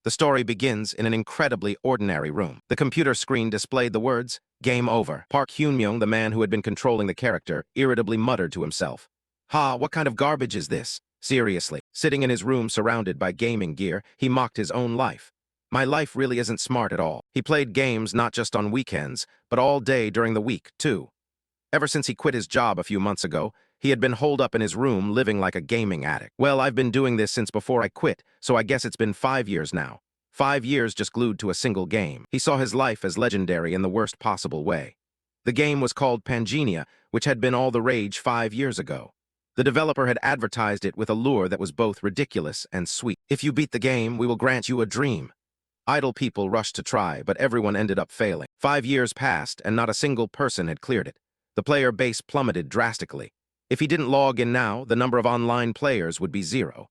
The story begins in an incredibly ordinary room. The computer screen displayed the words, "Game over." Park Hyun-myung, the man who had been controlling the character, irritably muttered to himself. "Ha, what kind of garbage is this? Seriously." Sitting in his room surrounded by gaming gear, he mocked his own life. My life really isn't smart at all. He played games not just on weekends, but all day during the week, too. Ever since he quit his job a few months ago, he had been holed up in his room living like a gaming addict. Well, I've been doing this since before I quit, so I guess it's been 5 years now. 5 years just glued to a single game. He saw his life as legendary in the worst possible way. The game was called Pangenia, which had been all the rage 5 years ago. The developer had advertised it with a lure that was both ridiculous and sweet. "If you beat the game, we will grant you a dream." Idle people rushed to try, but everyone ended up failing. 5 years passed, and not a single person had cleared it. The player base plummeted drastically. If he didn't log in now, the number of online players would be 0.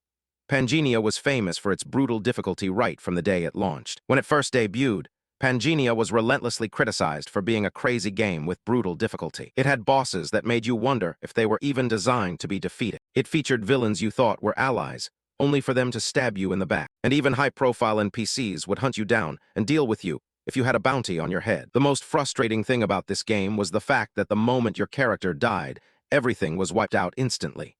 Pangenia was famous for its brutal difficulty right from the day it launched. When it first debuted, Pangenia was relentlessly criticized for being a crazy game with brutal difficulty. It had bosses that made you wonder if they were even designed to be defeated. It featured villains you thought were allies, only for them to stab you in the back. And even high-profile NPCs would hunt you down and deal with you if you had a bounty on your head. The most frustrating thing about this game was the fact that the moment your character died, everything was wiped out instantly.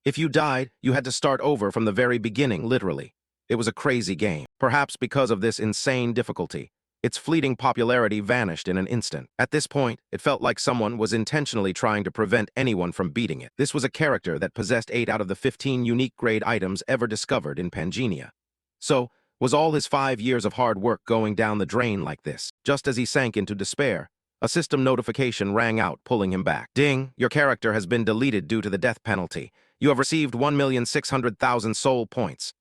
If you died, you had to start over from the very beginning, literally. It was a crazy game. Perhaps because of this insane difficulty, its fleeting popularity vanished in an instant. At this point, it felt like someone was intentionally trying to prevent anyone from beating it. This was a character that possessed 8 out of the 15 unique grade items ever discovered in Pangenia. So, was all his 5 years of hard work going down the drain like this? Just as he sank into despair, a system notification rang out, pulling him back. "Ding, your character has been deleted due to the death penalty. You have received 1,600,000 soul points."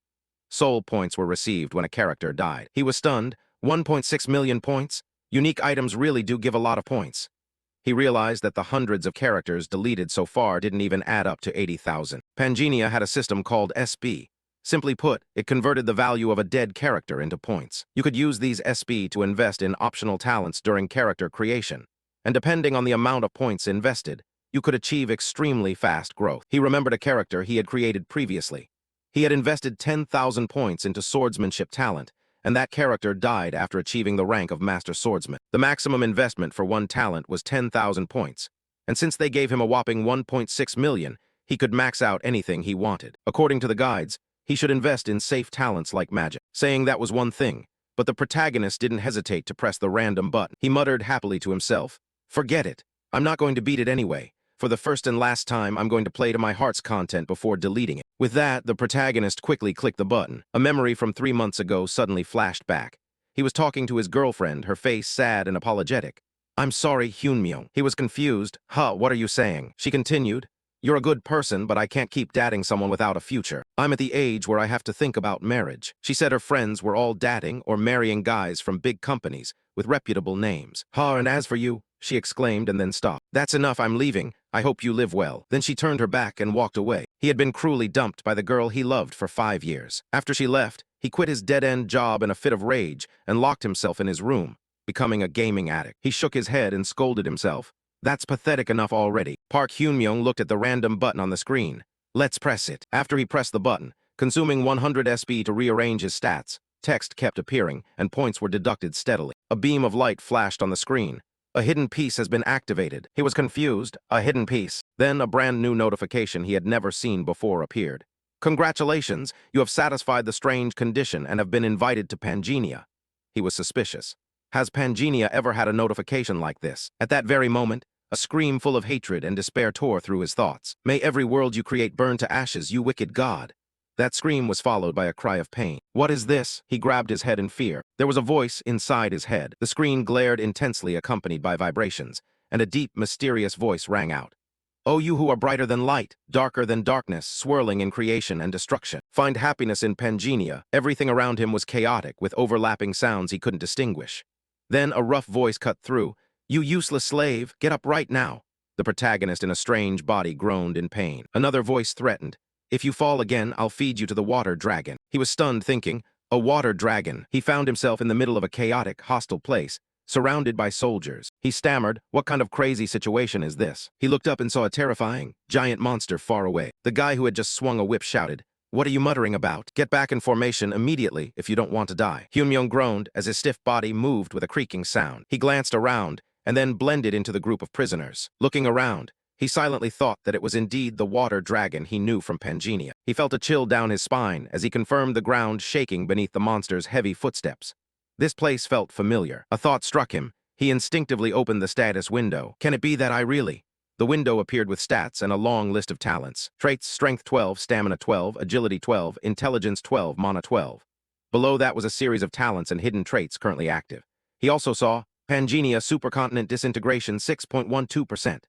Soul points were received when a character died. He was stunned. 1.6 million points? Unique items really do give a lot of points. He realized that the hundreds of characters deleted so far didn't even add up to 80,000. Pangenia had a system called SB. Simply put, it converted the value of a dead character into points. You could use these SB to invest in optional talents during character creation, and depending on the amount of points invested, you could achieve extremely fast growth. He remembered a character he had created previously. He had invested 10,000 points into swordsmanship talent, and that character died after achieving the rank of Master Swordsman. The maximum investment for one talent was 10,000 points, and since they gave him a whopping 1.6 million, he could max out anything he wanted. According to the guides, he should invest in safe talents like magic. Saying that was one thing, but the protagonist didn't hesitate to press the random button. He muttered happily to himself, "Forget it. I'm not going to beat it anyway. For the first and last time, I'm going to play to my heart's content before deleting it." With that, the protagonist quickly clicked the button. A memory from 3 months ago suddenly flashed back. He was talking to his girlfriend, her face sad and apologetic. "I'm sorry, Hyun-myung." He was confused. "Huh, what are you saying?" She continued, "You're a good person, but I can't keep dating someone without a future. I'm at the age where I have to think about marriage." She said her friends were all dating or marrying guys from big companies with reputable names. "Huh, and as for you," she exclaimed and then stopped. "That's enough, I'm leaving. I hope you live well." Then she turned her back and walked away. He had been cruelly dumped by the girl he loved for 5 years. After she left, he quit his dead-end job in a fit of rage and locked himself in his room, becoming a gaming addict. He shook his head and scolded himself. That's pathetic enough already. Park Hyun-myung looked at the random button on the screen. Let's press it. After he pressed the button, consuming 100 SB to rearrange his stats, text kept appearing and points were deducted steadily. A beam of light flashed on the screen. A hidden piece has been activated. He was confused. A hidden piece. Then a brand new notification he had never seen before appeared. "Congratulations, you have satisfied the strange condition and have been invited to Pangenia." He was suspicious. Has Pangenia ever had a notification like this? At that very moment, a scream full of hatred and despair tore through his thoughts. "May every world you create burn to ashes, you wicked god." That scream was followed by a cry of pain. "What is this?" He grabbed his head in fear. There was a voice inside his head. The screen glared intensely, accompanied by vibrations, and a deep, mysterious voice rang out. "O you who are brighter than light, darker than darkness, swirling in creation and destruction. Find happiness in Pangenia." Everything around him was chaotic, with overlapping sounds he couldn't distinguish. Then a rough voice cut through. "You useless slave, get up right now." The protagonist in a strange body groaned in pain. Another voice threatened. "If you fall again, I'll feed you to the water dragon." He was stunned, thinking, a water dragon. He found himself in the middle of a chaotic, hostile place, surrounded by soldiers. He stammered, "What kind of crazy situation is this?" He looked up and saw a terrifying, giant monster far away. The guy who had just swung a whip shouted, What are you muttering about? Get back in formation immediately if you don't want to die. Hyunmyung groaned as his stiff body moved with a creaking sound. He glanced around and then blended into the group of prisoners. Looking around, he silently thought that it was indeed the water dragon he knew from Pangenia. He felt a chill down his spine as he confirmed the ground shaking beneath the monster's heavy footsteps. This place felt familiar. A thought struck him. He instinctively opened the status window. Can it be that I really? The window appeared with stats and a long list of talents. Traits: Strength 12, Stamina 12, Agility 12, Intelligence 12, Mana 12. Below that was a series of talents and hidden traits currently active. He also saw Pangenia Supercontinent Disintegration 6.12%.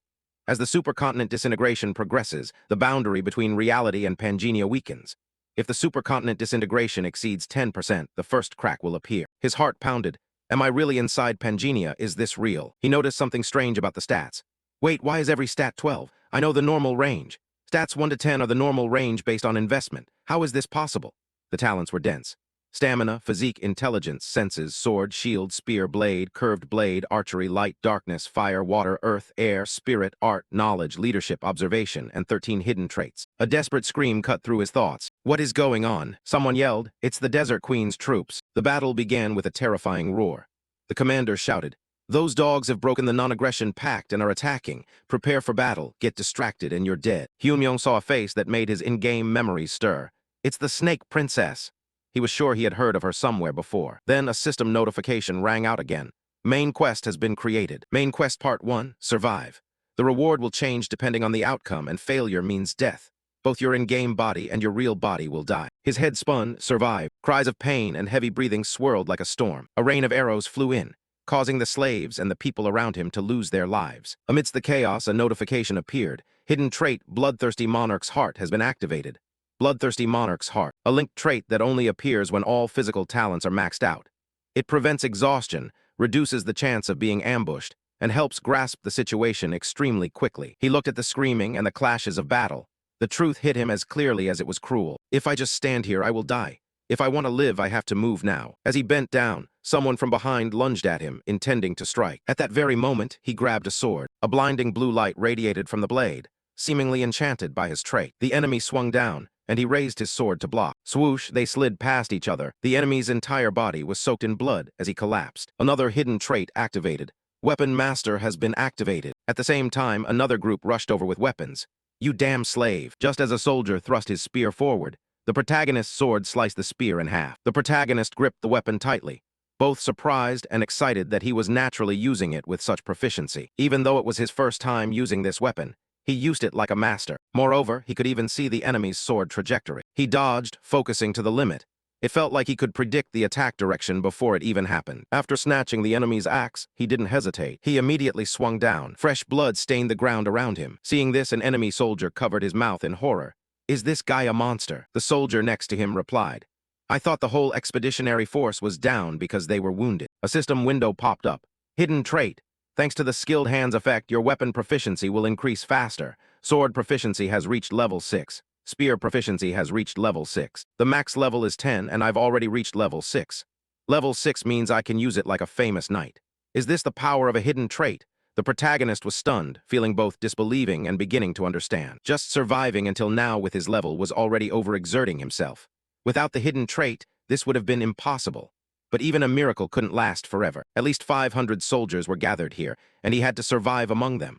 As the supercontinent disintegration progresses, the boundary between reality and Pangenia weakens. If the supercontinent disintegration exceeds 10%, the first crack will appear. His heart pounded. Am I really inside Pangenia? Is this real? He noticed something strange about the stats. Wait, why is every stat 12? I know the normal range. Stats 1 to 10 are the normal range based on investment. How is this possible? The talents were dense. Stamina, physique, intelligence, senses, sword, shield, spear, blade, curved blade, archery, light, darkness, fire, water, earth, air, spirit, art, knowledge, leadership, observation, and 13 hidden traits. A desperate scream cut through his thoughts. What is going on? Someone yelled. It's the Desert Queen's troops. The battle began with a terrifying roar. The commander shouted, "Those dogs have broken the non-aggression pact and are attacking. Prepare for battle. Get distracted and you're dead." Hyunmyung saw a face that made his in-game memories stir. It's the Snake Princess. He was sure he had heard of her somewhere before. Then a system notification rang out again. Main quest has been created. Main quest part 1, survive. The reward will change depending on the outcome, and failure means death. Both your in-game body and your real body will die. His head spun, survive. Cries of pain and heavy breathing swirled like a storm. A rain of arrows flew in, causing the slaves and the people around him to lose their lives. Amidst the chaos, a notification appeared. Hidden trait, Bloodthirsty Monarch's Heart, has been activated. Bloodthirsty Monarch's Heart, a linked trait that only appears when all physical talents are maxed out. It prevents exhaustion, reduces the chance of being ambushed, and helps grasp the situation extremely quickly. He looked at the screaming and the clashes of battle. The truth hit him as clearly as it was cruel. If I just stand here, I will die. If I want to live, I have to move now. As he bent down, someone from behind lunged at him, intending to strike. At that very moment, he grabbed a sword. A blinding blue light radiated from the blade, seemingly enchanted by his trait. The enemy swung down, and he raised his sword to block. Swoosh, they slid past each other. The enemy's entire body was soaked in blood as he collapsed. Another hidden trait activated. Weapon Master has been activated. At the same time, another group rushed over with weapons. You damn slave. Just as a soldier thrust his spear forward, the protagonist's sword sliced the spear in half. The protagonist gripped the weapon tightly, both surprised and excited that he was naturally using it with such proficiency. Even though it was his first time using this weapon, he used it like a master. Moreover, he could even see the enemy's sword trajectory. He dodged, focusing to the limit. It felt like he could predict the attack direction before it even happened. After snatching the enemy's axe, he didn't hesitate. He immediately swung down. Fresh blood stained the ground around him. Seeing this, an enemy soldier covered his mouth in horror. Is this guy a monster? The soldier next to him replied. I thought the whole expeditionary force was down because they were wounded. A system window popped up. Hidden trait. Thanks to the skilled hands effect, your weapon proficiency will increase faster. Sword proficiency has reached level 6. Spear proficiency has reached level 6. The max level is 10, and I've already reached level 6. Level 6 means I can use it like a famous knight. Is this the power of a hidden trait? The protagonist was stunned, feeling both disbelieving and beginning to understand. Just surviving until now with his level was already overexerting himself. Without the hidden trait, this would have been impossible. But even a miracle couldn't last forever. At least 500 soldiers were gathered here, and he had to survive among them.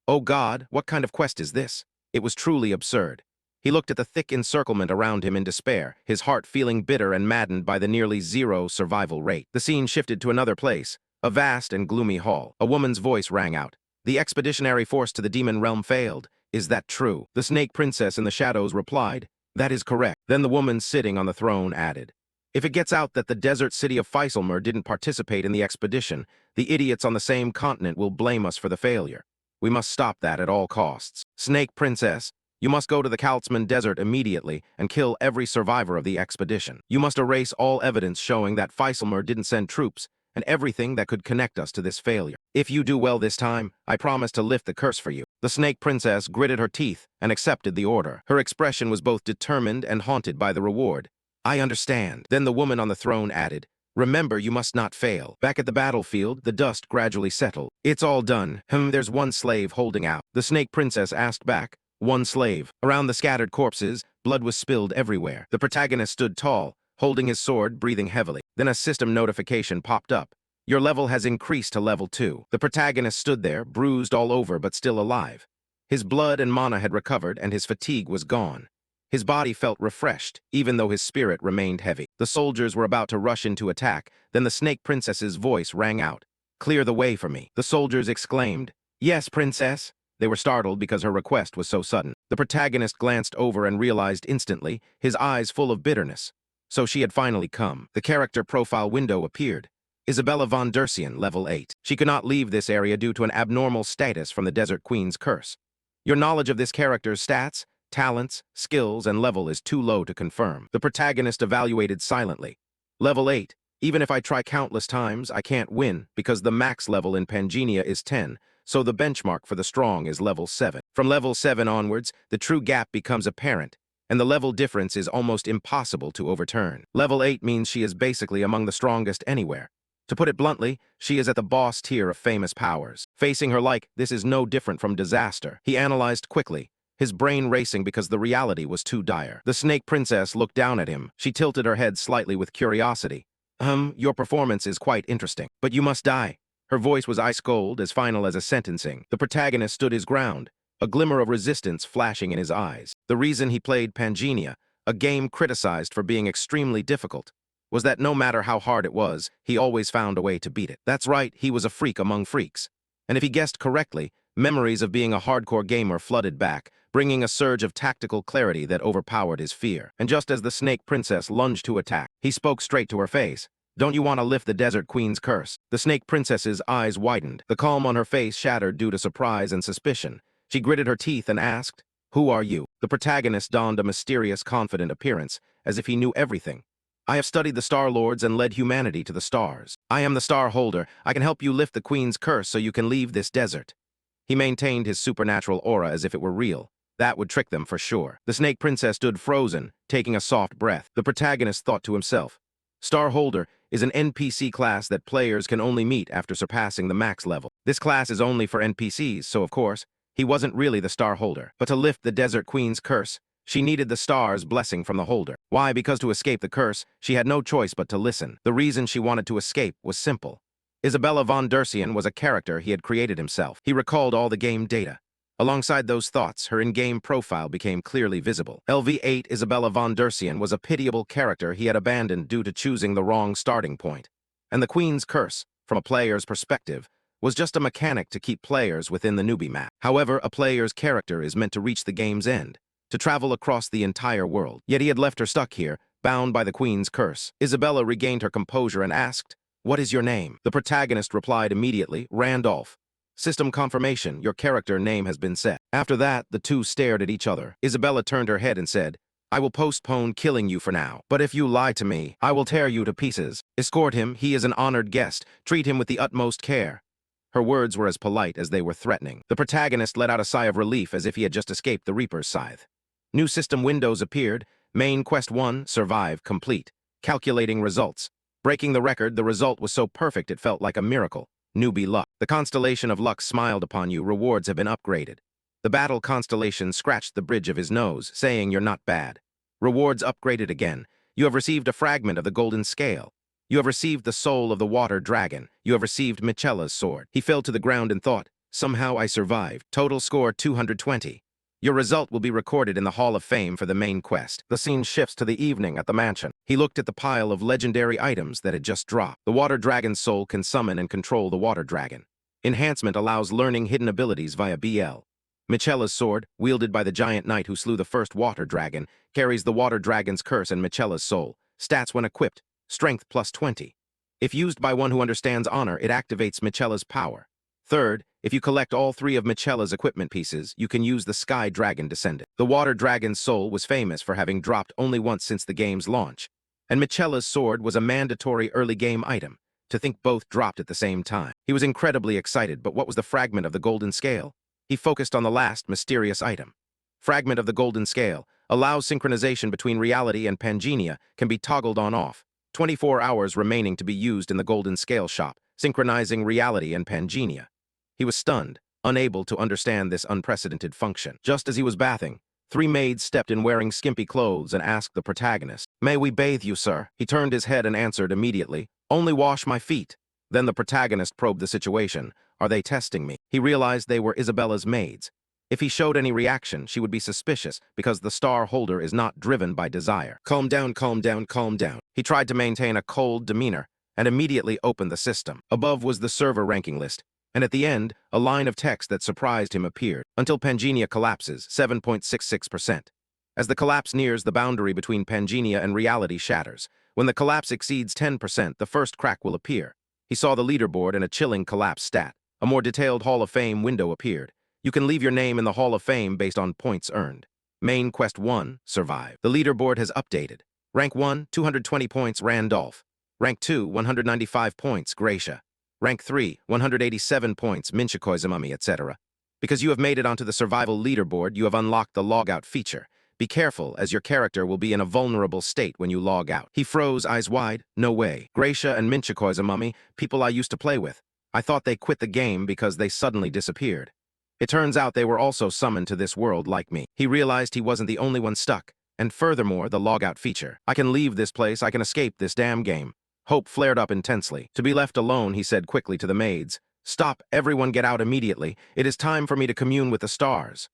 Oh God, what kind of quest is this? It was truly absurd. He looked at the thick encirclement around him in despair, his heart feeling bitter and maddened by the nearly zero survival rate. The scene shifted to another place, a vast and gloomy hall. A woman's voice rang out. The expeditionary force to the demon realm failed. Is that true? The Snake Princess in the shadows replied. That is correct. Then the woman sitting on the throne added. If it gets out that the desert city of Feiselmer didn't participate in the expedition, the idiots on the same continent will blame us for the failure. We must stop that at all costs. Snake Princess, you must go to the Kaltzman Desert immediately and kill every survivor of the expedition. You must erase all evidence showing that Feiselmer didn't send troops and everything that could connect us to this failure. If you do well this time, I promise to lift the curse for you. The Snake Princess gritted her teeth and accepted the order. Her expression was both determined and haunted by the reward. I understand. Then the woman on the throne added, remember, you must not fail. Back at the battlefield, the dust gradually settled. It's all done. There's one slave holding out. The Snake Princess asked back. One slave. Around the scattered corpses, Blood was spilled everywhere. The protagonist stood tall, holding his sword, breathing heavily. Then a system notification popped up. Your level has increased to level 2. The protagonist stood there, bruised all over but still alive. His blood and mana had recovered and his fatigue was gone. His body felt refreshed, even though his spirit remained heavy. The soldiers were about to rush into attack, then the Snake Princess's voice rang out. "Clear the way for me." The soldiers exclaimed, "Yes, Princess." They were startled because her request was so sudden. The protagonist glanced over and realized instantly, his eyes full of bitterness. So she had finally come. The character profile window appeared. Isabella von Dersian, level 8. She could not leave this area due to an abnormal status from the Desert Queen's curse. Your knowledge of this character's stats, talents, skills, and level is too low to confirm. The protagonist evaluated silently. Level 8. Even if I try countless times, I can't win because the max level in Pangea is 10, so the benchmark for the strong is level 7. From level 7 onwards, the true gap becomes apparent, and the level difference is almost impossible to overturn. Level 8 means she is basically among the strongest anywhere. To put it bluntly, she is at the boss tier of famous powers. Facing her like this is no different from disaster. He analyzed quickly, his brain racing because the reality was too dire. The Snake Princess looked down at him. She tilted her head slightly with curiosity. Your performance is quite interesting, but you must die." Her voice was ice cold, as final as a sentencing. The protagonist stood his ground, a glimmer of resistance flashing in his eyes. The reason he played Pangea, a game criticized for being extremely difficult, was that no matter how hard it was, he always found a way to beat it. That's right, he was a freak among freaks. And if he guessed correctly, memories of being a hardcore gamer flooded back, bringing a surge of tactical clarity that overpowered his fear. And just as the Snake Princess lunged to attack, he spoke straight to her face. "Don't you want to lift the Desert Queen's curse?" The Snake Princess's eyes widened. The calm on her face shattered due to surprise and suspicion. She gritted her teeth and asked, "Who are you?" The protagonist donned a mysterious, confident appearance, as if he knew everything. "I have studied the Star Lords and led humanity to the stars. I am the Star Holder. I can help you lift the Queen's curse so you can leave this desert." He maintained his supernatural aura as if it were real. That would trick them for sure. The Snake Princess stood frozen, taking a soft breath. The protagonist thought to himself, Star Holder is an NPC class that players can only meet after surpassing the max level. This class is only for NPCs, so of course, he wasn't really the Star Holder. But to lift the Desert Queen's curse, she needed the star's blessing from the holder. Why? Because to escape the curse, she had no choice but to listen. The reason she wanted to escape was simple. Isabella von Dersian was a character he had created himself. He recalled all the game data. Alongside those thoughts, her in-game profile became clearly visible. LV8 Isabella von Dersian was a pitiable character he had abandoned due to choosing the wrong starting point. And the Queen's curse, from a player's perspective, was just a mechanic to keep players within the newbie map. However, a player's character is meant to reach the game's end, to travel across the entire world. Yet he had left her stuck here, bound by the Queen's curse. Isabella regained her composure and asked, "What is your name?" The protagonist replied immediately, "Randolph." "System confirmation, your character name has been set." After that, the two stared at each other. Isabella turned her head and said, "I will postpone killing you for now, but if you lie to me, I will tear you to pieces. Escort him, he is an honored guest. Treat him with the utmost care." Her words were as polite as they were threatening. The protagonist let out a sigh of relief as if he had just escaped the Reaper's scythe. New system windows appeared. Main Quest 1, Survive, complete. Calculating results. Breaking the record, the result was so perfect it felt like a miracle. Newbie luck. The constellation of luck smiled upon you. Rewards have been upgraded. The battle constellation scratched the bridge of his nose, saying you're not bad. Rewards upgraded again. You have received a fragment of the golden scale. You have received the soul of the water dragon. You have received Michela's sword. He fell to the ground and thought, somehow I survived. Total score 220. Your result will be recorded in the Hall of Fame for the main quest. The scene shifts to the evening at the mansion. He looked at the pile of legendary items that had just dropped. The water dragon's soul can summon and control the water dragon. Enhancement allows learning hidden abilities via BL. Michela's sword, wielded by the giant knight who slew the first water dragon, carries the water dragon's curse and Michela's soul. Stats when equipped, strength plus 20. If used by one who understands honor, it activates Michela's power. Third, if you collect all 3 of Michela's equipment pieces, you can use the Sky Dragon Descendant. The Water Dragon's soul was famous for having dropped only once since the game's launch, and Michela's sword was a mandatory early game item. To think both dropped at the same time. He was incredibly excited, but what was the fragment of the golden scale? He focused on the last mysterious item. Fragment of the golden scale allows synchronization between reality and Pangea, can be toggled on-off. 24 hours remaining to be used in the golden scale shop, synchronizing reality and Pangea. He was stunned, unable to understand this unprecedented function. Just as he was bathing, Three maids stepped in wearing skimpy clothes and asked the protagonist, "May we bathe you, sir?" He turned his head and answered immediately, "Only wash my feet." Then the protagonist probed the situation. Are they testing me? He realized they were Isabella's maids. If he showed any reaction, she would be suspicious because the star holder is not driven by desire. Calm down, calm down, calm down. He tried to maintain a cold demeanor and immediately opened the system. Above was the server ranking list, and at the end, a line of text that surprised him appeared. Until Pangea collapses, 7.66%. As the collapse nears, the boundary between Pangea and reality shatters. When the collapse exceeds 10%, the first crack will appear. He saw the leaderboard and a chilling collapse stat. A more detailed Hall of Fame window appeared. You can leave your name in the Hall of Fame based on points earned. Main Quest 1, Survive. The leaderboard has updated. Rank 1, 220 points, Randolph. Rank 2, 195 points, Gracia. Rank 3, 187 points, Minchikoizumami, etc. Because you have made it onto the survival leaderboard, you have unlocked the logout feature. Be careful, as your character will be in a vulnerable state when you log out. He froze, eyes wide. No way. Gracia and Minchikoizumami, people I used to play with. I thought they quit the game because they suddenly disappeared. It turns out they were also summoned to this world like me. He realized he wasn't the only one stuck. And furthermore, the logout feature. I can leave this place, I can escape this damn game. Hope flared up intensely. To be left alone, he said quickly to the maids, "Stop, everyone get out immediately. It is time for me to commune with the stars."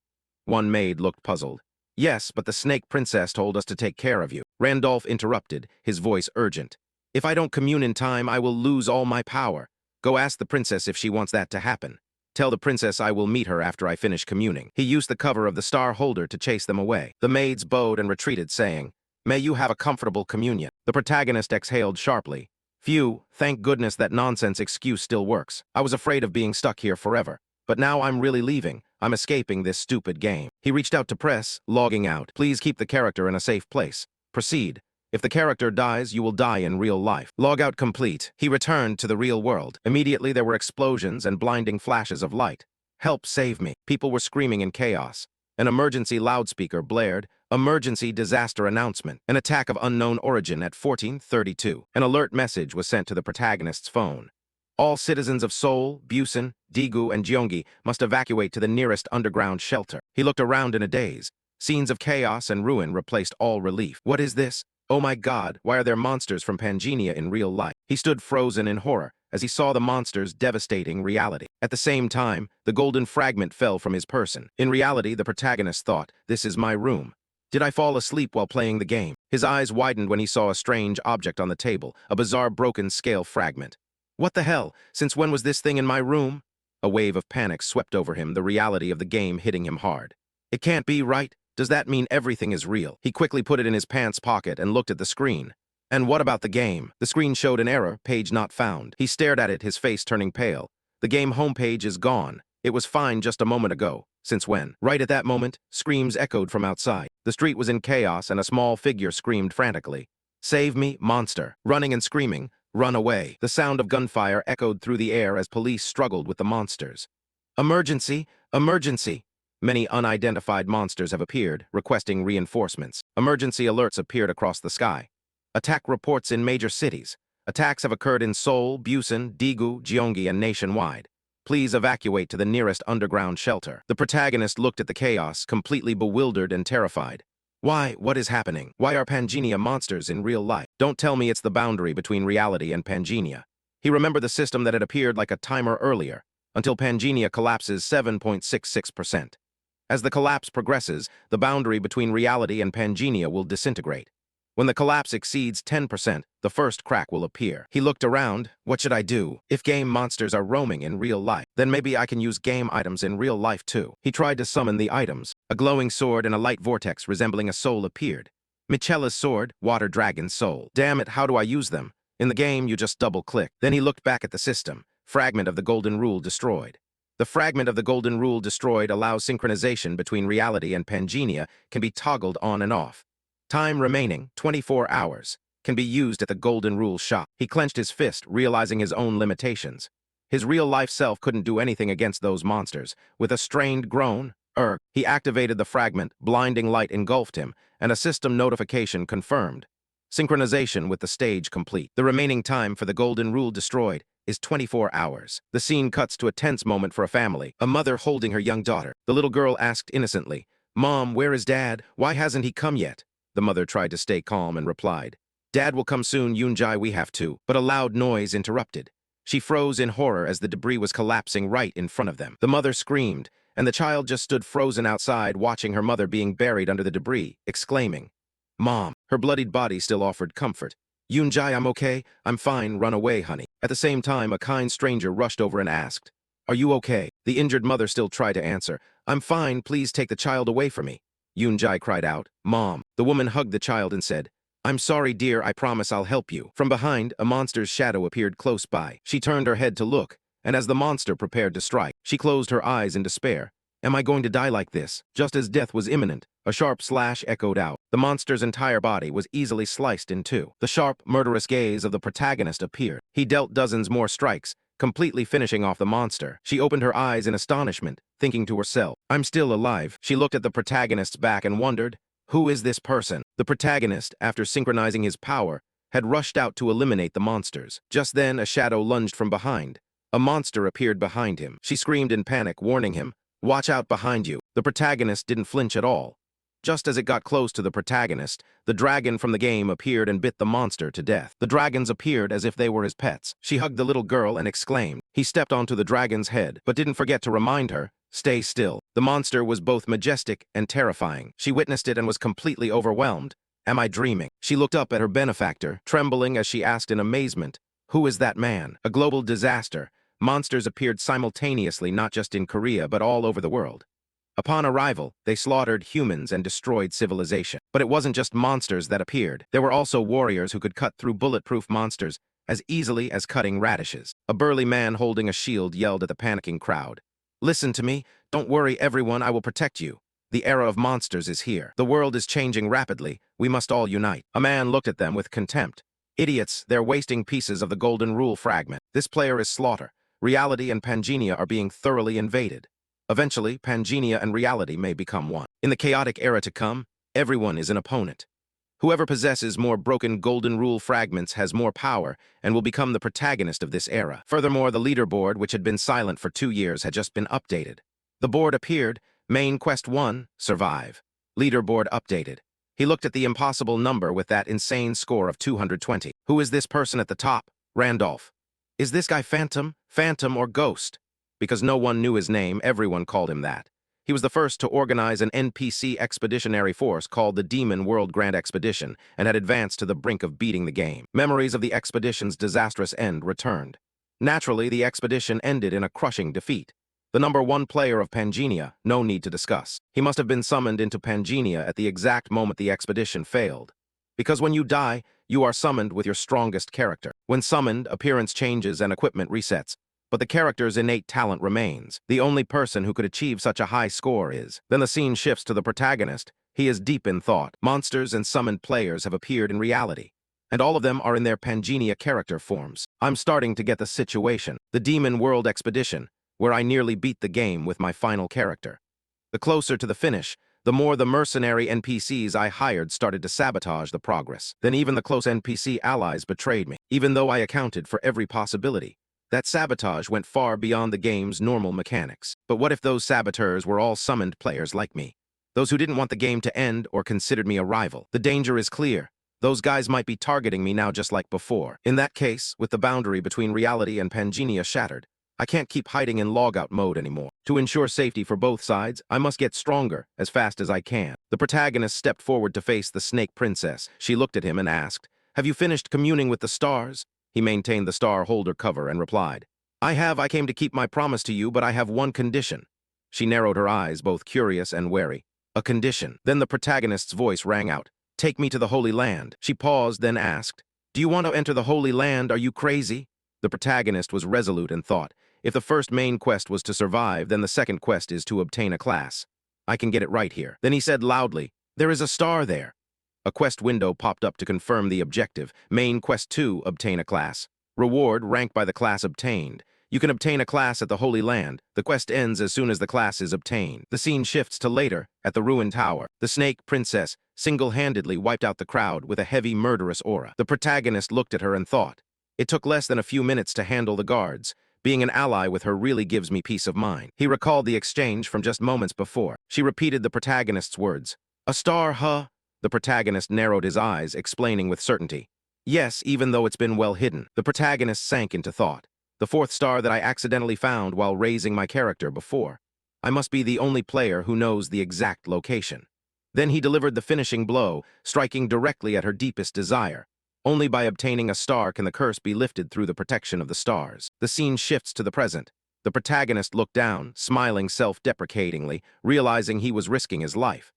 One maid looked puzzled. "Yes, but the Snake Princess told us to take care of you." Randolph interrupted, his voice urgent. "If I don't commune in time, I will lose all my power. Go ask the princess if she wants that to happen. Tell the princess I will meet her after I finish communing." He used the cover of the star holder to chase them away. The maids bowed and retreated, saying, "May you have a comfortable communion." The protagonist exhaled sharply. "Phew, thank goodness that nonsense excuse still works. I was afraid of being stuck here forever. But now I'm really leaving. I'm escaping this stupid game." He reached out to press, logging out. "Please keep the character in a safe place. Proceed. If the character dies, you will die in real life." Logout complete. He returned to the real world. Immediately there were explosions and blinding flashes of light. "Help, save me." People were screaming in chaos. An emergency loudspeaker blared. "Emergency disaster announcement. An attack of unknown origin at 1432. An alert message was sent to the protagonist's phone. "All citizens of Seoul, Busan, Daegu, and Gyeonggi must evacuate to the nearest underground shelter." He looked around in a daze. Scenes of chaos and ruin replaced all relief. What is this? Oh my God, why are there monsters from Pangea in real life? He stood frozen in horror as he saw the monsters devastating reality. At the same time, the golden fragment fell from his person. In reality, the protagonist thought, "This is my room. Did I fall asleep while playing the game?" His eyes widened when he saw a strange object on the table, a bizarre broken scale fragment. What the hell? Since when was this thing in my room? A wave of panic swept over him, the reality of the game hitting him hard. It can't be right. Does that mean everything is real? He quickly put it in his pants pocket and looked at the screen. And what about the game? The screen showed an error, page not found. He stared at it, his face turning pale. The game homepage is gone. It was fine just a moment ago. Since when? Right at that moment, screams echoed from outside. The street was in chaos and a small figure screamed frantically. "Save me, monster!" Running and screaming, "Run away!" The sound of gunfire echoed through the air as police struggled with the monsters. "Emergency! Emergency!" Many unidentified monsters have appeared, requesting reinforcements. Emergency alerts appeared across the sky. Attack reports in major cities. Attacks have occurred in Seoul, Busan, Daegu, Gyeonggi, and nationwide. Please evacuate to the nearest underground shelter. The protagonist looked at the chaos, completely bewildered and terrified. Why? What is happening? Why are Pangea monsters in real life? Don't tell me it's the boundary between reality and Pangea. He remembered the system that had appeared like a timer earlier, until Pangea collapses 7.66%. As the collapse progresses, the boundary between reality and Pangea will disintegrate. When the collapse exceeds 10%, the first crack will appear. He looked around. What should I do? If game monsters are roaming in real life, then maybe I can use game items in real life too. He tried to summon the items. A glowing sword and a light vortex resembling a soul appeared. Michela's sword, water dragon's soul. Damn it, how do I use them? In the game, you just double-click. Then he looked back at the system. Fragment of the golden rule destroyed. The fragment of the golden rule destroyed allows synchronization between reality and Pangea can be toggled on and off. Time remaining, 24 hours, can be used at the golden rule shop. He clenched his fist, realizing his own limitations. His real-life self couldn't do anything against those monsters. With a strained groan, he activated the fragment, blinding light engulfed him, and a system notification confirmed. Synchronization with the stage complete. The remaining time for the golden rule destroyed is 24 hours. The scene cuts to a tense moment for a family, a mother holding her young daughter. The little girl asked innocently, "Mom, where is Dad? Why hasn't he come yet?" The mother tried to stay calm and replied, "Dad will come soon, Yoonjae, we have to." But a loud noise interrupted. She froze in horror as the debris was collapsing right in front of them. The mother screamed, and the child just stood frozen outside watching her mother being buried under the debris, exclaiming, "Mom." Her bloodied body still offered comfort. "Yoonjae, I'm okay. I'm fine. Run away, honey." At the same time, a kind stranger rushed over and asked, "Are you okay?" The injured mother still tried to answer, "I'm fine. Please take the child away from me." Yoonjae cried out, "Mom." The woman hugged the child and said, "I'm sorry, dear. I promise I'll help you." From behind, a monster's shadow appeared close by. She turned her head to look, and as the monster prepared to strike, she closed her eyes in despair. "Am I going to die like this?" Just as death was imminent, a sharp slash echoed out. The monster's entire body was easily sliced in two. The sharp, murderous gaze of the protagonist appeared. He dealt dozens more strikes, completely finishing off the monster. She opened her eyes in astonishment, thinking to herself, "I'm still alive." She looked at the protagonist's back and wondered, who is this person? The protagonist, after synchronizing his power, had rushed out to eliminate the monsters. Just then, a shadow lunged from behind. A monster appeared behind him. She screamed in panic, warning him, "Watch out behind you." The protagonist didn't flinch at all. Just as it got close to the protagonist, the dragon from the game appeared and bit the monster to death. The dragons appeared as if they were his pets. She hugged the little girl and exclaimed. He stepped onto the dragon's head, but didn't forget to remind her, "Stay still." The monster was both majestic and terrifying. She witnessed it and was completely overwhelmed. "Am I dreaming?" She looked up at her benefactor, trembling as she asked in amazement, "Who is that man?" A global disaster. Monsters appeared simultaneously not just in Korea but all over the world. Upon arrival, they slaughtered humans and destroyed civilization. But it wasn't just monsters that appeared. There were also warriors who could cut through bulletproof monsters as easily as cutting radishes. A burly man holding a shield yelled at the panicking crowd, "Listen to me. Don't worry, everyone. I will protect you. The era of monsters is here. The world is changing rapidly. We must all unite." A man looked at them with contempt. "Idiots, they're wasting pieces of the Golden Rule fragment. This player is slaughter. Reality and Pangea are being thoroughly invaded. Eventually, Pangea and reality may become one. In the chaotic era to come, everyone is an opponent. Whoever possesses more broken Golden Rule fragments has more power and will become the protagonist of this era. Furthermore, the leaderboard, which had been silent for 2 years, had just been updated. The board appeared, Main Quest 1, Survive. Leaderboard updated. He looked at the impossible number with that insane score of 220. Who is this person at the top? Randolph. Is this guy Phantom, or Ghost? Because no one knew his name, everyone called him that. He was the first to organize an NPC expeditionary force called the Demon World Grand Expedition and had advanced to the brink of beating the game. Memories of the expedition's disastrous end returned. Naturally, the expedition ended in a crushing defeat. The #1 player of Pangea, no need to discuss. He must have been summoned into Pangea at the exact moment the expedition failed. Because when you die, you are summoned with your strongest character. When summoned, appearance changes and equipment resets. But the character's innate talent remains. The only person who could achieve such a high score is. Then the scene shifts to the protagonist. He is deep in thought. Monsters and summoned players have appeared in reality, and all of them are in their Pangea character forms. I'm starting to get the situation. The Demon World Expedition, where I nearly beat the game with my final character. The closer to the finish, the more the mercenary NPCs I hired started to sabotage the progress. Then even the close NPC allies betrayed me, even though I accounted for every possibility. That sabotage went far beyond the game's normal mechanics. But what if those saboteurs were all summoned players like me? Those who didn't want the game to end or considered me a rival. The danger is clear. Those guys might be targeting me now just like before. In that case, with the boundary between reality and Pangea shattered, I can't keep hiding in logout mode anymore. To ensure safety for both sides, I must get stronger as fast as I can. The protagonist stepped forward to face the Snake Princess. She looked at him and asked, "Have you finished communing with the stars?" He maintained the star holder cover and replied, "I have. I came to keep my promise to you, but I have one condition." She narrowed her eyes, both curious and wary. "A condition." Then the protagonist's voice rang out, "Take me to the Holy Land." She paused, then asked, "Do you want to enter the Holy Land? Are you crazy?" The protagonist was resolute and thought, if the first main quest was to survive, then the second quest is to obtain a class. I can get it right here. Then he said loudly, "There is a star there." A quest window popped up to confirm the objective. Main Quest 2, obtain a class. Reward, rank by the class obtained. You can obtain a class at the Holy Land. The quest ends as soon as the class is obtained. The scene shifts to later, at the ruined tower. The Snake Princess single-handedly wiped out the crowd with a heavy, murderous aura. The protagonist looked at her and thought, it took less than a few minutes to handle the guards. Being an ally with her really gives me peace of mind. He recalled the exchange from just moments before. She repeated the protagonist's words. A star, huh? The protagonist narrowed his eyes, explaining with certainty. Yes, even though it's been well hidden. The protagonist sank into thought. The fourth star that I accidentally found while raising my character before. I must be the only player who knows the exact location. Then he delivered the finishing blow, striking directly at her deepest desire. Only by obtaining a star can the curse be lifted through the protection of the stars. The scene shifts to the present. The protagonist looked down, smiling self-deprecatingly, realizing he was risking his life.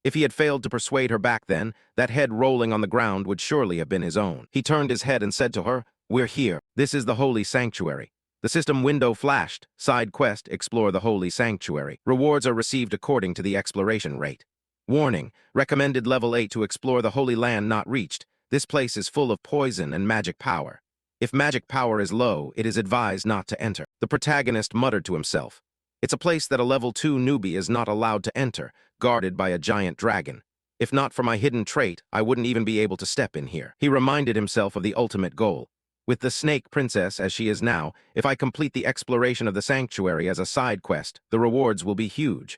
If he had failed to persuade her back then, that head rolling on the ground would surely have been his own. He turned his head and said to her, "We're here. This is the Holy Sanctuary." The system window flashed. Side quest, explore the Holy Sanctuary. Rewards are received according to the exploration rate. Warning, recommended level 8 to explore the Holy Land not reached. This place is full of poison and magic power. If magic power is low, it is advised not to enter. The protagonist muttered to himself. It's a place that a level 2 newbie is not allowed to enter, guarded by a giant dragon. If not for my hidden trait, I wouldn't even be able to step in here. He reminded himself of the ultimate goal. With the Snake Princess as she is now, if I complete the exploration of the sanctuary as a side quest, the rewards will be huge.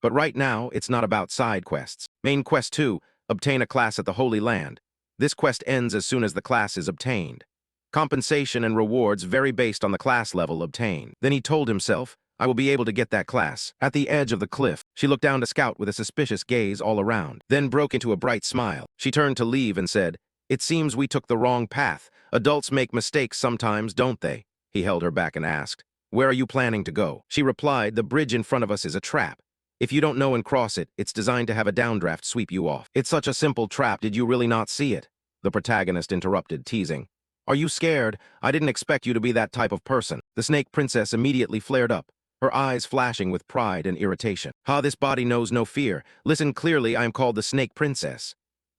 But right now, it's not about side quests. Main quest 2, obtain a class at the Holy Land. This quest ends as soon as the class is obtained. Compensation and rewards vary based on the class level obtained. Then he told himself, I will be able to get that class. At the edge of the cliff, she looked down to scout with a suspicious gaze all around, then broke into a bright smile. She turned to leave and said, It seems we took the wrong path. Adults make mistakes sometimes, don't they? He held her back and asked, Where are you planning to go? She replied, The bridge in front of us is a trap. If you don't know and cross it, it's designed to have a downdraft sweep you off. It's such a simple trap, did you really not see it? The protagonist interrupted, teasing. Are you scared? I didn't expect you to be that type of person. The Snake Princess immediately flared up, her eyes flashing with pride and irritation. This body knows no fear. Listen clearly, I am called the Snake Princess.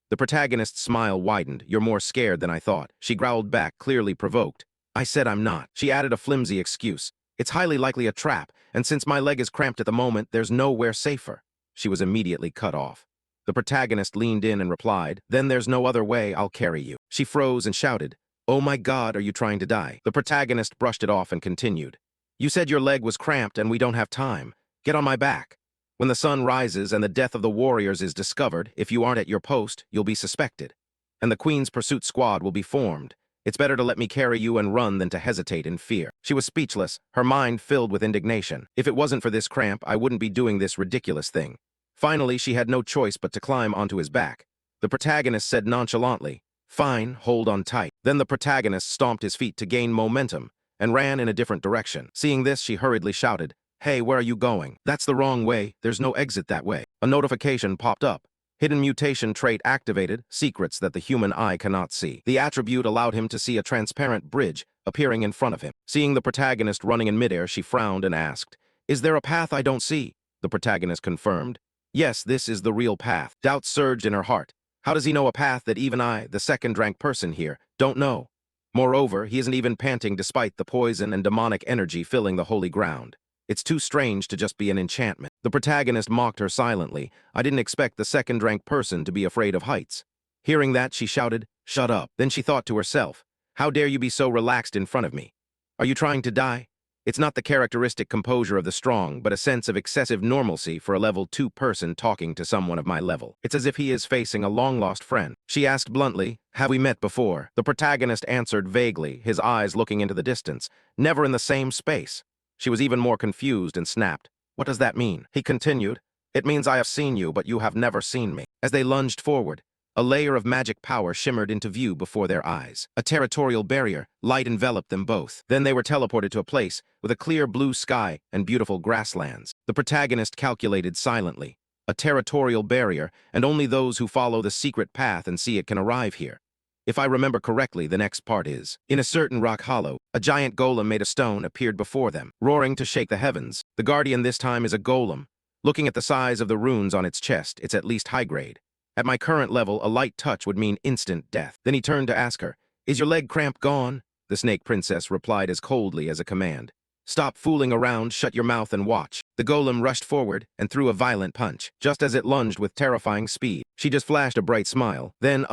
The protagonist's smile widened. You're more scared than I thought. She growled back, clearly provoked. I said I'm not. She added a flimsy excuse. It's highly likely a trap, and since my leg is cramped at the moment, there's nowhere safer. She was immediately cut off. The protagonist leaned in and replied, Then there's no other way, I'll carry you. She froze and shouted, Oh my God, are you trying to die? The protagonist brushed it off and continued. You said your leg was cramped and we don't have time. Get on my back. When the sun rises and the death of the warriors is discovered, if you aren't at your post, you'll be suspected. And the Queen's pursuit squad will be formed. It's better to let me carry you and run than to hesitate in fear. She was speechless, her mind filled with indignation. If it wasn't for this cramp, I wouldn't be doing this ridiculous thing. Finally, she had no choice but to climb onto his back. The protagonist said nonchalantly, Fine, hold on tight. Then the protagonist stomped his feet to gain momentum and ran in a different direction. Seeing this, she hurriedly shouted, Hey, where are you going? That's the wrong way. There's no exit that way. A notification popped up. Hidden mutation trait activated, secrets that the human eye cannot see. The attribute allowed him to see a transparent bridge appearing in front of him. Seeing the protagonist running in midair, she frowned and asked, Is there a path I don't see? The protagonist confirmed, Yes, this is the real path. Doubt surged in her heart. How does he know a path that even I, the second-rank person here, don't know? Moreover, he isn't even panting despite the poison and demonic energy filling the holy ground. It's too strange to just be an enchantment. The protagonist mocked her silently. I didn't expect the second-rank person to be afraid of heights. Hearing that, she shouted, Shut up. Then she thought to herself, How dare you be so relaxed in front of me? Are you trying to die? It's not the characteristic composure of the strong, but a sense of excessive normalcy for a level 2 person talking to someone of my level. It's as if he is facing a long-lost friend. She asked bluntly, Have we met before? The protagonist answered vaguely, his eyes looking into the distance. Never in the same space. She was even more confused and snapped. What does that mean? He continued, It means I have seen you, but you have never seen me. As they lunged forward, a layer of magic power shimmered into view before their eyes. A territorial barrier, light enveloped them both. Then they were teleported to a place with a clear blue sky and beautiful grasslands. The protagonist calculated silently. A territorial barrier, and only those who follow the secret path and see it can arrive here. If I remember correctly, the next part is, in a certain rock hollow, a giant golem made of stone appeared before them, roaring to shake the heavens. The guardian this time is a golem. Looking at the size of the runes on its chest, it's at least high grade. At my current level, a light touch would mean instant death. Then he turned to ask her, Is your leg cramp gone? The Snake Princess replied as coldly as a command. Stop fooling around, shut your mouth and watch. The golem rushed forward and threw a violent punch. Just as it lunged with terrifying speed, she just flashed a bright smile. Then,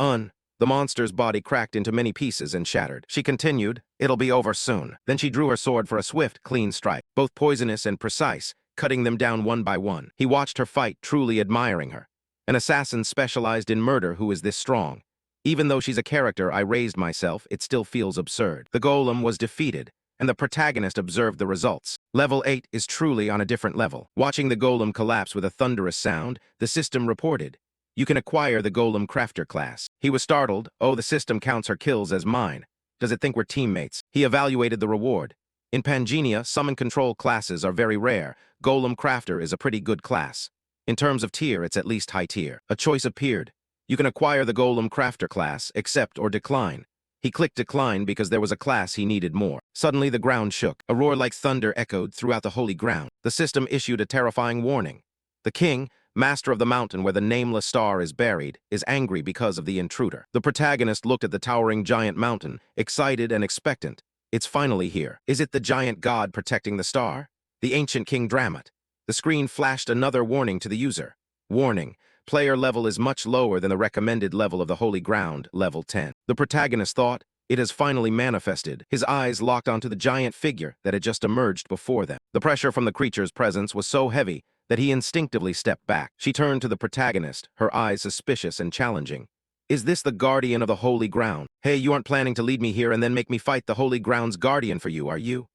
the monster's body cracked into many pieces and shattered. She continued, It'll be over soon. Then she drew her sword for a swift, clean strike, both poisonous and precise, cutting them down one by one. He watched her fight, truly admiring her. An assassin specialized in murder who is this strong. Even though she's a character I raised myself, it still feels absurd. The golem was defeated, and the protagonist observed the results. Level 8 is truly on a different level. Watching the golem collapse with a thunderous sound, the system reported, "You can acquire the golem crafter class." He was startled. "Oh, the system counts her kills as mine. Does it think we're teammates?" He evaluated the reward. In Pangea, summon control classes are very rare. Golem crafter is a pretty good class. In terms of tier, it's at least high tier. A choice appeared. You can acquire the golem crafter class, accept or decline. He clicked decline because there was a class he needed more. Suddenly the ground shook. A roar like thunder echoed throughout the holy ground. The system issued a terrifying warning. The king, master of the mountain where the nameless star is buried, is angry because of the intruder. The protagonist looked at the towering giant mountain, excited and expectant. It's finally here. Is it the giant god protecting the star? The ancient King Dramat. The screen flashed another warning to the user. Warning. Player level is much lower than the recommended level of the holy ground, level 10. The protagonist thought, it has finally manifested. His eyes locked onto the giant figure that had just emerged before them. The pressure from the creature's presence was so heavy that he instinctively stepped back. She turned to the protagonist, her eyes suspicious and challenging. Is this the guardian of the holy ground? Hey, you aren't planning to lead me here and then make me fight the holy ground's guardian for you, are you?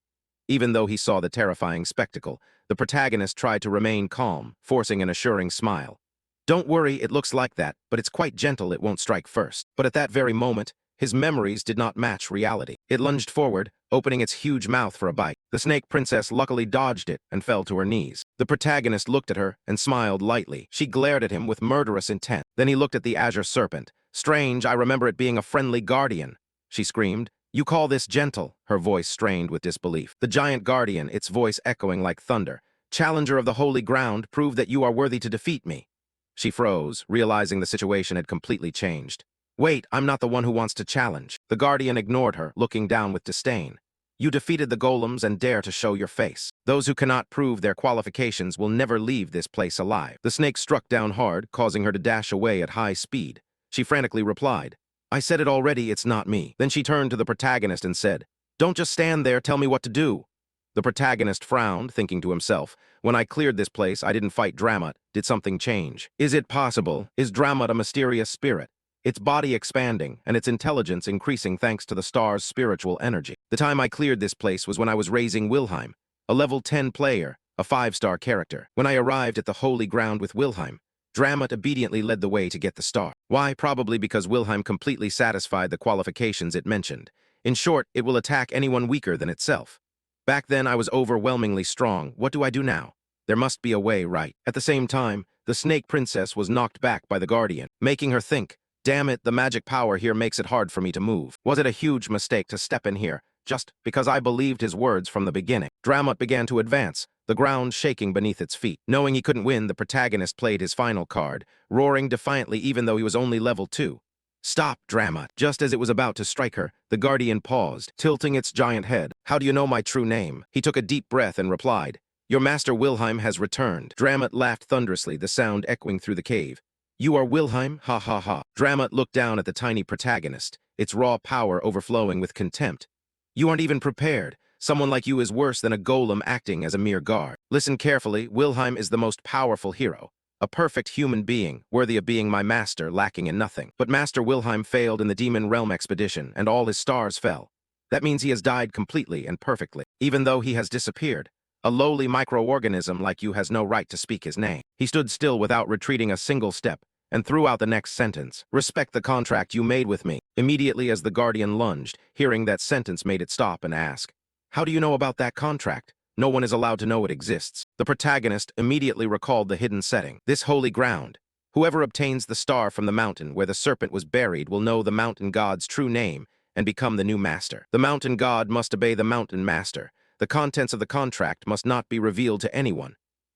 Even though he saw the terrifying spectacle, the protagonist tried to remain calm, forcing an assuring smile. Don't worry, it looks like that, but it's quite gentle, it won't strike first. But at that very moment, his memories did not match reality. It lunged forward, opening its huge mouth for a bite. The snake princess luckily dodged it and fell to her knees. The protagonist looked at her and smiled lightly. She glared at him with murderous intent. Then he looked at the azure serpent. Strange, I remember it being a friendly guardian. She screamed. You call this gentle? Her voice strained with disbelief. The giant guardian, its voice echoing like thunder. Challenger of the holy ground, prove that you are worthy to defeat me. She froze, realizing the situation had completely changed. Wait, I'm not the one who wants to challenge. The guardian ignored her, looking down with disdain. You defeated the golems and dare to show your face. Those who cannot prove their qualifications will never leave this place alive. The snake struck down hard, causing her to dash away at high speed. She frantically replied, I said it already, it's not me. Then she turned to the protagonist and said, Don't just stand there, tell me what to do. The protagonist frowned, thinking to himself, when I cleared this place, I didn't fight Dramat. Did something change? Is it possible? Is Dramat a mysterious spirit? Its body expanding, and its intelligence increasing thanks to the star's spiritual energy. The time I cleared this place was when I was raising Wilhelm, a level 10 player, a 5-star character. When I arrived at the holy ground with Wilhelm, Dramat obediently led the way to get the star. Why? Probably because Wilhelm completely satisfied the qualifications it mentioned. In short, it will attack anyone weaker than itself. Back then, I was overwhelmingly strong. What do I do now? There must be a way, right? At the same time, the snake princess was knocked back by the guardian, making her think, damn it, the magic power here makes it hard for me to move. Was it a huge mistake to step in here, just because I believed his words from the beginning? Dramat began to advance, the ground shaking beneath its feet. Knowing he couldn't win, the protagonist played his final card, roaring defiantly even though he was only level 2. Stop, Dramat. Just as it was about to strike her, the guardian paused, tilting its giant head. How do you know my true name? He took a deep breath and replied, Your master Wilhelm has returned. Dramat laughed thunderously, the sound echoing through the cave. You are Wilhelm? Ha ha ha. Dramat looked down at the tiny protagonist, its raw power overflowing with contempt. You aren't even prepared. Someone like you is worse than a golem acting as a mere guard. Listen carefully, Wilhelm is the most powerful hero. A perfect human being, worthy of being my master, lacking in nothing. But Master Wilhelm failed in the Demon Realm expedition, and all his stars fell. That means he has died completely and perfectly, even though he has disappeared. A lowly microorganism like you has no right to speak his name. He stood still without retreating a single step, and threw out the next sentence. Respect the contract you made with me. Immediately as the guardian lunged, hearing that sentence made it stop and ask, How do you know about that contract? No one is allowed to know it exists. The protagonist immediately recalled the hidden setting. This holy ground. Whoever obtains the star from the mountain where the serpent was buried will know the mountain god's true name and become the new master. The mountain god must obey the mountain master. The contents of the contract must not be revealed to anyone.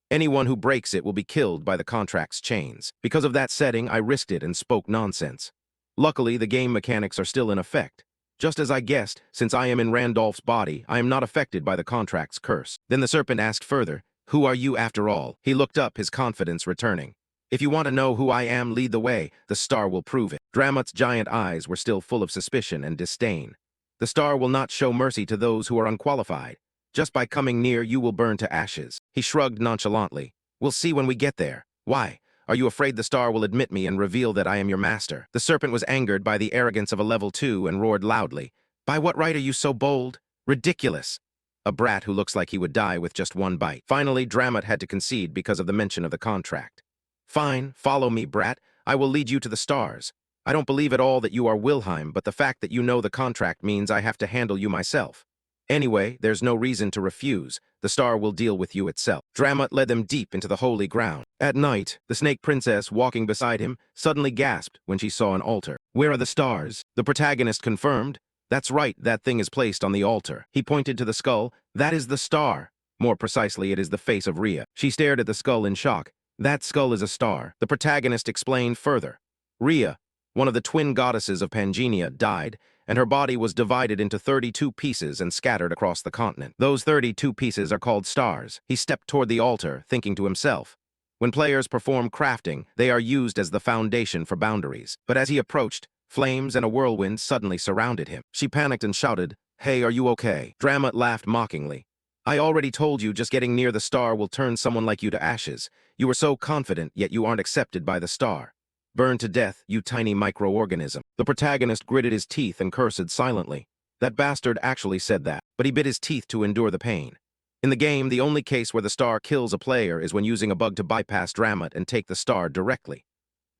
Anyone who breaks it will be killed by the contract's chains. Because of that setting, I risked it and spoke nonsense. Luckily, the game mechanics are still in effect. Just as I guessed, since I am in Randolph's body, I am not affected by the contract's curse. Then the serpent asked further, Who are you after all? He looked up, his confidence returning. If you want to know who I am, lead the way. The star will prove it. Dramat's giant eyes were still full of suspicion and disdain. The star will not show mercy to those who are unqualified. Just by coming near, you will burn to ashes. He shrugged nonchalantly. We'll see when we get there. Why? Are you afraid the star will admit me and reveal that I am your master? The serpent was angered by the arrogance of a level 2 and roared loudly. By what right are you so bold? Ridiculous. A brat who looks like he would die with just one bite. Finally, Dramat had to concede because of the mention of the contract. Fine, follow me, brat. I will lead you to the stars. I don't believe at all that you are Wilhelm, but the fact that you know the contract means I have to handle you myself. Anyway, there's no reason to refuse. The star will deal with you itself. Dramat led them deep into the holy ground. At night, the snake princess, walking beside him, suddenly gasped when she saw an altar. Where are the stars? The protagonist confirmed. That's right, that thing is placed on the altar. He pointed to the skull. That is the star. More precisely, it is the face of Rhea. She stared at the skull in shock. That skull is a star. The protagonist explained further. Rhea, one of the twin goddesses of Pangenia, died, and her body was divided into 32 pieces and scattered across the continent. Those 32 pieces are called stars. He stepped toward the altar, thinking to himself. When players perform crafting, they are used as the foundation for boundaries. But as he approached, flames and a whirlwind suddenly surrounded him. She panicked and shouted, Hey, are you okay? Dramat laughed mockingly. I already told you just getting near the star will turn someone like you to ashes. You were so confident, yet you aren't accepted by the star. Burn to death, you tiny microorganism. The protagonist gritted his teeth and cursed silently. That bastard actually said that, but he bit his teeth to endure the pain. In the game, the only case where the star kills a player is when using a bug to bypass Dramat and take the star directly.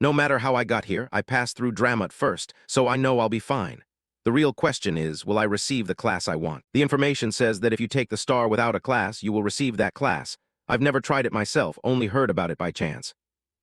No matter how I got here, I passed through Dramat first, so I know I'll be fine. The real question is, will I receive the class I want? The information says that if you take the star without a class, you will receive that class. I've never tried it myself, only heard about it by chance.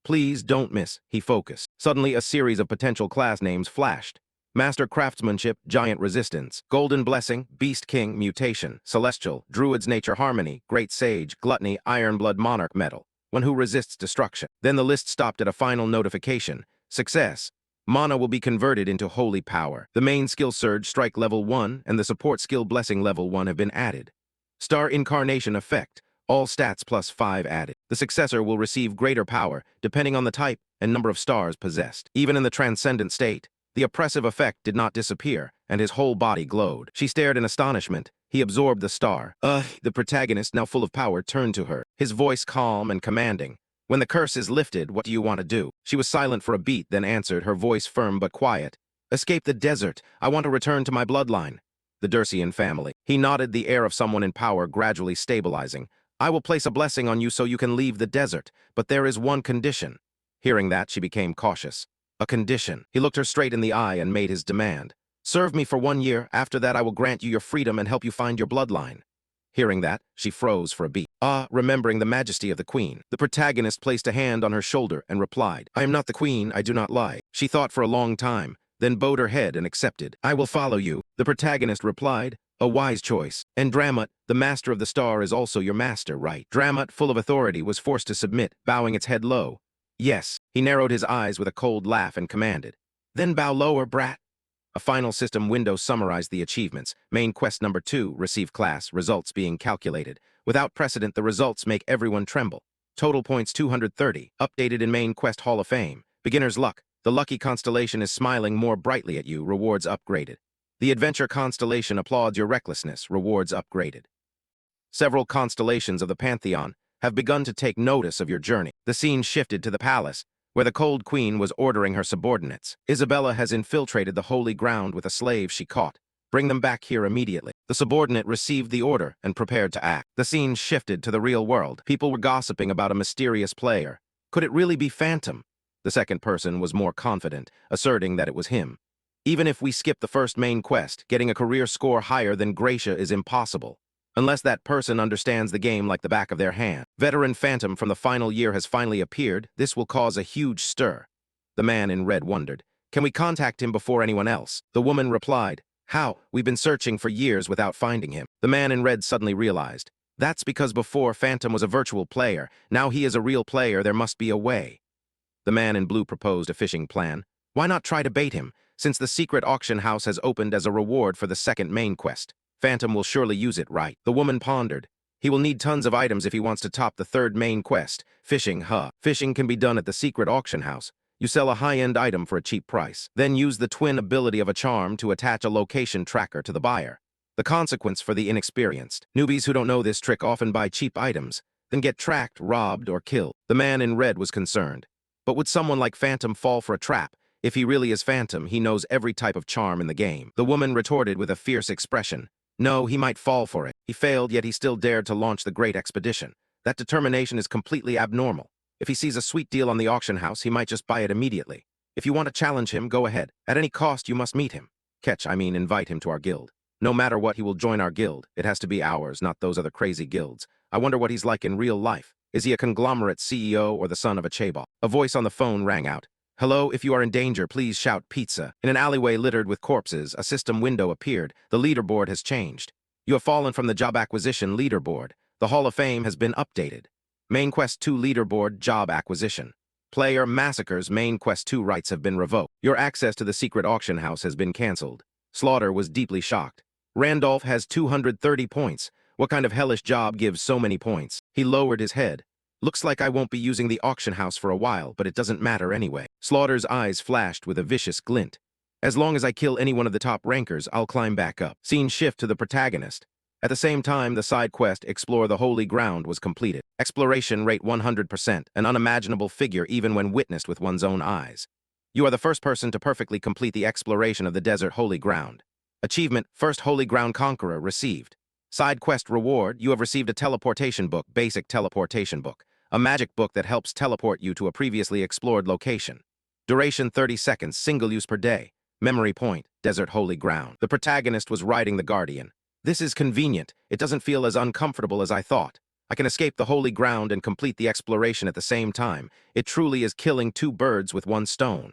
Please don't miss, he focused. Suddenly, a series of potential class names flashed. Master Craftsmanship, Giant Resistance, Golden Blessing, Beast King, Mutation, Celestial, Druid's Nature Harmony, Great Sage, Gluttony, Ironblood Monarch Metal, one who resists destruction. Then the list stopped at a final notification. Success. Mana will be converted into holy power. The main skill Surge Strike level 1 and the support skill Blessing level 1 have been added. Star Incarnation Effect. All stats plus 5 added. The successor will receive greater power, depending on the type and number of stars possessed. Even in the transcendent state, the oppressive effect did not disappear, and his whole body glowed. She stared in astonishment. He absorbed the star. The protagonist, now full of power, turned to her, his voice calm and commanding. When the curse is lifted, what do you want to do? She was silent for a beat, then answered, her voice firm but quiet. Escape the desert. I want to return to my bloodline. The Dursian family. He nodded, the air of someone in power gradually stabilizing. I will place a blessing on you so you can leave the desert, but there is one condition. Hearing that, she became cautious. A condition. He looked her straight in the eye and made his demand. Serve me for 1 year, after that I will grant you your freedom and help you find your bloodline. Hearing that, she froze for a beat. Remembering the majesty of the queen. The protagonist placed a hand on her shoulder and replied, I am not the queen, I do not lie. She thought for a long time, then bowed her head and accepted. I will follow you. The protagonist replied, a wise choice. And Dramat, the master of the star, is also your master, right? Dramat, full of authority, was forced to submit, bowing its head low. Yes. He narrowed his eyes with a cold laugh and commanded. Then bow lower, brat. A final system window summarized the achievements. Main quest number 2, receive class, results being calculated. Without precedent, the results make everyone tremble. Total points 230, updated in main quest Hall of Fame. Beginner's luck. The lucky constellation is smiling more brightly at you, rewards upgraded. The adventure constellation applauds your recklessness, rewards upgraded. Several constellations of the Pantheon have begun to take notice of your journey. The scene shifted to the palace, where the cold queen was ordering her subordinates. Isabella has infiltrated the holy ground with a slave she caught. Bring them back here immediately. The subordinate received the order and prepared to act. The scene shifted to the real world. People were gossiping about a mysterious player. Could it really be Phantom? The second person was more confident, asserting that it was him. Even if we skip the first main quest, getting a career score higher than Gracia is impossible. Unless that person understands the game like the back of their hand. Veteran Phantom from the final year has finally appeared. This will cause a huge stir. The man in red wondered, can we contact him before anyone else? The woman replied, how? We've been searching for years without finding him. The man in red suddenly realized, that's because before Phantom was a virtual player. Now he is a real player, there must be a way. The man in blue proposed a fishing plan. Why not try to bait him, since the secret auction house has opened as a reward for the second main quest? Phantom will surely use it, right? The woman pondered. He will need tons of items if he wants to top the third main quest. Fishing, Fishing can be done at the secret auction house. You sell a high-end item for a cheap price. Then use the twin ability of a charm to attach a location tracker to the buyer. The consequence for the inexperienced. Newbies who don't know this trick often buy cheap items, then get tracked, robbed, or killed. The man in red was concerned. But would someone like Phantom fall for a trap? If he really is Phantom, he knows every type of charm in the game. The woman retorted with a fierce expression. No, he might fall for it. He failed, yet he still dared to launch the great expedition. That determination is completely abnormal. If he sees a sweet deal on the auction house, he might just buy it immediately. If you want to challenge him, go ahead. At any cost, you must meet him. Invite him to our guild. No matter what, he will join our guild. It has to be ours, not those other crazy guilds. I wonder what he's like in real life. Is he a conglomerate CEO or the son of a chaebol? A voice on the phone rang out. Hello, if you are in danger, please shout pizza. In an alleyway littered with corpses, a system window appeared. The leaderboard has changed. You have fallen from the job acquisition leaderboard. The Hall of Fame has been updated. Main Quest 2 leaderboard job acquisition. Player massacres main Quest 2 rights have been revoked. Your access to the secret auction house has been cancelled. Slaughter was deeply shocked. Randolph has 230 points. What kind of hellish job gives so many points? He lowered his head. Looks like I won't be using the auction house for a while, but it doesn't matter anyway. Slaughter's eyes flashed with a vicious glint. As long as I kill any one of the top rankers, I'll climb back up. Scene shift to the protagonist. At the same time, the side quest, Explore the Holy Ground, was completed. Exploration rate 100%, an unimaginable figure even when witnessed with one's own eyes. You are the first person to perfectly complete the exploration of the desert Holy Ground. Achievement, First Holy Ground Conqueror received. Side quest reward, you have received a teleportation book, basic teleportation book. A magic book that helps teleport you to a previously explored location. Duration 30 seconds, single use per day. Memory point, Desert Holy Ground. The protagonist was riding the Guardian. This is convenient. It doesn't feel as uncomfortable as I thought. I can escape the Holy Ground and complete the exploration at the same time. It truly is killing two birds with one stone.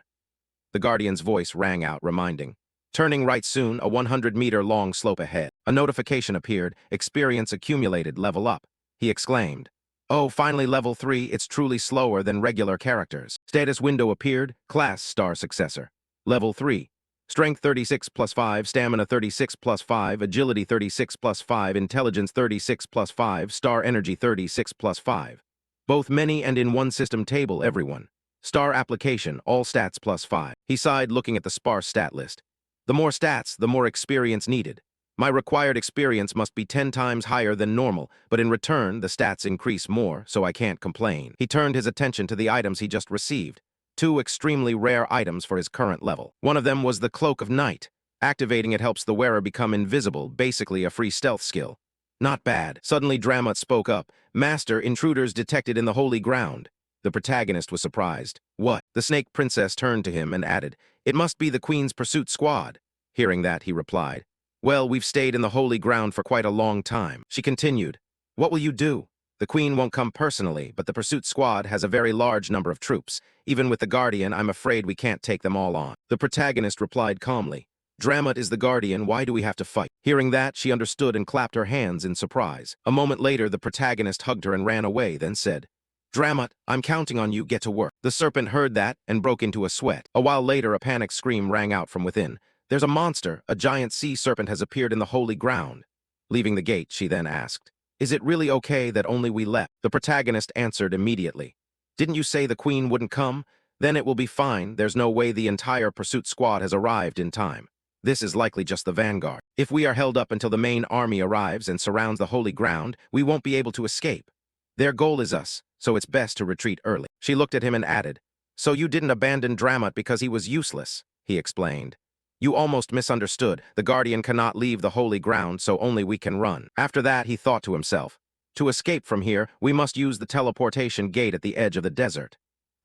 The Guardian's voice rang out, reminding. Turning right soon, a 100-meter-long slope ahead. A notification appeared, experience accumulated, level up. He exclaimed. Oh, finally level 3, it's truly slower than regular characters. Status window appeared, class star successor. Level 3. Strength 36 plus 5, stamina 36 plus 5, agility 36 plus 5, intelligence 36 plus 5, star energy 36 plus 5. Both many and in one system table, everyone. Star application, all stats plus 5. He sighed, looking at the sparse stat list. The more stats, the more experience needed. My required experience must be 10 times higher than normal, but in return, the stats increase more, so I can't complain. He turned his attention to the items he just received. 2 extremely rare items for his current level. One of them was the Cloak of Night. Activating it helps the wearer become invisible, basically a free stealth skill. Not bad. Suddenly Dramat spoke up. Master, intruders detected in the Holy Ground. The protagonist was surprised. What? The Snake Princess turned to him and added, It must be the Queen's pursuit squad. Hearing that, he replied, Well, we've stayed in the Holy Ground for quite a long time. She continued, What will you do? The Queen won't come personally, but the pursuit squad has a very large number of troops. Even with the Guardian, I'm afraid we can't take them all on. The protagonist replied calmly, Dramat is the Guardian, why do we have to fight? Hearing that, she understood and clapped her hands in surprise. A moment later, the protagonist hugged her and ran away, then said, Dramat, I'm counting on you, get to work. The serpent heard that and broke into a sweat. A while later, a panicked scream rang out from within. There's a monster, a giant sea serpent has appeared in the Holy Ground. Leaving the gate, she then asked, Is it really okay that only we left? The protagonist answered immediately. Didn't you say the Queen wouldn't come? Then it will be fine. There's no way the entire pursuit squad has arrived in time. This is likely just the vanguard. If we are held up until the main army arrives and surrounds the Holy Ground, we won't be able to escape. Their goal is us, so it's best to retreat early. She looked at him and added, So you didn't abandon Dramat because he was useless, he explained. You almost misunderstood. The Guardian cannot leave the Holy Ground, so only we can run. After that, he thought to himself, To escape from here, we must use the teleportation gate at the edge of the desert.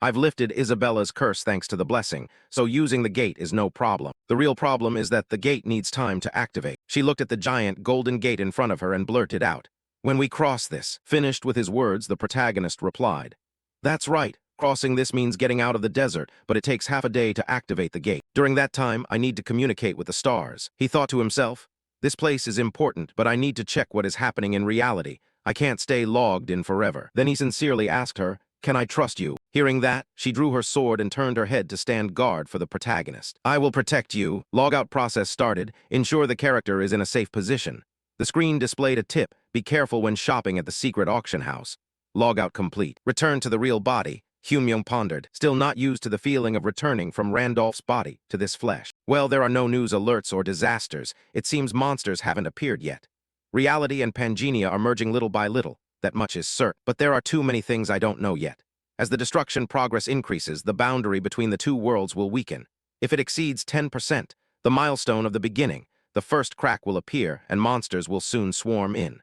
I've lifted Isabella's curse thanks to the blessing, so using the gate is no problem. The real problem is that the gate needs time to activate. She looked at the giant golden gate in front of her and blurted out, When we cross this. Finished with his words, the protagonist replied, That's right. Crossing this means getting out of the desert, but it takes half a day to activate the gate. During that time, I need to communicate with the stars. He thought to himself, This place is important, but I need to check what is happening in reality. I can't stay logged in forever. Then he sincerely asked her, Can I trust you? Hearing that, she drew her sword and turned her head to stand guard for the protagonist. I will protect you. Logout process started. Ensure the character is in a safe position. The screen displayed a tip. Be careful when shopping at the secret auction house. Logout complete. Return to the real body. Hyun pondered, still not used to the feeling of returning from Randolph's body to this flesh. Well, there are no news alerts or disasters. It seems monsters haven't appeared yet. Reality and Pangea are merging little by little. That much is certain. But there are too many things I don't know yet. As the destruction progress increases, the boundary between the two worlds will weaken. If it exceeds 10%, the milestone of the beginning, the first crack will appear and monsters will soon swarm in.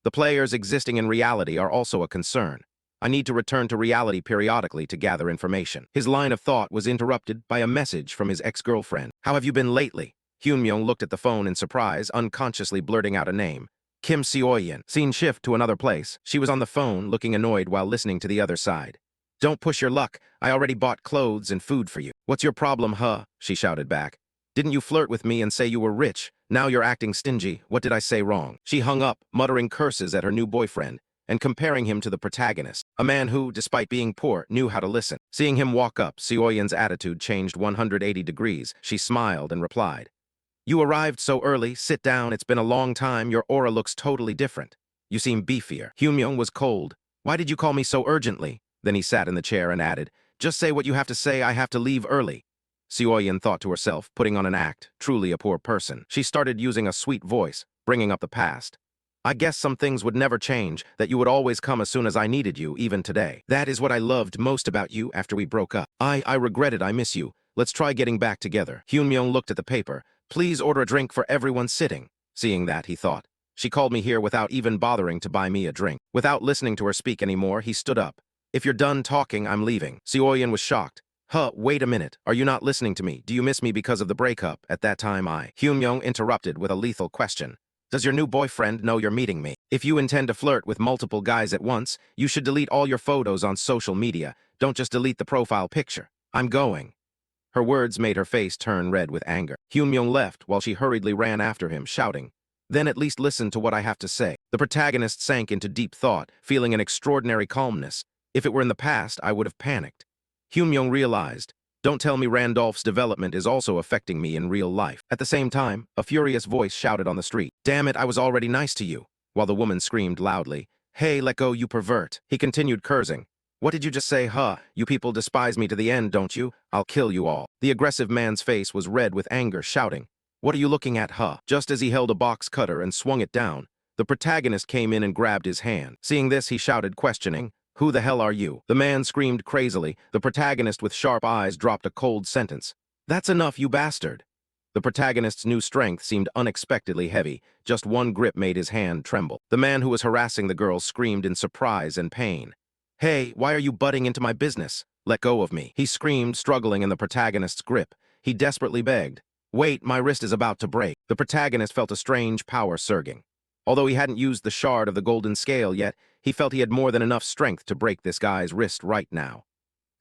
The players existing in reality are also a concern. I need to return to reality periodically to gather information. His line of thought was interrupted by a message from his ex-girlfriend. How have you been lately? Hyun looked at the phone in surprise, unconsciously blurting out a name. Kim Seoyeon. Scene shift to another place. She was on the phone, looking annoyed while listening to the other side. Don't push your luck. I already bought clothes and food for you. What's your problem, huh? She shouted back. Didn't you flirt with me and say you were rich? Now you're acting stingy. What did I say wrong? She hung up, muttering curses at her new boyfriend, and comparing him to the protagonist, a man who, despite being poor, knew how to listen. Seeing him walk up, Seoyeon's attitude changed 180 degrees. She smiled and replied, You arrived so early. Sit down. It's been a long time. Your aura looks totally different. You seem beefier. Hyun was cold. Why did you call me so urgently? Then he sat in the chair and added, Just say what you have to say. I have to leave early. Seoyeon thought to herself, putting on an act, truly a poor person. She started using a sweet voice, bringing up the past. I guess some things would never change, that you would always come as soon as I needed you, even today. That is what I loved most about you after we broke up. I regret it. I miss you. Let's try getting back together. Hyun looked at the paper. Please order a drink for everyone sitting. Seeing that, he thought. She called me here without even bothering to buy me a drink. Without listening to her speak anymore, he stood up. If you're done talking, I'm leaving. Seoyeon was shocked. Huh, wait a minute. Are you not listening to me? Do you miss me because of the breakup? At that time Hyun interrupted with a lethal question. Does your new boyfriend know you're meeting me? If you intend to flirt with multiple guys at once, you should delete all your photos on social media. Don't just delete the profile picture. I'm going. Her words made her face turn red with anger. Hyun left while she hurriedly ran after him, shouting, Then at least listen to what I have to say. The protagonist sank into deep thought, feeling an extraordinary calmness. If it were in the past, I would have panicked. Hyun realized, Don't tell me Randolph's development is also affecting me in real life. At the same time, a furious voice shouted on the street, Damn it, I was already nice to you. While the woman screamed loudly, Hey, let go, you pervert. He continued cursing. What did you just say, huh? You people despise me to the end, don't you? I'll kill you all. The aggressive man's face was red with anger, shouting, What are you looking at, huh? Just as he held a box cutter and swung it down, the protagonist came in and grabbed his hand. Seeing this, he shouted, questioning, Who the hell are you? The man screamed crazily. The protagonist with sharp eyes dropped a cold sentence. That's enough, you bastard. The protagonist's new strength seemed unexpectedly heavy. Just one grip made his hand tremble. The man who was harassing the girl screamed in surprise and pain. Hey, why are you butting into my business? Let go of me. He screamed, struggling in the protagonist's grip. He desperately begged. Wait, my wrist is about to break. The protagonist felt a strange power surging. Although he hadn't used the shard of the golden scale yet, he felt he had more than enough strength to break this guy's wrist right now.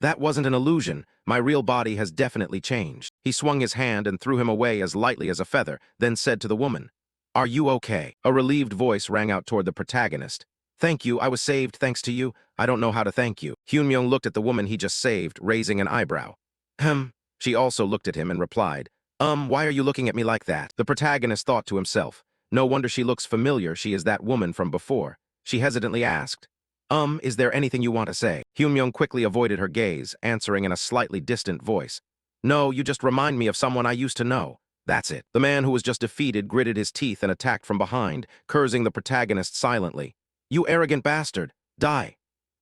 That wasn't an illusion. My real body has definitely changed. He swung his hand and threw him away as lightly as a feather, then said to the woman, Are you okay? A relieved voice rang out toward the protagonist. Thank you, I was saved thanks to you. I don't know how to thank you. Hyun looked at the woman he just saved, raising an eyebrow. She also looked at him and replied, Why are you looking at me like that? The protagonist thought to himself. No wonder she looks familiar. She is that woman from before. She hesitantly asked, Is there anything you want to say? Hyun quickly avoided her gaze, answering in a slightly distant voice. No, you just remind me of someone I used to know. That's it. The man who was just defeated gritted his teeth and attacked from behind, cursing the protagonist silently. You arrogant bastard. Die.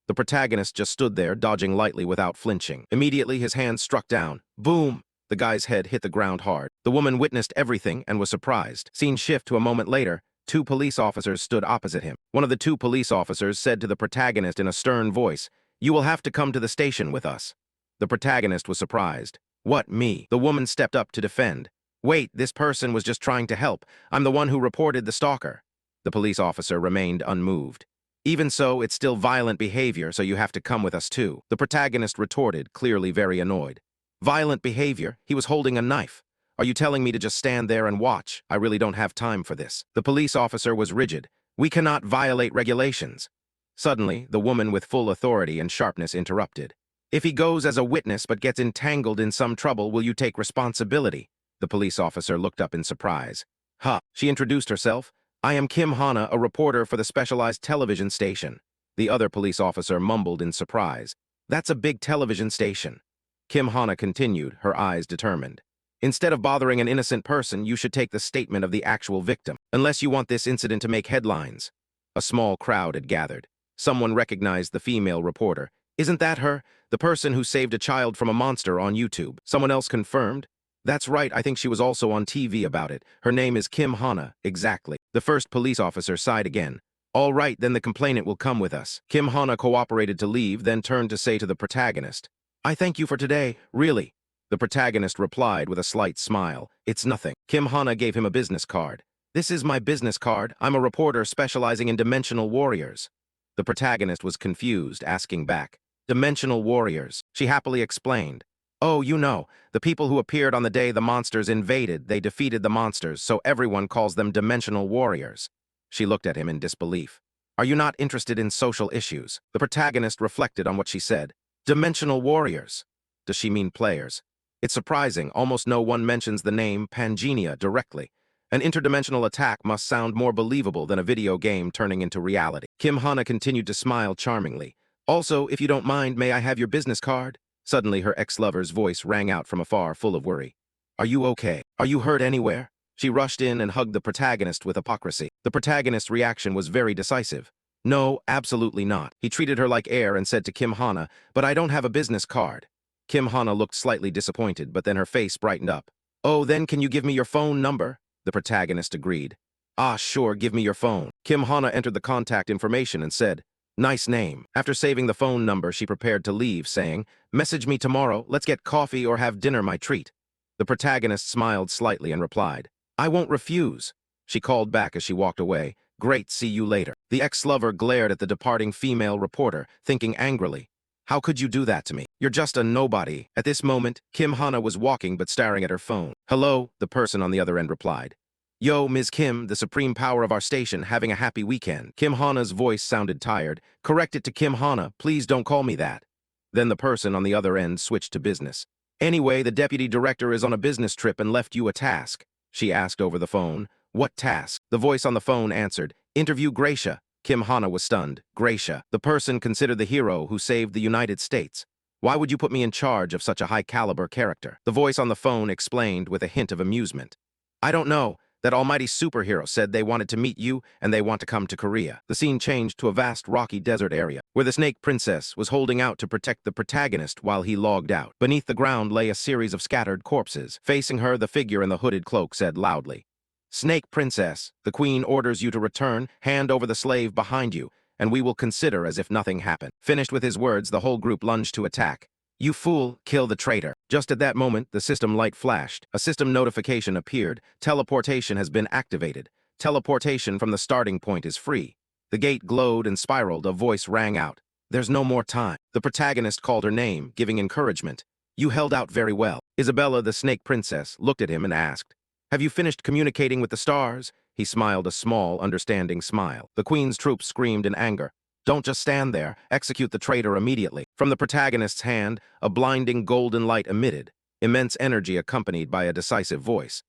The protagonist just stood there, dodging lightly without flinching. Immediately, his hand struck down. Boom! The guy's head hit the ground hard. The woman witnessed everything and was surprised. Scene shift to a moment later. Two police officers stood opposite him. One of the two police officers said to the protagonist in a stern voice, You will have to come to the station with us. The protagonist was surprised. What, me? The woman stepped up to defend. Wait, this person was just trying to help. I'm the one who reported the stalker. The police officer remained unmoved. Even so, it's still violent behavior, so you have to come with us too. The protagonist retorted, clearly very annoyed. Violent behavior? He was holding a knife. Are you telling me to just stand there and watch? I really don't have time for this. The police officer was rigid. We cannot violate regulations. Suddenly, the woman with full authority and sharpness interrupted. If he goes as a witness but gets entangled in some trouble, will you take responsibility? The police officer looked up in surprise. She introduced herself. I am Kim Hana, a reporter for the specialized television station. The other police officer mumbled in surprise. That's a big television station. Kim Hana continued, her eyes determined. Instead of bothering an innocent person, you should take the statement of the actual victim, unless you want this incident to make headlines. A small crowd had gathered. Someone recognized the female reporter. Isn't that her? The person who saved a child from a monster on YouTube. Someone else confirmed. That's right, I think she was also on TV about it. Her name is Kim Hana, exactly. The first police officer sighed again. All right, then the complainant will come with us. Kim Hana cooperated to leave, then turned to say to the protagonist, I thank you for today, really. The protagonist replied with a slight smile, It's nothing. Kim Hana gave him a business card. This is my business card. I'm a reporter specializing in dimensional warriors. The protagonist was confused, asking back, Dimensional warriors. She happily explained. Oh, you know, the people who appeared on the day the monsters invaded, they defeated the monsters, so everyone calls them dimensional warriors. She looked at him in disbelief. Are you not interested in social issues? The protagonist reflected on what she said. Dimensional warriors. Does she mean players? It's surprising, almost no one mentions the name Pangenia directly. An interdimensional attack must sound more believable than a video game turning into reality. Kim Hana continued to smile charmingly. Also, if you don't mind, may I have your business card? Suddenly, her ex-lover's voice rang out from afar, full of worry. Are you okay? Are you hurt anywhere? She rushed in and hugged the protagonist with hypocrisy. The protagonist's reaction was very decisive. No, absolutely not. He treated her like air and said to Kim Hana, but I don't have a business card. Kim Hana looked slightly disappointed, but then her face brightened up. Oh, then can you give me your phone number? The protagonist agreed. Ah, sure, give me your phone. Kim Hana entered the contact information and said, Nice name. After saving the phone number, she prepared to leave, saying, Message me tomorrow, let's get coffee or have dinner, my treat. The protagonist smiled slightly and replied, I won't refuse. She called back as she walked away, Great, see you later. The ex-lover glared at the departing female reporter, thinking angrily, How could you do that to me? You're just a nobody. At this moment, Kim Hana was walking but staring at her phone. Hello, the person on the other end replied. Yo, Ms. Kim, the supreme power of our station, having a happy weekend. Kim Hana's voice sounded tired. Correct it to Kim Hana, please don't call me that. Then the person on the other end switched to business. Anyway, the deputy director is on a business trip and left you a task. She asked over the phone. What task? The voice on the phone answered. Interview Gracia. Kim Hana was stunned. Gracia, the person considered the hero who saved the United States. Why would you put me in charge of such a high-caliber character? The voice on the phone explained with a hint of amusement. I don't know. That almighty superhero said they wanted to meet you and they want to come to Korea. The scene changed to a vast rocky desert area, where the Snake Princess was holding out to protect the protagonist while he logged out. Beneath the ground lay a series of scattered corpses. Facing her, the figure in the hooded cloak said loudly, Snake Princess, the queen orders you to return, hand over the slave behind you, and we will consider as if nothing happened. Finished with his words, the whole group lunged to attack. You fool, kill the traitor. Just at that moment, the system light flashed. A system notification appeared. Teleportation has been activated. Teleportation from the starting point is free. The gate glowed and spiraled. A voice rang out. There's no more time. The protagonist called her name, giving encouragement. You held out very well. Isabella, the Snake Princess, looked at him and asked, Have you finished communicating with the stars? He smiled a small, understanding smile. The queen's troops screamed in anger. Don't just stand there. Execute the traitor immediately. From the protagonist's hand, a blinding golden light emitted, immense energy accompanied by a decisive voice.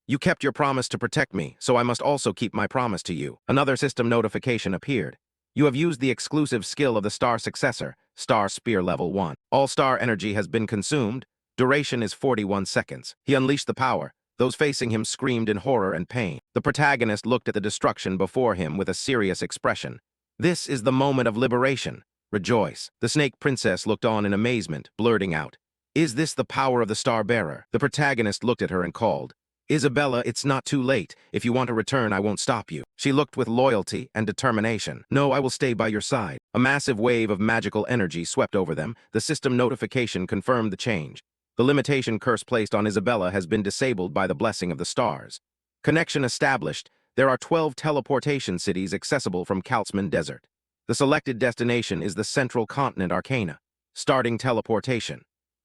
You kept your promise to protect me, so I must also keep my promise to you. Another system notification appeared. You have used the exclusive skill of the star successor, Star Spear Level 1. All star energy has been consumed. Duration is 41 seconds. He unleashed the power. Those facing him screamed in horror and pain. The protagonist looked at the destruction before him with a serious expression. This is the moment of liberation. Rejoice. The Snake Princess looked on in amazement, blurting out, Is this the power of the Star-Bearer? The protagonist looked at her and called, Isabella, it's not too late. If you want to return, I won't stop you. She looked with loyalty and determination. No, I will stay by your side. A massive wave of magical energy swept over them. The system notification confirmed the change. The limitation curse placed on Isabella has been disabled by the blessing of the stars. Connection established. There are 12 teleportation cities accessible from Kaltzman Desert. The selected destination is the central continent Arcana. Starting teleportation.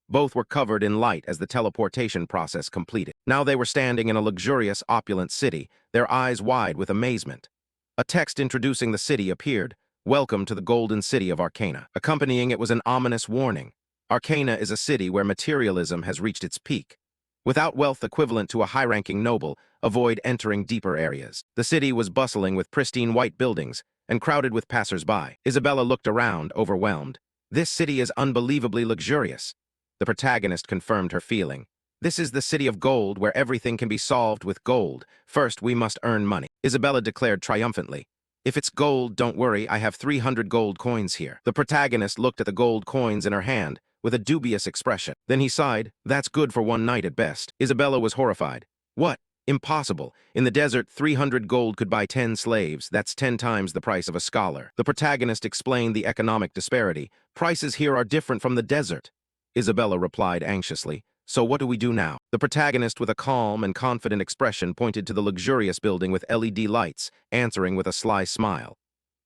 Both were covered in light as the teleportation process completed. Now they were standing in a luxurious, opulent city, their eyes wide with amazement. A text introducing the city appeared. Welcome to the Golden City of Arcana. Accompanying it was an ominous warning. Arcana is a city where materialism has reached its peak. Without wealth equivalent to a high-ranking noble, avoid entering deeper areas. The city was bustling with pristine white buildings and crowded with passers-by. Isabella looked around, overwhelmed. This city is unbelievably luxurious. The protagonist confirmed her feeling. This is the city of gold where everything can be solved with gold. First, we must earn money. Isabella declared triumphantly. If it's gold, don't worry, I have 300 gold coins here. The protagonist looked at the gold coins in her hand with a dubious expression. Then he sighed, that's good for one night at best. Isabella was horrified. What? Impossible. In the desert, 300 gold could buy 10 slaves. That's 10 times the price of a scholar. The protagonist explained the economic disparity. Prices here are different from the desert. Isabella replied anxiously. So what do we do now? The protagonist, with a calm and confident expression, pointed to the luxurious building with LED lights, answering with a sly smile.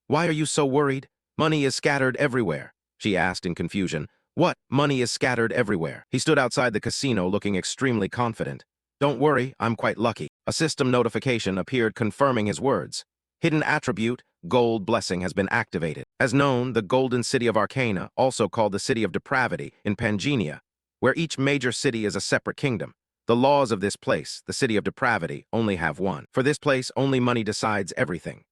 Why are you so worried? Money is scattered everywhere, she asked in confusion. What? Money is scattered everywhere. He stood outside the casino looking extremely confident. Don't worry, I'm quite lucky. A system notification appeared confirming his words. Hidden attribute, gold blessing has been activated. As known, the golden city of Arcana, also called the city of depravity, in Pangenia, where each major city is a separate kingdom. The laws of this place, the city of depravity, only have one. For this place, only money decides everything.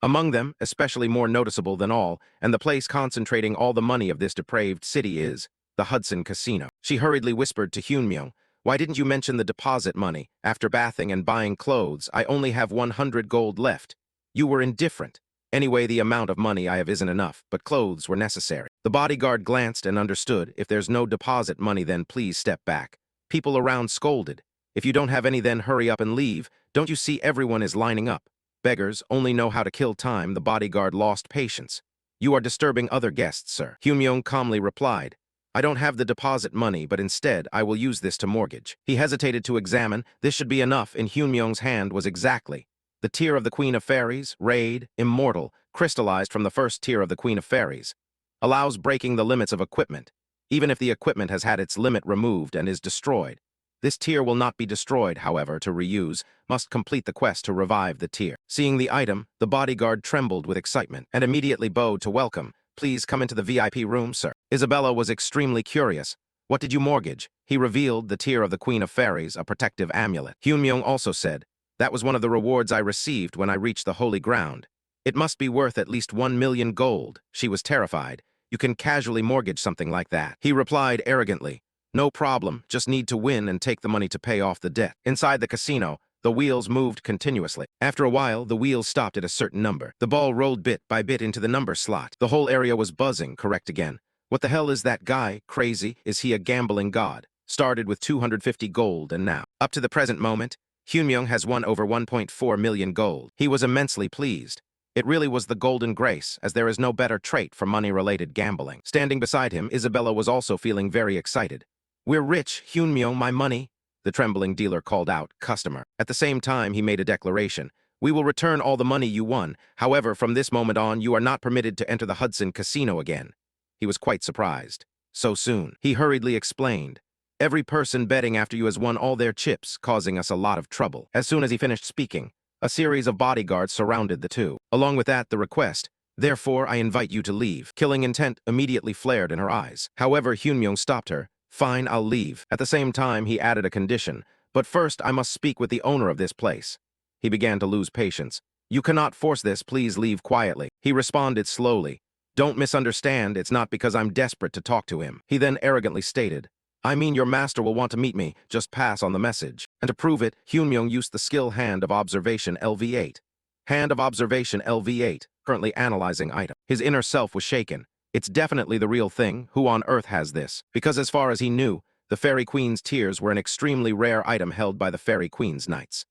Among them, especially more noticeable than all, and the place concentrating all the money of this depraved city is the Hudson Casino. She hurriedly whispered to Hyunmyung, why didn't you mention the deposit money? After bathing and buying clothes, I only have 100 gold left. You were indifferent. Anyway, the amount of money I have isn't enough, but clothes were necessary. The bodyguard glanced and understood. If there's no deposit money, then please step back. People around scolded. If you don't have any, then hurry up and leave. Don't you see everyone is lining up? Beggars only know how to kill time. The bodyguard lost patience. You are disturbing other guests, sir. Hyunmyung calmly replied. I don't have the deposit money, but instead I will use this to mortgage. He hesitated to examine. This should be enough. In Hyunmyung's hand was exactly the tier of the Queen of Fairies, Raid, Immortal, crystallized from the first tier of the Queen of Fairies. Allows breaking the limits of equipment, even if the equipment has had its limit removed and is destroyed. This tier will not be destroyed, however, to reuse, must complete the quest to revive the tier. Seeing the item, the bodyguard trembled with excitement and immediately bowed to welcome. Please come into the VIP room, sir. Isabella was extremely curious. What did you mortgage? He revealed the tier of the Queen of Fairies, a protective amulet. Hyunmyung also said, that was one of the rewards I received when I reached the holy ground. It must be worth at least 1 million gold. She was terrified. You can casually mortgage something like that. He replied arrogantly, no problem, just need to win and take the money to pay off the debt. Inside the casino, the wheels moved continuously. After a while, the wheels stopped at a certain number. The ball rolled bit by bit into the number slot. The whole area was buzzing, correct again. What the hell is that guy? Crazy? Is he a gambling god? Started with 250 gold and now, up to the present moment, Hyunmyung has won over 1.4 million gold. He was immensely pleased. It really was the golden grace, as there is no better trait for money-related gambling. Standing beside him, Isabella was also feeling very excited. We're rich, Hyunmyung, my money. The trembling dealer called out, customer. At the same time, he made a declaration. We will return all the money you won. However, from this moment on, you are not permitted to enter the Hudson Casino again. He was quite surprised. So soon. He hurriedly explained. Every person betting after you has won all their chips, causing us a lot of trouble. As soon as he finished speaking, a series of bodyguards surrounded the two. Along with that, the request, therefore I invite you to leave. Killing intent immediately flared in her eyes. However, Hyunmyung stopped her. Fine, I'll leave. At the same time, he added a condition. But first, I must speak with the owner of this place. He began to lose patience. You cannot force this, please leave quietly. He responded slowly. Don't misunderstand, it's not because I'm desperate to talk to him. He then arrogantly stated, I mean your master will want to meet me, just pass on the message. And to prove it, Hyunmyung used the skill Hand of Observation LV8. Hand of Observation LV8, currently analyzing item. His inner self was shaken. It's definitely the real thing. Who on earth has this? Because as far as he knew, the Fairy Queen's tears were an extremely rare item held by the Fairy Queen's Knights.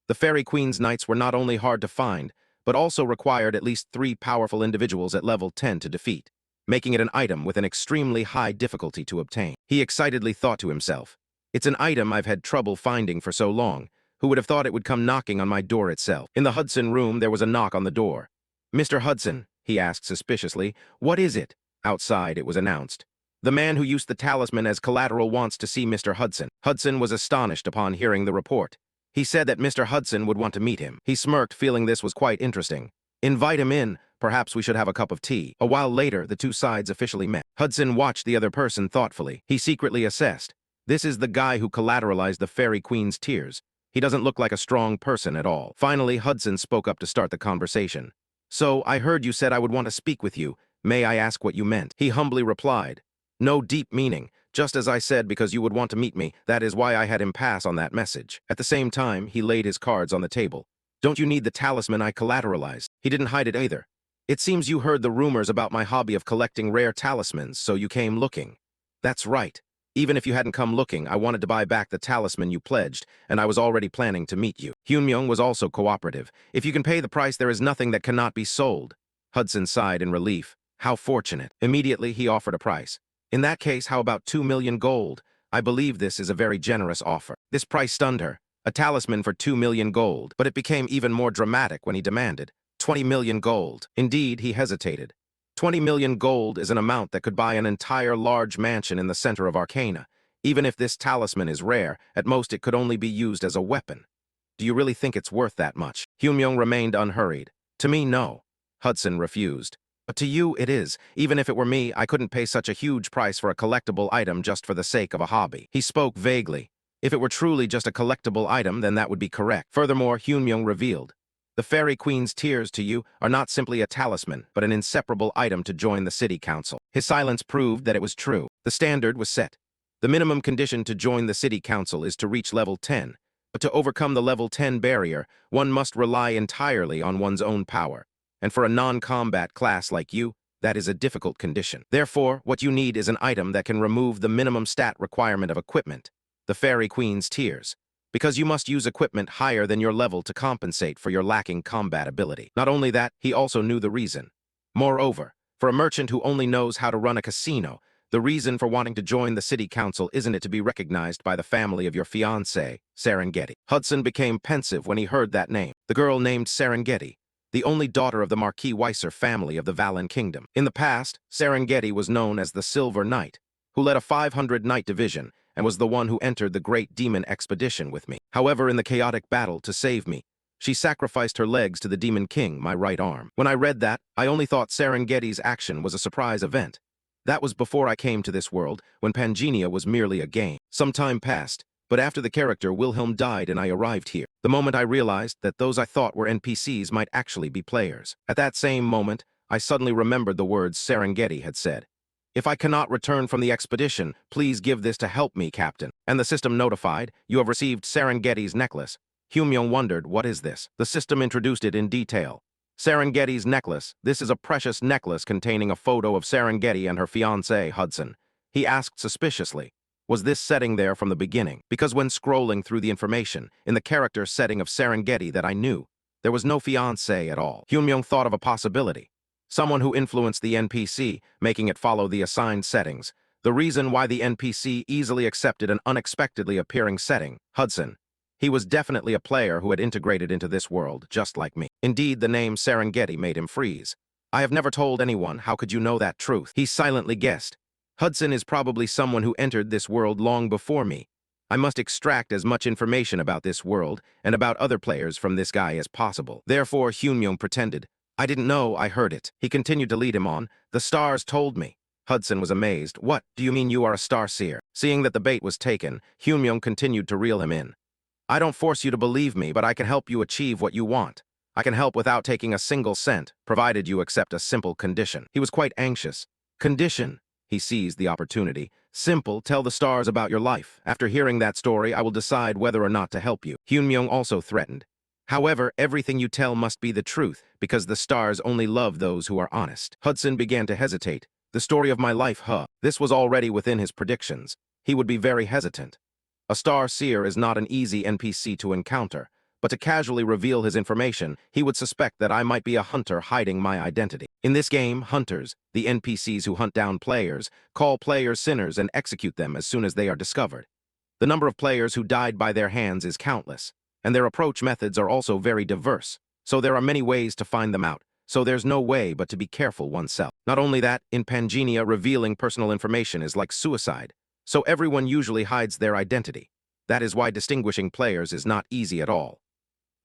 The Fairy Queen's Knights were not only hard to find, but also required at least 3 powerful individuals at level 10 to defeat, making it an item with an extremely high difficulty to obtain. He excitedly thought to himself, it's an item I've had trouble finding for so long. Who would have thought it would come knocking on my door itself? In the Hudson room, there was a knock on the door. Mr. Hudson, he asked suspiciously, what is it? Outside, it was announced. The man who used the talisman as collateral wants to see Mr. Hudson. Hudson was astonished upon hearing the report. He said that Mr. Hudson would want to meet him. He smirked, feeling this was quite interesting. Invite him in. Perhaps we should have a cup of tea. A while later, the two sides officially met. Hudson watched the other person thoughtfully. He secretly assessed. This is the guy who collateralized the Fairy Queen's tears. He doesn't look like a strong person at all. Finally, Hudson spoke up to start the conversation. So, I heard you said I would want to speak with you. May I ask what you meant? He humbly replied, no deep meaning, just as I said because you would want to meet me, that is why I had him pass on that message. At the same time, he laid his cards on the table. Don't you need the talisman I collateralized? He didn't hide it either. It seems you heard the rumors about my hobby of collecting rare talismans, so you came looking. That's right. Even if you hadn't come looking, I wanted to buy back the talisman you pledged, and I was already planning to meet you. Hyunmyoung was also cooperative. If you can pay the price, there is nothing that cannot be sold. Hudson sighed in relief. How fortunate. Immediately, he offered a price. In that case, how about 2 million gold? I believe this is a very generous offer. This price stunned her. A talisman for 2 million gold, but it became even more dramatic when he demanded 20 million gold. Indeed, he hesitated. 20 million gold is an amount that could buy an entire large mansion in the center of Arcana. Even if this talisman is rare, at most it could only be used as a weapon. Do you really think it's worth that much? Hyunmyoung remained unhurried. To me, no. Hudson refused. But to you, it is. Even if it were me, I couldn't pay such a huge price for a collectible item just for the sake of a hobby. He spoke vaguely. If it were truly just a collectible item, then that would be correct. Furthermore, Hyunmyoung revealed, the Fairy Queen's tears to you are not simply a talisman, but an inseparable item to join the city council. His silence proved that it was true. The standard was set. The minimum condition to join the city council is to reach level 10. But to overcome the level 10 barrier, one must rely entirely on one's own power. And for a non-combat class like you, that is a difficult condition. Therefore, what you need is an item that can remove the minimum stat requirement of equipment, the Fairy Queen's tears, because you must use equipment higher than your level to compensate for your lacking combat ability. Not only that, he also knew the reason. Moreover, for a merchant who only knows how to run a casino, the reason for wanting to join the city council isn't it to be recognized by the family of your fiancée, Serengeti. Hudson became pensive when he heard that name. The girl named Serengeti, the only daughter of the Marquis Weiser family of the Valen Kingdom. In the past, Serengeti was known as the Silver Knight, who led a 500-knight division and was the one who entered the Great Demon Expedition with me. However, in the chaotic battle to save me, she sacrificed her legs to the Demon King, my right arm. When I read that, I only thought Serengeti's action was a surprise event. That was before I came to this world, when Pangenia was merely a game. Some time passed, but after the character Wilhelm died and I arrived here, the moment I realized that those I thought were NPCs might actually be players. At that same moment, I suddenly remembered the words Serengeti had said. If I cannot return from the expedition, please give this to help me, Captain. And the system notified, you have received Serengeti's necklace. Hyunmyoung wondered, what is this? The system introduced it in detail. Serengeti's necklace. This is a precious necklace containing a photo of Serengeti and her fiancé, Hudson. He asked suspiciously, was this setting there from the beginning? Because when scrolling through the information, in the character setting of Serengeti that I knew, there was no fiancé at all. Hyunmyoung thought of a possibility. Someone who influenced the NPC, making it follow the assigned settings. The reason why the NPC easily accepted an unexpectedly appearing setting, Hudson. He was definitely a player who had integrated into this world, just like me. Indeed, the name Serengeti made him freeze. I have never told anyone, how could you know that truth? He silently guessed. Hudson is probably someone who entered this world long before me. I must extract as much information about this world and about other players from this guy as possible. Therefore, Hyunmyoung pretended, I didn't know, I heard it. He continued to lead him on. The stars told me. Hudson was amazed. What, do you mean you are a star seer? Seeing that the bait was taken, Hyunmyoung continued to reel him in. I don't force you to believe me, but I can help you achieve what you want. I can help without taking a single cent, provided you accept a simple condition. He was quite anxious. Condition. He seized the opportunity. Simple, tell the stars about your life. After hearing that story, I will decide whether or not to help you. Hyunmyoung also threatened. However, everything you tell must be the truth, because the stars only love those who are honest. Hudson began to hesitate. The story of my life, This was already within his predictions. He would be very hesitant. A star seer is not an easy NPC to encounter, but to casually reveal his information, he would suspect that I might be a hunter hiding my identity. In this game, hunters, the NPCs who hunt down players, call players sinners and execute them as soon as they are discovered. The number of players who died by their hands is countless, and their approach methods are also very diverse, so there are many ways to find them out, so there's no way but to be careful oneself. Not only that, in Pangenia, revealing personal information is like suicide, so everyone usually hides their identity. That is why distinguishing players is not easy at all.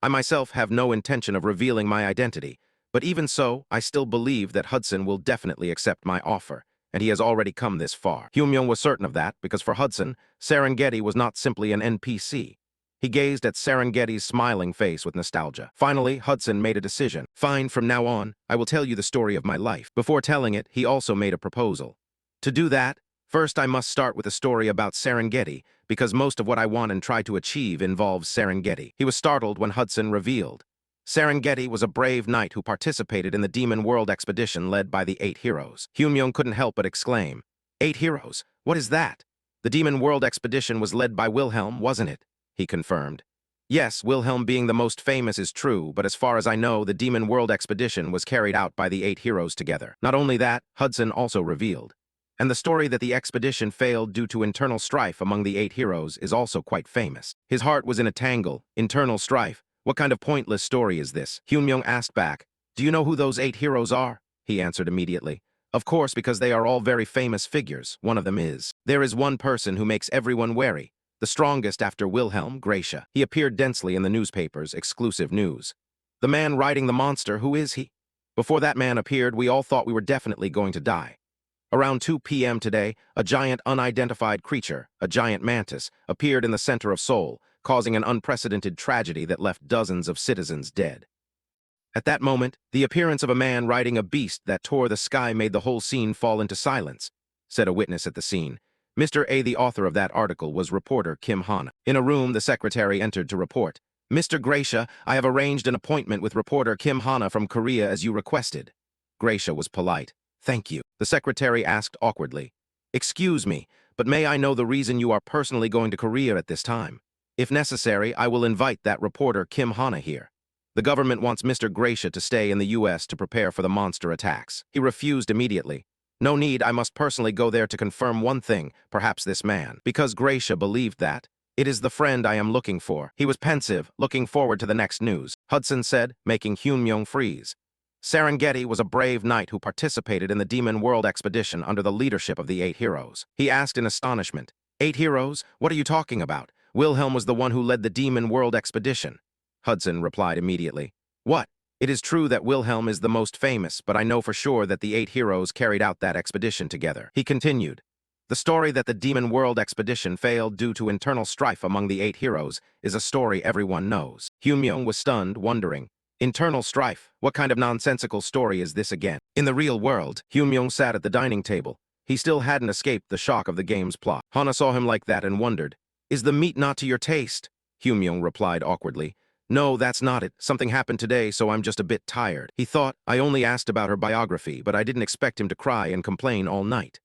I myself have no intention of revealing my identity, but even so, I still believe that Hudson will definitely accept my offer, and he has already come this far. Hyunmyoung was certain of that, because for Hudson, Serengeti was not simply an NPC. He gazed at Serengeti's smiling face with nostalgia. Finally, Hudson made a decision. Fine, from now on, I will tell you the story of my life. Before telling it, he also made a proposal. To do that, first I must start with a story about Serengeti, because most of what I want and try to achieve involves Serengeti. He was startled when Hudson revealed. Serengeti was a brave knight who participated in the Demon World expedition led by the 8 heroes. Hyunmyung couldn't help but exclaim, 8 heroes? What is that? The Demon World expedition was led by Wilhelm, wasn't it? He confirmed. Yes, Wilhelm being the most famous is true, but as far as I know, the Demon World expedition was carried out by the 8 heroes together. Not only that, Hudson also revealed. And the story that the expedition failed due to internal strife among the 8 heroes is also quite famous. His heart was in a tangle, internal strife. What kind of pointless story is this? Hyunmyung asked back. Do you know who those 8 heroes are? He answered immediately. Of course, because they are all very famous figures. One of them is. There is one person who makes everyone wary. The strongest after Wilhelm, Gracia. He appeared densely in the newspapers, exclusive news. The man riding the monster, who is he? Before that man appeared, we all thought we were definitely going to die. Around 2 p.m. today, a giant unidentified creature, a giant mantis, appeared in the center of Seoul, causing an unprecedented tragedy that left dozens of citizens dead. At that moment, the appearance of a man riding a beast that tore the sky made the whole scene fall into silence, said a witness at the scene. Mr. A, the author of that article, was reporter Kim Hana. In a room, the secretary entered to report. Mr. Gracia, I have arranged an appointment with reporter Kim Hana from Korea as you requested. Gracia was polite. Thank you. The secretary asked awkwardly. Excuse me, but may I know the reason you are personally going to Korea at this time? If necessary, I will invite that reporter Kim Hana here. The government wants Mr. Gracia to stay in the U.S. to prepare for the monster attacks. He refused immediately. No need, I must personally go there to confirm one thing, perhaps this man. Because Gracia believed that. It is the friend I am looking for. He was pensive, looking forward to the next news. Hudson said, making Hyunmyung freeze. Serengeti was a brave knight who participated in the Demon World expedition under the leadership of the 8 heroes. He asked in astonishment, 8 heroes? What are you talking about? Wilhelm was the one who led the Demon World expedition. Hudson replied immediately. What? It is true that Wilhelm is the most famous, but I know for sure that the 8 heroes carried out that expedition together. He continued. The story that the Demon World expedition failed due to internal strife among the 8 heroes is a story everyone knows. Hyunmyung was stunned, wondering, internal strife? What kind of nonsensical story is this again? In the real world, Hyunmyung sat at the dining table. He still hadn't escaped the shock of the game's plot. Hana saw him like that and wondered, is the meat not to your taste? Hyunmyung replied awkwardly. No, that's not it. Something happened today, so I'm just a bit tired. He thought, I only asked about her biography, but I didn't expect him to cry and complain all night.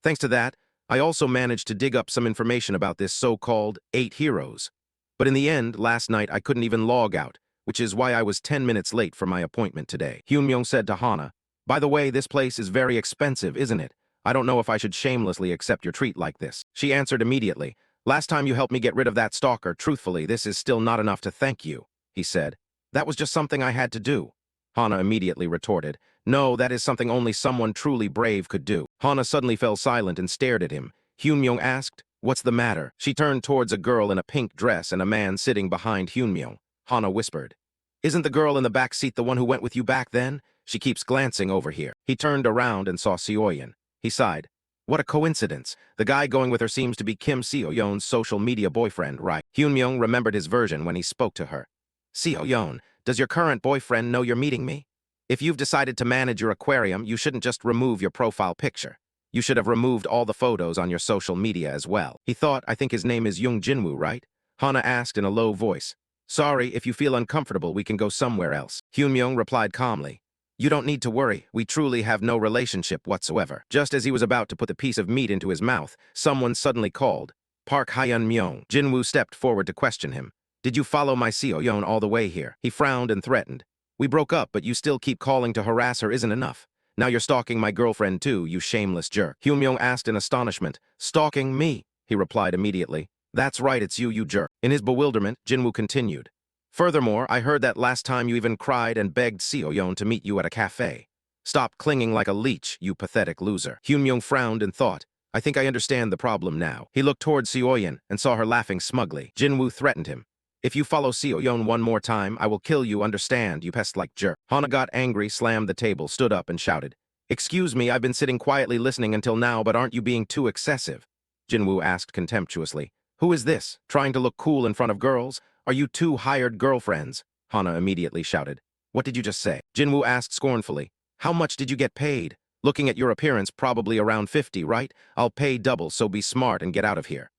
Thanks to that, I also managed to dig up some information about this so-called 8 heroes. But in the end, last night I couldn't even log out, which is why I was 10 minutes late for my appointment today. Hyunmyung said to Hana, by the way, this place is very expensive, isn't it? I don't know if I should shamelessly accept your treat like this. She answered immediately. Last time you helped me get rid of that stalker, truthfully, this is still not enough to thank you, he said. That was just something I had to do. Hana immediately retorted. No, that is something only someone truly brave could do. Hana suddenly fell silent and stared at him. Hyunmyung asked, what's the matter? She turned towards a girl in a pink dress and a man sitting behind Hyunmyung. Hana whispered. Isn't the girl in the back seat the one who went with you back then? She keeps glancing over here. He turned around and saw Seoyeon. He sighed. What a coincidence. The guy going with her seems to be Kim Seoyeon's social media boyfriend, right? Hyunmyung remembered his version when he spoke to her. Seoyeon, does your current boyfriend know you're meeting me? If you've decided to manage your aquarium, you shouldn't just remove your profile picture. You should have removed all the photos on your social media as well. He thought, I think his name is Young Jinwoo, right? Hana asked in a low voice. Sorry, if you feel uncomfortable, we can go somewhere else. Hyunmyung replied calmly. You don't need to worry. We truly have no relationship whatsoever. Just as he was about to put the piece of meat into his mouth, someone suddenly called. Park Hyun-myung. Jinwoo stepped forward to question him. Did you follow my Seoyeon all the way here? He frowned and threatened. We broke up, but you still keep calling to harass her isn't enough. Now you're stalking my girlfriend too, you shameless jerk. Hyunmyung asked in astonishment. Stalking me? He replied immediately. That's right, it's you jerk. In his bewilderment, Jinwoo continued. Furthermore, I heard that last time you even cried and begged Seoyeon to meet you at a cafe. Stop clinging like a leech, you pathetic loser. Hyunmyung frowned and thought, I think I understand the problem now. He looked toward Seoyeon and saw her laughing smugly. Jinwoo threatened him. If you follow Seoyeon one more time, I will kill you, understand, you pest-like jerk. Hana got angry, slammed the table, stood up and shouted. Excuse me, I've been sitting quietly listening until now, but aren't you being too excessive? Jinwoo asked contemptuously. Who is this, trying to look cool in front of girls? Are you two hired girlfriends? Hana immediately shouted. What did you just say? Jinwoo asked scornfully. How much did you get paid? Looking at your appearance, probably around 50, right? I'll pay double, so be smart and get out of here.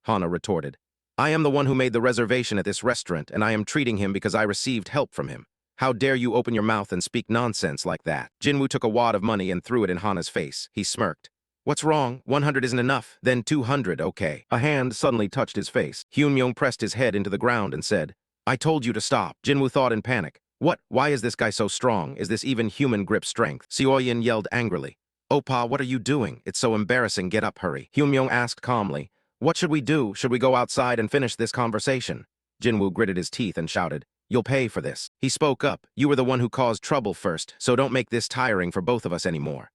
Hana retorted. I am the one who made the reservation at this restaurant, and I am treating him because I received help from him. How dare you open your mouth and speak nonsense like that? Jinwoo took a wad of money and threw it in Hana's face. He smirked. What's wrong? 100 isn't enough. Then 200, okay. A hand suddenly touched his face. Hyunmyong pressed his head into the ground and said, I told you to stop. Jinwoo thought in panic. What? Why is this guy so strong? Is this even human grip strength? Seoyin yelled angrily. Oppa, what are you doing? It's so embarrassing. Get up, hurry. Hyunmyong asked calmly. What should we do? Should we go outside and finish this conversation? Jinwoo gritted his teeth and shouted, You'll pay for this. He spoke up. You were the one who caused trouble first, so don't make this tiring for both of us anymore.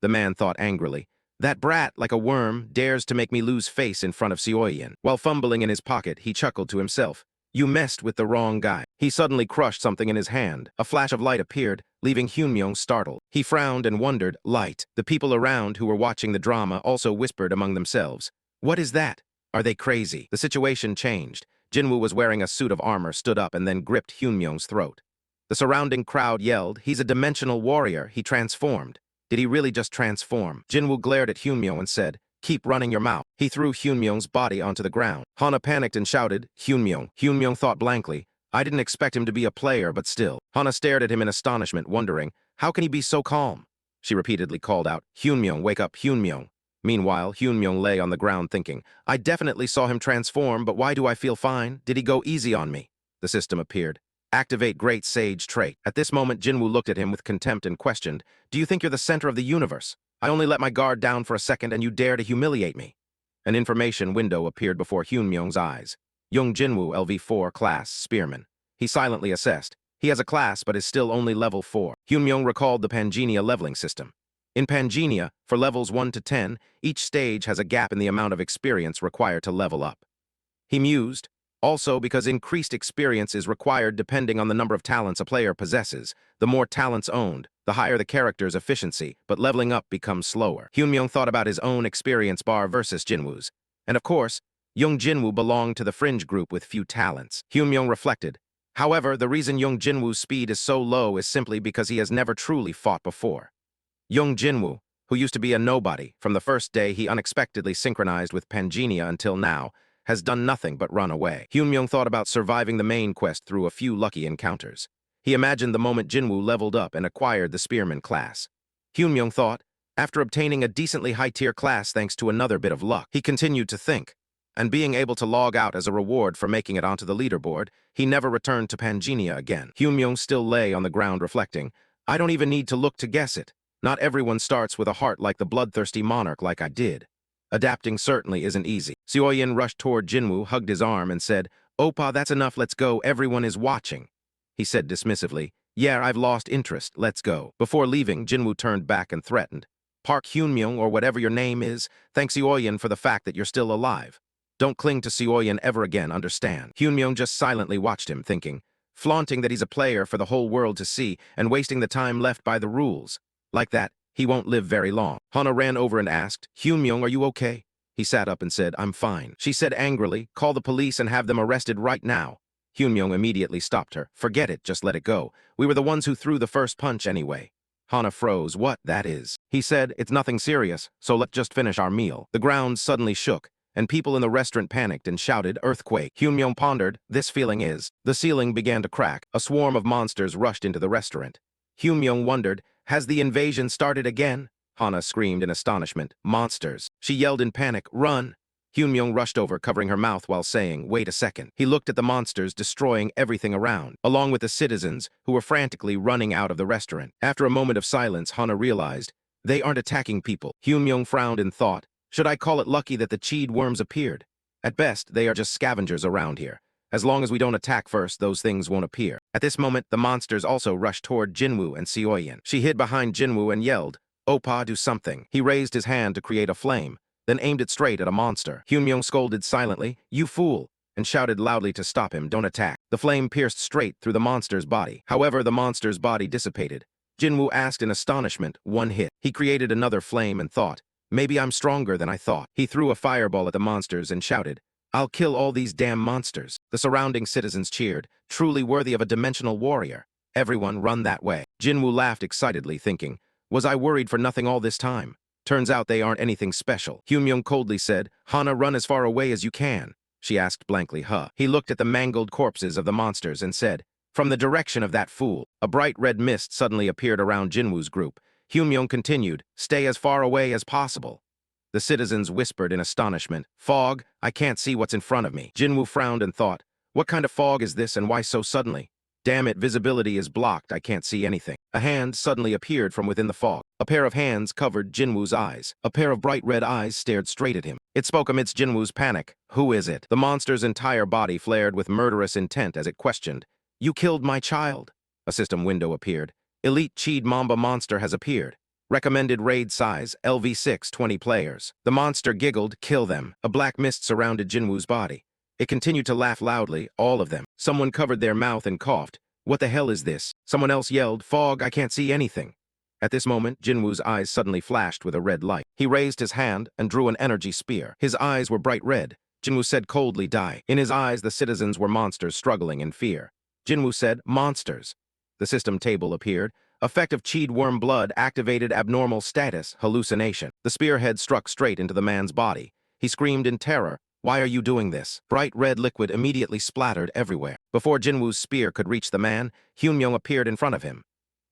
The man thought angrily. That brat, like a worm, dares to make me lose face in front of Seoyin. While fumbling in his pocket, he chuckled to himself. You messed with the wrong guy. He suddenly crushed something in his hand. A flash of light appeared, leaving Hyunmyong startled. He frowned and wondered, light. The people around who were watching the drama also whispered among themselves. What is that? Are they crazy? The situation changed. Jinwoo was wearing a suit of armor, stood up, and then gripped Hyunmyong's throat. The surrounding crowd yelled, He's a dimensional warrior. He transformed. Did he really just transform? Jinwoo glared at Hyunmyong and said, Keep running your mouth. He threw Hyunmyong's body onto the ground. Hana panicked and shouted, Hyunmyong. Hyunmyong thought blankly. I didn't expect him to be a player, but still. Hana stared at him in astonishment, wondering, how can he be so calm? She repeatedly called out, Hyunmyong, wake up, Hyunmyong. Meanwhile, Hyunmyong lay on the ground thinking, I definitely saw him transform, but why do I feel fine? Did he go easy on me? The system appeared. Activate Great Sage trait. At this moment, Jinwoo looked at him with contempt and questioned, Do you think you're the center of the universe? I only let my guard down for a second and you dare to humiliate me. An information window appeared before Hyunmyong's eyes. Young Jinwoo, LV4 class, Spearman. He silently assessed. He has a class but is still only level 4. Hyunmyong recalled the Pangenia leveling system. In Pangenia, for levels 1 to 10, each stage has a gap in the amount of experience required to level up. He mused, also because increased experience is required depending on the number of talents a player possesses. The more talents owned, the higher the character's efficiency, but leveling up becomes slower. Hyunmyong thought about his own experience bar versus Jinwoo's. And of course, young Jinwoo belonged to the fringe group with few talents. Hyunmyong reflected. However, the reason young Jinwoo's speed is so low is simply because he has never truly fought before. Young Jinwoo, who used to be a nobody from the first day he unexpectedly synchronized with Pangenia until now, has done nothing but run away. Hyunmyong thought about surviving the main quest through a few lucky encounters. He imagined the moment Jinwoo leveled up and acquired the Spearman class. Hyunmyong thought, after obtaining a decently high-tier class thanks to another bit of luck, he continued to think. And being able to log out as a reward for making it onto the leaderboard, he never returned to Pangenia again. Hyunmyong still lay on the ground reflecting, I don't even need to look to guess it. Not everyone starts with a heart like the bloodthirsty monarch like I did. Adapting certainly isn't easy. Seoyin rushed toward Jinwoo, hugged his arm, and said, Oppa, that's enough, let's go, everyone is watching. He said dismissively, Yeah, I've lost interest, let's go. Before leaving, Jinwoo turned back and threatened, Park Hyunmyong, or whatever your name is, thank Seoyin for the fact that you're still alive. Don't cling to Seoyin ever again, understand? Hyunmyong just silently watched him, thinking, flaunting that he's a player for the whole world to see and wasting the time left by the rules. Like that, he won't live very long. Hana ran over and asked, Hyunmyong, are you okay? He sat up and said, I'm fine. She said angrily, call the police and have them arrested right now. Hyunmyong immediately stopped her. Forget it, just let it go. We were the ones who threw the first punch anyway. Hana froze. What, that is? He said, it's nothing serious, so let's just finish our meal. The ground suddenly shook, and people in the restaurant panicked and shouted, earthquake. Hyunmyong pondered, this feeling is. The ceiling began to crack. A swarm of monsters rushed into the restaurant. Hyunmyong wondered, has the invasion started again? Hana screamed in astonishment. Monsters. She yelled in panic, run! Hyunmyong rushed over, covering her mouth while saying, wait a second. He looked at the monsters destroying everything around, along with the citizens who were frantically running out of the restaurant. After a moment of silence, Hana realized, they aren't attacking people. Hyunmyong frowned and thought, should I call it lucky that the cheed worms appeared? At best, they are just scavengers around here. As long as we don't attack first, those things won't appear. At this moment, the monsters also rushed toward Jinwoo and Seoyin. She hid behind Jinwoo and yelled, Oppa, do something. He raised his hand to create a flame, then aimed it straight at a monster. Hyunmyong scolded silently, you fool, and shouted loudly to stop him, don't attack. The flame pierced straight through the monster's body. However, the monster's body dissipated. Jinwoo asked in astonishment, one hit. He created another flame and thought, maybe I'm stronger than I thought. He threw a fireball at the monsters and shouted, I'll kill all these damn monsters. The surrounding citizens cheered, truly worthy of a dimensional warrior. Everyone run that way. Jinwoo laughed excitedly, thinking, was I worried for nothing all this time? Turns out they aren't anything special. Hyunmyoung coldly said, Hana, run as far away as you can. She asked blankly, huh? He looked at the mangled corpses of the monsters and said, from the direction of that fool. A bright red mist suddenly appeared around Jinwoo's group. Hyunmyoung continued, stay as far away as possible. The citizens whispered in astonishment, fog, I can't see what's in front of me. Jinwoo frowned and thought, what kind of fog is this and why so suddenly? Damn it, visibility is blocked, I can't see anything. A hand suddenly appeared from within the fog. A pair of hands covered Jinwoo's eyes. A pair of bright red eyes stared straight at him. It spoke amidst Jinwoo's panic. Who is it? The monster's entire body flared with murderous intent as it questioned, you killed my child. A system window appeared. Elite Cheed Mamba monster has appeared. Recommended raid size, LV6, 20 players. The monster giggled, kill them. A black mist surrounded Jinwoo's body. It continued to laugh loudly, all of them. Someone covered their mouth and coughed. What the hell is this? Someone else yelled, fog, I can't see anything. At this moment, Jinwoo's eyes suddenly flashed with a red light. He raised his hand and drew an energy spear. His eyes were bright red. Jinwoo said coldly, die. In his eyes, the citizens were monsters struggling in fear. Jinwoo said, monsters. The system table appeared. Effect of Cheed worm blood activated abnormal status, hallucination. The spearhead struck straight into the man's body. He screamed in terror. Why are you doing this? Bright red liquid immediately splattered everywhere. Before Jinwoo's spear could reach the man, Hyunmyoung appeared in front of him.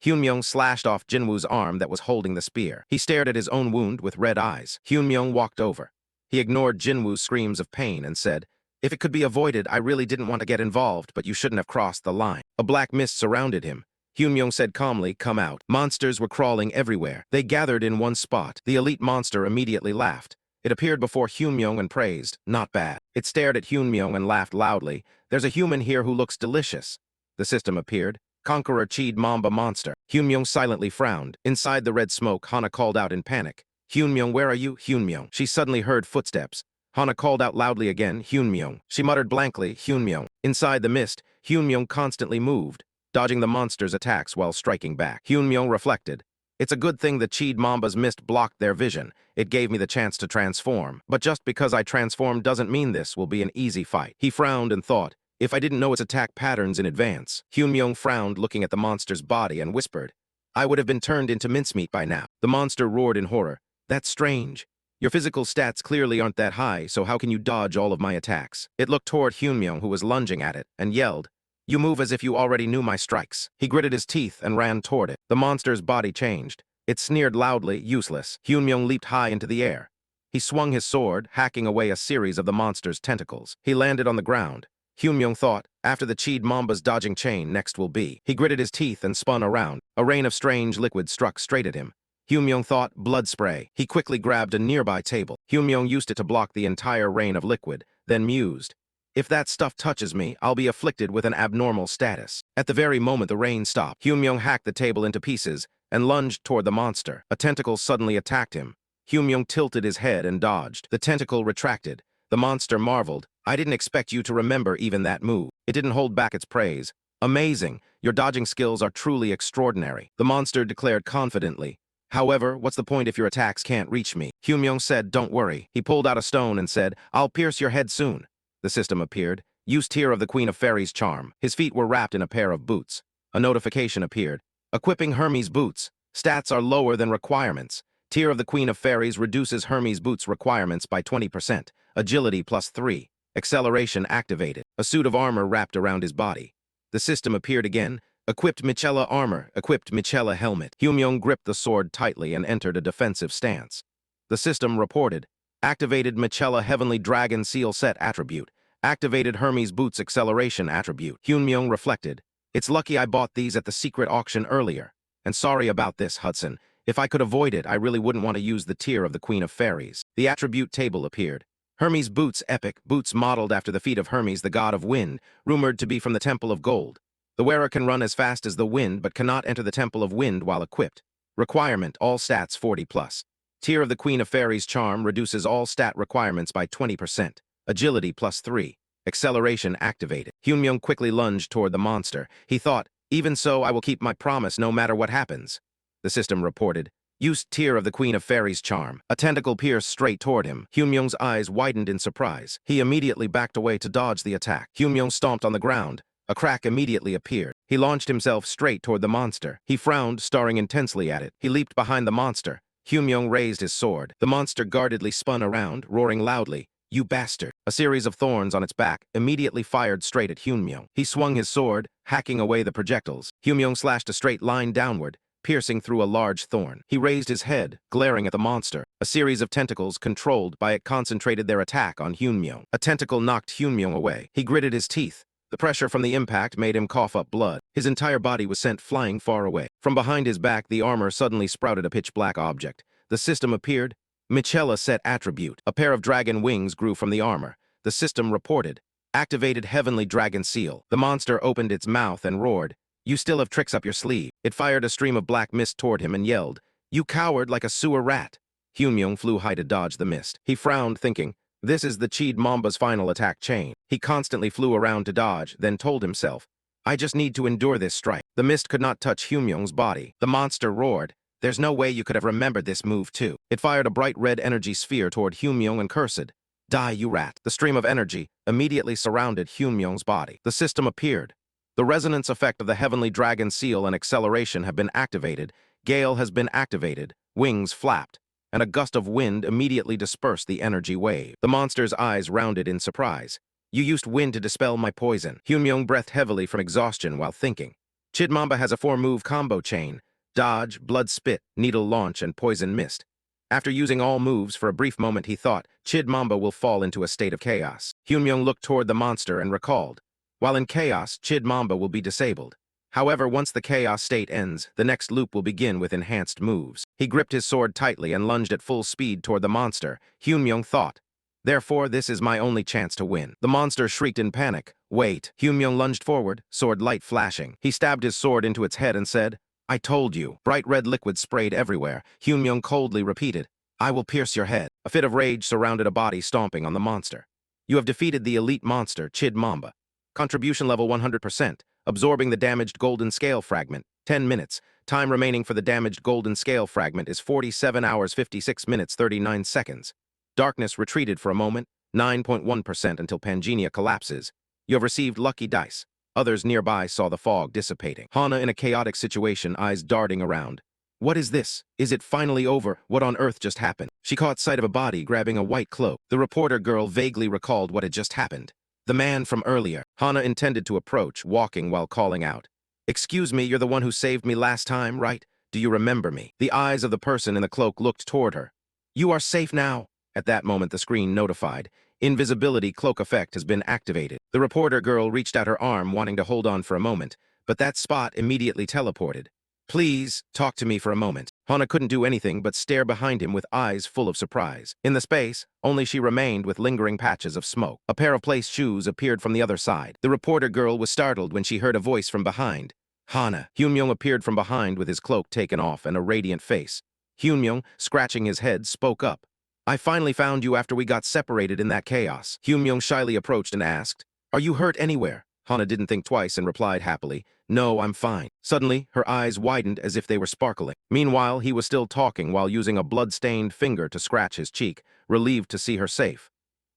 Hyunmyoung slashed off Jinwoo's arm that was holding the spear. He stared at his own wound with red eyes. Hyunmyoung walked over. He ignored Jinwoo's screams of pain and said, if it could be avoided, I really didn't want to get involved, but you shouldn't have crossed the line. A black mist surrounded him. Hyunmyoung said calmly, come out. Monsters were crawling everywhere. They gathered in one spot. The elite monster immediately laughed. It appeared before Hyunmyoung and praised, not bad. It stared at Hyunmyoung and laughed loudly. There's a human here who looks delicious. The system appeared. Conqueror Cheed Mamba monster. Hyunmyoung silently frowned. Inside the red smoke, Hana called out in panic. Hyunmyoung, where are you? Hyunmyoung. She suddenly heard footsteps. Hana called out loudly again, Hyunmyoung. She muttered blankly, Hyunmyoung. Inside the mist, Hyunmyoung constantly moved, dodging the monster's attacks while striking back. Hyunmyoung reflected. It's a good thing the Cheed Mamba's mist blocked their vision. It gave me the chance to transform. But just because I transformed doesn't mean this will be an easy fight. He frowned and thought, if I didn't know its attack patterns in advance. Hyunmyoung frowned, looking at the monster's body, and whispered, I would have been turned into mincemeat by now. The monster roared in horror. That's strange. Your physical stats clearly aren't that high, so how can you dodge all of my attacks? It looked toward Hyunmyoung, who was lunging at it, and yelled, you move as if you already knew my strikes. He gritted his teeth and ran toward it. The monster's body changed. It sneered loudly, useless. Hyunmyoung leaped high into the air. He swung his sword, hacking away a series of the monster's tentacles. He landed on the ground. Hyunmyoung thought, after the Cheed Mamba's dodging chain, next will be. He gritted his teeth and spun around. A rain of strange liquid struck straight at him. Hyunmyoung thought, blood spray. He quickly grabbed a nearby table. Hyunmyoung used it to block the entire rain of liquid, then mused, if that stuff touches me, I'll be afflicted with an abnormal status. At the very moment the rain stopped, Hyunmyoung hacked the table into pieces and lunged toward the monster. A tentacle suddenly attacked him. Hyunmyoung tilted his head and dodged. The tentacle retracted. The monster marveled, I didn't expect you to remember even that move. It didn't hold back its praise. Amazing. Your dodging skills are truly extraordinary. The monster declared confidently. However, what's the point if your attacks can't reach me? Hyunmyoung said, don't worry. He pulled out a stone and said, I'll pierce your head soon. The system appeared. Use Tear of the Queen of Fairies charm. His feet were wrapped in a pair of boots. A notification appeared. Equipping Hermes boots. Stats are lower than requirements. Tear of the Queen of Fairies reduces Hermes boots requirements by 20%. Agility +3. Acceleration activated. A suit of armor wrapped around his body. The system appeared again. Equipped Michela armor. Equipped Michela helmet. Hyunmyoung gripped the sword tightly and entered a defensive stance. The system reported. Activated Michela Heavenly Dragon Seal Set attribute. Activated Hermes Boots Acceleration attribute. Hyunmyoung reflected. It's lucky I bought these at the secret auction earlier. And sorry about this, Hudson. If I could avoid it, I really wouldn't want to use the Tear of the Queen of Fairies. The attribute table appeared. Hermes Boots Epic. Boots modeled after the feet of Hermes, the god of wind, rumored to be from the Temple of Gold. The wearer can run as fast as the wind, but cannot enter the Temple of Wind while equipped. Requirement, all stats 40+. Tear of the Queen of Fairies charm reduces all stat requirements by 20%. Agility +3. Acceleration activated. Hyunmyoung quickly lunged toward the monster. He thought, even so, I will keep my promise no matter what happens. The system reported, Used tear of the Queen of Fairies charm. A tentacle pierced straight toward him. Hyunmyung's eyes widened in surprise. He immediately backed away to dodge the attack. Hyunmyung stomped on the ground. A crack immediately appeared. He launched himself straight toward the monster. He frowned, staring intensely at it. He leaped behind the monster. Hyunmyung raised his sword. The monster guardedly spun around, roaring loudly. "You bastard!" A series of thorns on its back immediately fired straight at Hyunmyung. He swung his sword, hacking away the projectiles. Hyunmyung slashed a straight line downward, piercing through a large thorn. He raised his head, glaring at the monster. A series of tentacles controlled by it concentrated their attack on Hyunmyung. A tentacle knocked Hyunmyung away. He gritted his teeth. The pressure from the impact made him cough up blood. His entire body was sent flying far away. From behind his back, the armor suddenly sprouted a pitch-black object. The system appeared. Michela set attribute. A pair of dragon wings grew from the armor. The system reported. Activated heavenly dragon seal. The monster opened its mouth and roared. "You still have tricks up your sleeve." It fired a stream of black mist toward him and yelled, "You coward like a sewer rat." Hyunmyung flew high to dodge the mist. He frowned, thinking, this is the Chid Mamba's final attack chain. He constantly flew around to dodge, then told himself, I just need to endure this strike. The mist could not touch Hyunmyung's body. The monster roared. There's no way you could have remembered this move too. It fired a bright red energy sphere toward Hyunmyung and cursed. Die, you rat. The stream of energy immediately surrounded Hyunmyung's body. The system appeared. The resonance effect of the heavenly dragon seal and acceleration have been activated. Gale has been activated. Wings flapped, and a gust of wind immediately dispersed the energy wave. The monster's eyes rounded in surprise. You used wind to dispel my poison. Hyunmyung breathed heavily from exhaustion while thinking. Chidmamba has a 4-move combo chain. Dodge, blood spit, needle launch, and poison mist. After using all moves for a brief moment he thought, Chidmamba will fall into a state of chaos. Hyunmyung looked toward the monster and recalled. While in chaos, Chidmamba will be disabled. However, once the chaos state ends, the next loop will begin with enhanced moves. He gripped his sword tightly and lunged at full speed toward the monster. Hyunmyung thought. Therefore, this is my only chance to win. The monster shrieked in panic. Wait. Hyunmyung lunged forward, sword light flashing. He stabbed his sword into its head and said, I told you. Bright red liquid sprayed everywhere. Hyunmyung coldly repeated, I will pierce your head. A fit of rage surrounded a body stomping on the monster. You have defeated the elite monster, Chidmamba. Contribution level 100%. Absorbing the damaged golden scale fragment. 10 minutes. Time remaining for the damaged golden scale fragment is 47 hours 56 minutes 39 seconds. Darkness retreated for a moment, 9.1% until Pangenia collapses. You have received lucky dice. Others nearby saw the fog dissipating. Hana in a chaotic situation, eyes darting around. What is this? Is it finally over? What on earth just happened? She caught sight of a body grabbing a white cloak. The reporter girl vaguely recalled what had just happened. The man from earlier. Hana intended to approach, walking while calling out. Excuse me, you're the one who saved me last time, right? Do you remember me? The eyes of the person in the cloak looked toward her. You are safe now. At that moment, the screen notified. Invisibility cloak effect has been activated. The reporter girl reached out her arm, wanting to hold on for a moment, but that spot immediately teleported. Please, talk to me for a moment. Hana couldn't do anything but stare behind him with eyes full of surprise. In the space, only she remained with lingering patches of smoke. A pair of placed shoes appeared from the other side. The reporter girl was startled when she heard a voice from behind. Hana. Hyunmyung appeared from behind with his cloak taken off and a radiant face. Hyunmyung, scratching his head, spoke up. I finally found you after we got separated in that chaos. Hyunmyung shyly approached and asked, Are you hurt anywhere? Hana didn't think twice and replied happily, No, I'm fine. Suddenly, her eyes widened as if they were sparkling. Meanwhile, he was still talking while using a blood-stained finger to scratch his cheek, relieved to see her safe.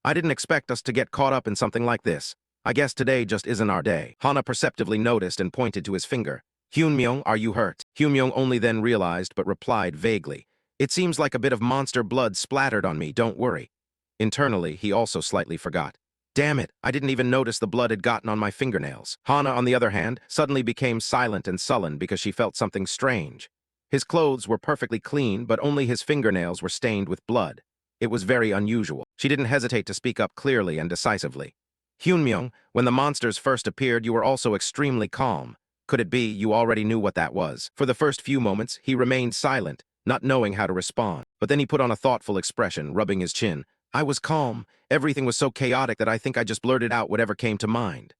I didn't expect us to get caught up in something like this. I guess today just isn't our day. Hana perceptively noticed and pointed to his finger. Hyunmyung, are you hurt? Hyunmyung only then realized but replied vaguely. It seems like a bit of monster blood splattered on me, don't worry. Internally, he also slightly forgot. Damn it, I didn't even notice the blood had gotten on my fingernails. Hana, on the other hand, suddenly became silent and sullen because she felt something strange. His clothes were perfectly clean, but only his fingernails were stained with blood. It was very unusual. She didn't hesitate to speak up clearly and decisively. Hyunmyung, when the monsters first appeared, you were also extremely calm. Could it be you already knew what that was? For the first few moments, he remained silent, not knowing how to respond. But then he put on a thoughtful expression, rubbing his chin. I was calm. Everything was so chaotic that I think I just blurted out whatever came to mind.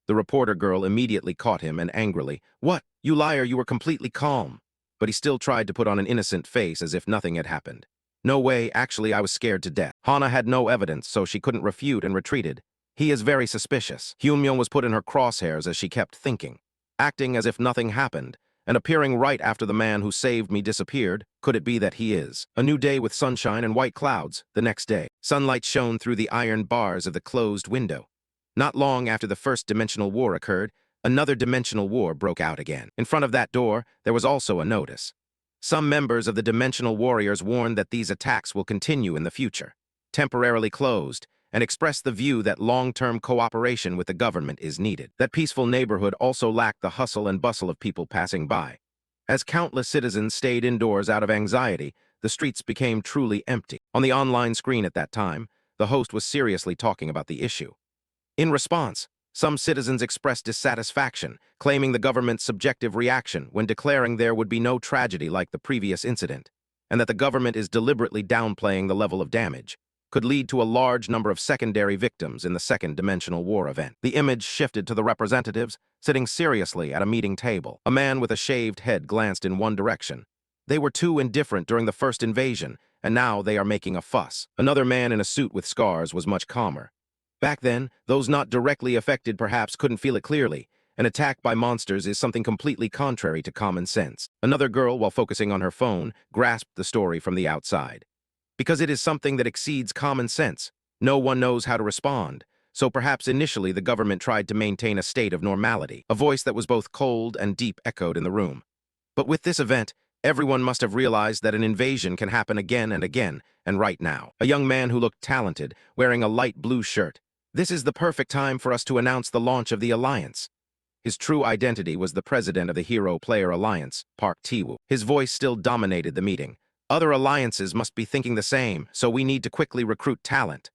The reporter girl immediately caught him and angrily, What? You liar, you were completely calm. But he still tried to put on an innocent face as if nothing had happened. No way, actually I was scared to death. Hana had no evidence, so she couldn't refute and retreated. He is very suspicious. Hyunmyung was put in her crosshairs as she kept thinking. Acting as if nothing happened, and appearing right after the man who saved me disappeared, could it be that he is? A new day with sunshine and white clouds. The next day, sunlight shone through the iron bars of the closed window. Not long after the first dimensional war occurred, another dimensional war broke out again. In front of that door, there was also a notice. Some members of the Dimensional Warriors warned that these attacks will continue in the future, temporarily closed, and expressed the view that long-term cooperation with the government is needed. That peaceful neighborhood also lacked the hustle and bustle of people passing by. As countless citizens stayed indoors out of anxiety, the streets became truly empty. On the online screen at that time, the host was seriously talking about the issue. In response, some citizens expressed dissatisfaction, claiming the government's subjective reaction when declaring there would be no tragedy like the previous incident, and that the government is deliberately downplaying the level of damage, could lead to a large number of secondary victims in the second dimensional war event. The image shifted to the representatives, sitting seriously at a meeting table. A man with a shaved head glanced in one direction. They were too indifferent during the first invasion, and now they are making a fuss. Another man in a suit with scars was much calmer. Back then, those not directly affected perhaps couldn't feel it clearly. An attack by monsters is something completely contrary to common sense. Another girl, while focusing on her phone, grasped the story from the outside. Because it is something that exceeds common sense, no one knows how to respond, so perhaps initially the government tried to maintain a state of normality. A voice that was both cold and deep echoed in the room. But with this event, everyone must have realized that an invasion can happen again and again, and right now. A young man who looked talented, wearing a light blue shirt. This is the perfect time for us to announce the launch of the Alliance. His true identity was the president of the Hero Player Alliance, Park Taewoo. His voice still dominated the meeting. Other alliances must be thinking the same, so we need to quickly recruit talent.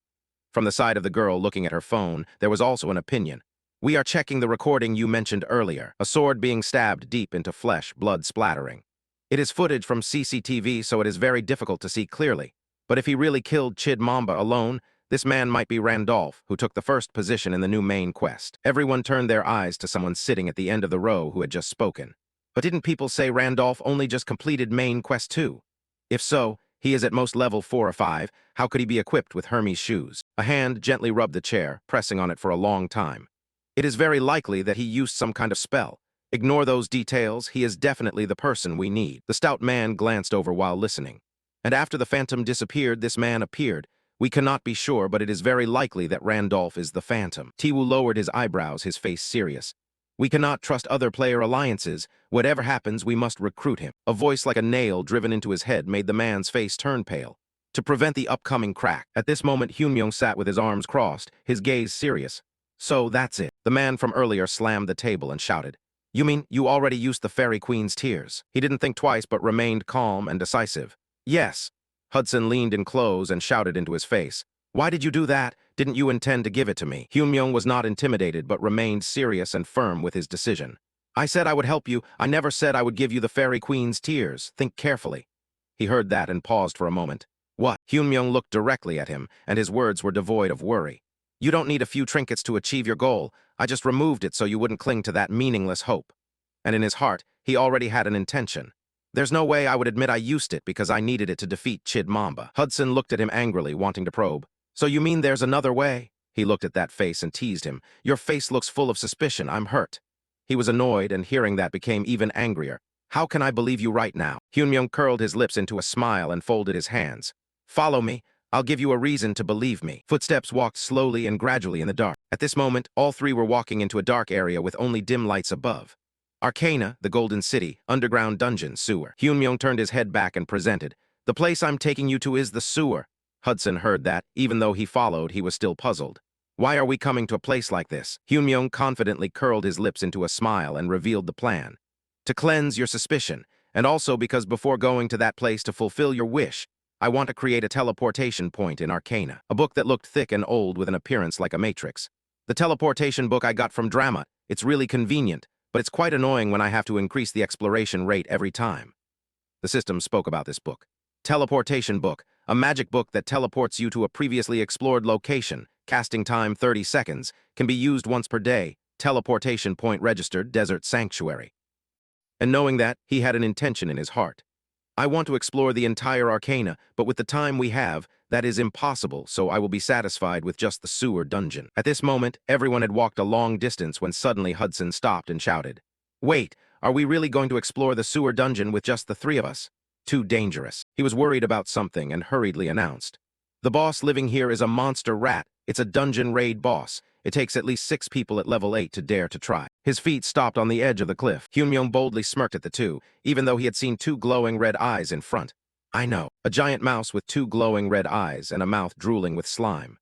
From the side of the girl looking at her phone, there was also an opinion. We are checking the recording you mentioned earlier, a sword being stabbed deep into flesh, blood splattering. It is footage from CCTV, so it is very difficult to see clearly. But if he really killed Chid Mamba alone, this man might be Randolph, who took the first position in the new main quest. Everyone turned their eyes to someone sitting at the end of the row who had just spoken. But didn't people say Randolph only just completed main quest 2? If so, he is at most level 4 or 5, how could he be equipped with Hermes' shoes? A hand gently rubbed the chair, pressing on it for a long time. It is very likely that he used some kind of spell. Ignore those details, he is definitely the person we need. The stout man glanced over while listening. And after the phantom disappeared, this man appeared. We cannot be sure, but it is very likely that Randolph is the Phantom. Taewoo lowered his eyebrows, his face serious. We cannot trust other player alliances. Whatever happens, we must recruit him. A voice like a nail driven into his head made the man's face turn pale. To prevent the upcoming crack. At this moment, Hyunmyung sat with his arms crossed, his gaze serious. So that's it. The man from earlier slammed the table and shouted. You mean you already used the Fairy Queen's tears? He didn't think twice but remained calm and decisive. Yes. Hudson leaned in close and shouted into his face. Why did you do that? Didn't you intend to give it to me? Hyunmyung was not intimidated but remained serious and firm with his decision. I said I would help you. I never said I would give you the Fairy Queen's tears. Think carefully. He heard that and paused for a moment. What? Hyunmyung looked directly at him, and his words were devoid of worry. You don't need a few trinkets to achieve your goal. I just removed it so you wouldn't cling to that meaningless hope. And in his heart, he already had an intention. There's no way I would admit I used it because I needed it to defeat Chid Mamba. Hudson looked at him angrily, wanting to probe. So you mean there's another way? He looked at that face and teased him. Your face looks full of suspicion. I'm hurt. He was annoyed, and hearing that became even angrier. How can I believe you right now? Hyunmyung curled his lips into a smile and folded his hands. Follow me. I'll give you a reason to believe me. Footsteps walked slowly and gradually in the dark. At this moment, all three were walking into a dark area with only dim lights above. Arcana, the Golden City, underground dungeon, sewer. Hyunmyung turned his head back and presented. The place I'm taking you to is the sewer. Hudson heard that. Even though he followed, he was still puzzled. Why are we coming to a place like this? Hyunmyung confidently curled his lips into a smile and revealed the plan. To cleanse your suspicion, and also because before going to that place to fulfill your wish, I want to create a teleportation point in Arcana, a book that looked thick and old with an appearance like a matrix. The teleportation book I got from Drama. It's really convenient, but it's quite annoying when I have to increase the exploration rate every time. The system spoke about this book. Teleportation book, a magic book that teleports you to a previously explored location, casting time 30 seconds, can be used once per day, teleportation point registered, Desert Sanctuary. And knowing that, he had an intention in his heart. I want to explore the entire Arcana, but with the time we have, that is impossible, so I will be satisfied with just the sewer dungeon. At this moment, everyone had walked a long distance when suddenly Hudson stopped and shouted. Wait, Are we really going to explore the sewer dungeon with just the three of us? Too dangerous. He was worried about something and hurriedly announced. The boss living here is a monster rat. It's a dungeon raid boss. It takes at least 6 people at level 8 to dare to try. His feet stopped on the edge of the cliff. Hyunmyung boldly smirked at the two, even though he had seen 2 glowing red eyes in front. I know. A giant mouse with 2 glowing red eyes and a mouth drooling with slime.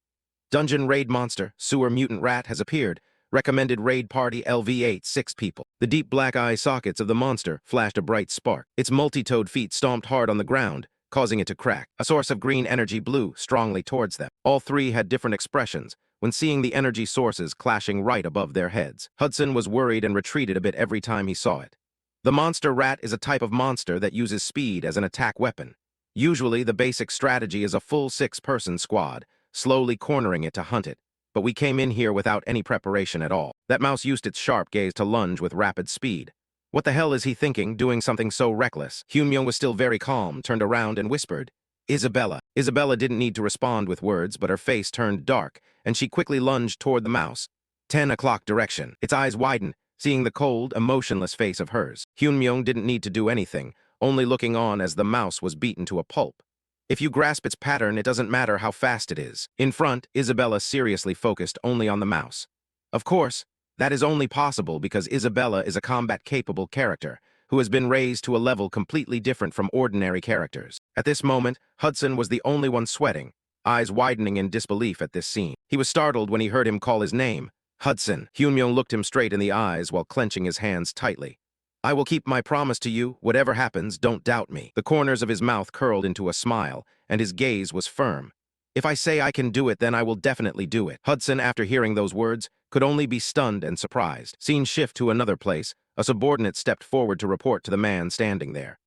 Dungeon raid monster, sewer mutant rat has appeared. Recommended raid party LV8, 6 people. The deep black eye sockets of the monster flashed a bright spark. Its multi-toed feet stomped hard on the ground, causing it to crack. A source of green energy blew strongly towards them. All 3 had different expressions when seeing the energy sources clashing right above their heads. Hudson was worried and retreated a bit every time he saw it. The monster rat is a type of monster that uses speed as an attack weapon. Usually, the basic strategy is a full 6-person squad, slowly cornering it to hunt it. But we came in here without any preparation at all. That mouse used its sharp gaze to lunge with rapid speed. What the hell is he thinking, doing something so reckless? Hyunmyung was still very calm, turned around and whispered, Isabella. Isabella didn't need to respond with words, but her face turned dark, and she quickly lunged toward the mouse. 10 o'clock direction. Its eyes widened, seeing the cold, emotionless face of hers. Hyunmyung didn't need to do anything, only looking on as the mouse was beaten to a pulp. If you grasp its pattern, it doesn't matter how fast it is. In front, Isabella seriously focused only on the mouse. Of course, that is only possible because Isabella is a combat-capable character who has been raised to a level completely different from ordinary characters. At this moment, Hudson was the only one sweating, eyes widening in disbelief at this scene. He was startled when he heard him call his name, Hudson. Hyunmyung looked him straight in the eyes while clenching his hands tightly. I will keep my promise to you. Whatever happens, don't doubt me. The corners of his mouth curled into a smile, and his gaze was firm. If I say I can do it, then I will definitely do it. Hudson, after hearing those words, could only be stunned and surprised. Scene shift to another place. A subordinate stepped forward to report to the man standing there.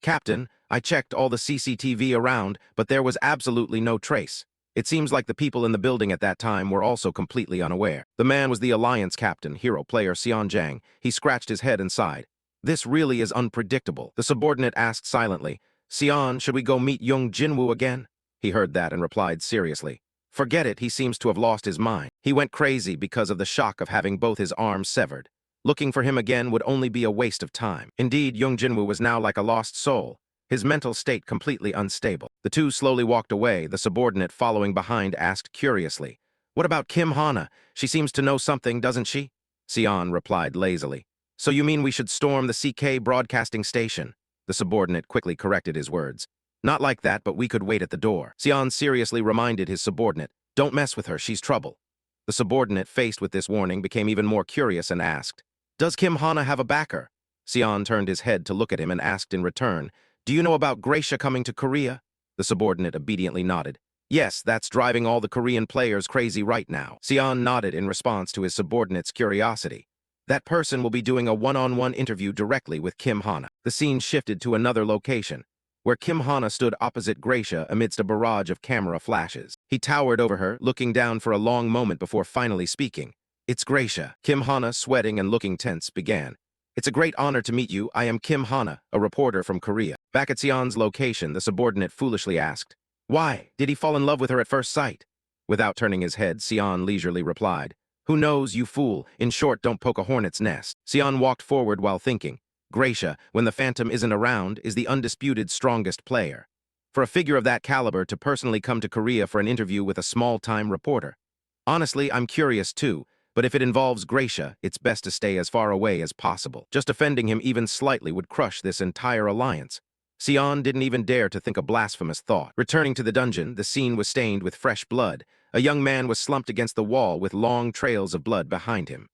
Captain, I checked all the CCTV around, but there was absolutely no trace. It seems like the people in the building at that time were also completely unaware. The man was the Alliance captain, hero player Sion Jang. He scratched his head and sighed. This really is unpredictable. The subordinate asked silently, Sion, should we go meet Young Jinwoo again? He heard that and replied seriously. Forget it, he seems to have lost his mind. He went crazy because of the shock of having both his arms severed. Looking for him again would only be a waste of time. Indeed, Young Jinwoo was now like a lost soul, his mental state completely unstable. The two slowly walked away. The subordinate following behind asked curiously, What about Kim Hana? She seems to know something, doesn't she? Sion replied lazily. So you mean we should storm the CK broadcasting station? The subordinate quickly corrected his words. Not like that, but we could wait at the door. Sion seriously reminded his subordinate, Don't mess with her, she's trouble. The subordinate, faced with this warning, became even more curious and asked, Does Kim Hana have a backer? Sion turned his head to look at him and asked in return, Do you know about Gracia coming to Korea? The subordinate obediently nodded. Yes, that's driving all the Korean players crazy right now. Sion nodded in response to his subordinate's curiosity. That person will be doing a one-on-one interview directly with Kim Hana. The scene shifted to another location, where Kim Hana stood opposite Gracia amidst a barrage of camera flashes. He towered over her, looking down for a long moment before finally speaking. It's Gracia. Kim Hana, sweating and looking tense, began. It's a great honor to meet you. I am Kim Hana, a reporter from Korea. Back at Sion's location, the subordinate foolishly asked, Why? Did he fall in love with her at first sight? Without turning his head, Sion leisurely replied, Who knows, you fool? In short, don't poke a hornet's nest. Sion walked forward while thinking. Gracia, when the Phantom isn't around, is the undisputed strongest player. For a figure of that caliber to personally come to Korea for an interview with a small-time reporter. Honestly, I'm curious too, but if it involves Gracia, it's best to stay as far away as possible. Just offending him even slightly would crush this entire alliance. Sion didn't even dare to think a blasphemous thought. Returning to the dungeon, the scene was stained with fresh blood. A young man was slumped against the wall with long trails of blood behind him.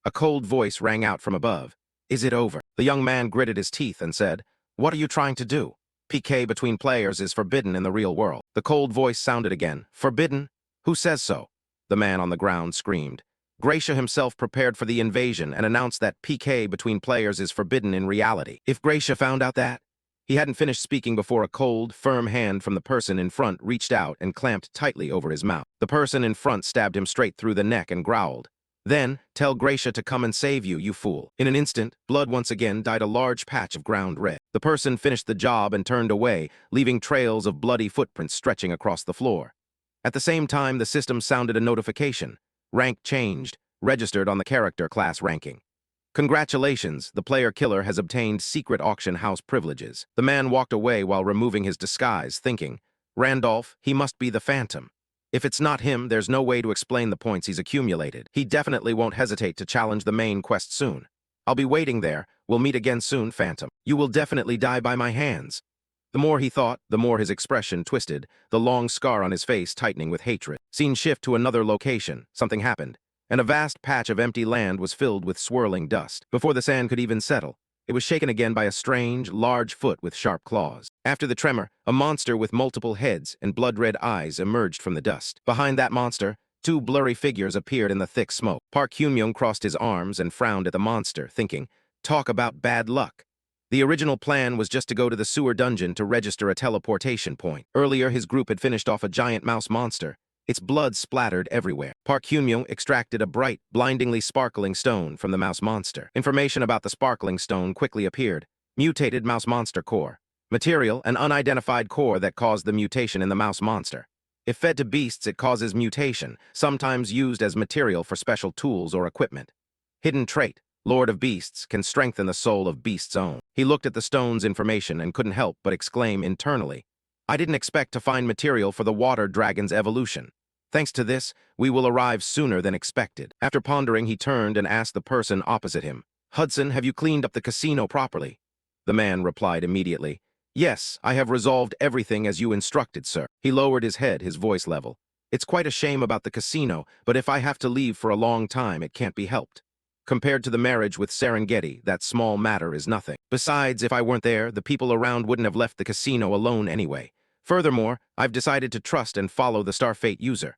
A cold voice rang out from above. Is it over? The young man gritted his teeth and said, What are you trying to do? PK between players is forbidden in the real world. The cold voice sounded again. Forbidden? Who says so? The man on the ground screamed. Gracia himself prepared for the invasion and announced that PK between players is forbidden in reality. If Gracia found out that? He hadn't finished speaking before a cold, firm hand from the person in front reached out and clamped tightly over his mouth. The person in front stabbed him straight through the neck and growled. Then, tell Gracia to come and save you, you fool. In an instant, blood once again dyed a large patch of ground red. The person finished the job and turned away, leaving trails of bloody footprints stretching across the floor. At the same time, the system sounded a notification. Rank changed, registered on the character class ranking. Congratulations, the player killer has obtained secret auction house privileges. The man walked away while removing his disguise, thinking, Randolph, he must be the Phantom. If it's not him, there's no way to explain the points he's accumulated. He definitely won't hesitate to challenge the main quest soon. I'll be waiting there. We'll meet again soon, Phantom. You will definitely die by my hands. The more he thought, the more his expression twisted, the long scar on his face tightening with hatred. Scene shift to another location. Something happened, and a vast patch of empty land was filled with swirling dust. Before the sand could even settle, it was shaken again by a strange, large foot with sharp claws. After the tremor, a monster with multiple heads and blood-red eyes emerged from the dust. Behind that monster, two blurry figures appeared in the thick smoke. Park Hyun-myung crossed his arms and frowned at the monster, thinking, talk about bad luck. The original plan was just to go to the sewer dungeon to register a teleportation point. Earlier, his group had finished off a giant mouse monster. Its blood splattered everywhere. Park Hyun-myung extracted a bright, blindingly sparkling stone from the mouse monster. Information about the sparkling stone quickly appeared. Mutated mouse monster core. Material, an unidentified core that caused the mutation in the mouse monster. If fed to beasts, it causes mutation, sometimes used as material for special tools or equipment. Hidden trait. Lord of Beasts can strengthen the soul of beast's own. He looked at the stone's information and couldn't help but exclaim internally, I didn't expect to find material for the water dragon's evolution. Thanks to this, we will arrive sooner than expected. After pondering, he turned and asked the person opposite him, Hudson, have you cleaned up the casino properly? The man replied immediately, Yes, I have resolved everything as you instructed, sir. He lowered his head, his voice level. It's quite a shame about the casino, but if I have to leave for a long time, it can't be helped. Compared to the marriage with Serengeti, that small matter is nothing. Besides, if I weren't there, the people around wouldn't have left the casino alone anyway. Furthermore, I've decided to trust and follow the Starfate user.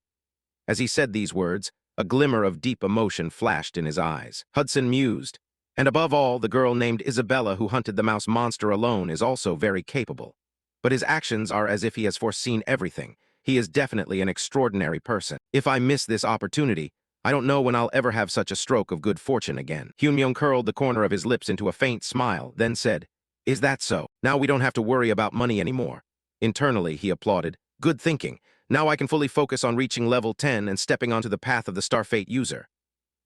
As he said these words, a glimmer of deep emotion flashed in his eyes. Hudson mused. And above all, the girl named Isabella who hunted the mouse monster alone is also very capable. But his actions are as if he has foreseen everything. He is definitely an extraordinary person. If I miss this opportunity, I don't know when I'll ever have such a stroke of good fortune again. Hyun-myung curled the corner of his lips into a faint smile, then said, Is that so? Now we don't have to worry about money anymore. Internally, he applauded. Good thinking. Now I can fully focus on reaching level 10 and stepping onto the path of the Starfate user.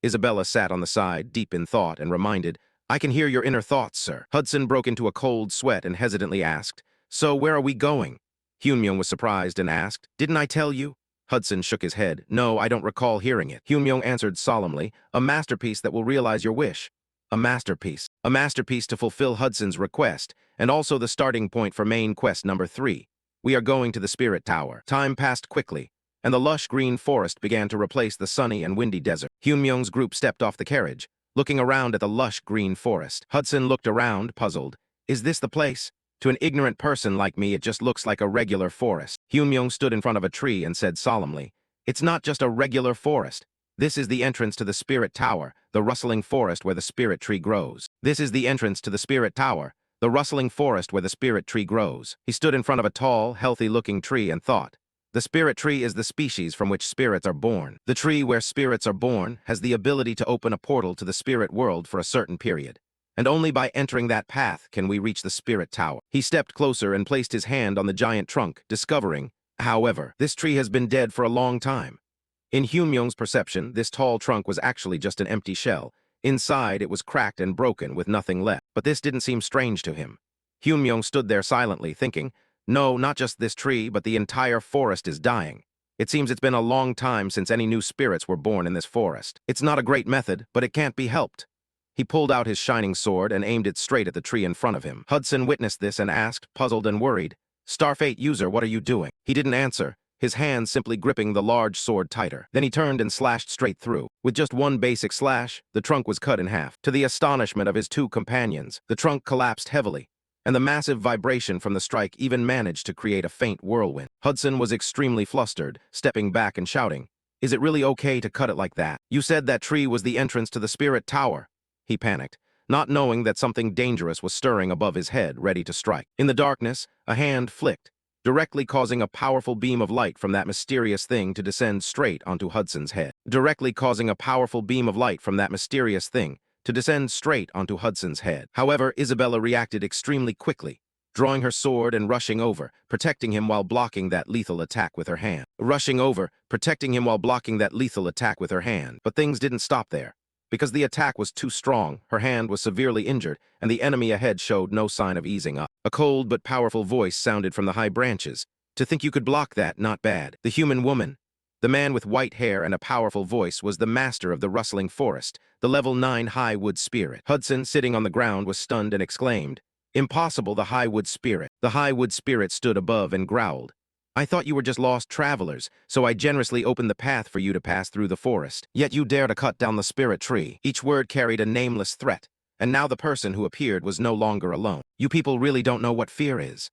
Isabella sat on the side, deep in thought, and reminded, I can hear your inner thoughts, sir. Hudson broke into a cold sweat and hesitantly asked, So where are we going? Hyun-myung was surprised and asked, Didn't I tell you? Hudson shook his head. No, I don't recall hearing it. Hyun-myung answered solemnly, A masterpiece that will realize your wish. A masterpiece. A masterpiece to fulfill Hudson's request, and also the starting point for main quest number 3. We are going to the Spirit Tower. Time passed quickly, and the lush green forest began to replace the sunny and windy desert. Hyun-myung's group stepped off the carriage, looking around at the lush green forest. Hudson looked around, puzzled. Is this the place? To an ignorant person like me, it just looks like a regular forest. Hyun-myung stood in front of a tree and said solemnly, It's not just a regular forest. This is the entrance to the Spirit Tower, the rustling forest where the spirit tree grows. This is the entrance to the Spirit Tower, the rustling forest where the spirit tree grows. He stood in front of a tall, healthy-looking tree and thought, The spirit tree is the species from which spirits are born. The tree where spirits are born has the ability to open a portal to the spirit world for a certain period. And only by entering that path can we reach the Spirit Tower. He stepped closer and placed his hand on the giant trunk, discovering, however, this tree has been dead for a long time. In Hyun-myung's perception, this tall trunk was actually just an empty shell. Inside, it was cracked and broken with nothing left. But this didn't seem strange to him. Hyun-myung stood there silently, thinking, No, not just this tree, but the entire forest is dying. It seems it's been a long time since any new spirits were born in this forest. It's not a great method, but it can't be helped. He pulled out his shining sword and aimed it straight at the tree in front of him. Hudson witnessed this and asked, puzzled and worried, Starfate user, what are you doing? He didn't answer, his hand simply gripping the large sword tighter. Then he turned and slashed straight through. With just one basic slash, the trunk was cut in half. To the astonishment of his two companions, the trunk collapsed heavily, and the massive vibration from the strike even managed to create a faint whirlwind. Hudson was extremely flustered, stepping back and shouting, Is it really okay to cut it like that? You said that tree was the entrance to the Spirit Tower. He panicked, not knowing that something dangerous was stirring above his head, ready to strike. In the darkness, a hand flicked, directly causing a powerful beam of light from that mysterious thing to descend straight onto Hudson's head. However, Isabella reacted extremely quickly, drawing her sword and rushing over, protecting him while blocking that lethal attack with her hand. But things didn't stop there, Because the attack was too strong, her hand was severely injured, and the enemy ahead showed no sign of easing up. A cold but powerful voice sounded from the high branches. To think you could block that, not bad. The human woman. The man with white hair and a powerful voice was the master of the rustling forest, the level 9 high wood spirit. Hudson, sitting on the ground, was stunned and exclaimed, "Impossible, the high wood spirit." The high wood spirit stood above and growled, "I thought you were just lost travelers, so I generously opened the path for you to pass through the forest. Yet you dare to cut down the spirit tree." Each word carried a nameless threat, and now the person who appeared was no longer alone. "You people really don't know what fear is."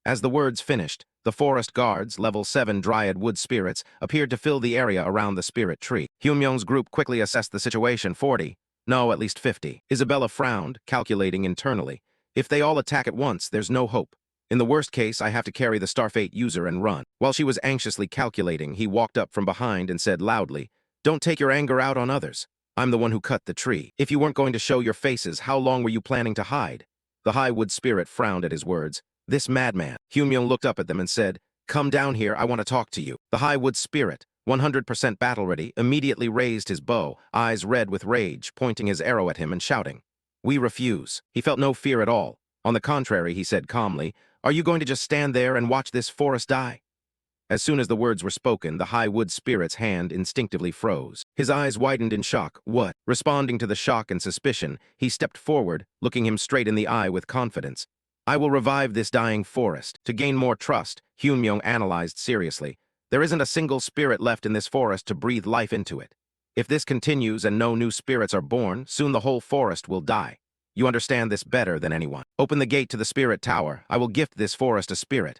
As the words finished, the forest guards, level 7 dryad wood spirits, appeared to fill the area around the spirit tree. Hyunmyung's group quickly assessed the situation. 40. No, at least 50. Isabella frowned, calculating internally. If they all attack at once, there's no hope. In the worst case, I have to carry the Starfate user and run. While she was anxiously calculating, he walked up from behind and said loudly, "Don't take your anger out on others. I'm the one who cut the tree. If you weren't going to show your faces, how long were you planning to hide?" The high wood spirit frowned at his words. "This madman." Hyunmyung looked up at them and said, "Come down here, I want to talk to you." The high wood spirit, 100% battle-ready, immediately raised his bow, eyes red with rage, pointing his arrow at him and shouting, "We refuse." He felt no fear at all. On the contrary, he said calmly, "Are you going to just stand there and watch this forest die?" As soon as the words were spoken, the high wood spirit's hand instinctively froze. His eyes widened in shock. "What?" Responding to the shock and suspicion, he stepped forward, looking him straight in the eye with confidence. "I will revive this dying forest." To gain more trust, Hyunmyung analyzed seriously. "There isn't a single spirit left in this forest to breathe life into it. If this continues and no new spirits are born, soon the whole forest will die. You understand this better than anyone. Open the gate to the spirit tower. I will gift this forest a spirit."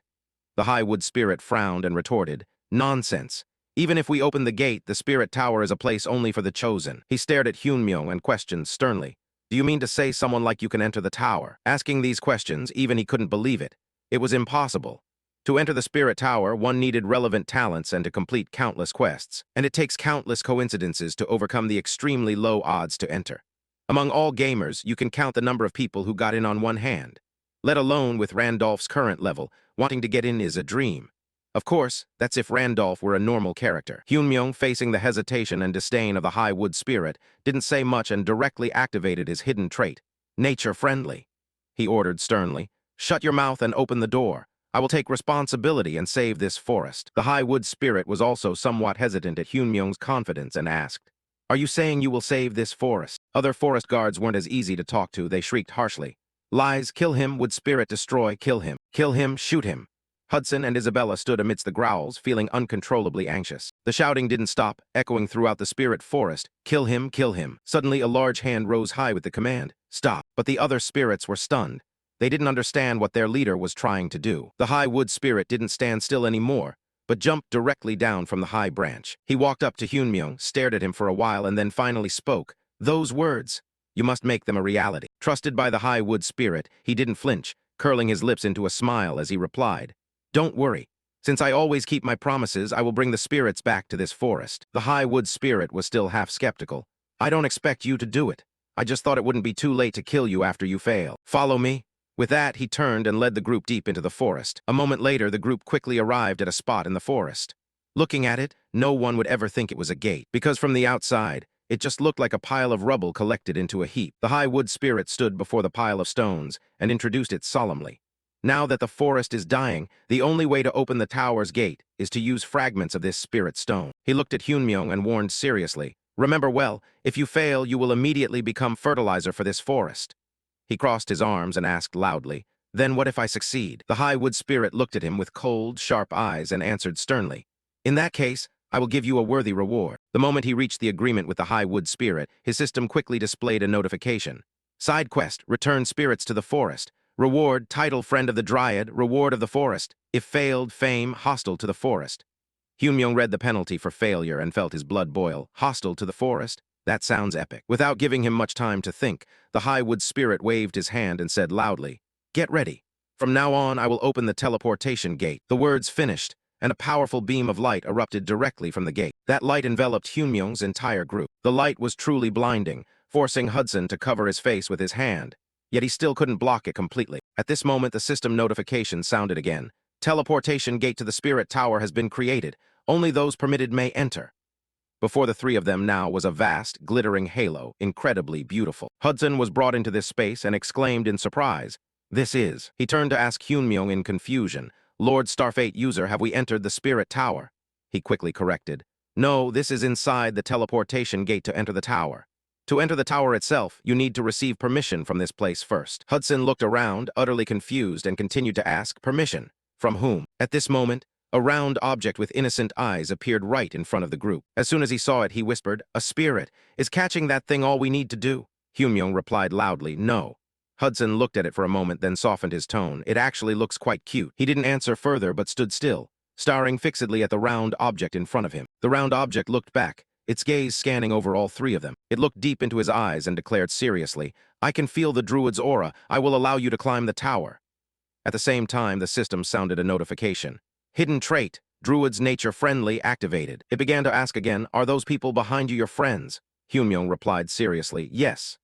The high wood spirit frowned and retorted, "Nonsense. Even if we open the gate, the spirit tower is a place only for the chosen." He stared at Hyunmyung and questioned sternly, "Do you mean to say someone like you can enter the tower?" Asking these questions, even he couldn't believe it. It was impossible. To enter the spirit tower, one needed relevant talents and to complete countless quests, and it takes countless coincidences to overcome the extremely low odds to enter. Among all gamers, you can count the number of people who got in on one hand. Let alone with Randolph's current level, wanting to get in is a dream. Of course, that's if Randolph were a normal character. Hyunmyung, facing the hesitation and disdain of the high wood spirit, didn't say much and directly activated his hidden trait, nature-friendly. He ordered sternly, "Shut your mouth and open the door. I will take responsibility and save this forest." The high wood spirit was also somewhat hesitant at Hyunmyung's confidence and asked, "Are you saying you will save this forest?" Other forest guards weren't as easy to talk to. They shrieked harshly, "Lies, kill him, would spirit destroy, kill him, shoot him." Hudson and Isabella stood amidst the growls, feeling uncontrollably anxious. The shouting didn't stop, echoing throughout the spirit forest, "Kill him, kill him." Suddenly a large hand rose high with the command, "Stop." But the other spirits were stunned. They didn't understand what their leader was trying to do. The high wood spirit didn't stand still anymore, but jumped directly down from the high branch. He walked up to Hyunmyung, stared at him for a while, and then finally spoke. "Those words, you must make them a reality." Trusted by the high wood spirit, he didn't flinch, curling his lips into a smile as he replied, "Don't worry. Since I always keep my promises, I will bring the spirits back to this forest." The high wood spirit was still half skeptical. "I don't expect you to do it. I just thought it wouldn't be too late to kill you after you fail. Follow me." With that, he turned and led the group deep into the forest. A moment later, the group quickly arrived at a spot in the forest. Looking at it, no one would ever think it was a gate, because from the outside, it just looked like a pile of rubble collected into a heap. The high wood spirit stood before the pile of stones and introduced it solemnly. "Now that the forest is dying, the only way to open the tower's gate is to use fragments of this spirit stone." He looked at Hyunmyung and warned seriously, "Remember well, if you fail, you will immediately become fertilizer for this forest." He crossed his arms and asked loudly, "Then what if I succeed?" The high wood spirit looked at him with cold, sharp eyes and answered sternly, "In that case, I will give you a worthy reward." The moment he reached the agreement with the high wood spirit, his system quickly displayed a notification. Side quest, return spirits to the forest. Reward, title friend of the dryad, reward of the forest. If failed, fame, hostile to the forest. Hyunmyung read the penalty for failure and felt his blood boil. Hostile to the forest? That sounds epic. Without giving him much time to think, the high wood spirit waved his hand and said loudly, "Get ready. From now on, I will open the teleportation gate." The words finished, and a powerful beam of light erupted directly from the gate. That light enveloped Hyunmyung's entire group. The light was truly blinding, forcing Hudson to cover his face with his hand. Yet he still couldn't block it completely. At this moment, the system notification sounded again. "Teleportation gate to the spirit tower has been created. Only those permitted may enter." Before the three of them now was a vast, glittering halo, incredibly beautiful. Hudson was brought into this space and exclaimed in surprise, "This is." He turned to ask Hyunmyung in confusion, "Lord Starfate user, have we entered the Spirit Tower?" He quickly corrected, "No, this is inside the teleportation gate to enter the tower. To enter the tower itself, you need to receive permission from this place first." Hudson looked around, utterly confused, and continued to ask, "Permission? From whom?" At this moment, a round object with innocent eyes appeared right in front of the group. As soon as he saw it, he whispered, "A spirit. Is catching that thing all we need to do?" Hyunmyung replied loudly, "No." Hudson looked at it for a moment, then softened his tone. "It actually looks quite cute." He didn't answer further, but stood still, staring fixedly at the round object in front of him. The round object looked back, its gaze scanning over all three of them. It looked deep into his eyes and declared seriously, "I can feel the druid's aura. I will allow you to climb the tower." At the same time, the system sounded a notification. Hidden trait, druid's nature friendly, activated. It began to ask again, "Are those people behind you your friends?" Hyunmyung replied seriously, "Yes."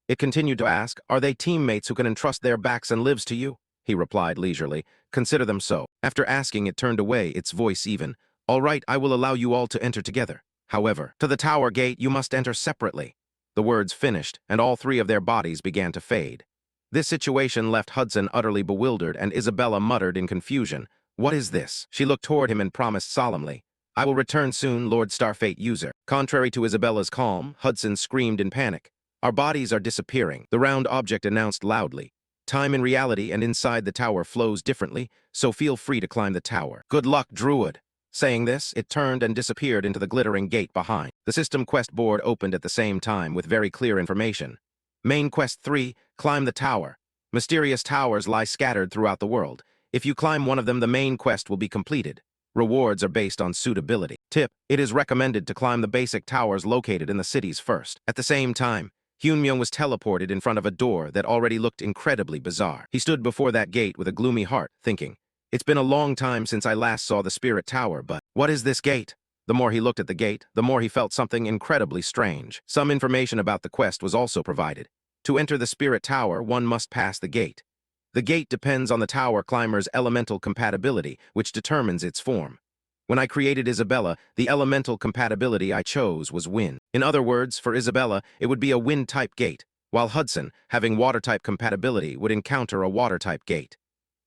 It continued to ask, "Are they teammates who can entrust their backs and lives to you?" He replied leisurely, "Consider them so." After asking, it turned away, its voice even. "All right, I will allow you all to enter together. However, to the tower gate you must enter separately." The words finished, and all three of their bodies began to fade. This situation left Hudson utterly bewildered, and Isabella muttered in confusion, "What is this?" She looked toward him and promised solemnly, "I will return soon, Lord Starfate user." Contrary to Isabella's calm, Hudson screamed in panic, "Our bodies are disappearing." The round object announced loudly, "Time in reality and inside the tower flows differently, so feel free to climb the tower. Good luck, Druid." Saying this, it turned and disappeared into the glittering gate behind. The system quest board opened at the same time with very clear information. Main Quest 3, Climb the Tower. Mysterious towers lie scattered throughout the world. If you climb one of them, the main quest will be completed. Rewards are based on suitability. Tip: it is recommended to climb the basic towers located in the cities first. At the same time, Hyunmyung was teleported in front of a door that already looked incredibly bizarre. He stood before that gate with a gloomy heart, thinking, "It's been a long time since I last saw the Spirit Tower, but what is this gate?" The more he looked at the gate, the more he felt something incredibly strange. Some information about the quest was also provided. To enter the Spirit Tower, one must pass the gate. The gate depends on the tower climber's elemental compatibility, which determines its form. When I created Isabella, the elemental compatibility I chose was wind. In other words, for Isabella, it would be a wind-type gate, while Hudson, having water-type compatibility, would encounter a water-type gate.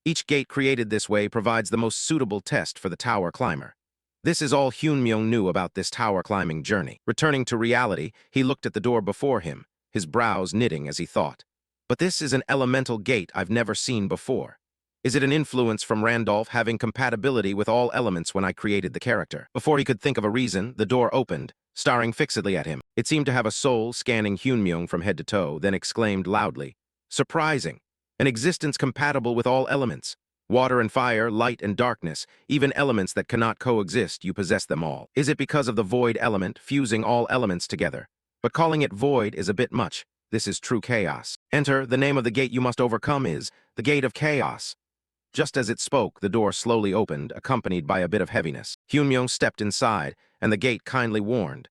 Each gate created this way provides the most suitable test for the tower climber. This is all Hyunmyung knew about this tower climbing journey. Returning to reality, he looked at the door before him, his brows knitting as he thought. But this is an elemental gate I've never seen before. Is it an influence from Randolph having compatibility with all elements when I created the character? Before he could think of a reason, the door opened, staring fixedly at him. It seemed to have a soul scanning Hyunmyung from head to toe, then exclaimed loudly, "Surprising! An existence compatible with all elements. Water and fire, light and darkness, even elements that cannot coexist, you possess them all. Is it because of the void element, fusing all elements together? But calling it void is a bit much. This is true chaos. Enter, the name of the gate you must overcome is the Gate of Chaos." Just as it spoke, the door slowly opened, accompanied by a bit of heaviness. Hyunmyung stepped inside, and the gate kindly warned,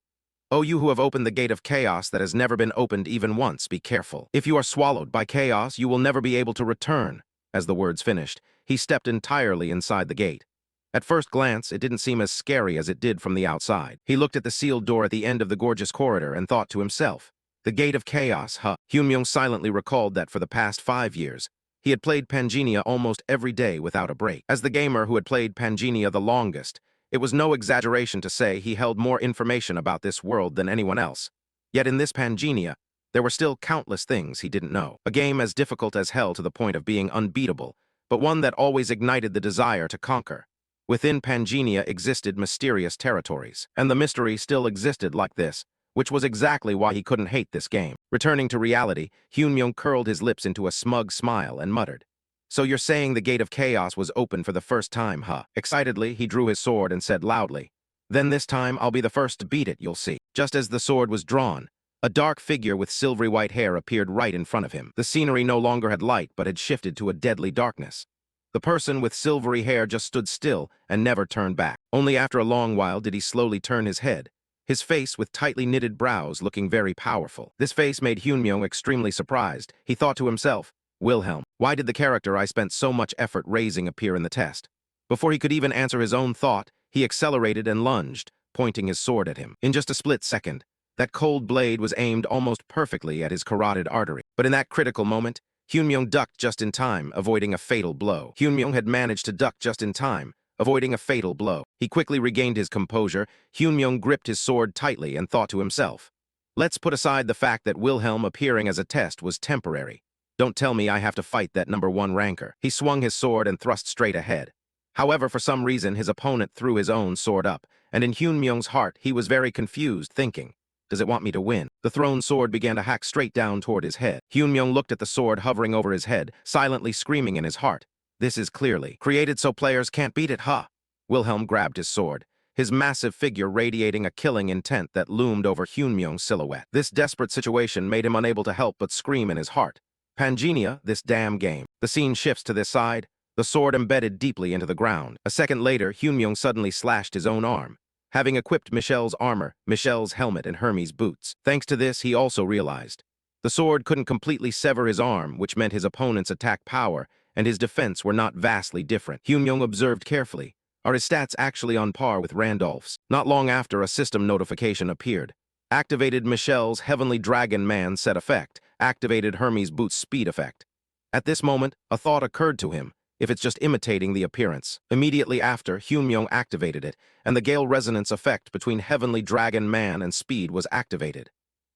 "Oh, you who have opened the Gate of Chaos that has never been opened even once, be careful. If you are swallowed by chaos, you will never be able to return." As the words finished, he stepped entirely inside the gate. At first glance, it didn't seem as scary as it did from the outside. He looked at the sealed door at the end of the gorgeous corridor and thought to himself, "The Gate of Chaos, huh?" Hyunmyung silently recalled that for the past 5 years, he had played Pangenia almost every day without a break. As the gamer who had played Pangenia the longest, it was no exaggeration to say he held more information about this world than anyone else. Yet in this Pangenia, there were still countless things he didn't know. A game as difficult as hell to the point of being unbeatable, but one that always ignited the desire to conquer. Within Pangenia existed mysterious territories, and the mystery still existed like this, which was exactly why he couldn't hate this game. Returning to reality, Hyunmyung curled his lips into a smug smile and muttered, "So you're saying the Gate of Chaos was open for the first time, huh?" Excitedly, he drew his sword and said loudly, "Then this time I'll be the first to beat it, you'll see." Just as the sword was drawn, a dark figure with silvery white hair appeared right in front of him. The scenery no longer had light, but had shifted to a deadly darkness. The person with silvery hair just stood still and never turned back. Only after a long while did he slowly turn his head, his face with tightly knitted brows looking very powerful. This face made Hyunmyung extremely surprised. He thought to himself, "Wilhelm, why did the character I spent so much effort raising appear in the test?" Before he could even answer his own thought, he accelerated and lunged, pointing his sword at him. In just a split second, that cold blade was aimed almost perfectly at his carotid artery. But in that critical moment, Hyunmyoung ducked just in time, avoiding a fatal blow. Hyunmyoung had managed to duck just in time, avoiding a fatal blow. He quickly regained his composure. Hyunmyoung gripped his sword tightly and thought to himself, let's put aside the fact that Wilhelm appearing as a test was temporary. Don't tell me I have to fight that #1 ranker. He swung his sword and thrust straight ahead. However, for some reason, his opponent threw his own sword up, and in Hyunmyoung's heart, he was very confused, thinking, does it want me to win? The thrown sword began to hack straight down toward his head. Hyunmyoung looked at the sword hovering over his head, silently screaming in his heart, this is clearly created so players can't beat it, huh? Wilhelm grabbed his sword, his massive figure radiating a killing intent that loomed over Hyunmyoung's silhouette. This desperate situation made him unable to help but scream in his heart, Pangenia, this damn game. The scene shifts to this side, the sword embedded deeply into the ground. A second later, Hyunmyoung suddenly slashed his own arm, having equipped Michelle's armor, Michelle's helmet, and Hermes' boots. Thanks to this, he also realized the sword couldn't completely sever his arm, which meant his opponent's attack power and his defense were not vastly different. Hyunmyoung observed carefully, are his stats actually on par with Randolph's? Not long after, a system notification appeared. Activated Michelle's Heavenly Dragon Man set effect, activated Hermes' boots speed effect. At this moment, a thought occurred to him, if it's just imitating the appearance. Immediately after, Hyunmyoung activated it, and the Gale resonance effect between Heavenly Dragon Man and speed was activated.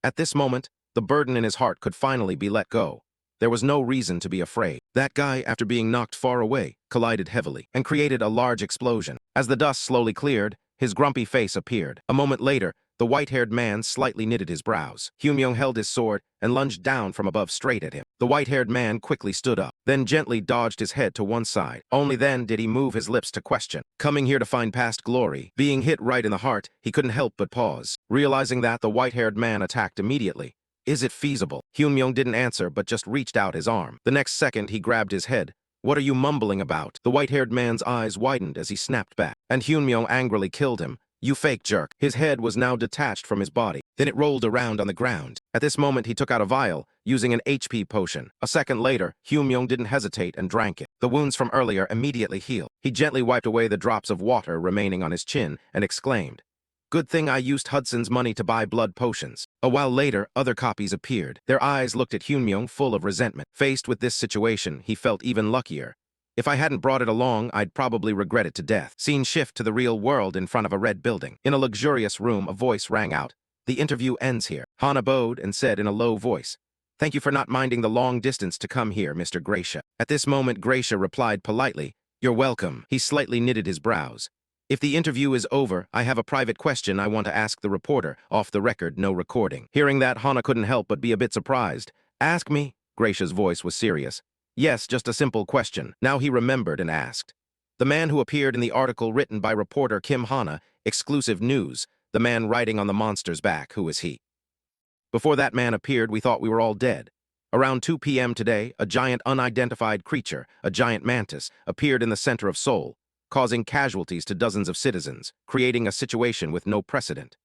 At this moment, the burden in his heart could finally be let go. There was no reason to be afraid. That guy, after being knocked far away, collided heavily and created a large explosion. As the dust slowly cleared, his grumpy face appeared. A moment later, the white-haired man slightly knitted his brows. Hyunmyoung held his sword and lunged down from above straight at him. The white-haired man quickly stood up, then gently dodged his head to one side. Only then did he move his lips to question. Coming here to find past glory, being hit right in the heart, he couldn't help but pause. Realizing that, the white-haired man attacked immediately. Is it feasible? Hyunmyoung didn't answer but just reached out his arm. The next second, he grabbed his head. What are you mumbling about? The white-haired man's eyes widened as he snapped back, and Hyunmyoung angrily killed him. You fake jerk. His head was now detached from his body. Then it rolled around on the ground. At this moment, he took out a vial, using an HP potion. A second later, Hyunmyoung didn't hesitate and drank it. The wounds from earlier immediately healed. He gently wiped away the drops of water remaining on his chin and exclaimed, good thing I used Hudson's money to buy blood potions. A while later, other copies appeared. Their eyes looked at Hyunmyoung full of resentment. Faced with this situation, he felt even luckier. If I hadn't brought it along, I'd probably regret it to death. Scene shift to the real world in front of a red building. In a luxurious room, a voice rang out. The interview ends here. Hana bowed and said in a low voice, thank you for not minding the long distance to come here, Mr. Gracia. At this moment, Gracia replied politely, you're welcome. He slightly knitted his brows. If the interview is over, I have a private question I want to ask the reporter. Off the record, no recording. Hearing that, Hana couldn't help but be a bit surprised. Ask me? Gracia's voice was serious. Yes, just a simple question. Now he remembered and asked. The man who appeared in the article written by reporter Kim Hana, exclusive news, the man riding on the monster's back, who is he? Before that man appeared, we thought we were all dead. Around 2 p.m. today, a giant unidentified creature, a giant mantis, appeared in the center of Seoul, causing casualties to dozens of citizens, creating a situation with no precedent.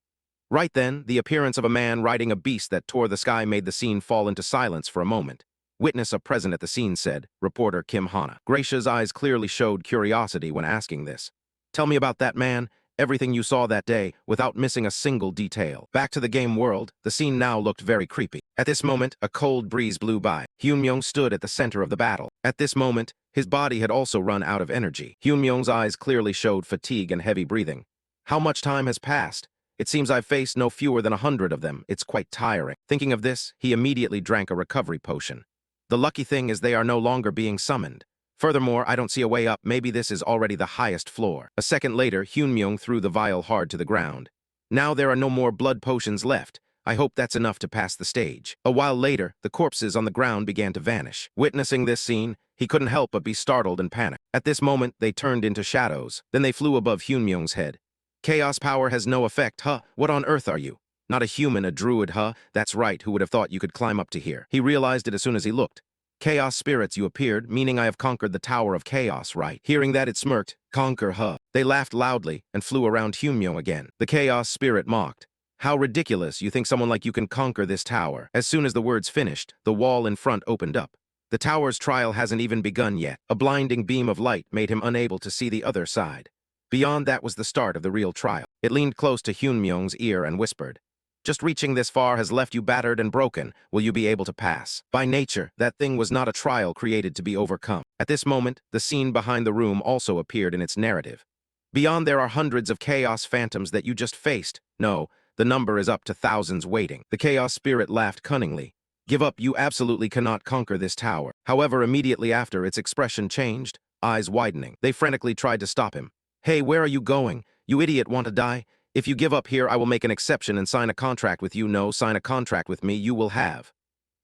Right then, the appearance of a man riding a beast that tore the sky made the scene fall into silence for a moment. Witness present at the scene said, reporter Kim Hana. Gracia's eyes clearly showed curiosity when asking this. Tell me about that man, everything you saw that day, without missing a single detail. Back to the game world, the scene now looked very creepy. At this moment, a cold breeze blew by. Hyunmyoung stood at the center of the battle. At this moment, his body had also run out of energy. Hyunmyoung's eyes clearly showed fatigue and heavy breathing. How much time has passed? It seems I've faced no fewer than 100 of them. It's quite tiring. Thinking of this, he immediately drank a recovery potion. The lucky thing is they are no longer being summoned. Furthermore, I don't see a way up. Maybe this is already the highest floor. A second later, Hyunmyoung threw the vial hard to the ground. Now there are no more blood potions left. I hope that's enough to pass the stage. A while later, the corpses on the ground began to vanish. Witnessing this scene, he couldn't help but be startled and panicked. At this moment, they turned into shadows. Then they flew above Hyunmyoung's head. Chaos power has no effect, huh? What on earth are you? Not a human, a druid, huh? That's right, who would have thought you could climb up to here? He realized it as soon as he looked. Chaos spirits, you appeared, meaning I have conquered the Tower of Chaos, right? Hearing that, it smirked. Conquer, huh? They laughed loudly and flew around Hyunmyoung again. The Chaos spirit mocked. How ridiculous, you think someone like you can conquer this tower? As soon as the words finished, the wall in front opened up. The tower's trial hasn't even begun yet. A blinding beam of light made him unable to see the other side. Beyond that was the start of the real trial. It leaned close to Hyunmyung's ear and whispered, "Just reaching this far has left you battered and broken. Will you be able to pass?" By nature, that thing was not a trial created to be overcome. At this moment, the scene behind the room also appeared in its narrative. Beyond there are hundreds of chaos phantoms that you just faced. No, the number is up to thousands waiting. The chaos spirit laughed cunningly. "Give up, you absolutely cannot conquer this tower." However, immediately after, its expression changed, eyes widening. They frantically tried to stop him. "Hey, where are you going? You idiot, want to die? If you give up here, I will make an exception and sign a contract with you. No, sign a contract with me, you will have."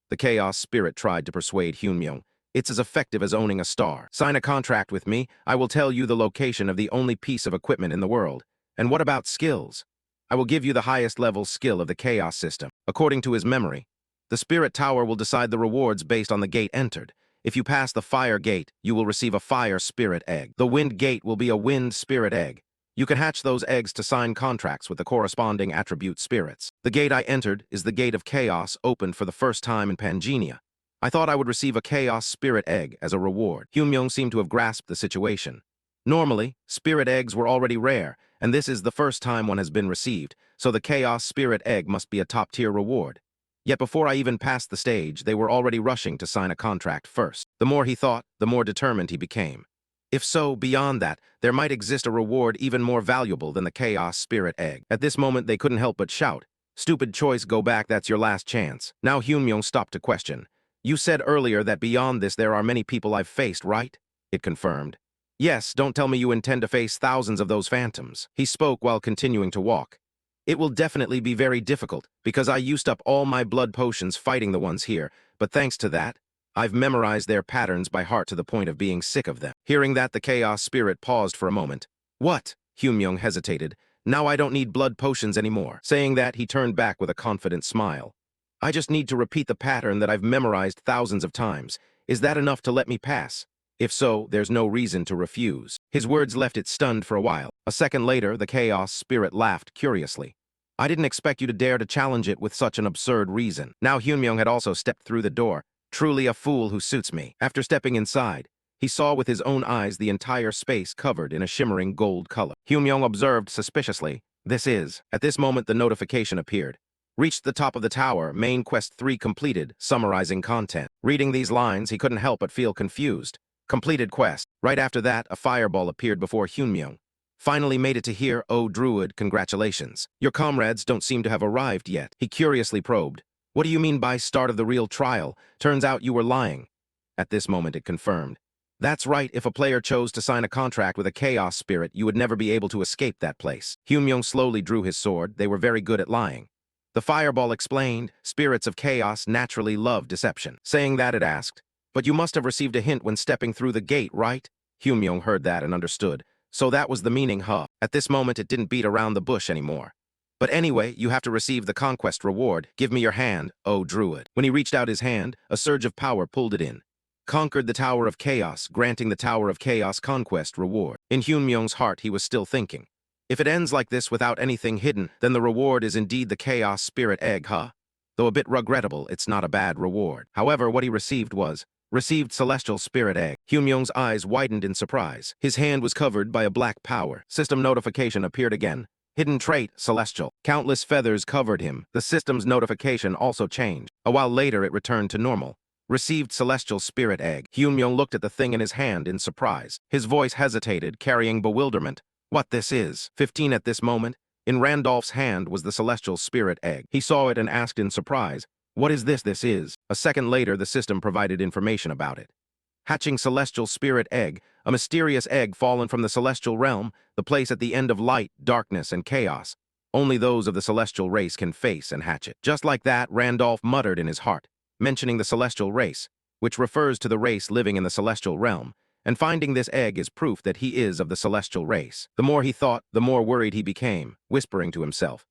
The chaos spirit tried to persuade Hyunmyung. "It's as effective as owning a star. Sign a contract with me, I will tell you the location of the only piece of equipment in the world. And what about skills? I will give you the highest level skill of the chaos system." According to his memory, the spirit tower will decide the rewards based on the gate entered. If you pass the fire gate, you will receive a fire spirit egg. The wind gate will be a wind spirit egg. You can hatch those eggs to sign contracts with the corresponding attribute spirits. The gate I entered is the gate of chaos, opened for the first time in Pangenia. I thought I would receive a chaos spirit egg as a reward. Hyunmyung seemed to have grasped the situation. Normally, spirit eggs were already rare, and this is the first time one has been received, so the chaos spirit egg must be a top-tier reward. Yet before I even passed the stage, they were already rushing to sign a contract first. The more he thought, the more determined he became. If so, beyond that, there might exist a reward even more valuable than the chaos spirit egg. At this moment, they couldn't help but shout, "Stupid choice, go back, that's your last chance." Now Hyunmyung stopped to question. "You said earlier that beyond this there are many people I've faced, right?" It confirmed. "Yes, don't tell me you intend to face thousands of those phantoms." He spoke while continuing to walk. "It will definitely be very difficult, because I used up all my blood potions fighting the ones here, but thanks to that, I've memorized their patterns by heart to the point of being sick of them." Hearing that, the chaos spirit paused for a moment. "What?" Hyunmyung hesitated. "Now I don't need blood potions anymore." Saying that, he turned back with a confident smile. "I just need to repeat the pattern that I've memorized thousands of times. Is that enough to let me pass? If so, there's no reason to refuse." His words left it stunned for a while. A second later, the chaos spirit laughed curiously. "I didn't expect you to dare to challenge it with such an absurd reason." Now Hyunmyung had also stepped through the door. "Truly a fool who suits me." After stepping inside, he saw with his own eyes the entire space covered in a shimmering gold color. Hyunmyung observed suspiciously, "This is..." At this moment, the notification appeared. "Reached the top of the tower, main quest 3 completed, summarizing content." Reading these lines, he couldn't help but feel confused. Completed quest. Right after that, a fireball appeared before Hyunmyung. "Finally made it to here, oh Druid, congratulations. Your comrades don't seem to have arrived yet." He curiously probed. "What do you mean by start of the real trial? Turns out you were lying." At this moment, it confirmed. "That's right, if a player chose to sign a contract with a chaos spirit, you would never be able to escape that place." Hyunmyung slowly drew his sword. They were very good at lying. The fireball explained, "Spirits of chaos naturally love deception." Saying that, it asked, "But you must have received a hint when stepping through the gate, right?" Hyunmyung heard that and understood. So that was the meaning, huh? At this moment, it didn't beat around the bush anymore. "But anyway, you have to receive the conquest reward. Give me your hand, oh Druid." When he reached out his hand, a surge of power pulled it in. "Conquered the Tower of Chaos, granting the Tower of Chaos conquest reward." In Hyunmyung's heart, he was still thinking, if it ends like this without anything hidden, then the reward is indeed the Chaos Spirit Egg, huh? Though a bit regrettable, it's not a bad reward. However, what he received Celestial Spirit Egg. Hyunmyung's eyes widened in surprise. His hand was covered by a black power. System notification appeared again. Hidden trait, Celestial. Countless feathers covered him. The system's notification also changed. A while later, it returned to normal. Received Celestial Spirit Egg. Hyunmyung looked at the thing in his hand in surprise. His voice hesitated, carrying bewilderment. "What this is?" 15 at this moment. In Randolph's hand was the Celestial Spirit Egg. He saw it and asked in surprise, "What is this? This is?" A second later, the system provided information about it. Hatching Celestial Spirit Egg, a mysterious egg fallen from the celestial realm, the place at the end of light, darkness, and chaos. Only those of the celestial race can face and hatch it. Just like that, Randolph muttered in his heart, mentioning the celestial race, which refers to the race living in the celestial realm, and finding this egg is proof that he is of the celestial race. The more he thought, the more worried he became, whispering to himself,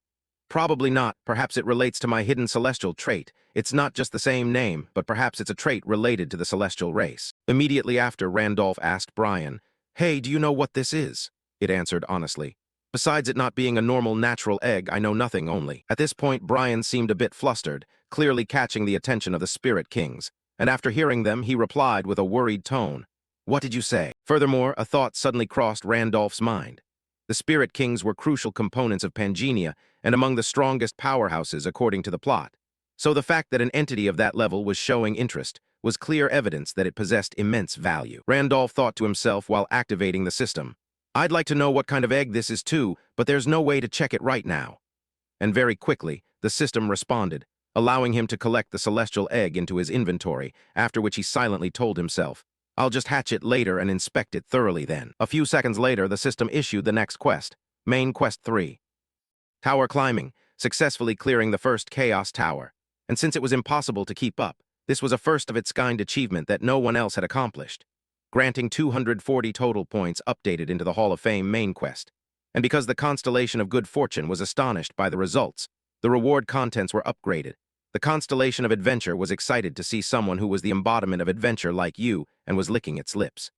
"Probably not. Perhaps it relates to my hidden celestial trait. It's not just the same name, but perhaps it's a trait related to the celestial race." Immediately after, Randolph asked Brian, "Hey, do you know what this is?" It answered honestly, "Besides it not being a normal natural egg, I know nothing only." At this point, Brian seemed a bit flustered, clearly catching the attention of the Spirit Kings, and after hearing them, he replied with a worried tone, "What did you say?" Furthermore, a thought suddenly crossed Randolph's mind. The Spirit Kings were crucial components of Pangenia and among the strongest powerhouses according to the plot. So the fact that an entity of that level was showing interest was clear evidence that it possessed immense value. Randolph thought to himself while activating the system, "I'd like to know what kind of egg this is too, but there's no way to check it right now." And very quickly, the system responded, allowing him to collect the celestial egg into his inventory, after which he silently told himself, "I'll just hatch it later and inspect it thoroughly then." A few seconds later, the system issued the next quest, Main Quest 3. Tower climbing, successfully clearing the first Chaos Tower. And since it was impossible to keep up, this was a first-of-its-kind achievement that no one else had accomplished, granting 240 total points updated into the Hall of Fame main quest. And because the Constellation of Good Fortune was astonished by the results, the reward contents were upgraded. The Constellation of Adventure was excited to see someone who was the embodiment of adventure like you and was licking its lips.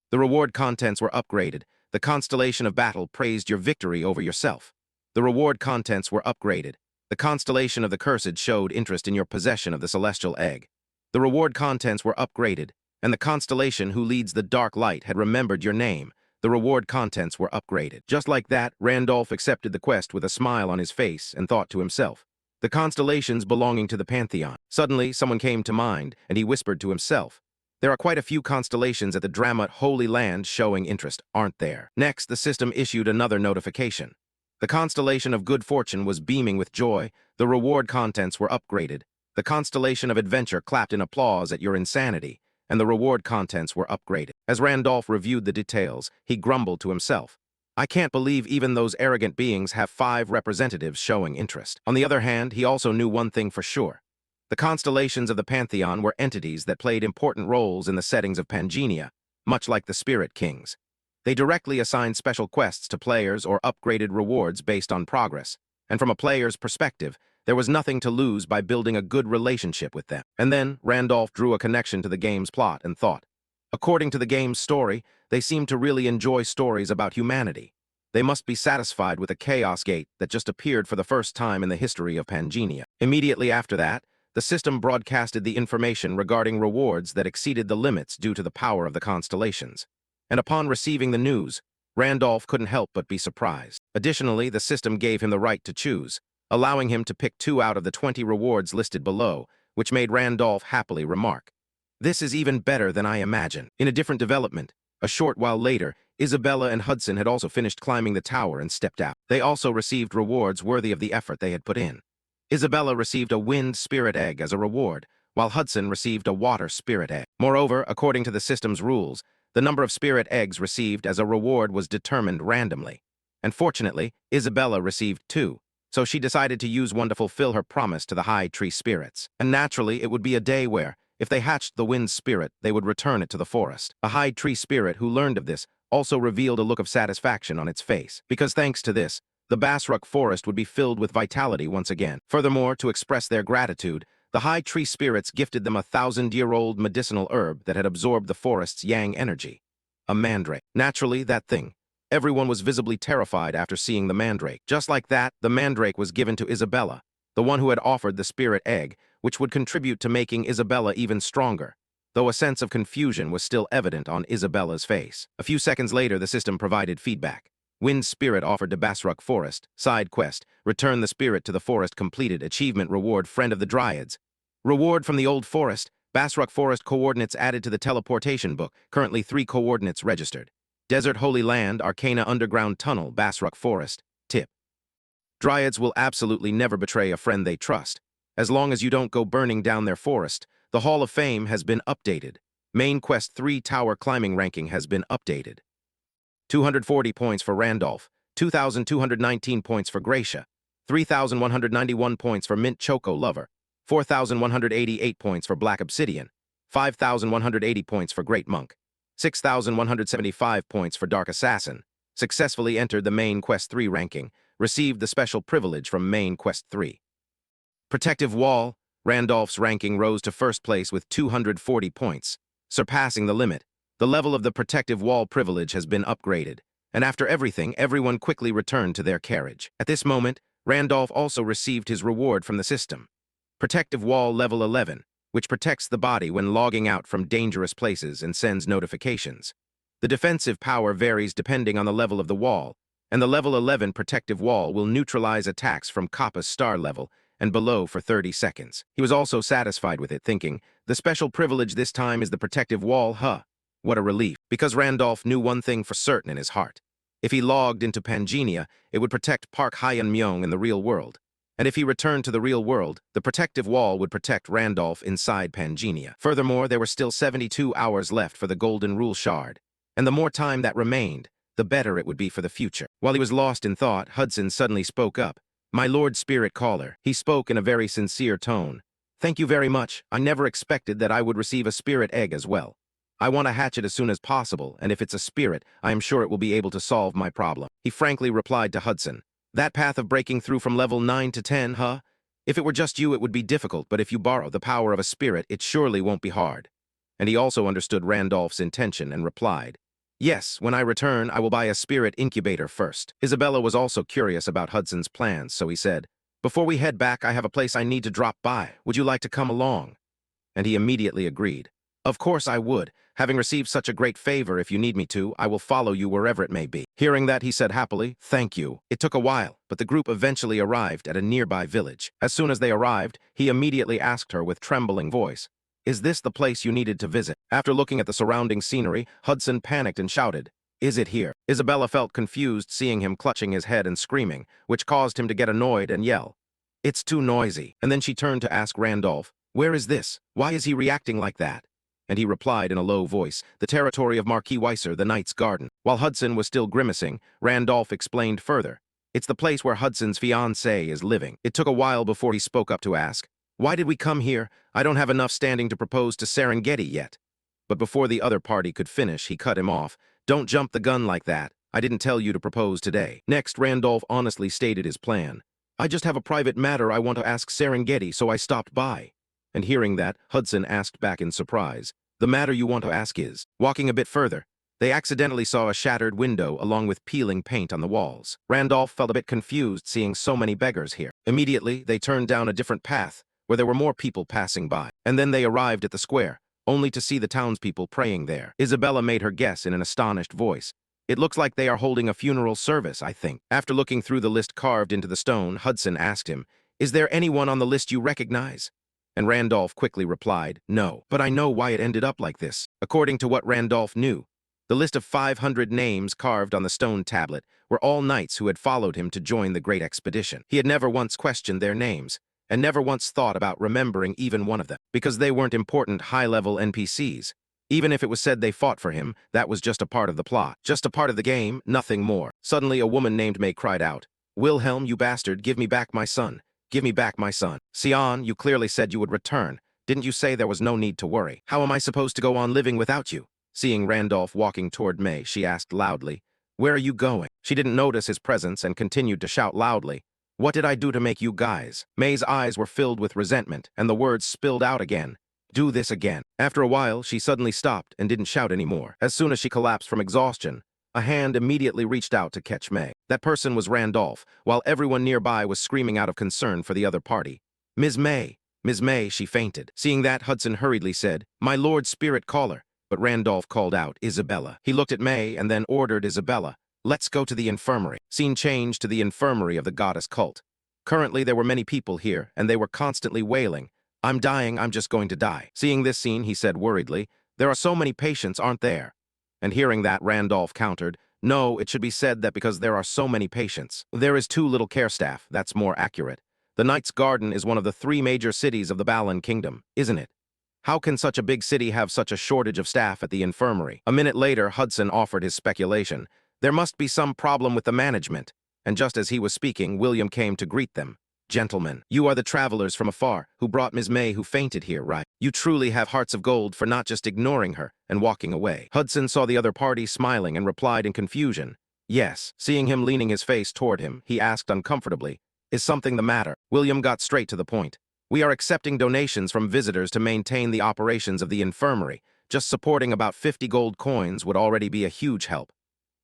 The reward contents were upgraded. The Constellation of Battle praised your victory over yourself. The reward contents were upgraded. The Constellation of the Cursed showed interest in your possession of the Celestial Egg. The reward contents were upgraded, and the Constellation who leads the Dark Light had remembered your name. The reward contents were upgraded. Just like that, Randolph accepted the quest with a smile on his face and thought to himself, the constellations belonging to the Pantheon. Suddenly, someone came to mind, and he whispered to himself, there are quite a few constellations at the Dramat Holy Land showing interest, aren't there? Next, the system issued another notification. The Constellation of Good Fortune was beaming with joy. The reward contents were upgraded. The Constellation of Adventure clapped in applause at your insanity, and the reward contents were upgraded. As Randolph reviewed the details, he grumbled to himself, I can't believe even those arrogant beings have 5 representatives showing interest. On the other hand, he also knew one thing for sure. The constellations of the Pantheon were entities that played important roles in the settings of Pangenia, much like the Spirit Kings. They directly assigned special quests to players or upgraded rewards based on progress, and from a player's perspective, there was nothing to lose by building a good relationship with them. And then, Randolph drew a connection to the game's plot and thought, according to the game's story, they seem to really enjoy stories about humanity. They must be satisfied with a Chaos Gate that just appeared for the first time in the history of Pangenia. Immediately after that, the system broadcasted the information regarding rewards that exceeded the limits due to the power of the constellations. And upon receiving the news, Randolph couldn't help but be surprised. Additionally, the system gave him the right to choose, allowing him to pick 2 out of the 20 rewards listed below, which made Randolph happily remark, this is even better than I imagined. In a different development, a short while later, Isabella and Hudson had also finished climbing the tower and stepped out. They also received rewards worthy of the effort they had put in. Isabella received a wind spirit egg as a reward, while Hudson received a water spirit egg. Moreover, according to the system's rules, the number of spirit eggs received as a reward was determined randomly. And fortunately, Isabella received 2, so she decided to use one to fulfill her promise to the High Tree Spirits. And naturally, it would be a day where, if they hatched the wind spirit, they would return it to the forest. A High Tree Spirit who learned of this also revealed a look of satisfaction on its face, because thanks to this, the Basruk forest would be filled with vitality once again. Furthermore, to express their gratitude, the High Tree Spirits gifted them a 1,000-year-old medicinal herb that had absorbed the forest's yang energy, a mandrake. Naturally, that thing. Everyone was visibly terrified after seeing the mandrake. Just like that, the mandrake was given to Isabella, the one who had offered the spirit egg, which would contribute to making Isabella even stronger, though a sense of confusion was still evident on Isabella's face. A few seconds later, the system provided feedback. Wind Spirit offered to Basruk Forest. Side quest, return the spirit to the forest completed. Achievement reward, Friend of the Dryads. Reward from the Old Forest. Basruk Forest coordinates added to the teleportation book. Currently 3 coordinates registered. Desert Holy Land, Arcana Underground Tunnel, Basruk Forest. Tip. Dryads will absolutely never betray a friend they trust. As long as you don't go burning down their forest, the Hall of Fame has been updated. Main Quest 3 Tower Climbing ranking has been updated. 240 points for Randolph, 2,219 points for Gracia, 3,191 points for Mint Choco Lover, 4,188 points for Black Obsidian, 5,180 points for Great Monk, 6,175 points for Dark Assassin, successfully entered the Main Quest 3 ranking, received the special privilege from Main Quest 3. Protective Wall, Randolph's ranking rose to first place with 240 points, surpassing the limit. The level of the Protective Wall privilege has been upgraded, and after everything, everyone quickly returned to their carriage. At this moment, Randolph also received his reward from the system. Protective Wall Level 11, which protects the body when logging out from dangerous places and sends notifications. The defensive power varies depending on the level of the wall, And the level 11 protective wall will neutralize attacks from Kappa's star level and below for 30 seconds. He was also satisfied with it, thinking, the special privilege this time is the protective wall, huh? What a relief, because Randolph knew one thing for certain in his heart. If he logged into Pangenia, it would protect Park Hyun-myung in the real world. And if he returned to the real world, the protective wall would protect Randolph inside Pangenia. Furthermore, there were still 72 hours left for the Golden Rule Shard. And the more time that remained, the better it would be for the future. While he was lost in thought, Hudson suddenly spoke up. My Lord Spirit Caller. He spoke in a very sincere tone. Thank you very much. I never expected that I would receive a spirit egg as well. I want to hatch it as soon as possible, and if it's a spirit, I am sure it will be able to solve my problem. He frankly replied to Hudson. That path of breaking through from level 9 to 10, huh? If it were just you, it would be difficult, but if you borrow the power of a spirit, it surely won't be hard. And he also understood Randolph's intention and replied, Yes, when I return, I will buy a spirit incubator first. Isabella was also curious about Hudson's plans, so he said, Before we head back, I have a place I need to drop by. Would you like to come along? And he immediately agreed. Of course I would. Having received such a great favor, if you need me to, I will follow you wherever it may be. Hearing that, he said happily, Thank you. It took a while, but the group eventually arrived at a nearby village. As soon as they arrived, he immediately asked her with trembling voice, Is this the place you needed to visit? After looking at the surrounding scenery, Hudson panicked and shouted, Is it here? Isabella felt confused seeing him clutching his head and screaming, which caused him to get annoyed and yell, It's too noisy. And then she turned to ask Randolph, Where is this? Why is he reacting like that? And he replied in a low voice, The territory of Marquis Weiser, the Knight's Garden. While Hudson was still grimacing, Randolph explained further, It's the place where Hudson's fiancée is living. It took a while before he spoke up to ask, Why did we come here? I don't have enough standing to propose to Serengeti yet. But before the other party could finish, he cut him off. Don't jump the gun like that. I didn't tell you to propose today. Next, Randolph honestly stated his plan. I just have a private matter I want to ask Serengeti, so I stopped by. And hearing that, Hudson asked back in surprise, The matter you want to ask is, walking a bit further, they accidentally saw a shattered window along with peeling paint on the walls. Randolph felt a bit confused seeing so many beggars here. Immediately, they turned down a different path, where there were more people passing by. And then they arrived at the square, only to see the townspeople praying there. Isabella made her guess in an astonished voice. It looks like they are holding a funeral service, I think. After looking through the list carved into the stone, Hudson asked him, Is there anyone on the list you recognize? And Randolph quickly replied, No, but I know why it ended up like this. According to what Randolph knew, the list of 500 names carved on the stone tablet were all knights who had followed him to join the great expedition. He had never once questioned their names, and never once thought about remembering even one of them, because they weren't important high-level NPCs. Even if it was said they fought for him, that was just a part of the plot. Just a part of the game, nothing more. Suddenly, a woman named May cried out, Wilhelm, you bastard, give me back my son. Give me back my son. Sion, you clearly said you would return. Didn't you say there was no need to worry? How am I supposed to go on living without you? Seeing Randolph walking toward May, she asked loudly, Where are you going? She didn't notice his presence and continued to shout loudly, What did I do to make you guys? May's eyes were filled with resentment, and the words spilled out again. Do this again. After a while, she suddenly stopped and didn't shout anymore. As soon as she collapsed from exhaustion, a hand immediately reached out to catch May. That person was Randolph, while everyone nearby was screaming out of concern for the other party. Ms. May, she fainted. Seeing that, Hudson hurriedly said, My Lord Spirit Caller. But Randolph called out, Isabella. He looked at May and then ordered Isabella, Let's go to the infirmary. Scene changed to the infirmary of the goddess cult. Currently, there were many people here, and they were constantly wailing, I'm dying, I'm just going to die. Seeing this scene, he said worriedly, There are so many patients, aren't there? And hearing that, Randolph countered, No, it should be said that because there are so many patients. There is too little care staff, that's more accurate. The Knight's Garden is one of the 3 major cities of the Balan Kingdom, isn't it? How can such a big city have such a shortage of staff at the infirmary? A minute later, Hudson offered his speculation. There must be some problem with the management. And just as he was speaking, William came to greet them. Gentlemen, you are the travelers from afar who brought Ms. May who fainted here, right? You truly have hearts of gold for not just ignoring her and walking away. Hudson saw the other party smiling and replied in confusion. Yes. Seeing him leaning his face toward him, he asked uncomfortably, Is something the matter? William got straight to the point. We are accepting donations from visitors to maintain the operations of the infirmary. Just supporting about 50 gold coins would already be a huge help.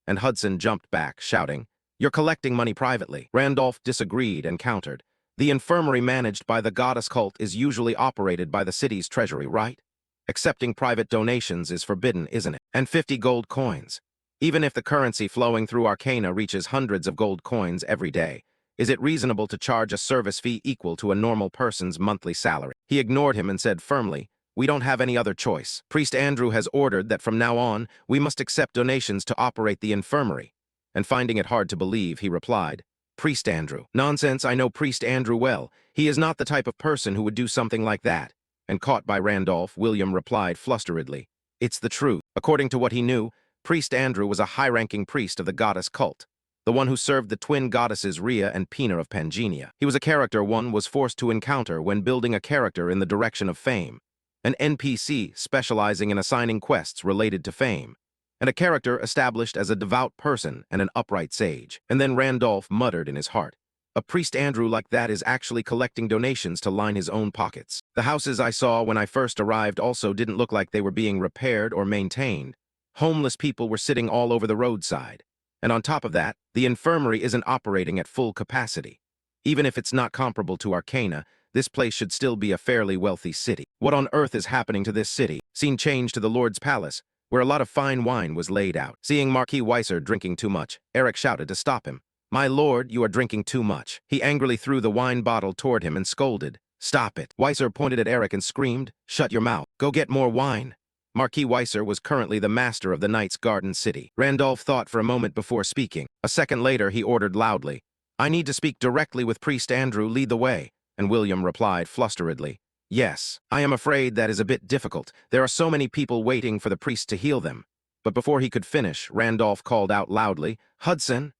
And Hudson jumped back, shouting, You're collecting money privately. Randolph disagreed and countered. The infirmary managed by the goddess cult is usually operated by the city's treasury, right? Accepting private donations is forbidden, isn't it? And 50 gold coins. Even if the currency flowing through Arcana reaches hundreds of gold coins every day, is it reasonable to charge a service fee equal to a normal person's monthly salary? He ignored him and said firmly, "We don't have any other choice. Priest Andrew has ordered that from now on, we must accept donations to operate the infirmary." And finding it hard to believe, he replied, "Priest Andrew. Nonsense, I know Priest Andrew well. He is not the type of person who would do something like that." And caught by Randolph, William replied flusteredly, "It's the truth." According to what he knew, Priest Andrew was a high-ranking priest of the goddess cult, the one who served the twin goddesses Rhea and Pina of Pangenia. He was a character one was forced to encounter when building a character in the direction of fame, an NPC specializing in assigning quests related to fame, and a character established as a devout person and an upright sage. And then Randolph muttered in his heart, "A Priest Andrew like that is actually collecting donations to line his own pockets." The houses I saw when I first arrived also didn't look like they were being repaired or maintained. Homeless people were sitting all over the roadside. And on top of that, the infirmary isn't operating at full capacity. Even if it's not comparable to Arcana, this place should still be a fairly wealthy city. What on earth is happening to this city? Scene changed to the Lord's palace, where a lot of fine wine was laid out. Seeing Marquis Weiser drinking too much, Eric shouted to stop him. "My lord, you are drinking too much." He angrily threw the wine bottle toward him and scolded, "Stop it." Weiser pointed at Eric and screamed, "Shut your mouth. Go get more wine." Marquis Weiser was currently the master of the Knight's Garden City. Randolph thought for a moment before speaking. A second later, he ordered loudly, "I need to speak directly with Priest Andrew. Lead the way." And William replied flusteredly, "Yes, I am afraid that is a bit difficult. There are so many people waiting for the priest to heal them." But before he could finish, Randolph called out loudly, "Hudson,"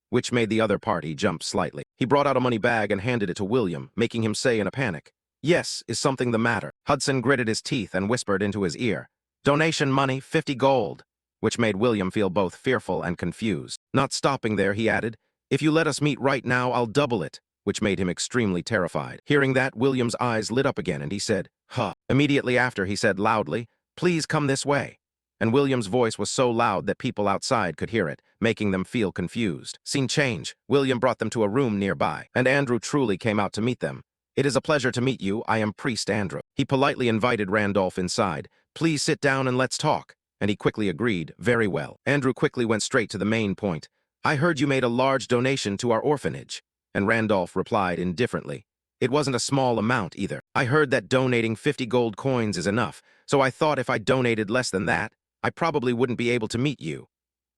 which made the other party jump slightly. He brought out a money bag and handed it to William, making him say in a panic, "Yes, is something the matter?" Hudson gritted his teeth and whispered into his ear, "Donation money, 50 gold," which made William feel both fearful and confused. Not stopping there, he added, "If you let us meet right now, I'll double it," which made him extremely terrified. Hearing that, William's eyes lit up again and he said, "Huh." Immediately after, he said loudly, "Please come this way." And William's voice was so loud that people outside could hear it, making them feel confused. Scene change. William brought them to a room nearby, and Andrew truly came out to meet them. "It is a pleasure to meet you. I am Priest Andrew." He politely invited Randolph inside. "Please sit down and let's talk." And he quickly agreed, "Very well." Andrew quickly went straight to the main point. "I heard you made a large donation to our orphanage." And Randolph replied indifferently, "It wasn't a small amount either. I heard that donating 50 gold coins is enough, so I thought if I donated less than that, I probably wouldn't be able to meet you."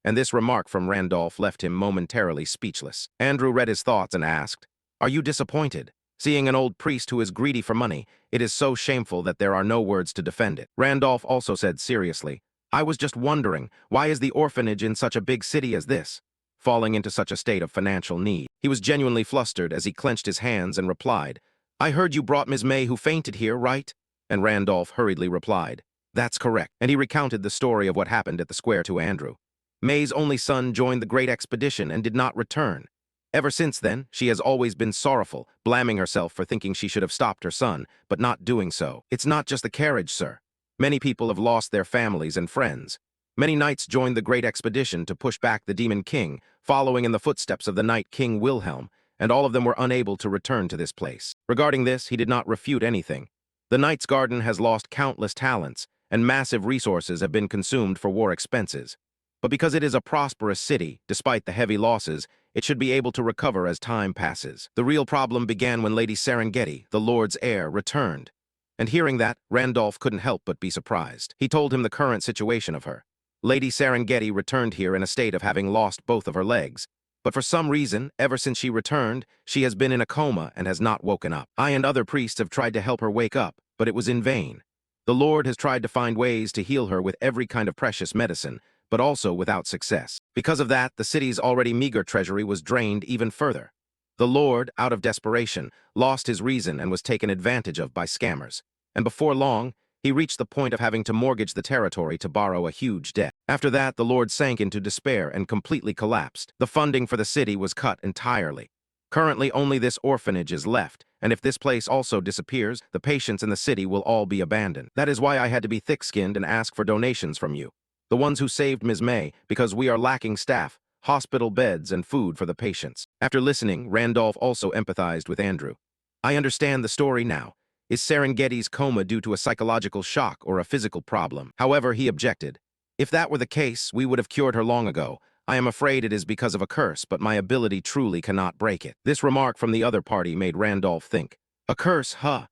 And this remark from Randolph left him momentarily speechless. Andrew read his thoughts and asked, "Are you disappointed? Seeing an old priest who is greedy for money, it is so shameful that there are no words to defend it." Randolph also said seriously, "I was just wondering, why is the orphanage in such a big city as this, falling into such a state of financial need?" He was genuinely flustered as he clenched his hands and replied, "I heard you brought Ms. May who fainted here, right?" And Randolph hurriedly replied, "That's correct." And he recounted the story of what happened at the square to Andrew. May's only son joined the great expedition and did not return. Ever since then, she has always been sorrowful, blaming herself for thinking she should have stopped her son, but not doing so. "It's not just the carriage, sir. Many people have lost their families and friends. Many knights joined the great expedition to push back the Demon King, following in the footsteps of the Knight King Wilhelm, and all of them were unable to return to this place." Regarding this, he did not refute anything. The Knight's Garden has lost countless talents, and massive resources have been consumed for war expenses. But because it is a prosperous city, despite the heavy losses, it should be able to recover as time passes. The real problem began when Lady Serengeti, the Lord's heir, returned. And hearing that, Randolph couldn't help but be surprised. He told him the current situation of her. Lady Serengeti returned here in a state of having lost both of her legs. But for some reason, ever since she returned, she has been in a coma and has not woken up. I and other priests have tried to help her wake up, but it was in vain. The Lord has tried to find ways to heal her with every kind of precious medicine, but also without success. Because of that, the city's already meager treasury was drained even further. The Lord, out of desperation, lost his reason and was taken advantage of by scammers. And before long, he reached the point of having to mortgage the territory to borrow a huge debt. After that, the Lord sank into despair and completely collapsed. The funding for the city was cut entirely. Currently, only this orphanage is left, and if this place also disappears, the patients in the city will all be abandoned. That is why I had to be thick-skinned and ask for donations from you, the ones who saved Ms. May, because we are lacking staff, hospital beds, and food for the patients. After listening, Randolph also empathized with Andrew. "I understand the story now. Is Serengeti's coma due to a psychological shock or a physical problem?" However, he objected. If that were the case, we would have cured her long ago. I am afraid it is because of a curse, but my ability truly cannot break it. This remark from the other party made Randolph think. A curse, huh?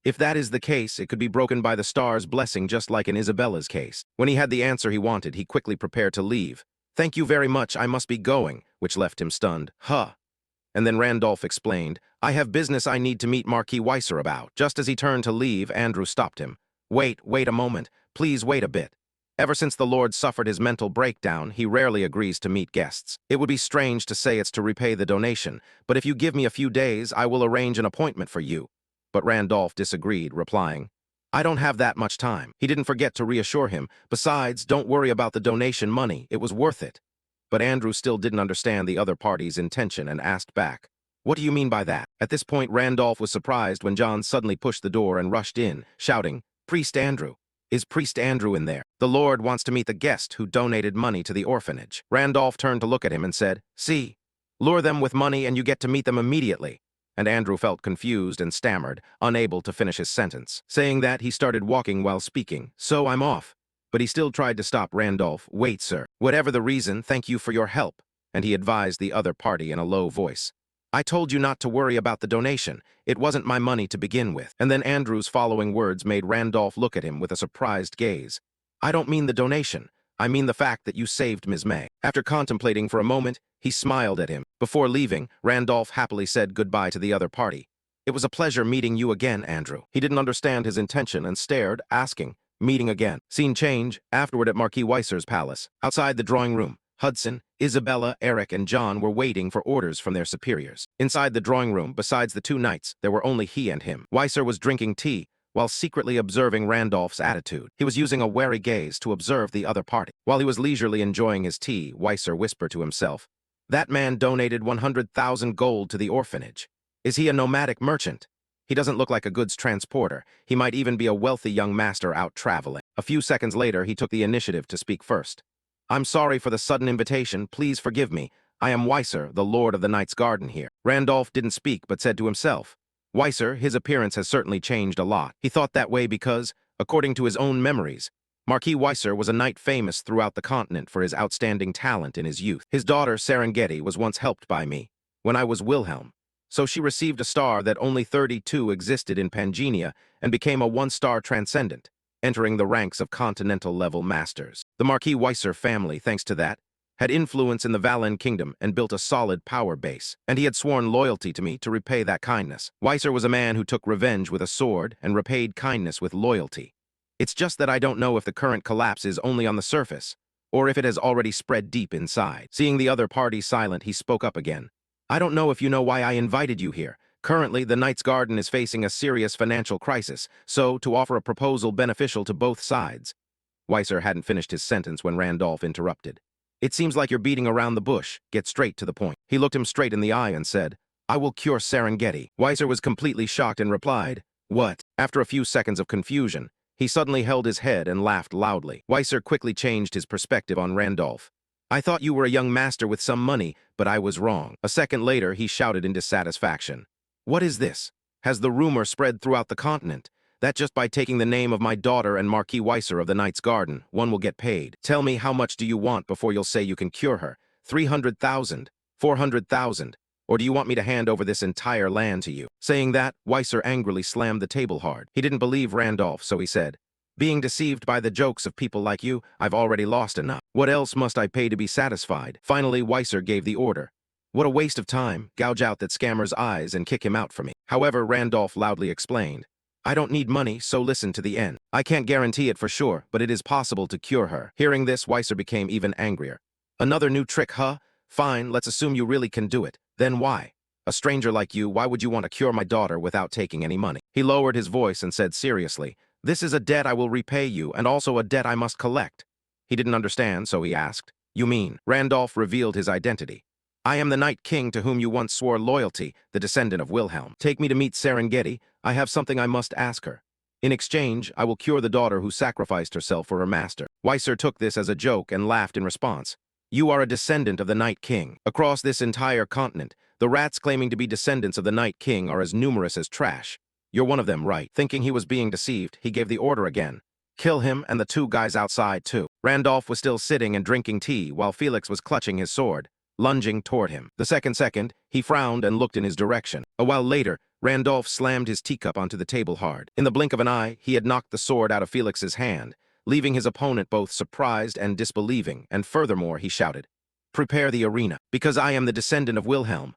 If that is the case, it could be broken by the star's blessing just like in Isabella's case. When he had the answer he wanted, he quickly prepared to leave. Thank you very much, I must be going, which left him stunned. Huh. And then Randolph explained, I have business I need to meet Marquis Weiser about. Just as he turned to leave, Andrew stopped him. Wait a moment. Please wait a bit. Ever since the Lord suffered his mental breakdown, he rarely agrees to meet guests. It would be strange to say it's to repay the donation, but if you give me a few days, I will arrange an appointment for you. But Randolph disagreed, replying, I don't have that much time. He didn't forget to reassure him. Besides, don't worry about the donation money. It was worth it. But Andrew still didn't understand the other party's intention and asked back, What do you mean by that? At this point, Randolph was surprised when John suddenly pushed the door and rushed in, shouting, Priest Andrew. Is Priest Andrew in there? The Lord wants to meet the guest who donated money to the orphanage. Randolph turned to look at him and said, See, lure them with money and you get to meet them immediately. And Andrew felt confused and stammered, unable to finish his sentence. Saying that, he started walking while speaking. So I'm off. But he still tried to stop Randolph. Wait, sir. Whatever the reason, thank you for your help. And he advised the other party in a low voice. I told you not to worry about the donation. It wasn't my money to begin with. And then Andrew's following words made Randolph look at him with a surprised gaze. I don't mean the donation. I mean the fact that you saved Ms. May. After contemplating for a moment, he smiled at him. Before leaving, Randolph happily said goodbye to the other party. It was a pleasure meeting you again, Andrew. He didn't understand his intention and stared, asking, Meeting again. Scene change, afterward at Marquis Weiser's palace. Outside the drawing room, Hudson, Isabella, Eric, and John were waiting for orders from their superiors. Inside the drawing room, besides the two knights, there were only he and him. Weiser was drinking tea, while secretly observing Randolph's attitude. He was using a wary gaze to observe the other party. While he was leisurely enjoying his tea, Weiser whispered to himself, That man donated 100,000 gold to the orphanage. Is he a nomadic merchant? He doesn't look like a goods transporter. He might even be a wealthy young master out traveling. A few seconds later, he took the initiative to speak first. I'm sorry for the sudden invitation. Please forgive me. I am Weiser, the Lord of the Knight's Garden here. Randolph didn't speak, but said to himself, Weiser, his appearance has certainly changed a lot. He thought that way because, according to his own memories, Marquis Weiser was a knight famous throughout the continent for his outstanding talent in his youth. His daughter, Serengeti, was once helped by me, when I was Wilhelm. So she received a star that only 32 existed in Pangenia and became a one-star transcendent, entering the ranks of continental-level masters. The Marquis Weiser family, thanks to that, had influence in the Valen kingdom and built a solid power base, and he had sworn loyalty to me to repay that kindness. Weiser was a man who took revenge with a sword and repaid kindness with loyalty. It's just that I don't know if the current collapse is only on the surface, or if it has already spread deep inside. Seeing the other party silent, he spoke up again. I don't know if you know why I invited you here. Currently, the Knight's Garden is facing a serious financial crisis, so to offer a proposal beneficial to both sides. Weiser hadn't finished his sentence when Randolph interrupted. It seems like you're beating around the bush. Get straight to the point. He looked him straight in the eye and said, I will cure Serengeti. Weiser was completely shocked and replied, What? After a few seconds of confusion, he suddenly held his head and laughed loudly. Weiser quickly changed his perspective on Randolph. I thought you were a young master with some money, but I was wrong. A second later, he shouted in dissatisfaction. What is this? Has the rumor spread throughout the continent that just by taking the name of my daughter and Marquis Weiser of the Knight's Garden, one will get paid? Tell me, how much do you want before you'll say you can cure her? 300,000? 400,000? Or do you want me to hand over this entire land to you? Saying that, Weiser angrily slammed the table hard. He didn't believe Randolph, so he said, Being deceived by the jokes of people like you, I've already lost enough. What else must I pay to be satisfied? Finally, Weiser gave the order. What a waste of time. Gouge out that scammer's eyes and kick him out for me. However, Randolph loudly explained, I don't need money, so listen to the end. I can't guarantee it for sure, but it is possible to cure her. Hearing this, Weiser became even angrier. Another new trick, huh? Fine, let's assume you really can do it. Then why? A stranger like you, why would you want to cure my daughter without taking any money? He lowered his voice and said seriously, This is a debt I will repay you, and also a debt I must collect. He didn't understand, so he asked, You mean? Randolph revealed his identity. I am the Night King to whom you once swore loyalty, the descendant of Wilhelm. Take me to meet Serengeti. I have something I must ask her. In exchange, I will cure the daughter who sacrificed herself for her master. Weiser took this as a joke and laughed in response. You are a descendant of the Night King. Across this entire continent, the rats claiming to be descendants of the Night King are as numerous as trash. You're one of them, right? Thinking he was being deceived, he gave the order again. Kill him and the two guys outside, too. Randolph was still sitting and drinking tea while Felix was clutching his sword, lunging toward him. The second, he frowned and looked in his direction. A while later, Randolph slammed his teacup onto the table hard. In the blink of an eye, he had knocked the sword out of Felix's hand, leaving his opponent both surprised and disbelieving, and furthermore, he shouted, "Prepare the arena, because I am the descendant of Wilhelm."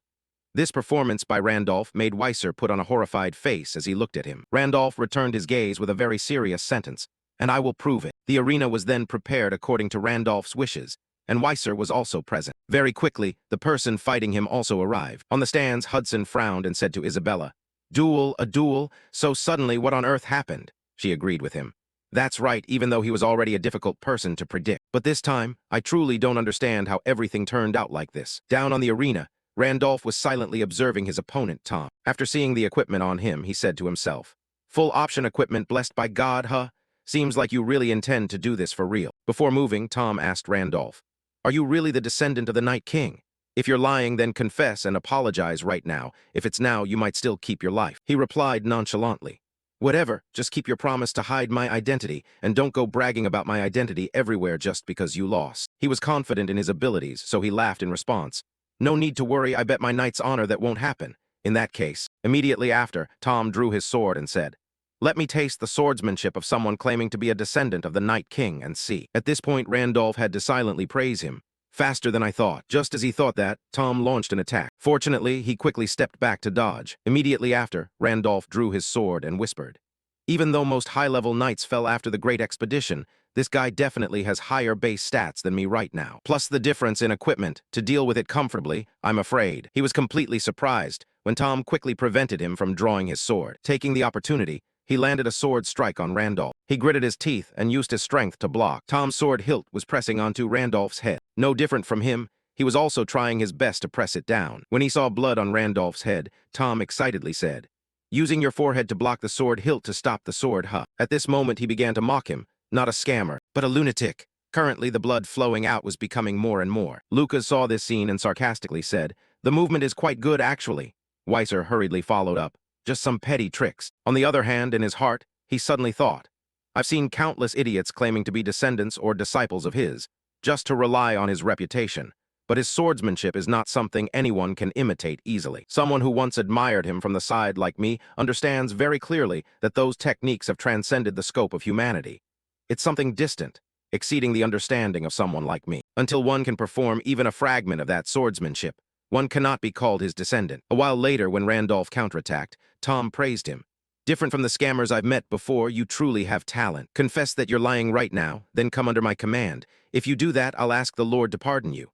This performance by Randolph made Weiser put on a horrified face as he looked at him. Randolph returned his gaze with a very serious sentence, "And I will prove it." The arena was then prepared according to Randolph's wishes, and Weiser was also present. Very quickly, the person fighting him also arrived. On the stands, Hudson frowned and said to Isabella, "Duel, a duel? So suddenly, what on earth happened?" She agreed with him. "That's right, even though he was already a difficult person to predict. But this time, I truly don't understand how everything turned out like this." Down on the arena, Randolph was silently observing his opponent, Tom. After seeing the equipment on him, he said to himself, "Full option equipment blessed by God, huh? Seems like you really intend to do this for real." Before moving, Tom asked Randolph, "Are you really the descendant of the Night King? If you're lying, then confess and apologize right now. If it's now, you might still keep your life." He replied nonchalantly, "Whatever, just keep your promise to hide my identity, and don't go bragging about my identity everywhere just because you lost." He was confident in his abilities, so he laughed in response. "No need to worry, I bet my knight's honor that won't happen. In that case." Immediately after, Tom drew his sword and said, "Let me taste the swordsmanship of someone claiming to be a descendant of the Night King and see." At this point, Randolph had to silently praise him. "Faster than I thought." Just as he thought that, Tom launched an attack. Fortunately, he quickly stepped back to dodge. Immediately after, Randolph drew his sword and whispered, "Even though most high-level knights fell after the Great Expedition, this guy definitely has higher base stats than me right now. Plus the difference in equipment. To deal with it comfortably, I'm afraid." He was completely surprised when Tom quickly prevented him from drawing his sword. Taking the opportunity, he landed a sword strike on Randolph. He gritted his teeth and used his strength to block. Tom's sword hilt was pressing onto Randolph's head. No different from him, he was also trying his best to press it down. When he saw blood on Randolph's head, Tom excitedly said, "Using your forehead to block the sword hilt to stop the sword, huh?" At this moment, he began to mock him. Not a scammer, but a lunatic. Currently, the blood flowing out was becoming more and more. Lucas saw this scene and sarcastically said, "The movement is quite good, actually." Weiser hurriedly followed up, "Just some petty tricks." On the other hand, in his heart, he suddenly thought, "I've seen countless idiots claiming to be descendants or disciples of his, just to rely on his reputation. But his swordsmanship is not something anyone can imitate easily. Someone who once admired him from the side like me understands very clearly that those techniques have transcended the scope of humanity. It's something distant, exceeding the understanding of someone like me. Until one can perform even a fragment of that swordsmanship, one cannot be called his descendant." A while later, when Randolph counterattacked, Tom praised him. "Different from the scammers I've met before, you truly have talent. Confess that you're lying right now, then come under my command. If you do that, I'll ask the Lord to pardon you."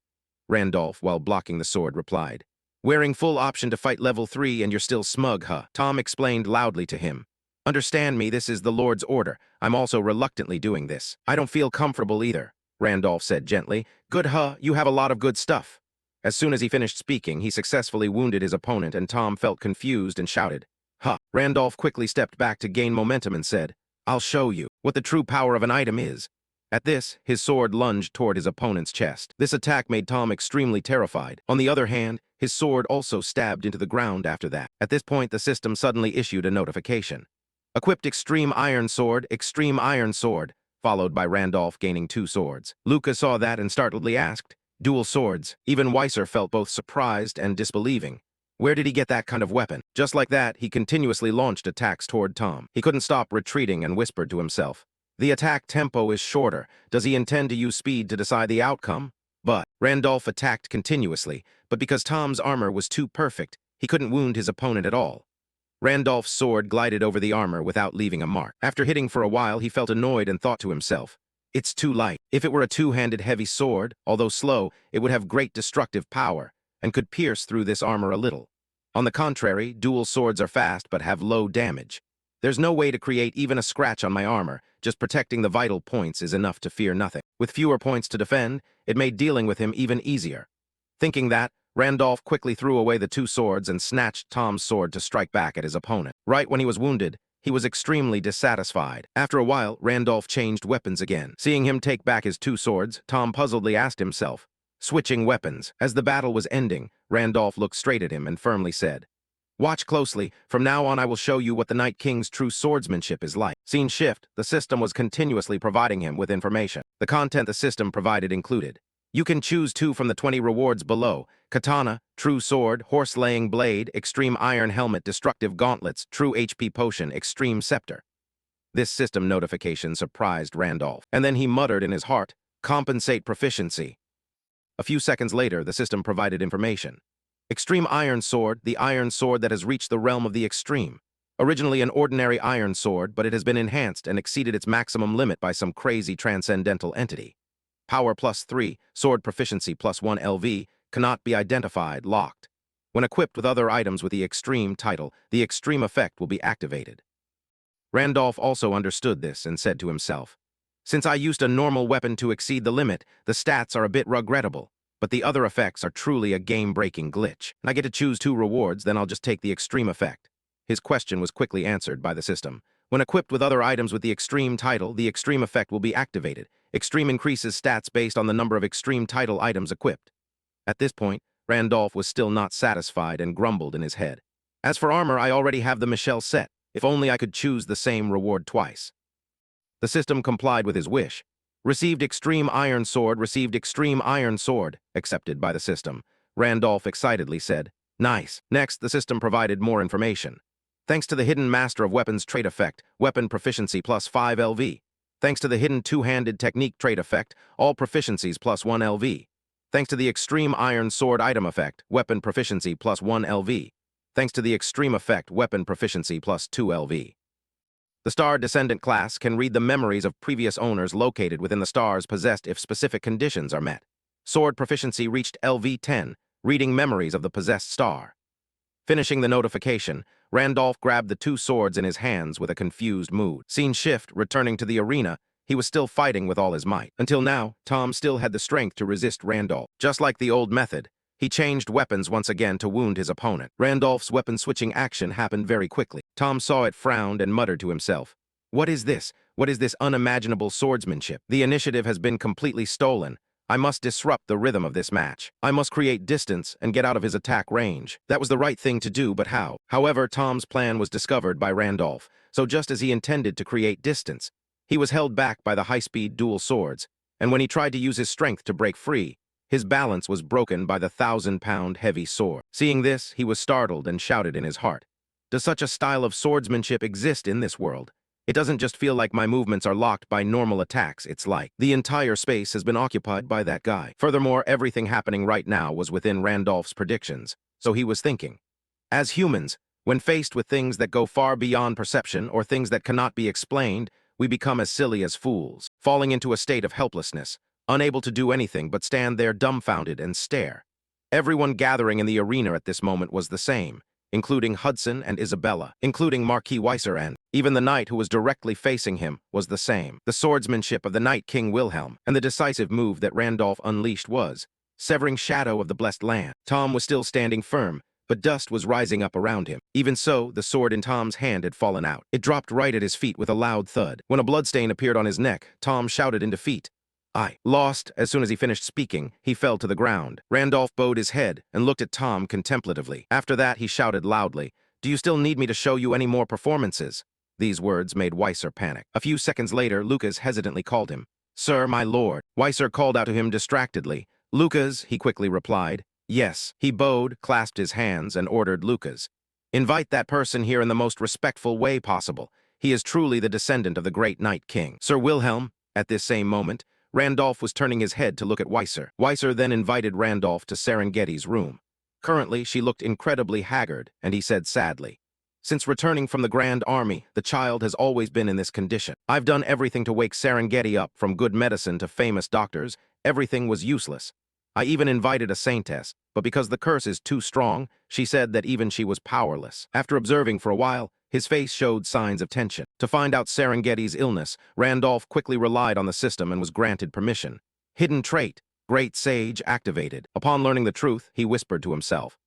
Randolph, while blocking the sword, replied, "Wearing full option to fight level 3 and you're still smug, huh?" Tom explained loudly to him, "Understand me, this is the Lord's order. I'm also reluctantly doing this." "I don't feel comfortable either," Randolph said gently. "Good, huh? You have a lot of good stuff." As soon as he finished speaking, he successfully wounded his opponent, and Tom felt confused and shouted, "Huh." Randolph quickly stepped back to gain momentum and said, "I'll show you what the true power of an item is." At this, his sword lunged toward his opponent's chest. This attack made Tom extremely terrified. On the other hand, his sword also stabbed into the ground after that. At this point, the system suddenly issued a notification. "Equipped extreme iron sword, followed by Randolph gaining 2 swords. Lucas saw that and startledly asked, "Dual swords?" Even Weiser felt both surprised and disbelieving. Where did he get that kind of weapon? Just like that, he continuously launched attacks toward Tom. He couldn't stop retreating and whispered to himself, "The attack tempo is shorter. Does he intend to use speed to decide the outcome?" But Randolph attacked continuously, but because Tom's armor was too perfect, he couldn't wound his opponent at all. Randolph's sword glided over the armor without leaving a mark. After hitting for a while, he felt annoyed and thought to himself, "It's too light. If it were a two-handed heavy sword, although slow, it would have great destructive power and could pierce through this armor a little. On the contrary, dual swords are fast but have low damage. There's no way to create even a scratch on my armor. Just protecting the vital points is enough to fear nothing." With fewer points to defend, it made dealing with him even easier. Thinking that, Randolph quickly threw away the 2 swords and snatched Tom's sword to strike back at his opponent. Right when he was wounded, he was extremely dissatisfied. After a while, Randolph changed weapons again. Seeing him take back his 2 swords, Tom puzzledly asked himself, switching weapons. As the battle was ending, Randolph looked straight at him and firmly said, Watch closely. From now on, I will show you what the Night King's true swordsmanship is like. Scene shift. The system was continuously providing him with information. The content the system provided included: you can choose 2 from the 20 rewards below: katana, true sword, horse-laying blade, extreme iron helmet, destructive gauntlets, true HP potion, extreme scepter. This system notification surprised Randolph, and then he muttered in his heart, compensate proficiency. A few seconds later, the system provided information. Extreme Iron Sword, the iron sword that has reached the realm of the extreme. Originally an ordinary iron sword, but it has been enhanced and exceeded its maximum limit by some crazy transcendental entity. Power +3, sword proficiency +1 LV, cannot be identified, locked. When equipped with other items with the extreme title, the extreme effect will be activated. Randolph also understood this and said to himself, since I used a normal weapon to exceed the limit, the stats are a bit regrettable. But the other effects are truly a game-breaking glitch. I get to choose 2 rewards, then I'll just take the extreme effect. His question was quickly answered by the system. When equipped with other items with the extreme title, the extreme effect will be activated. Extreme increases stats based on the number of extreme title items equipped. At this point, Randolph was still not satisfied and grumbled in his head. As for armor, I already have the Michelle set. If only I could choose the same reward twice. The system complied with his wish. Received extreme iron sword, received extreme iron sword, accepted by the system. Randolph excitedly said, nice. Next, the system provided more information. Thanks to the hidden Master of Weapons trait effect, weapon proficiency +5 LV. Thanks to the hidden two-handed technique trait effect, all proficiencies +1 LV. Thanks to the extreme iron sword item effect, weapon proficiency +1 LV. Thanks to the extreme effect, weapon proficiency +2 LV. The Star Descendant class can read the memories of previous owners located within the stars possessed if specific conditions are met. Sword proficiency reached LV 10, reading memories of the possessed star. Finishing the notification, Randolph grabbed the 2 swords in his hands with a confused mood. Scene shift, returning to the arena, he was still fighting with all his might. Until now, Tom still had the strength to resist Randolph. Just like the old method, he changed weapons once again to wound his opponent. Randolph's weapon-switching action happened very quickly. Tom saw it, frowned, and muttered to himself, what is this? What is this unimaginable swordsmanship? The initiative has been completely stolen. I must disrupt the rhythm of this match. I must create distance and get out of his attack range. That was the right thing to do, but how? However, Tom's plan was discovered by Randolph, so just as he intended to create distance, he was held back by the high-speed dual swords, and when he tried to use his strength to break free, his balance was broken by the 1,000-pound heavy sword. Seeing this, he was startled and shouted in his heart, does such a style of swordsmanship exist in this world? It doesn't just feel like my movements are locked by normal attacks, it's like the entire space has been occupied by that guy. Furthermore, everything happening right now was within Randolph's predictions, so he was thinking, as humans, when faced with things that go far beyond perception or things that cannot be explained, we become as silly as fools, falling into a state of helplessness, unable to do anything but stand there dumbfounded and stare. Everyone gathering in the arena at this moment was the same, including Hudson and Isabella, including Marquis Weiser, and even the knight who was directly facing him was the same. The swordsmanship of the Night King Wilhelm and the decisive move that Randolph unleashed was severing shadow of the blessed land. Tom was still standing firm, but dust was rising up around him. Even so, the sword in Tom's hand had fallen out. It dropped right at his feet with a loud thud. When a bloodstain appeared on his neck, Tom shouted in defeat, I lost. As soon as he finished speaking, he fell to the ground. Randolph bowed his head and looked at Tom contemplatively. After that, he shouted loudly, do you still need me to show you any more performances? These words made Weiser panic. A few seconds later, Lucas hesitantly called him, Sir, my lord. Weiser called out to him distractedly. Lucas, he quickly replied. Yes. He bowed, clasped his hands, and ordered Lucas, invite that person here in the most respectful way possible. He is truly the descendant of the great Night King. Sir Wilhelm, at this same moment, Randolph was turning his head to look at Weiser. Weiser then invited Randolph to Serengeti's room. Currently, she looked incredibly haggard, and he said sadly, since returning from the Grand Army, the child has always been in this condition. I've done everything to wake Serengeti up, from good medicine to famous doctors. Everything was useless. I even invited a saintess, but because the curse is too strong, she said that even she was powerless. After observing for a while, his face showed signs of tension. To find out Serengeti's illness, Randolph quickly relied on the system and was granted permission. Hidden trait, Great Sage, activated. Upon learning the truth, he whispered to himself,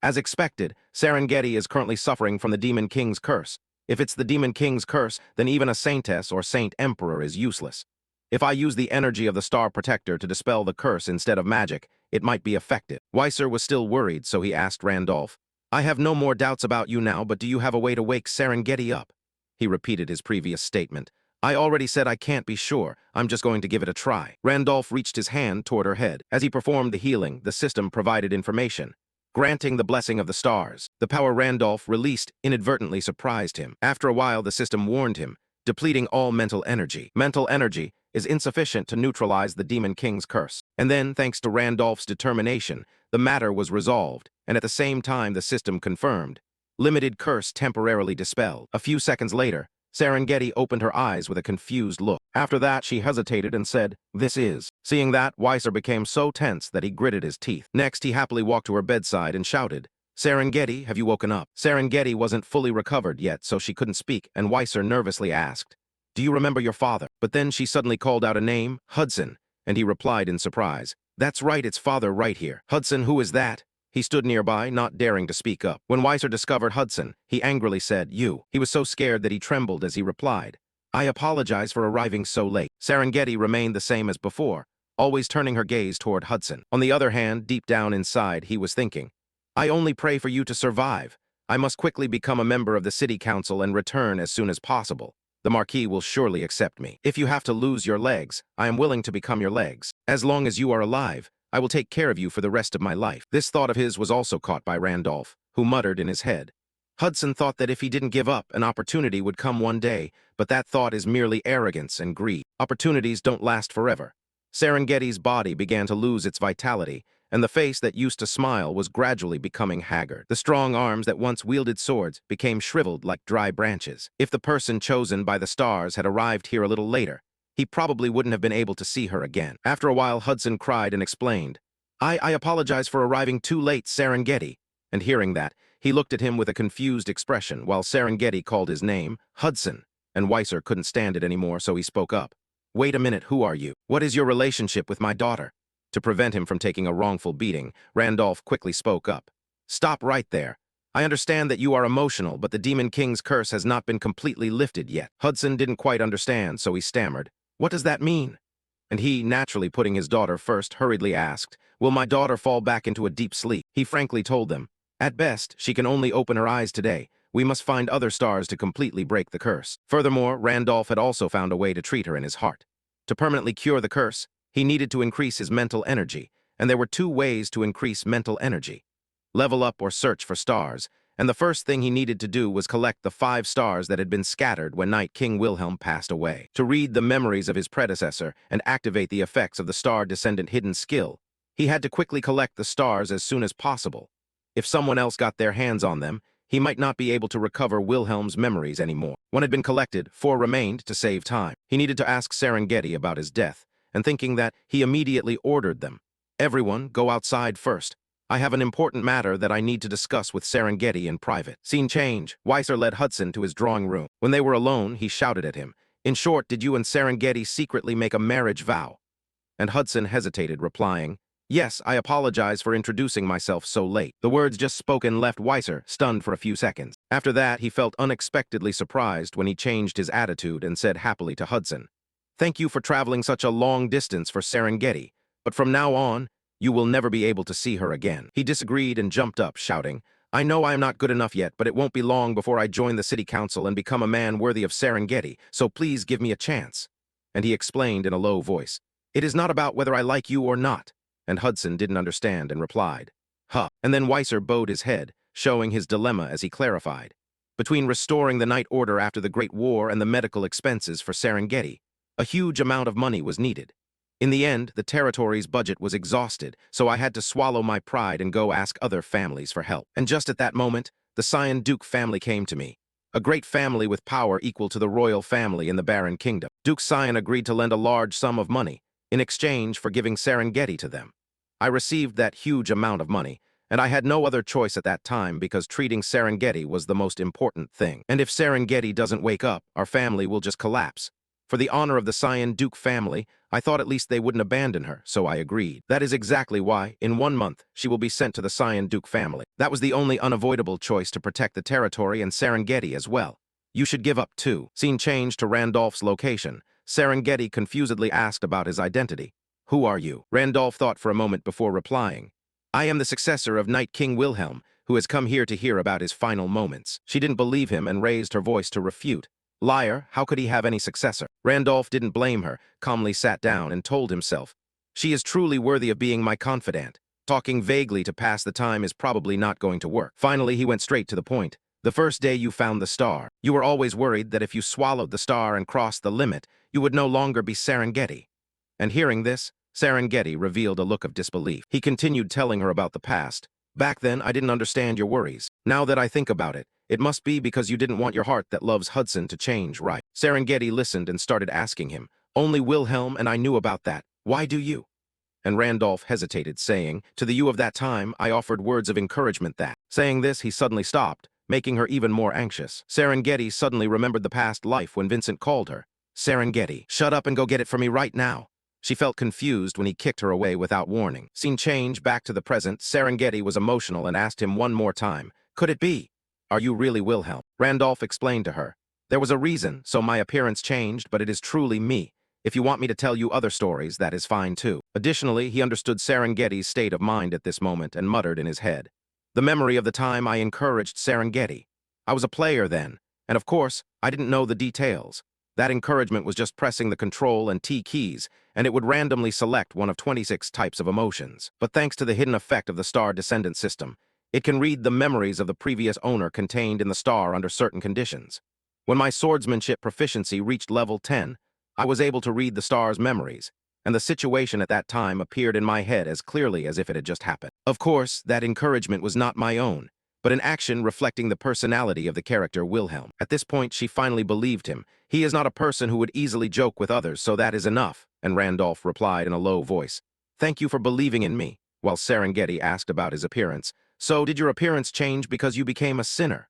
as expected, Serengeti is currently suffering from the Demon King's curse. If it's the Demon King's curse, then even a saintess or saint emperor is useless. If I use the energy of the Star Protector to dispel the curse instead of magic, it might be effective. Weiser was still worried, so he asked Randolph, I have no more doubts about you now, but do you have a way to wake Serengeti up? He repeated his previous statement. I already said I can't be sure. I'm just going to give it a try. Randolph reached his hand toward her head. As he performed the healing, the system provided information, granting the blessing of the stars. The power Randolph released inadvertently surprised him. After a while, the system warned him, depleting all mental energy. Mental energy is insufficient to neutralize the Demon King's curse. And then, thanks to Randolph's determination, the matter was resolved, and at the same time the system confirmed. Limited curse temporarily dispelled. A few seconds later, Serengeti opened her eyes with a confused look. After that, she hesitated and said, "This is." Seeing that, Weiser became so tense that he gritted his teeth. Next, he happily walked to her bedside and shouted, "Serengeti, have you woken up?" Serengeti wasn't fully recovered yet, so she couldn't speak, and Weiser nervously asked, "Do you remember your father?" But then she suddenly called out a name, Hudson, and he replied in surprise, "That's right, it's father right here." "Hudson, who is that?" He stood nearby, not daring to speak up. When Weiser discovered Hudson, he angrily said, "You." He was so scared that he trembled as he replied, "I apologize for arriving so late." Serengeti remained the same as before, always turning her gaze toward Hudson. On the other hand, deep down inside, he was thinking, "I only pray for you to survive. I must quickly become a member of the city council and return as soon as possible. The Marquis will surely accept me. If you have to lose your legs, I am willing to become your legs. As long as you are alive, I will take care of you for the rest of my life." This thought of his was also caught by Randolph, who muttered in his head. Hudson thought that if he didn't give up, an opportunity would come one day, but that thought is merely arrogance and greed. Opportunities don't last forever. Serengeti's body began to lose its vitality, and the face that used to smile was gradually becoming haggard. The strong arms that once wielded swords became shriveled like dry branches. If the person chosen by the stars had arrived here a little later, he probably wouldn't have been able to see her again. After a while, Hudson cried and explained, I apologize for arriving too late, Serengeti." And hearing that, he looked at him with a confused expression while Serengeti called his name, Hudson, and Weiser couldn't stand it anymore, so he spoke up. "Wait a minute, who are you? What is your relationship with my daughter?" To prevent him from taking a wrongful beating, Randolph quickly spoke up. "Stop right there. I understand that you are emotional, but the Demon King's curse has not been completely lifted yet." Hudson didn't quite understand, so he stammered, "What does that mean?" And he, naturally putting his daughter first, hurriedly asked, "Will my daughter fall back into a deep sleep?" He frankly told them, "At best, she can only open her eyes today. We must find other stars to completely break the curse." Furthermore, Randolph had also found a way to treat her in his heart. To permanently cure the curse, he needed to increase his mental energy, and there were two ways to increase mental energy: level up or search for stars, and the first thing he needed to do was collect the 5 stars that had been scattered when Night King Wilhelm passed away. To read the memories of his predecessor and activate the effects of the Star Descendant hidden skill, he had to quickly collect the stars as soon as possible. If someone else got their hands on them, he might not be able to recover Wilhelm's memories anymore. One had been collected, 4 remained to save time. He needed to ask Serengeti about his death, and thinking that, he immediately ordered them. "Everyone, go outside first. I have an important matter that I need to discuss with Serengeti in private." Scene change. Weiser led Hudson to his drawing room. When they were alone, he shouted at him, "In short, did you and Serengeti secretly make a marriage vow?" And Hudson hesitated, replying, "Yes, I apologize for introducing myself so late." The words just spoken left Weiser stunned for a few seconds. After that, he felt unexpectedly surprised when he changed his attitude and said happily to Hudson, "Thank you for traveling such a long distance for Serengeti, but from now on, you will never be able to see her again." He disagreed and jumped up, shouting, "I know I am not good enough yet, but it won't be long before I join the city council and become a man worthy of Serengeti, so please give me a chance." And he explained in a low voice, "It is not about whether I like you or not." And Hudson didn't understand and replied, "Huh." And then Weiser bowed his head, showing his dilemma as he clarified. Between restoring the Night Order after the Great War and the medical expenses for Serengeti, a huge amount of money was needed. In the end, the territory's budget was exhausted, so I had to swallow my pride and go ask other families for help. And just at that moment, the Cyan Duke family came to me. A great family with power equal to the royal family in the Barren Kingdom. Duke Cyan agreed to lend a large sum of money in exchange for giving Serengeti to them. I received that huge amount of money, and I had no other choice at that time because treating Serengeti was the most important thing. And if Serengeti doesn't wake up, our family will just collapse. For the honor of the Cyan Duke family, I thought at least they wouldn't abandon her, so I agreed. That is exactly why, in 1 month, she will be sent to the Cyan Duke family. That was the only unavoidable choice to protect the territory and Serengeti as well. You should give up too. Scene changed to Randolph's location. Serengeti confusedly asked about his identity. "Who are you?" Randolph thought for a moment before replying. "I am the successor of Night King Wilhelm, who has come here to hear about his final moments. She didn't believe him and raised her voice to refute. Liar, how could he have any successor? Randolph didn't blame her, calmly sat down and told himself, she is truly worthy of being my confidant. Talking vaguely to pass the time is probably not going to work. Finally, he went straight to the point. The first day you found the star, you were always worried that if you swallowed the star and crossed the limit, you would no longer be Serengeti. And hearing this, Serengeti revealed a look of disbelief. He continued telling her about the past. Back then, I didn't understand your worries. Now that I think about it, it must be because you didn't want your heart that loves Hudson to change, right? Serengeti listened and started asking him. Only Wilhelm and I knew about that. Why do you? And Randolph hesitated, saying, to the you of that time, I offered words of encouragement that. Saying this, he suddenly stopped, making her even more anxious. Serengeti suddenly remembered the past life when Vincent called her. Serengeti, shut up and go get it for me right now. She felt confused when he kicked her away without warning. Scene change back to the present, Serengeti was emotional and asked him one more time, could it be? Are you really Wilhelm? Randolph explained to her. There was a reason, so my appearance changed, but it is truly me. If you want me to tell you other stories, that is fine too. Additionally, he understood Serengeti's state of mind at this moment and muttered in his head. The memory of the time I encouraged Serengeti. I was a player then, and of course, I didn't know the details. That encouragement was just pressing the Control and T keys, and it would randomly select one of 26 types of emotions. But thanks to the hidden effect of the star descendant system, it can read the memories of the previous owner contained in the star under certain conditions. When my swordsmanship proficiency reached level 10, I was able to read the star's memories, and the situation at that time appeared in my head as clearly as if it had just happened. Of course, that encouragement was not my own, but an action reflecting the personality of the character Wilhelm. At this point, she finally believed him. He is not a person who would easily joke with others, so that is enough, and Randolph replied in a low voice. Thank you for believing in me, while Serengeti asked about his appearance. So, did your appearance change because you became a sinner?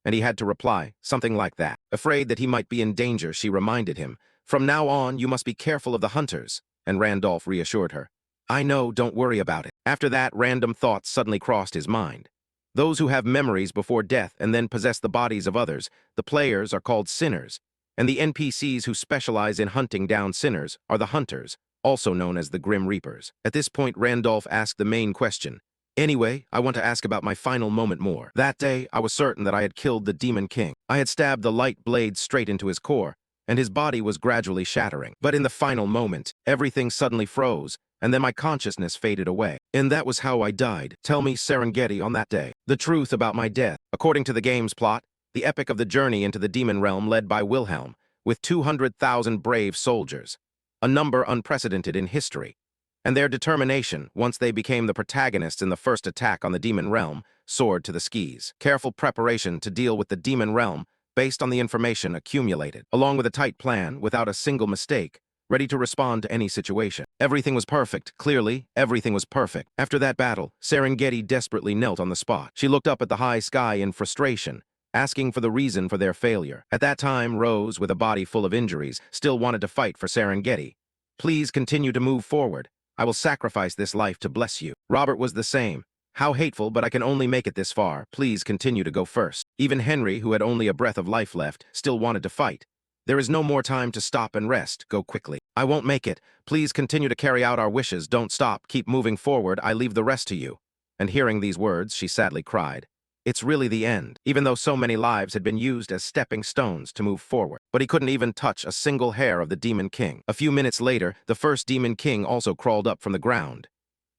And he had to reply, something like that. Afraid that he might be in danger, she reminded him, from now on, you must be careful of the hunters, and Randolph reassured her. I know, don't worry about it. After that, random thoughts suddenly crossed his mind. Those who have memories before death and then possess the bodies of others, the players, are called sinners, and the NPCs who specialize in hunting down sinners are the hunters, also known as the Grim Reapers. At this point, Randolph asked the main question. Anyway, I want to ask about my final moment more. That day, I was certain that I had killed the Demon King. I had stabbed the light blade straight into his core, and his body was gradually shattering. But in the final moment, everything suddenly froze, and then my consciousness faded away. And that was how I died. Tell me, Serengeti, on that day, the truth about my death. According to the game's plot, the epic of the journey into the demon realm led by Wilhelm, with 200,000 brave soldiers, a number unprecedented in history. And their determination, once they became the protagonists in the first attack on the demon realm, soared to the skies. Careful preparation to deal with the demon realm, based on the information accumulated, along with a tight plan, without a single mistake, ready to respond to any situation. Everything was perfect. Clearly, everything was perfect. After that battle, Serengeti desperately knelt on the spot. She looked up at the high sky in frustration, asking for the reason for their failure. At that time, Rose, with a body full of injuries, still wanted to fight for Serengeti. Please continue to move forward. I will sacrifice this life to bless you. Robert was the same. How hateful, but I can only make it this far. Please continue to go first. Even Henry, who had only a breath of life left, still wanted to fight. There is no more time to stop and rest. Go quickly. I won't make it. Please continue to carry out our wishes. Don't stop. Keep moving forward. I leave the rest to you. And hearing these words, she sadly cried. It's really the end, even though so many lives had been used as stepping stones to move forward. But he couldn't even touch a single hair of the Demon King. A few minutes later, the first Demon King also crawled up from the ground.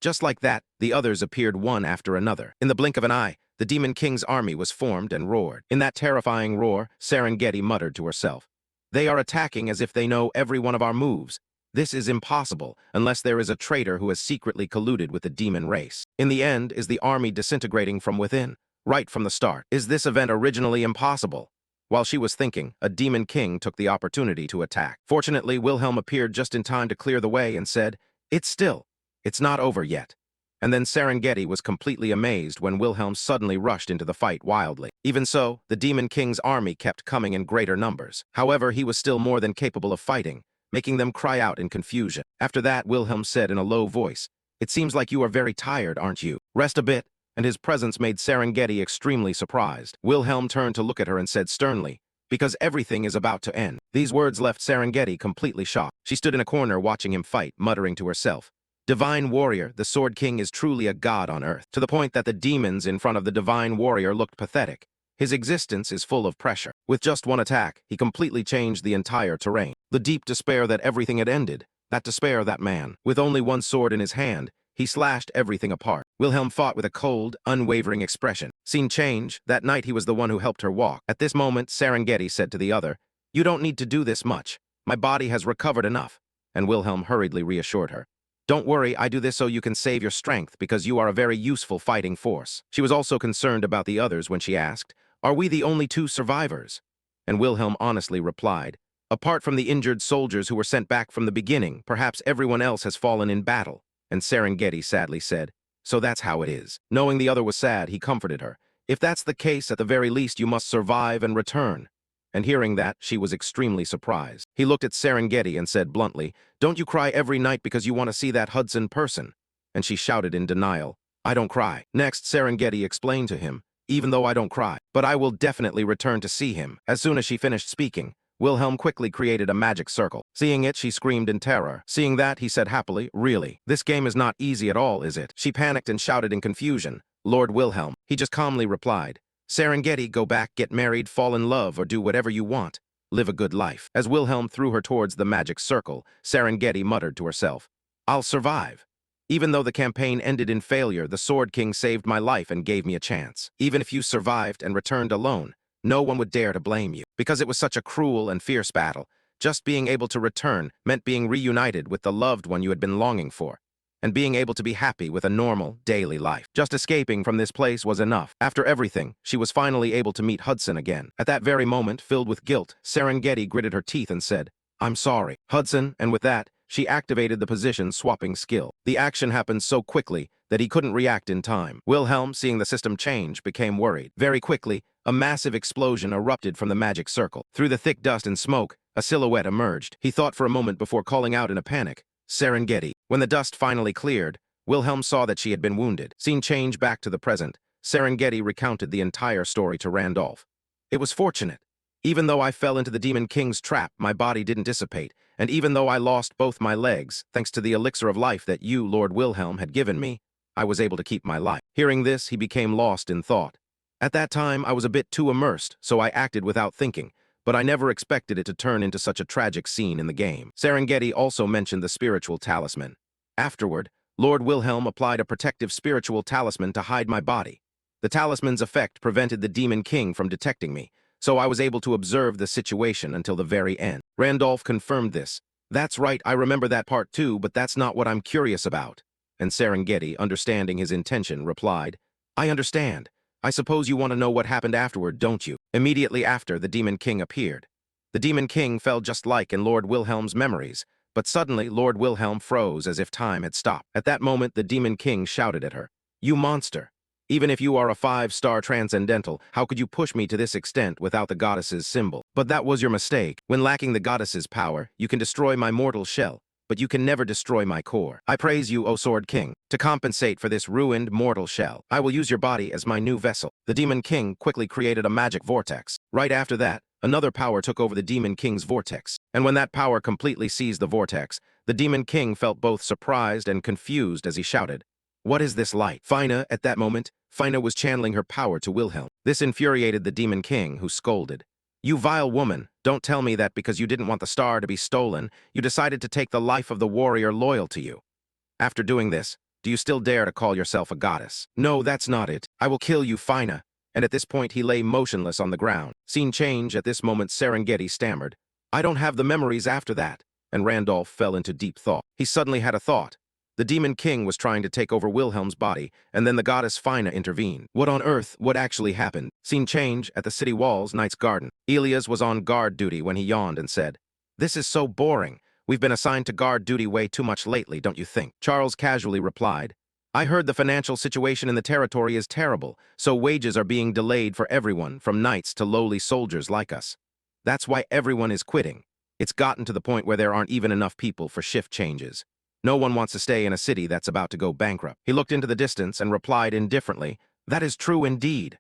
Just like that, the others appeared one after another. In the blink of an eye, the Demon King's army was formed and roared. In that terrifying roar, Serengeti muttered to herself. They are attacking as if they know every one of our moves. This is impossible, unless there is a traitor who has secretly colluded with the demon race. In the end, is the army disintegrating from within? Right from the start. Is this event originally impossible? While she was thinking, a Demon King took the opportunity to attack. Fortunately, Wilhelm appeared just in time to clear the way and said, It's not over yet. And then Serengeti was completely amazed when Wilhelm suddenly rushed into the fight wildly. Even so, the Demon King's army kept coming in greater numbers. However, he was still more than capable of fighting, making them cry out in confusion. After that, Wilhelm said in a low voice, It seems like you are very tired, aren't you? Rest a bit. And his presence made Serengeti extremely surprised. Wilhelm turned to look at her and said sternly, Because everything is about to end. These words left Serengeti completely shocked. She stood in a corner watching him fight, muttering to herself, Divine warrior, the Sword King is truly a god on earth, to the point that the demons in front of the divine warrior looked pathetic. His existence is full of pressure. With just one attack, he completely changed the entire terrain. The deep despair that everything had ended, that despair, that man. With only one sword in his hand, he slashed everything apart. Wilhelm fought with a cold, unwavering expression. Scene change. That night he was the one who helped her walk. At this moment, Serengeti said to the other, "You don't need to do this much. My body has recovered enough." And Wilhelm hurriedly reassured her. "Don't worry, I do this so you can save your strength, because you are a very useful fighting force." She was also concerned about the others when she asked, "Are we the only two survivors?" And Wilhelm honestly replied, "Apart from the injured soldiers who were sent back from the beginning, perhaps everyone else has fallen in battle." And Serengeti sadly said, "So that's how it is." Knowing the other was sad, he comforted her. "If that's the case, at the very least you must survive and return." And hearing that, she was extremely surprised. He looked at Serengeti and said bluntly, "Don't you cry every night because you want to see that Hudson person?" And she shouted in denial, "I don't cry." Next, Serengeti explained to him, "Even though I don't cry, but I will definitely return to see him." As soon as she finished speaking, Wilhelm quickly created a magic circle. Seeing it, she screamed in terror. Seeing that, he said happily, "Really? This game is not easy at all, is it?" She panicked and shouted in confusion, "Lord Wilhelm." He just calmly replied, "Serengeti, go back, get married, fall in love, or do whatever you want. Live a good life." As Wilhelm threw her towards the magic circle, Serengeti muttered to herself, "I'll survive. Even though the campaign ended in failure, the Sword King saved my life and gave me a chance. Even if you survived and returned alone, no one would dare to blame you, because it was such a cruel and fierce battle. Just being able to return meant being reunited with the loved one you had been longing for, and being able to be happy with a normal, daily life. Just escaping from this place was enough." After everything, she was finally able to meet Hudson again. At that very moment, filled with guilt, Serengeti gritted her teeth and said, "I'm sorry, Hudson," and with that, she activated the position-swapping skill. The action happened so quickly that he couldn't react in time. Wilhelm, seeing the system change, became worried. Very quickly, a massive explosion erupted from the magic circle. Through the thick dust and smoke, a silhouette emerged. He thought for a moment before calling out in a panic, "Serengeti." When the dust finally cleared, Wilhelm saw that she had been wounded. Scene change back to the present. Serengeti recounted the entire story to Randolph. "It was fortunate. Even though I fell into the Demon King's trap, my body didn't dissipate, and even though I lost both my legs, thanks to the elixir of life that you, Lord Wilhelm, had given me, I was able to keep my life." Hearing this, he became lost in thought. "At that time, I was a bit too immersed, so I acted without thinking, but I never expected it to turn into such a tragic scene in the game." Serengeti also mentioned the spiritual talisman. Afterward, Lord Wilhelm applied a protective spiritual talisman to hide my body. The talisman's effect prevented the Demon King from detecting me, so I was able to observe the situation until the very end. Randolph confirmed this. "That's right, I remember that part too, but that's not what I'm curious about." And Serengeti, understanding his intention, replied, "I understand. I suppose you want to know what happened afterward, don't you?" Immediately after, the Demon King appeared. The Demon King fell just like in Lord Wilhelm's memories, but suddenly Lord Wilhelm froze as if time had stopped. At that moment, the Demon King shouted at her, "You monster! Even if you are a 5-star transcendental, how could you push me to this extent without the goddess's symbol? But that was your mistake. When lacking the goddess's power, you can destroy my mortal shell, but you can never destroy my core. I praise you, O Sword King. To compensate for this ruined mortal shell, I will use your body as my new vessel." The Demon King quickly created a magic vortex. Right after that, another power took over the Demon King's vortex. And when that power completely seized the vortex, the Demon King felt both surprised and confused as he shouted, "What is this light?" At that moment, Fina was channeling her power to Wilhelm. This infuriated the Demon King, who scolded, "You vile woman, don't tell me that because you didn't want the star to be stolen, you decided to take the life of the warrior loyal to you. After doing this, do you still dare to call yourself a goddess?" "No, that's not it. I will kill you, Fina." And at this point, he lay motionless on the ground. Scene change. At this moment, Serengeti stammered, "I don't have the memories after that." And Randolph fell into deep thought. He suddenly had a thought. The Demon King was trying to take over Wilhelm's body, and then the goddess Fina intervened. What on earth, what actually happened? Scene change. At the city walls, Knight's Garden. Elias was on guard duty when he yawned and said, "This is so boring. We've been assigned to guard duty way too much lately, don't you think?" Charles casually replied, "I heard the financial situation in the territory is terrible, so wages are being delayed for everyone, from knights to lowly soldiers like us. That's why everyone is quitting. It's gotten to the point where there aren't even enough people for shift changes. No one wants to stay in a city that's about to go bankrupt." He looked into the distance and replied indifferently, "That is true indeed."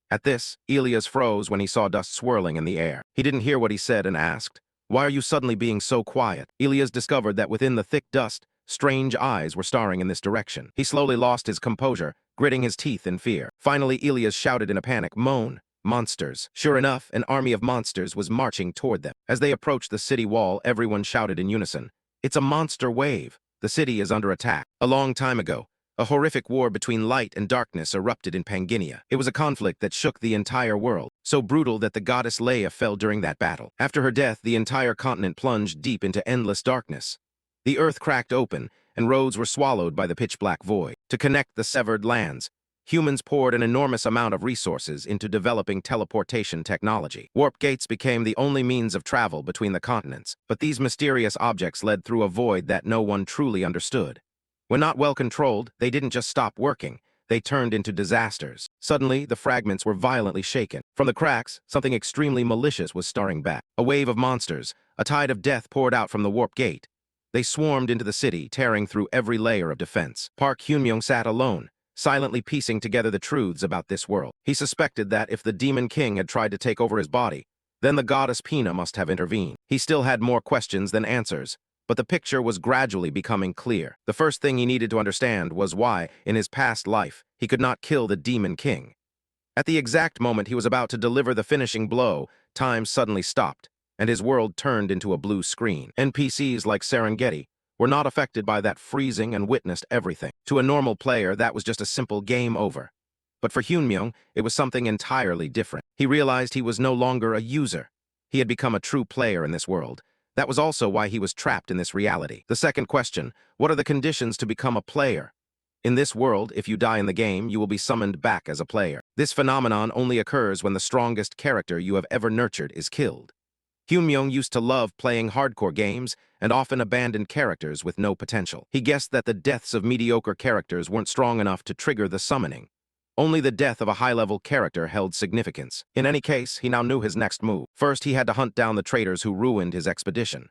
At this, Elias froze when he saw dust swirling in the air. He didn't hear what he said and asked, "Why are you suddenly being so quiet?" Elias discovered that within the thick dust, Strange eyes were staring in this direction. He slowly lost his composure, gritting his teeth in fear. Finally, Elias shouted in a panic, "Moan! Monsters!" Sure enough, an army of monsters was marching toward them. As they approached the city wall, everyone shouted in unison, "It's a monster wave! The city is under attack." A long time ago, a horrific war between light and darkness erupted in Pangaea. It was a conflict that shook the entire world, so brutal that the goddess Leia fell during that battle. After her death, the entire continent plunged deep into endless darkness. The earth cracked open, and roads were swallowed by the pitch-black void. To connect the severed lands, humans poured an enormous amount of resources into developing teleportation technology. Warp gates became the only means of travel between the continents, but these mysterious objects led through a void that no one truly understood. When not well controlled, they didn't just stop working, they turned into disasters. Suddenly, the fragments were violently shaken. From the cracks, something extremely malicious was starring back. A wave of monsters, a tide of death poured out from the warp gate. They swarmed into the city, tearing through every layer of defense. Park Hyun-myung sat alone, silently piecing together the truths about this world. He suspected that if the Demon King had tried to take over his body, then the goddess Pina must have intervened. He still had more questions than answers, but the picture was gradually becoming clear. The first thing he needed to understand was why, in his past life, he could not kill the Demon King. At the exact moment he was about to deliver the finishing blow, time suddenly stopped, and his world turned into a blue screen. NPCs like Serengeti were not affected by that freezing and witnessed everything. To a normal player, that was just a simple game over. But for Hyun-myung, it was something entirely different. He realized he was no longer a user. He had become a true player in this world. That was also why he was trapped in this reality. The second question, what are the conditions to become a player? In this world, if you die in the game, you will be summoned back as a player. This phenomenon only occurs when the strongest character you have ever nurtured is killed. Hyun-myung used to love playing hardcore games and often abandoned characters with no potential. He guessed that the deaths of mediocre characters weren't strong enough to trigger the summoning. Only the death of a high-level character held significance. In any case, he now knew his next move. First, he had to hunt down the traitors who ruined his expedition.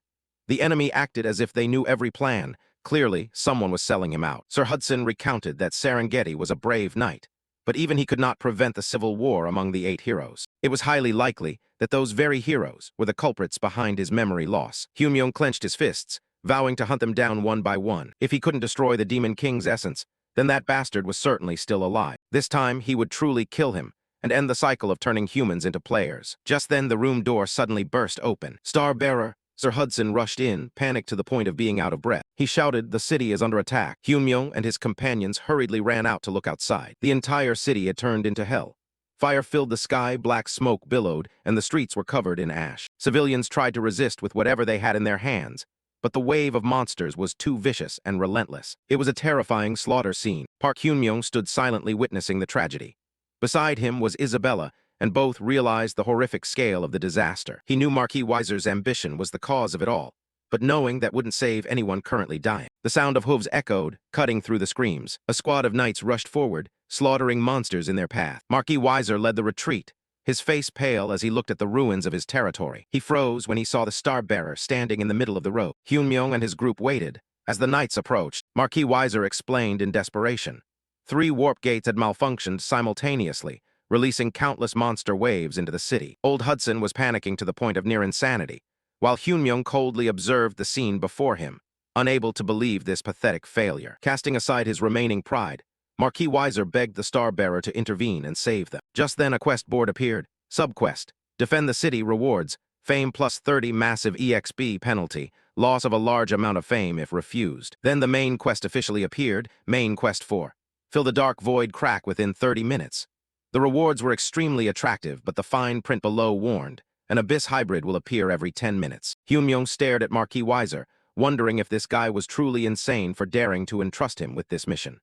The enemy acted as if they knew every plan. Clearly, someone was selling him out. Sir Hudson recounted that Serengeti was a brave knight, but even he could not prevent the civil war among the 8 heroes. It was highly likely that those very heroes were the culprits behind his memory loss. Hyun-myung clenched his fists, vowing to hunt them down one by one. If he couldn't destroy the Demon King's essence, then that bastard was certainly still alive. This time, he would truly kill him and end the cycle of turning humans into players. Just then, the room door suddenly burst open. "Star-bearer!" Sir Hudson rushed in, panicked to the point of being out of breath. He shouted, "The city is under attack." Hyun-myung and his companions hurriedly ran out to look outside. The entire city had turned into hell. Fire filled the sky, black smoke billowed, and the streets were covered in ash. Civilians tried to resist with whatever they had in their hands, but the wave of monsters was too vicious and relentless. It was a terrifying slaughter scene. Park Hyun-myung stood silently witnessing the tragedy. Beside him was Isabella, and both realized the horrific scale of the disaster. He knew Marquis Weiser's ambition was the cause of it all, but knowing that wouldn't save anyone currently dying. The sound of hooves echoed, cutting through the screams. A squad of knights rushed forward, slaughtering monsters in their path. Marquis Weiser led the retreat, his face pale as he looked at the ruins of his territory. He froze when he saw the Star-bearer standing in the middle of the road. Hyun-myung and his group waited. As the knights approached, Marquis Weiser explained in desperation. 3 warp gates had malfunctioned simultaneously, releasing countless monster waves into the city. Old Hudson was panicking to the point of near insanity, while Hyun-myung coldly observed the scene before him, unable to believe this pathetic failure. Casting aside his remaining pride, Marquis Weiser begged the Star-bearer to intervene and save them. Just then a quest board appeared. Subquest: Defend the city rewards, fame plus 30 massive EXP penalty, loss of a large amount of fame if refused. Then the main quest officially appeared, Main Quest 4. Fill the dark void crack within 30 minutes. The rewards were extremely attractive, but the fine print below warned, an Abyss hybrid will appear every 10 minutes. Hyun-myung stared at Marquis Weiser, wondering if this guy was truly insane for daring to entrust him with this mission.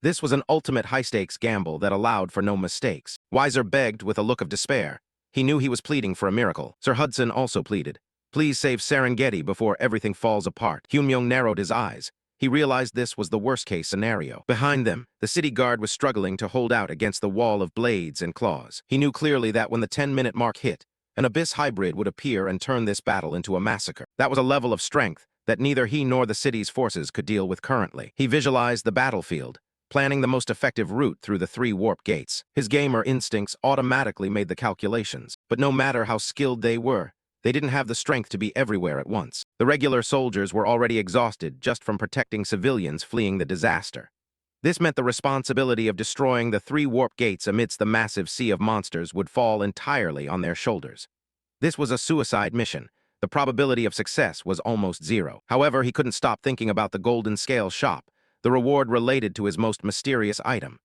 This was an ultimate high-stakes gamble that allowed for no mistakes. Weiser begged with a look of despair. He knew he was pleading for a miracle. Sir Hudson also pleaded, "Please save Serengeti before everything falls apart." Hyun-myung narrowed his eyes. He realized this was the worst-case scenario. Behind them, the city guard was struggling to hold out against the wall of blades and claws. He knew clearly that when the 10-minute mark hit, an Abyss hybrid would appear and turn this battle into a massacre. That was a level of strength that neither he nor the city's forces could deal with currently. He visualized the battlefield, planning the most effective route through the 3 warp gates. His gamer instincts automatically made the calculations, but no matter how skilled they were, They didn't have the strength to be everywhere at once. The regular soldiers were already exhausted just from protecting civilians fleeing the disaster. This meant the responsibility of destroying the 3 warp gates amidst the massive sea of monsters would fall entirely on their shoulders. This was a suicide mission. The probability of success was almost zero. However, he couldn't stop thinking about the golden scale shop, the reward related to his most mysterious item.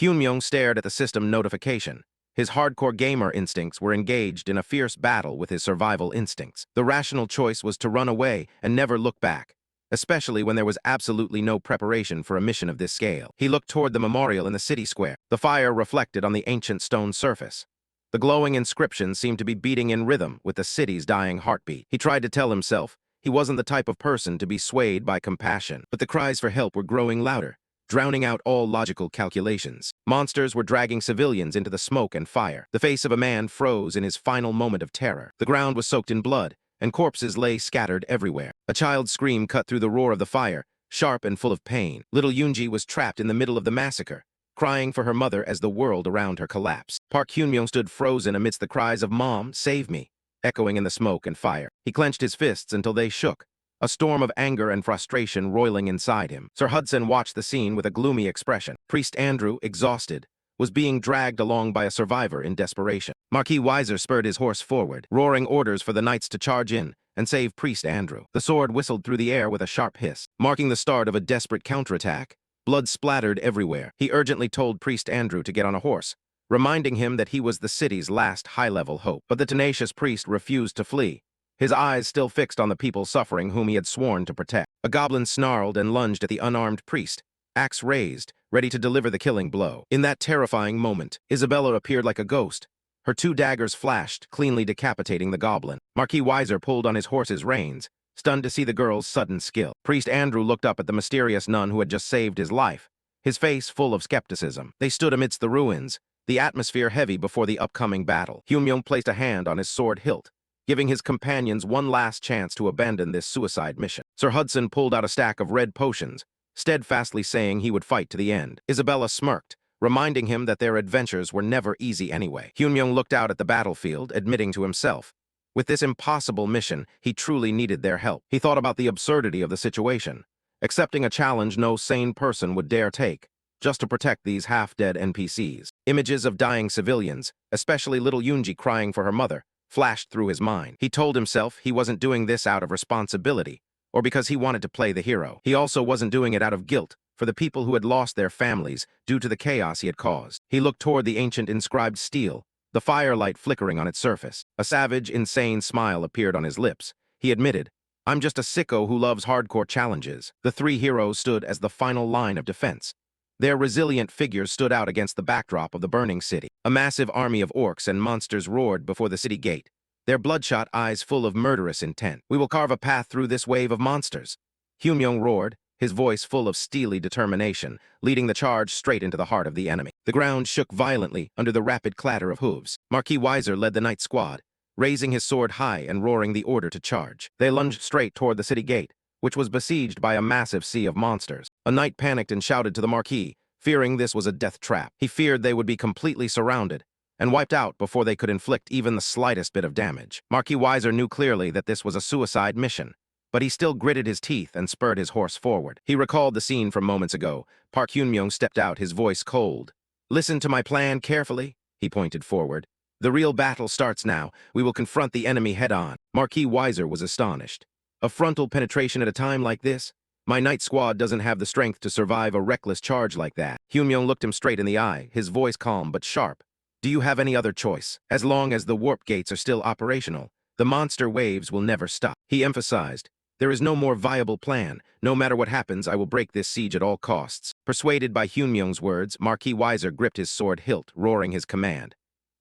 Hyunmyung stared at the system notification. His hardcore gamer instincts were engaged in a fierce battle with his survival instincts. The rational choice was to run away and never look back, especially when there was absolutely no preparation for a mission of this scale. He looked toward the memorial in the city square. The fire reflected on the ancient stone surface. The glowing inscription seemed to be beating in rhythm with the city's dying heartbeat. He tried to tell himself he wasn't the type of person to be swayed by compassion, but the cries for help were growing louder, drowning out all logical calculations. Monsters were dragging civilians into the smoke and fire. The face of a man froze in his final moment of terror. The ground was soaked in blood, and corpses lay scattered everywhere. A child's scream cut through the roar of the fire, sharp and full of pain. Little Yoonji was trapped in the middle of the massacre, crying for her mother as the world around her collapsed. Park Hyunmyung stood frozen amidst the cries of "Mom, save me," echoing in the smoke and fire. He clenched his fists until they shook, a storm of anger and frustration roiling inside him. Sir Hudson watched the scene with a gloomy expression. Priest Andrew, exhausted, was being dragged along by a survivor in desperation. Marquis Weiser spurred his horse forward, roaring orders for the knights to charge in and save Priest Andrew. The sword whistled through the air with a sharp hiss, marking the start of a desperate counterattack. Blood splattered everywhere. He urgently told Priest Andrew to get on a horse, reminding him that he was the city's last high-level hope. But the tenacious priest refused to flee, his eyes still fixed on the people suffering whom he had sworn to protect. A goblin snarled and lunged at the unarmed priest, axe raised, ready to deliver the killing blow. In that terrifying moment, Isabella appeared like a ghost. Her 2 daggers flashed, cleanly decapitating the goblin. Marquis Weiser pulled on his horse's reins, stunned to see the girl's sudden skill. Priest Andrew looked up at the mysterious nun who had just saved his life, his face full of skepticism. They stood amidst the ruins, the atmosphere heavy before the upcoming battle. Hyunmyung placed a hand on his sword hilt, giving his companions one last chance to abandon this suicide mission. Sir Hudson pulled out a stack of red potions, steadfastly saying he would fight to the end. Isabella smirked, reminding him that their adventures were never easy anyway. Hyunmyung looked out at the battlefield, admitting to himself, with this impossible mission, he truly needed their help. He thought about the absurdity of the situation, accepting a challenge no sane person would dare take, just to protect these half-dead NPCs. Images of dying civilians, especially little Yoonji crying for her mother, flashed through his mind. He told himself he wasn't doing this out of responsibility, or because he wanted to play the hero. He also wasn't doing it out of guilt for the people who had lost their families due to the chaos he had caused. He looked toward the ancient inscribed stele, the firelight flickering on its surface. A savage, insane smile appeared on his lips. He admitted, "I'm just a sicko who loves hardcore challenges." The 3 heroes stood as the final line of defense. Their resilient figures stood out against the backdrop of the burning city. A massive army of orcs and monsters roared before the city gate, their bloodshot eyes full of murderous intent. "We will carve a path through this wave of monsters," Hyunmyung roared, his voice full of steely determination, leading the charge straight into the heart of the enemy. The ground shook violently under the rapid clatter of hooves. Marquis Weiser led the knight squad, raising his sword high and roaring the order to charge. They lunged straight toward the city gate, which was besieged by a massive sea of monsters. A knight panicked and shouted to the Marquis, fearing this was a death trap. He feared they would be completely surrounded and wiped out before they could inflict even the slightest bit of damage. Marquis Weiser knew clearly that this was a suicide mission, but he still gritted his teeth and spurred his horse forward. He recalled the scene from moments ago. Park Hyunmyung stepped out, his voice cold. "Listen to my plan carefully," he pointed forward. "The real battle starts now. We will confront the enemy head-on." Marquis Weiser was astonished. "A frontal penetration at a time like this? My knight squad doesn't have the strength to survive a reckless charge like that." Hyunmyung looked him straight in the eye, his voice calm but sharp. "Do you have any other choice? As long as the warp gates are still operational, the monster waves will never stop." He emphasized, "There is no more viable plan. No matter what happens, I will break this siege at all costs." Persuaded by Hyunmyung's words, Marquis Weiser gripped his sword hilt, roaring his command.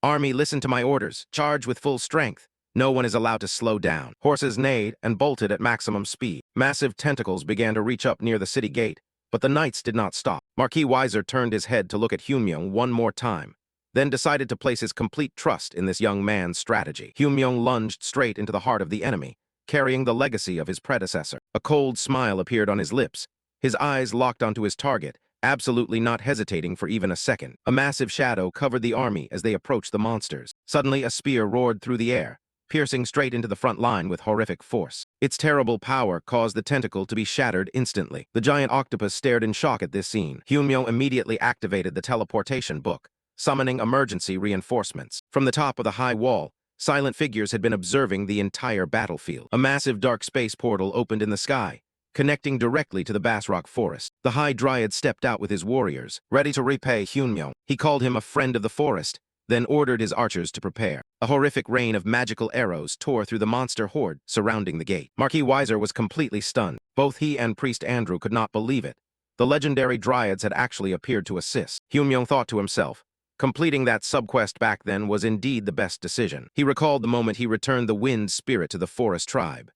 "Army, listen to my orders. Charge with full strength. No one is allowed to slow down." Horses neighed and bolted at maximum speed. Massive tentacles began to reach up near the city gate, but the knights did not stop. Marquis Weiser turned his head to look at Hyunmyung one more time, then decided to place his complete trust in this young man's strategy. Hyunmyung lunged straight into the heart of the enemy, carrying the legacy of his predecessor. A cold smile appeared on his lips, his eyes locked onto his target, absolutely not hesitating for even a second. A massive shadow covered the army as they approached the monsters. Suddenly, a spear roared through the air, piercing straight into the front line with horrific force. Its terrible power caused the tentacle to be shattered instantly. The giant octopus stared in shock at this scene. Hyunmyo immediately activated the teleportation book, summoning emergency reinforcements. From the top of the high wall, silent figures had been observing the entire battlefield. A massive dark space portal opened in the sky, connecting directly to the Basrock forest. The High Dryad stepped out with his warriors, ready to repay Hyunmyo. He called him a friend of the forest, then ordered his archers to prepare. A horrific rain of magical arrows tore through the monster horde surrounding the gate. Marquis Weiser was completely stunned. Both he and Priest Andrew could not believe it. The legendary Dryads had actually appeared to assist. Hyunmyo thought to himself, completing that subquest back then was indeed the best decision. He recalled the moment he returned the Wind Spirit to the Forest Tribe.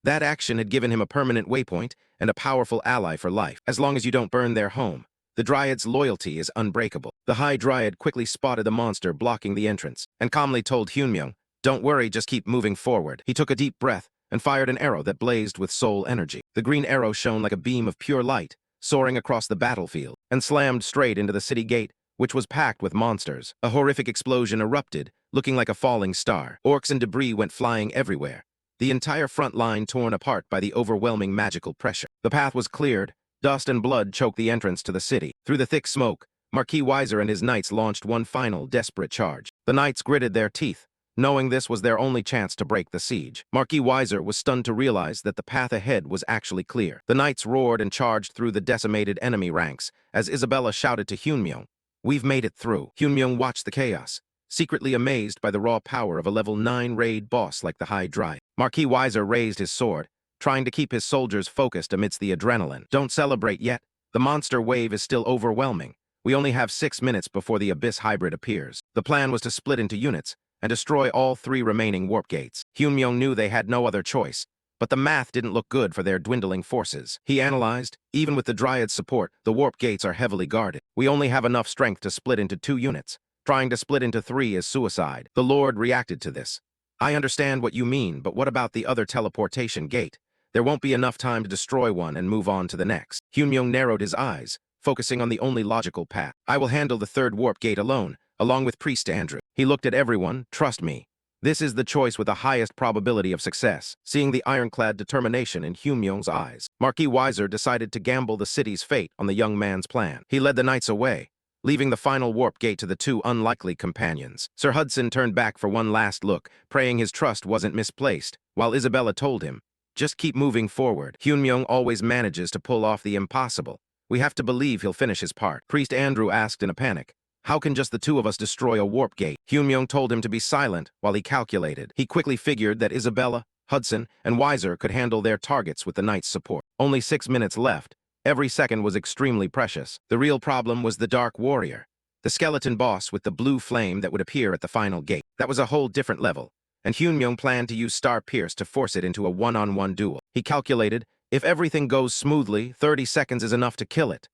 That action had given him a permanent waypoint and a powerful ally for life. As long as you don't burn their home, the Dryad's loyalty is unbreakable. The High Dryad quickly spotted the monster blocking the entrance and calmly told Hyunmyo, "Don't worry, just keep moving forward." He took a deep breath and fired an arrow that blazed with soul energy. The green arrow shone like a beam of pure light, soaring across the battlefield, and slammed straight into the city gate, which was packed with monsters. A horrific explosion erupted, looking like a falling star. Orcs and debris went flying everywhere, the entire front line torn apart by the overwhelming magical pressure. The path was cleared. Dust and blood choked the entrance to the city. Through the thick smoke, Marquis Weiser and his knights launched one final desperate charge. The knights gritted their teeth, knowing this was their only chance to break the siege. Marquis Weiser was stunned to realize that the path ahead was actually clear. The knights roared and charged through the decimated enemy ranks as Isabella shouted to Hyunmyo, "We've made it through." Hyunmyo watched the chaos, secretly amazed by the raw power of a level 9 raid boss like the High Dryad. Marquis Weiser raised his sword, trying to keep his soldiers focused amidst the adrenaline. "Don't celebrate yet. The monster wave is still overwhelming. We only have 6 minutes before the Abyss Hybrid appears." The plan was to split into units and destroy all 3 remaining warp gates. Hyunmyo knew they had no other choice, but the math didn't look good for their dwindling forces. He analyzed, even with the Dryad's support, the warp gates are heavily guarded. We only have enough strength to split into 2 units. Trying to split into 3 is suicide. The Lord reacted to this. "I understand what you mean, but what about the other teleportation gate? There won't be enough time to destroy one and move on to the next." Hyunmyo narrowed his eyes, focusing on the only logical path. "I will handle the 3rd warp gate alone, along with Priest Andrew." He looked at everyone. "Trust me. This is the choice with the highest probability of success." Seeing the ironclad determination in Hyunmyo's eyes, Marquis Weiser decided to gamble the city's fate on the young man's plan. He led the knights away, leaving the final warp gate to the 2 unlikely companions. Sir Hudson turned back for one last look, praying his trust wasn't misplaced, while Isabella told him, "Just keep moving forward. Hyunmyo always manages to pull off the impossible. We have to believe he'll finish his part." Priest Andrew asked in a panic, "How can just the 2 of us destroy a warp gate?" Hyunmyo told him to be silent while he calculated. He quickly figured that Isabella, Hudson, and Weiser could handle their targets with the knight's support. Only 6 minutes left. Every second was extremely precious. The real problem was the Dark Warrior, the skeleton boss with the blue flame that would appear at the final gate. That was a whole different level, and Hyunmyo planned to use Star Pierce to force it into a one-on-one duel. He calculated, if everything goes smoothly, 30 seconds is enough to kill it.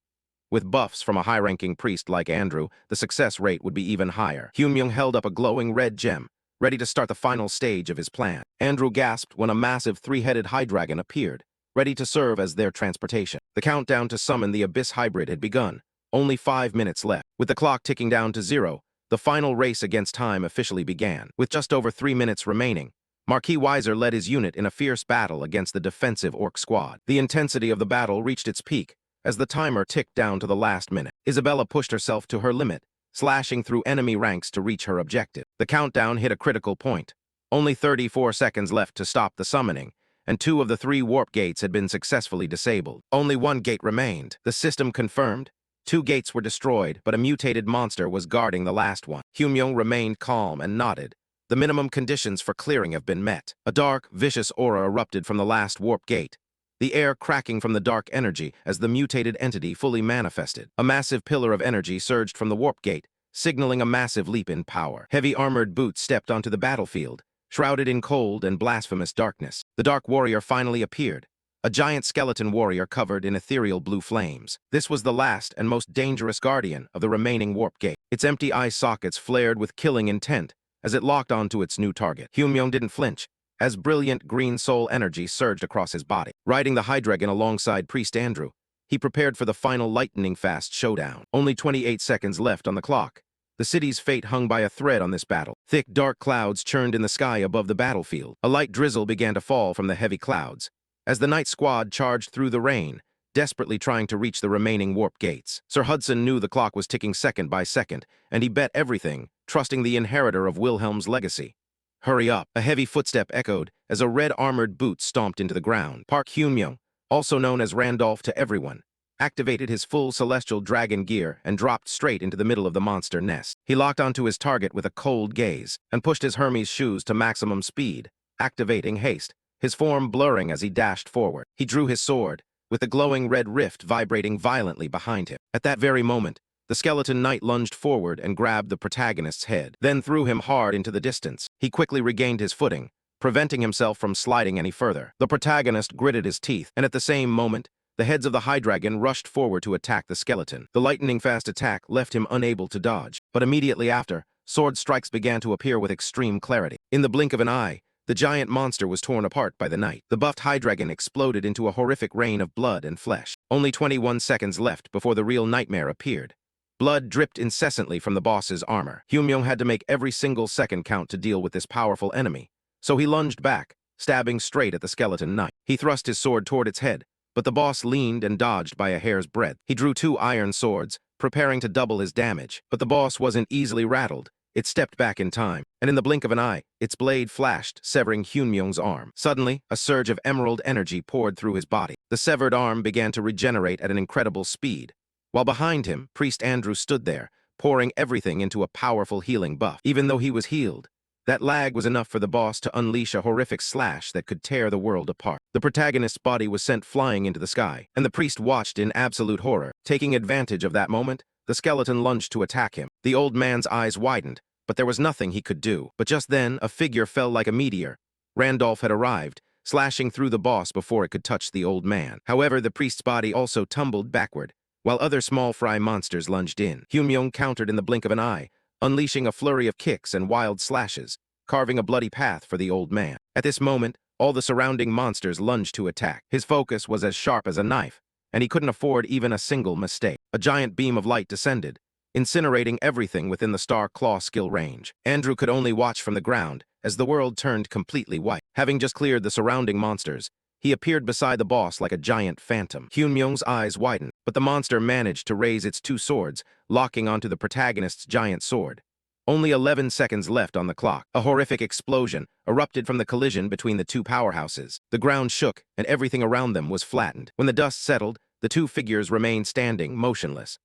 With buffs from a high-ranking priest like Andrew, the success rate would be even higher. Hyunmyo held up a glowing red gem, ready to start the final stage of his plan. Andrew gasped when a massive 3-headed high dragon appeared, ready to serve as their transportation. The countdown to summon the Abyss Hybrid had begun. Only 5 minutes left. With the clock ticking down to 0, the final race against time officially began. With just over 3 minutes remaining, Marquis Weiser led his unit in a fierce battle against the defensive orc squad. The intensity of the battle reached its peak as the timer ticked down to the last minute. Isabella pushed herself to her limit, slashing through enemy ranks to reach her objective. The countdown hit a critical point. Only 34 seconds left to stop the summoning, and 2 of the 3 warp gates had been successfully disabled. Only 1 gate remained. The system confirmed. 2 gates were destroyed, but a mutated monster was guarding the last one. Hyunmyo remained calm and nodded. The minimum conditions for clearing have been met. A dark, vicious aura erupted from the last warp gate, the air cracking from the dark energy as the mutated entity fully manifested. A massive pillar of energy surged from the warp gate, signaling a massive leap in power. Heavy armored boots stepped onto the battlefield, shrouded in cold and blasphemous darkness. The Dark Warrior finally appeared, a giant skeleton warrior covered in ethereal blue flames. This was the last and most dangerous guardian of the remaining warp gate. Its empty eye sockets flared with killing intent as it locked onto its new target. Hyunmyo didn't flinch, as brilliant green soul energy surged across his body. Riding the Hydreigon alongside Priest Andrew, he prepared for the final lightning-fast showdown. Only 28 seconds left on the clock, The city's fate hung by a thread on this battle. Thick, dark clouds churned in the sky above the battlefield. A light drizzle began to fall from the heavy clouds as the night squad charged through the rain, desperately trying to reach the remaining warp gates. Sir Hudson knew the clock was ticking second by second, and he bet everything, trusting the inheritor of Wilhelm's legacy. Hurry up! A heavy footstep echoed as a red-armored boot stomped into the ground. Park Hyun-myung, also known as Randolph to everyone, activated his full celestial dragon gear and dropped straight into the middle of the monster nest. He locked onto his target with a cold gaze and pushed his Hermes shoes to maximum speed, activating haste, his form blurring as he dashed forward. He drew his sword, with the glowing red rift vibrating violently behind him. At that very moment, the skeleton knight lunged forward and grabbed the protagonist's head, then threw him hard into the distance. He quickly regained his footing, preventing himself from sliding any further. The protagonist gritted his teeth, and at the same moment, the heads of the Hydreigon rushed forward to attack the skeleton. The lightning-fast attack left him unable to dodge, but immediately after, sword strikes began to appear with extreme clarity. In the blink of an eye, the giant monster was torn apart by the knight. The buffed Hydreigon exploded into a horrific rain of blood and flesh. Only 21 seconds left before the real nightmare appeared. Blood dripped incessantly from the boss's armor. Hyun-myung had to make every single second count to deal with this powerful enemy, so he lunged back, stabbing straight at the skeleton knight. He thrust his sword toward its head, but the boss leaned and dodged by a hair's breadth. He drew 2 iron swords, preparing to double his damage, but the boss wasn't easily rattled. It stepped back in time, and in the blink of an eye, its blade flashed, severing Hyun-myung's arm. Suddenly, a surge of emerald energy poured through his body. The severed arm began to regenerate at an incredible speed, while behind him, Priest Andrew stood there, pouring everything into a powerful healing buff. Even though he was healed, that lag was enough for the boss to unleash a horrific slash that could tear the world apart. The protagonist's body was sent flying into the sky, and the priest watched in absolute horror. Taking advantage of that moment, the skeleton lunged to attack him. The old man's eyes widened, but there was nothing he could do. But just then, a figure fell like a meteor. Randolph had arrived, slashing through the boss before it could touch the old man. However, the priest's body also tumbled backward, while other small fry monsters lunged in. Hyun-myung countered in the blink of an eye, unleashing a flurry of kicks and wild slashes, carving a bloody path for the old man. At this moment, all the surrounding monsters lunged to attack. His focus was as sharp as a knife, and he couldn't afford even a single mistake. A giant beam of light descended, incinerating everything within the Star Claw skill range. Andrew could only watch from the ground as the world turned completely white. Having just cleared the surrounding monsters, he appeared beside the boss like a giant phantom. Hyun-myung's eyes widened, but the monster managed to raise its 2 swords, locking onto the protagonist's giant sword. Only 11 seconds left on the clock. A horrific explosion erupted from the collision between the 2 powerhouses. The ground shook, and everything around them was flattened. When the dust settled, the 2 figures remained standing, motionless.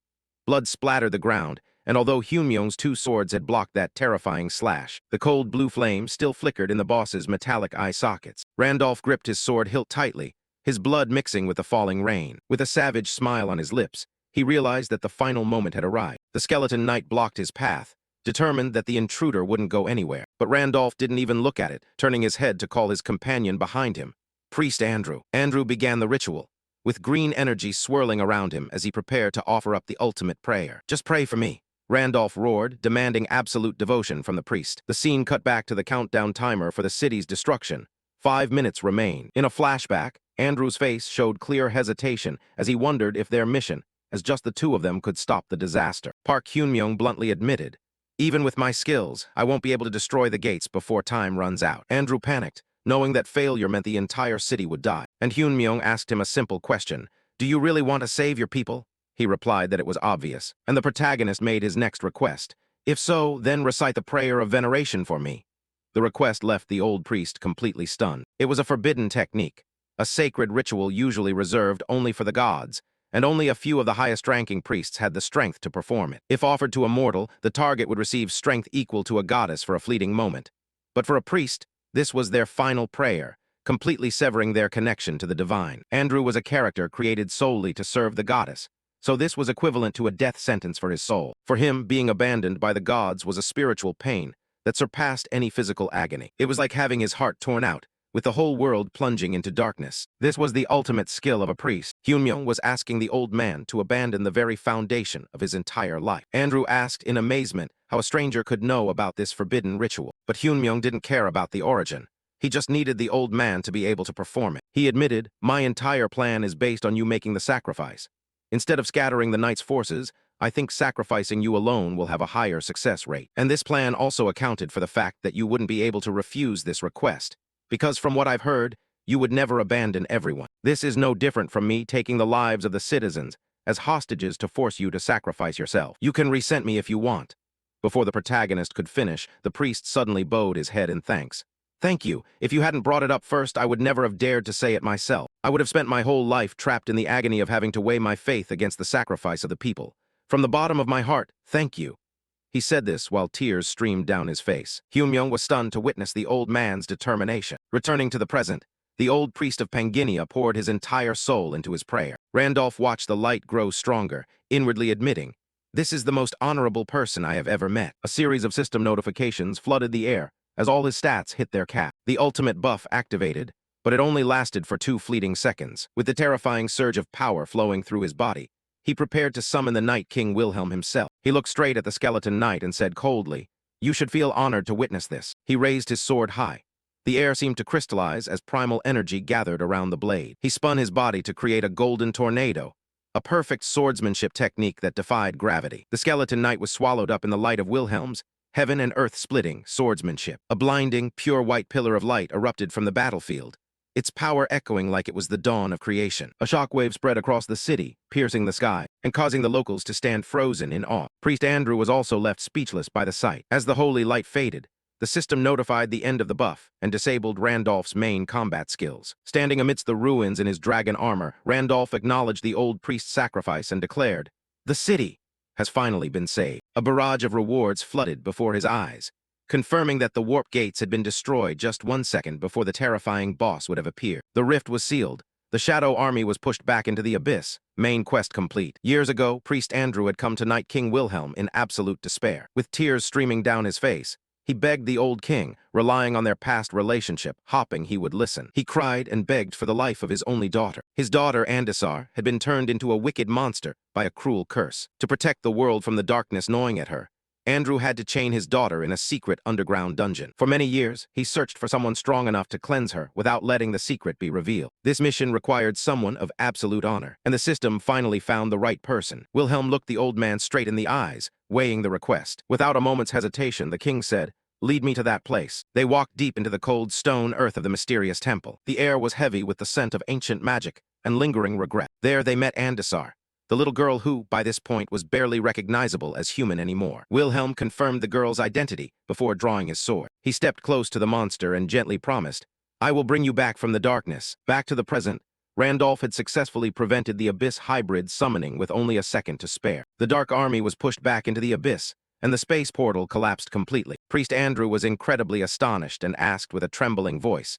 Blood splattered the ground, and although Hyun-myung's 2 swords had blocked that terrifying slash, the cold blue flame still flickered in the boss's metallic eye sockets. Randolph gripped his sword hilt tightly, his blood mixing with the falling rain. With a savage smile on his lips, he realized that the final moment had arrived. The skeleton knight blocked his path, determined that the intruder wouldn't go anywhere. But Randolph didn't even look at it, turning his head to call his companion behind him, Priest Andrew. Andrew began the ritual, with green energy swirling around him as he prepared to offer up the ultimate prayer. "Just pray for me," Randolph roared, demanding absolute devotion from the priest. The scene cut back to the countdown timer for the city's destruction. 5 minutes remained. In a flashback, Andrew's face showed clear hesitation as he wondered if their mission, as just the 2 of them, could stop the disaster. Park Hyun-myung bluntly admitted, "Even with my skills, I won't be able to destroy the gates before time runs out." Andrew panicked, knowing that failure meant the entire city would die. And Hyun-myung asked him a simple question, "Do you really want to save your people?" He replied that it was obvious, and the protagonist made his next request. "If so, then recite the prayer of veneration for me." The request left the old priest completely stunned. It was a forbidden technique, a sacred ritual usually reserved only for the gods, and only a few of the highest-ranking priests had the strength to perform it. If offered to a mortal, the target would receive strength equal to a goddess for a fleeting moment. But for a priest, this was their final prayer, completely severing their connection to the divine. Andrew was a character created solely to serve the goddess, so this was equivalent to a death sentence for his soul. For him, being abandoned by the gods was a spiritual pain that surpassed any physical agony. It was like having his heart torn out, with the whole world plunging into darkness. This was the ultimate skill of a priest. Hyun-myung was asking the old man to abandon the very foundation of his entire life. Andrew asked in amazement how a stranger could know about this forbidden ritual. But Hyun-myung didn't care about the origin. He just needed the old man to be able to perform it. He admitted, "My entire plan is based on you making the sacrifice. Instead of scattering the knight's forces, I think sacrificing you alone will have a higher success rate. And this plan also accounted for the fact that you wouldn't be able to refuse this request, because from what I've heard, you would never abandon everyone. This is no different from me taking the lives of the citizens as hostages to force you to sacrifice yourself. You can resent me if you want. Before the protagonist could finish, the priest suddenly bowed his head in thanks. Thank you. If you hadn't brought it up first, I would never have dared to say it myself. I would have spent my whole life trapped in the agony of having to weigh my faith against the sacrifice of the people. From the bottom of my heart, thank you. He said this while tears streamed down his face. Hyunmyoung was stunned to witness the old man's determination. Returning to the present, the old priest of Panginia poured his entire soul into his prayer. Randolph watched the light grow stronger, inwardly admitting, "This is the most honorable person I have ever met." A series of system notifications flooded the air as all his stats hit their cap. The ultimate buff activated, but it only lasted for 2 fleeting seconds. With the terrifying surge of power flowing through his body, he prepared to summon the Night King Wilhelm himself. He looked straight at the skeleton knight and said coldly, "You should feel honored to witness this." He raised his sword high. The air seemed to crystallize as primal energy gathered around the blade. He spun his body to create a golden tornado, a perfect swordsmanship technique that defied gravity. The skeleton knight was swallowed up in the light of Wilhelm's heaven and earth splitting swordsmanship. A blinding, pure white pillar of light erupted from the battlefield, its power echoing like it was the dawn of creation. A shockwave spread across the city, piercing the sky, and causing the locals to stand frozen in awe. Priest Andrew was also left speechless by the sight. As the holy light faded, the system notified the end of the buff and disabled Randolph's main combat skills. Standing amidst the ruins in his dragon armor, Randolph acknowledged the old priest's sacrifice and declared, "The city has finally been saved." A barrage of rewards flooded before his eyes, confirming that the warp gates had been destroyed just 1 second before the terrifying boss would have appeared. The rift was sealed. The Shadow Army was pushed back into the abyss. Main quest complete. Years ago, Priest Andrew had come to Night King Wilhelm in absolute despair. With tears streaming down his face, he begged the old king, relying on their past relationship, hoping he would listen. He cried and begged for the life of his only daughter. His daughter, Andesar, had been turned into a wicked monster by a cruel curse. To protect the world from the darkness gnawing at her, Andrew had to chain his daughter in a secret underground dungeon. For many years, he searched for someone strong enough to cleanse her without letting the secret be revealed. This mission required someone of absolute honor, and the system finally found the right person. Wilhelm looked the old man straight in the eyes, weighing the request. Without a moment's hesitation, the king said, "Lead me to that place." They walked deep into the cold stone earth of the mysterious temple. The air was heavy with the scent of ancient magic and lingering regret. There they met Andesar, the little girl who, by this point, was barely recognizable as human anymore. Wilhelm confirmed the girl's identity before drawing his sword. He stepped close to the monster and gently promised, "I will bring you back from the darkness." Back to the present, Randolph had successfully prevented the Abyss hybrid summoning with only a second to spare. The Dark Army was pushed back into the Abyss, and the space portal collapsed completely. Priest Andrew was incredibly astonished and asked with a trembling voice,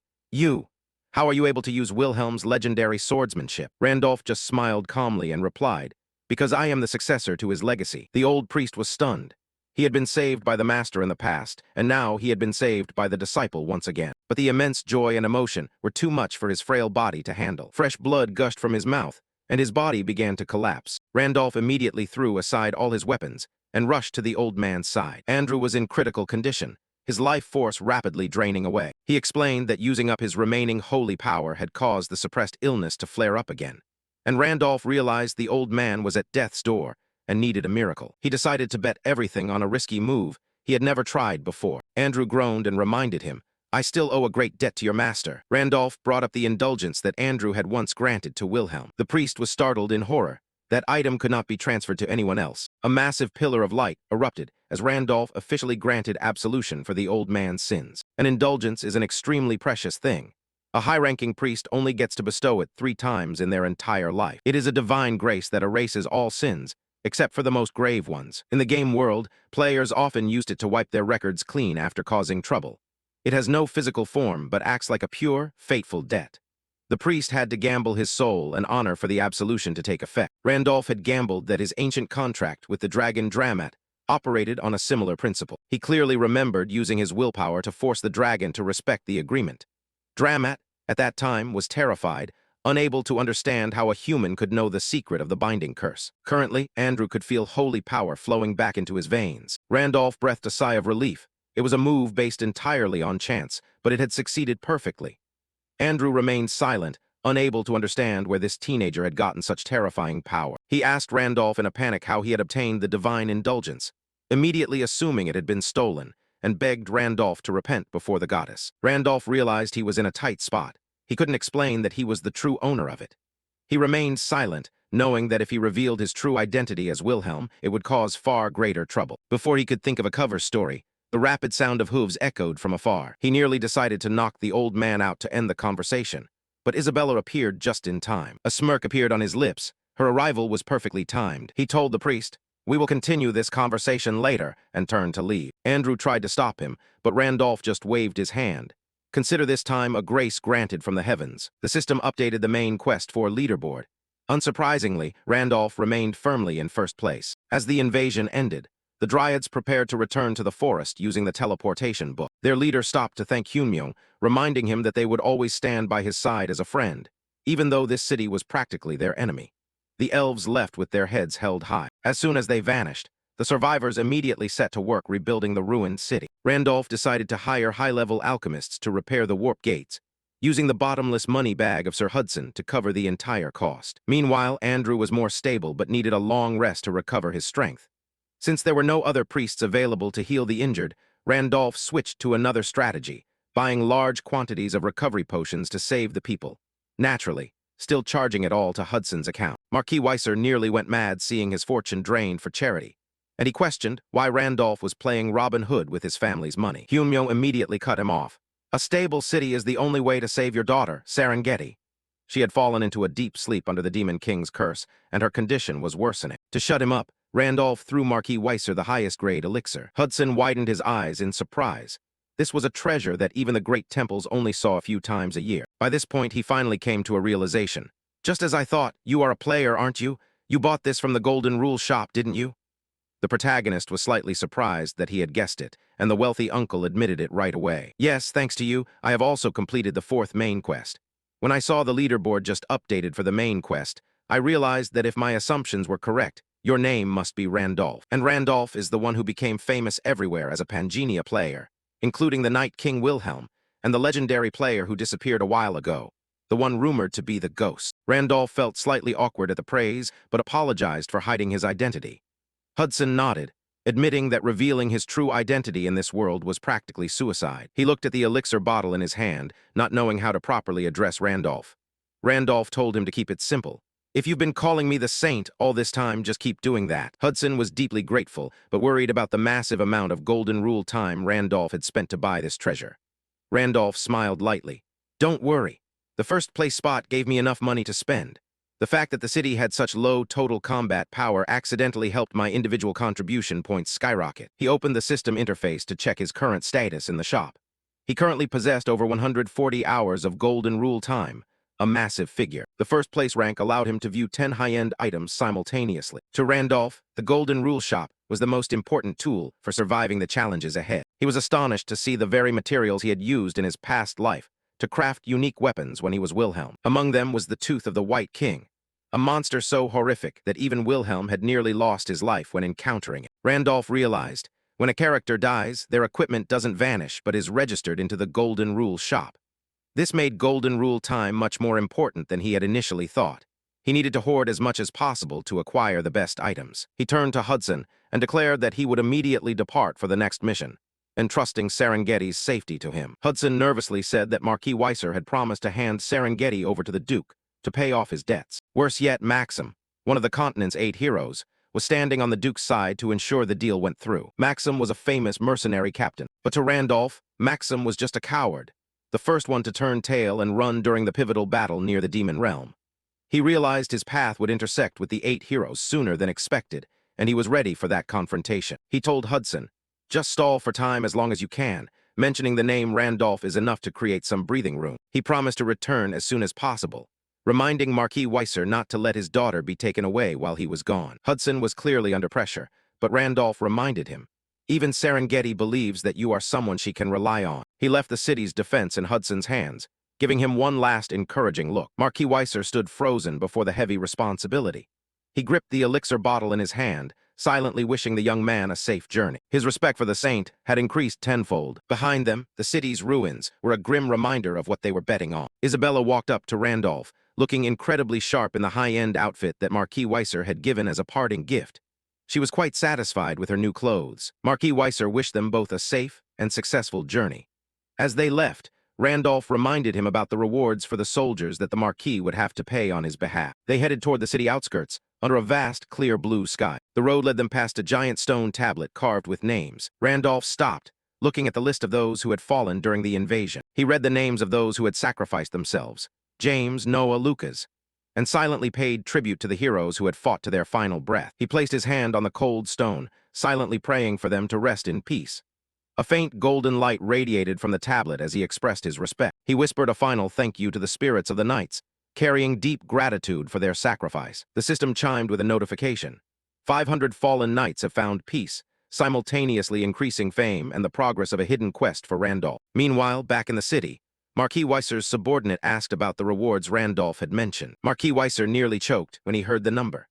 How are you able to use Wilhelm's legendary swordsmanship?" Randolph just smiled calmly and replied, "Because I am the successor to his legacy." The old priest was stunned. He had been saved by the master in the past, and now he had been saved by the disciple once again. But the immense joy and emotion were too much for his frail body to handle. Fresh blood gushed from his mouth, and his body began to collapse. Randolph immediately threw aside all his weapons and rushed to the old man's side. Andrew was in critical condition, his life force rapidly draining away. He explained that using up his remaining holy power had caused the suppressed illness to flare up again. And Randolph realized the old man was at death's door and needed a miracle. He decided to bet everything on a risky move he had never tried before. Andrew groaned and reminded him, "I still owe a great debt to your master." Randolph brought up the indulgence that Andrew had once granted to Wilhelm. The priest was startled in horror. That item could not be transferred to anyone else. A massive pillar of light erupted as Randolph officially granted absolution for the old man's sins. An indulgence is an extremely precious thing. A high-ranking priest only gets to bestow it 3 times in their entire life. It is a divine grace that erases all sins, except for the most grave ones. In the game world, players often used it to wipe their records clean after causing trouble. It has no physical form, but acts like a pure, fateful debt. The priest had to gamble his soul and honor for the absolution to take effect. Randolph had gambled that his ancient contract with the dragon Dramat operated on a similar principle. He clearly remembered using his willpower to force the dragon to respect the agreement. Dramat, at that time, was terrified, unable to understand how a human could know the secret of the binding curse. Currently, Andrew could feel holy power flowing back into his veins. Randolph breathed a sigh of relief. It was a move based entirely on chance, but it had succeeded perfectly. Andrew remained silent, unable to understand where this teenager had gotten such terrifying power. He asked Randolph in a panic how he had obtained the divine indulgence, immediately assuming it had been stolen, and begged Randolph to repent before the goddess. Randolph realized he was in a tight spot. He couldn't explain that he was the true owner of it. He remained silent, knowing that if he revealed his true identity as Wilhelm, it would cause far greater trouble. Before he could think of a cover story, the rapid sound of hooves echoed from afar. He nearly decided to knock the old man out to end the conversation, but Isabella appeared just in time. A smirk appeared on his lips. Her arrival was perfectly timed. He told the priest, "We will continue this conversation later," and turned to leave. Andrew tried to stop him, but Randolph just waved his hand. Consider this time a grace granted from the heavens. The system updated the main quest for leaderboard. Unsurprisingly, Randolph remained firmly in first place. As the invasion ended, the Dryads prepared to return to the forest using the teleportation book. Their leader stopped to thank Hyunmyung, reminding him that they would always stand by his side as a friend, even though this city was practically their enemy. The elves left with their heads held high. As soon as they vanished, the survivors immediately set to work rebuilding the ruined city. Randolph decided to hire high-level alchemists to repair the warp gates, using the bottomless money bag of Sir Hudson to cover the entire cost. Meanwhile, Andrew was more stable but needed a long rest to recover his strength. Since there were no other priests available to heal the injured, Randolph switched to another strategy, buying large quantities of recovery potions to save the people. Naturally, still charging it all to Hudson's account. Marquis Weiser nearly went mad seeing his fortune drained for charity, and he questioned why Randolph was playing Robin Hood with his family's money. Hyunmyung immediately cut him off. "A stable city is the only way to save your daughter, Serengeti." She had fallen into a deep sleep under the Demon King's curse, and her condition was worsening. To shut him up, Randolph threw Marquis Weiser the highest-grade elixir. Hudson widened his eyes in surprise. This was a treasure that even the great temples only saw a few times a year. By this point, he finally came to a realization. "Just as I thought, you are a player, aren't you? You bought this from the Golden Rule shop, didn't you?" The protagonist was slightly surprised that he had guessed it, and the wealthy uncle admitted it right away. "Yes, thanks to you, I have also completed the 4th main quest. When I saw the leaderboard just updated for the main quest, I realized that if my assumptions were correct, your name must be Randolph. And Randolph is the one who became famous everywhere as a Pangenia player, including the Night King Wilhelm, and the legendary player who disappeared a while ago, the one rumored to be the ghost." Randolph felt slightly awkward at the praise, but apologized for hiding his identity. Hudson nodded, admitting that revealing his true identity in this world was practically suicide. He looked at the elixir bottle in his hand, not knowing how to properly address Randolph. Randolph told him to keep it simple. "If you've been calling me the Saint all this time, just keep doing that." Hudson was deeply grateful, but worried about the massive amount of Golden Rule time Randolph had spent to buy this treasure. Randolph smiled lightly. "Don't worry. The first place spot gave me enough money to spend. The fact that the city had such low total combat power accidentally helped my individual contribution points skyrocket." He opened the system interface to check his current status in the shop. He currently possessed over 140 hours of Golden Rule time, a massive figure. The first place rank allowed him to view 10 high-end items simultaneously. To Randolph, the Golden Rule shop was the most important tool for surviving the challenges ahead. He was astonished to see the very materials he had used in his past life to craft unique weapons when he was Wilhelm. Among them was the Tooth of the White King, a monster so horrific that even Wilhelm had nearly lost his life when encountering it. Randolph realized, when a character dies, their equipment doesn't vanish but is registered into the Golden Rule shop. This made Golden Rule time much more important than he had initially thought. He needed to hoard as much as possible to acquire the best items. He turned to Hudson and declared that he would immediately depart for the next mission, entrusting Serengeti's safety to him. Hudson nervously said that Marquis Weiser had promised to hand Serengeti over to the Duke to pay off his debts. Worse yet, Maxim, one of the continent's 8 heroes, was standing on the Duke's side to ensure the deal went through. Maxim was a famous mercenary captain, but to Randolph, Maxim was just a coward, the first one to turn tail and run during the pivotal battle near the Demon Realm. He realized his path would intersect with the 8 heroes sooner than expected, and he was ready for that confrontation. He told Hudson, "Just stall for time as long as you can. Mentioning the name Randolph is enough to create some breathing room." He promised to return as soon as possible, reminding Marquis Weiser not to let his daughter be taken away while he was gone. Hudson was clearly under pressure, but Randolph reminded him, "Even Serengeti believes that you are someone she can rely on." He left the city's defense in Hudson's hands, giving him one last encouraging look. Marquis Weiser stood frozen before the heavy responsibility. He gripped the elixir bottle in his hand, silently wishing the young man a safe journey. His respect for the saint had increased tenfold. Behind them, the city's ruins were a grim reminder of what they were betting on. Isabella walked up to Randolph, looking incredibly sharp in the high-end outfit that Marquis Weiser had given as a parting gift. She was quite satisfied with her new clothes. Marquis Weiser wished them both a safe and successful journey. As they left, Randolph reminded him about the rewards for the soldiers that the Marquis would have to pay on his behalf. They headed toward the city outskirts, under a vast, clear blue sky. The road led them past a giant stone tablet carved with names. Randolph stopped, looking at the list of those who had fallen during the invasion. He read the names of those who had sacrificed themselves, James, Noah, Lucas, and silently paid tribute to the heroes who had fought to their final breath. He placed his hand on the cold stone, silently praying for them to rest in peace. A faint golden light radiated from the tablet as he expressed his respect. He whispered a final thank you to the spirits of the knights, carrying deep gratitude for their sacrifice. The system chimed with a notification. 500 fallen knights have found peace, simultaneously increasing fame and the progress of a hidden quest for Randolph. Meanwhile, back in the city, Marquis Weiser's subordinate asked about the rewards Randolph had mentioned. Marquis Weiser nearly choked when he heard the number.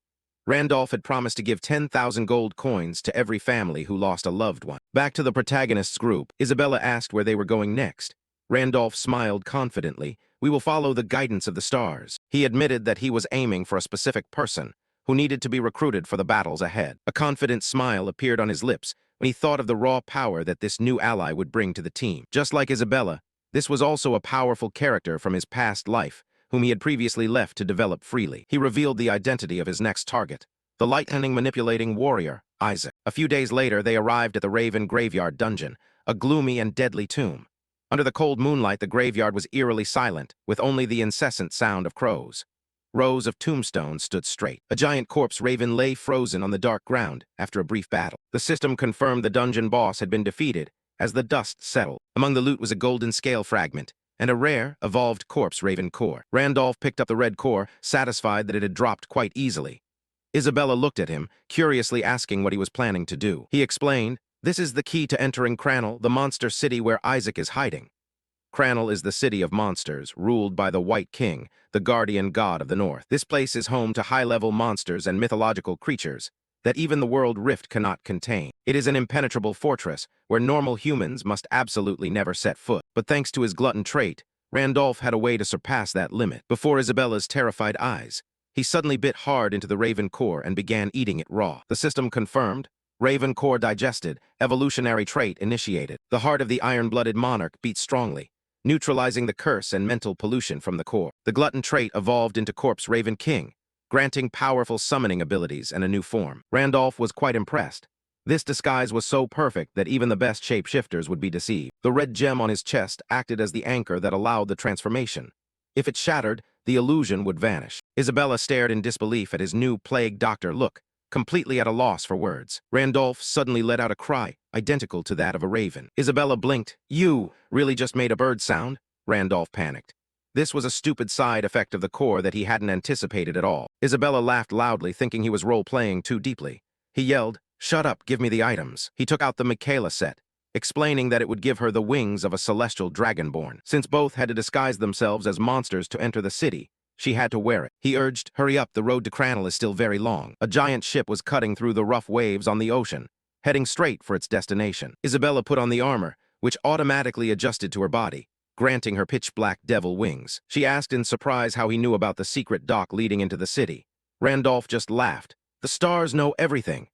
Randolph had promised to give 10,000 gold coins to every family who lost a loved one. Back to the protagonist's group, Isabella asked where they were going next. Randolph smiled confidently. We will follow the guidance of the stars. He admitted that he was aiming for a specific person who needed to be recruited for the battles ahead. A confident smile appeared on his lips when he thought of the raw power that this new ally would bring to the team. Just like Isabella, this was also a powerful character from his past life, whom he had previously left to develop freely. He revealed the identity of his next target, the lightning-manipulating warrior, Isaac. A few days later, they arrived at the Raven Graveyard Dungeon, a gloomy and deadly tomb. Under the cold moonlight, the graveyard was eerily silent, with only the incessant sound of crows. Rows of tombstones stood straight. A giant corpse raven lay frozen on the dark ground after a brief battle. The system confirmed the dungeon boss had been defeated as the dust settled. Among the loot was a golden scale fragment and a rare, evolved corpse raven core. Randolph picked up the red core, satisfied that it had dropped quite easily. Isabella looked at him, curiously asking what he was planning to do. He explained, "This is the key to entering Cranel, the monster city where Isaac is hiding." Cranel is the city of monsters, ruled by the White King, the guardian god of the North. This place is home to high-level monsters and mythological creatures that even the World Rift cannot contain. It is an impenetrable fortress where normal humans must absolutely never set foot. But thanks to his glutton trait, Randolph had a way to surpass that limit. Before Isabella's terrified eyes, he suddenly bit hard into the raven core and began eating it raw. The system confirmed. Raven core digested, evolutionary trait initiated. The heart of the iron-blooded monarch beat strongly, neutralizing the curse and mental pollution from the core. The glutton trait evolved into Corpse Raven King, granting powerful summoning abilities and a new form. Randolph was quite impressed. This disguise was so perfect that even the best shapeshifters would be deceived. The red gem on his chest acted as the anchor that allowed the transformation. If it shattered, the illusion would vanish. Isabella stared in disbelief at his new plague doctor look, completely at a loss for words. Randolph suddenly let out a cry, identical to that of a raven. Isabella blinked. "You really just made a bird sound?" Randolph panicked. This was a stupid side effect of the core that he hadn't anticipated at all. Isabella laughed loudly, thinking he was role-playing too deeply. He yelled, "Shut up, give me the items." He took out the Michaela set, explaining that it would give her the wings of a celestial dragonborn. Since both had to disguise themselves as monsters to enter the city, she had to wear it. He urged, "Hurry up, the road to Cranel is still very long." A giant ship was cutting through the rough waves on the ocean, heading straight for its destination. Isabella put on the armor, which automatically adjusted to her body, granting her pitch-black devil wings. She asked in surprise how he knew about the secret dock leading into the city. Randolph just laughed. "The stars know everything."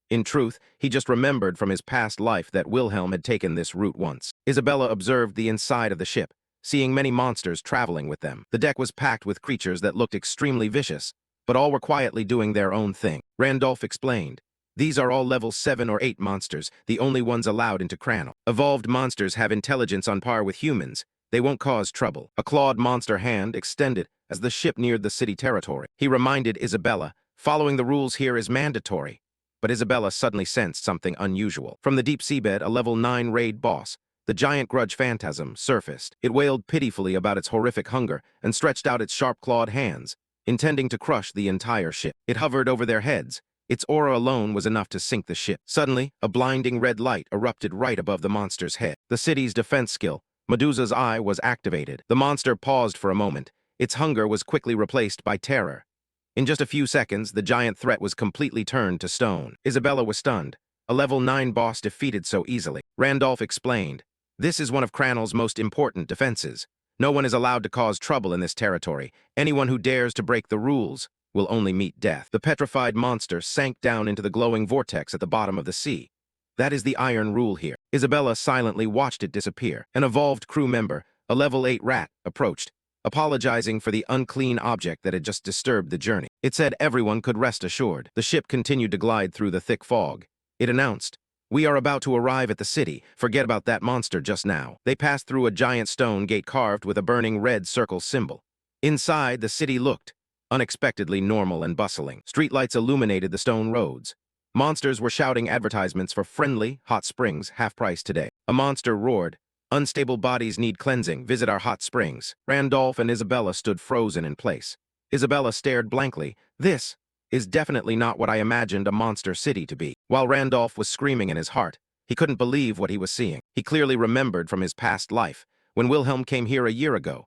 In truth, he just remembered from his past life that Wilhelm had taken this route once. Isabella observed the inside of the ship, seeing many monsters traveling with them. The deck was packed with creatures that looked extremely vicious, but all were quietly doing their own thing. Randolph explained, "These are all level 7 or 8 monsters, the only ones allowed into Cranel. Evolved monsters have intelligence on par with humans. They won't cause trouble." A clawed monster hand extended as the ship neared the city territory. He reminded Isabella, "Following the rules here is mandatory." But Isabella suddenly sensed something unusual. From the deep seabed, a level 9 raid boss, the giant grudge phantasm, surfaced. It wailed pitifully about its horrific hunger and stretched out its sharp-clawed hands, intending to crush the entire ship. It hovered over their heads. Its aura alone was enough to sink the ship. Suddenly, a blinding red light erupted right above the monster's head. The city's defense skill, Medusa's Eye, was activated. The monster paused for a moment. Its hunger was quickly replaced by terror. In just a few seconds, the giant threat was completely turned to stone. Isabella was stunned. A level 9 boss defeated so easily. Randolph explained, "This is one of Cranel's most important defenses. No one is allowed to cause trouble in this territory. Anyone who dares to break the rules will only meet death." The petrified monster sank down into the glowing vortex at the bottom of the sea. That is the iron rule here. Isabella silently watched it disappear. An evolved crew member, a level 8 rat, approached, apologizing for the unclean object that had just disturbed the journey. It said everyone could rest assured. The ship continued to glide through the thick fog. It announced, "We are about to arrive at the city. Forget about that monster just now." They passed through a giant stone gate carved with a burning red circle symbol. Inside, the city looked unexpectedly normal and bustling. Streetlights illuminated the stone roads. Monsters were shouting advertisements for friendly, hot springs, half price today. A monster roared, "Unstable bodies need cleansing. Visit our hot springs." Randolph and Isabella stood frozen in place. Isabella stared blankly. This is definitely not what I imagined a monster city to be. While Randolph was screaming in his heart, he couldn't believe what he was seeing. He clearly remembered from his past life, when Wilhelm came here a year ago.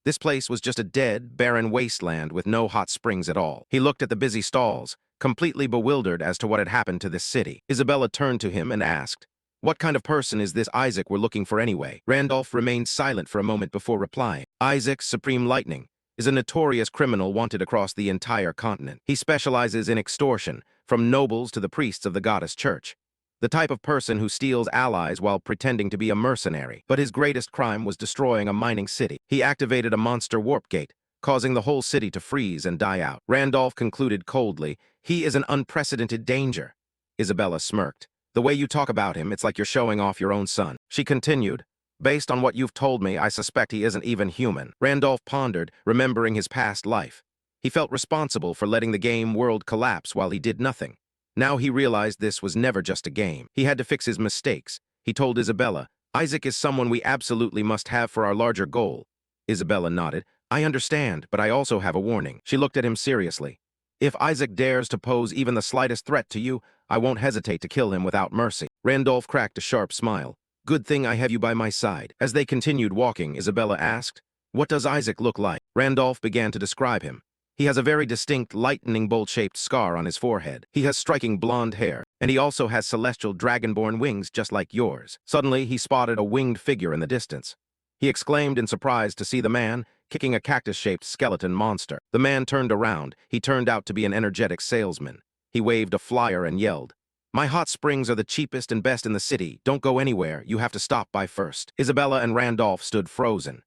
This place was just a dead, barren wasteland with no hot springs at all. He looked at the busy stalls, completely bewildered as to what had happened to this city. Isabella turned to him and asked, "What kind of person is this Isaac we're looking for anyway?" Randolph remained silent for a moment before replying. "Isaac, Supreme Lightning, is a notorious criminal wanted across the entire continent. He specializes in extortion, from nobles to the priests of the goddess church. The type of person who steals allies while pretending to be a mercenary. But his greatest crime was destroying a mining city. He activated a monster warp gate, causing the whole city to freeze and die out." Randolph concluded coldly, "He is an unprecedented danger." Isabella smirked. "The way you talk about him, it's like you're showing off your own son." She continued, "Based on what you've told me, I suspect he isn't even human." Randolph pondered, remembering his past life. He felt responsible for letting the game world collapse while he did nothing. Now he realized this was never just a game. He had to fix his mistakes. He told Isabella, "Isaac is someone we absolutely must have for our larger goal." Isabella nodded. "I understand, but I also have a warning." She looked at him seriously. "If Isaac dares to pose even the slightest threat to you, I won't hesitate to kill him without mercy." Randolph cracked a sharp smile. "Good thing I have you by my side." As they continued walking, Isabella asked, "What does Isaac look like?" Randolph began to describe him. "He has a very distinct lightning bolt-shaped scar on his forehead. He has striking blonde hair, and he also has celestial dragonborn wings just like yours." Suddenly, he spotted a winged figure in the distance. He exclaimed in surprise to see the man kicking a cactus-shaped skeleton monster. The man turned around. He turned out to be an energetic salesman. He waved a flyer and yelled, "My hot springs are the cheapest and best in the city. Don't go anywhere. You have to stop by first." Isabella and Randolph stood frozen.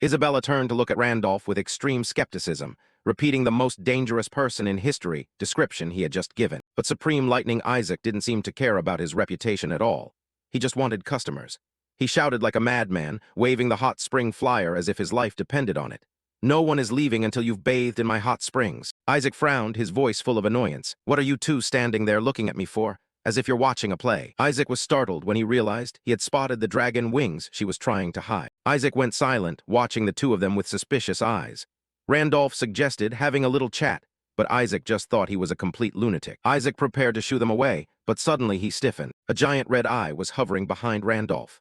Isabella turned to look at Randolph with extreme skepticism, repeating the most dangerous person in history description he had just given. But Supreme Lightning Isaac didn't seem to care about his reputation at all. He just wanted customers. He shouted like a madman, waving the hot spring flyer as if his life depended on it. "No one is leaving until you've bathed in my hot springs." Isaac frowned, his voice full of annoyance. "What are you two standing there looking at me for? As if you're watching a play." Isaac was startled when he realized he had spotted the dragon wings she was trying to hide. Isaac went silent, watching the two of them with suspicious eyes. Randolph suggested having a little chat, but Isaac just thought he was a complete lunatic. Isaac prepared to shoo them away, but suddenly he stiffened. A giant red eye was hovering behind Randolph.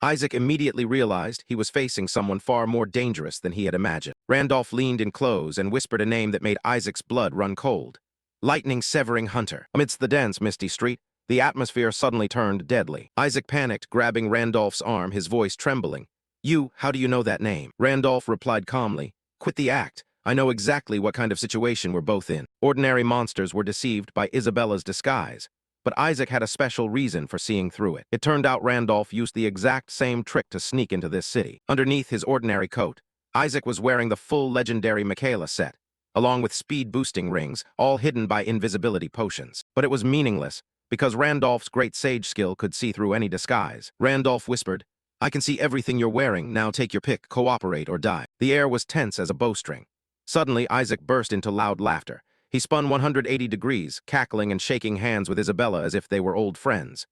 Isaac immediately realized he was facing someone far more dangerous than he had imagined. Randolph leaned in close and whispered a name that made Isaac's blood run cold. "Lightning-severing hunter." Amidst the dense, misty street, the atmosphere suddenly turned deadly. Isaac panicked, grabbing Randolph's arm, his voice trembling. How do you know that name?" Randolph replied calmly, "Quit the act. I know exactly what kind of situation we're both in." Ordinary monsters were deceived by Isabella's disguise, but Isaac had a special reason for seeing through it. It turned out Randolph used the exact same trick to sneak into this city. Underneath his ordinary coat, Isaac was wearing the full legendary Michaela set, along with speed-boosting rings, all hidden by invisibility potions. But it was meaningless, because Randolph's great sage skill could see through any disguise. Randolph whispered, "I can see everything you're wearing. Now take your pick, cooperate or die." The air was tense as a bowstring. Suddenly, Isaac burst into loud laughter. He spun 180 degrees, cackling and shaking hands with Isabella as if they were old friends.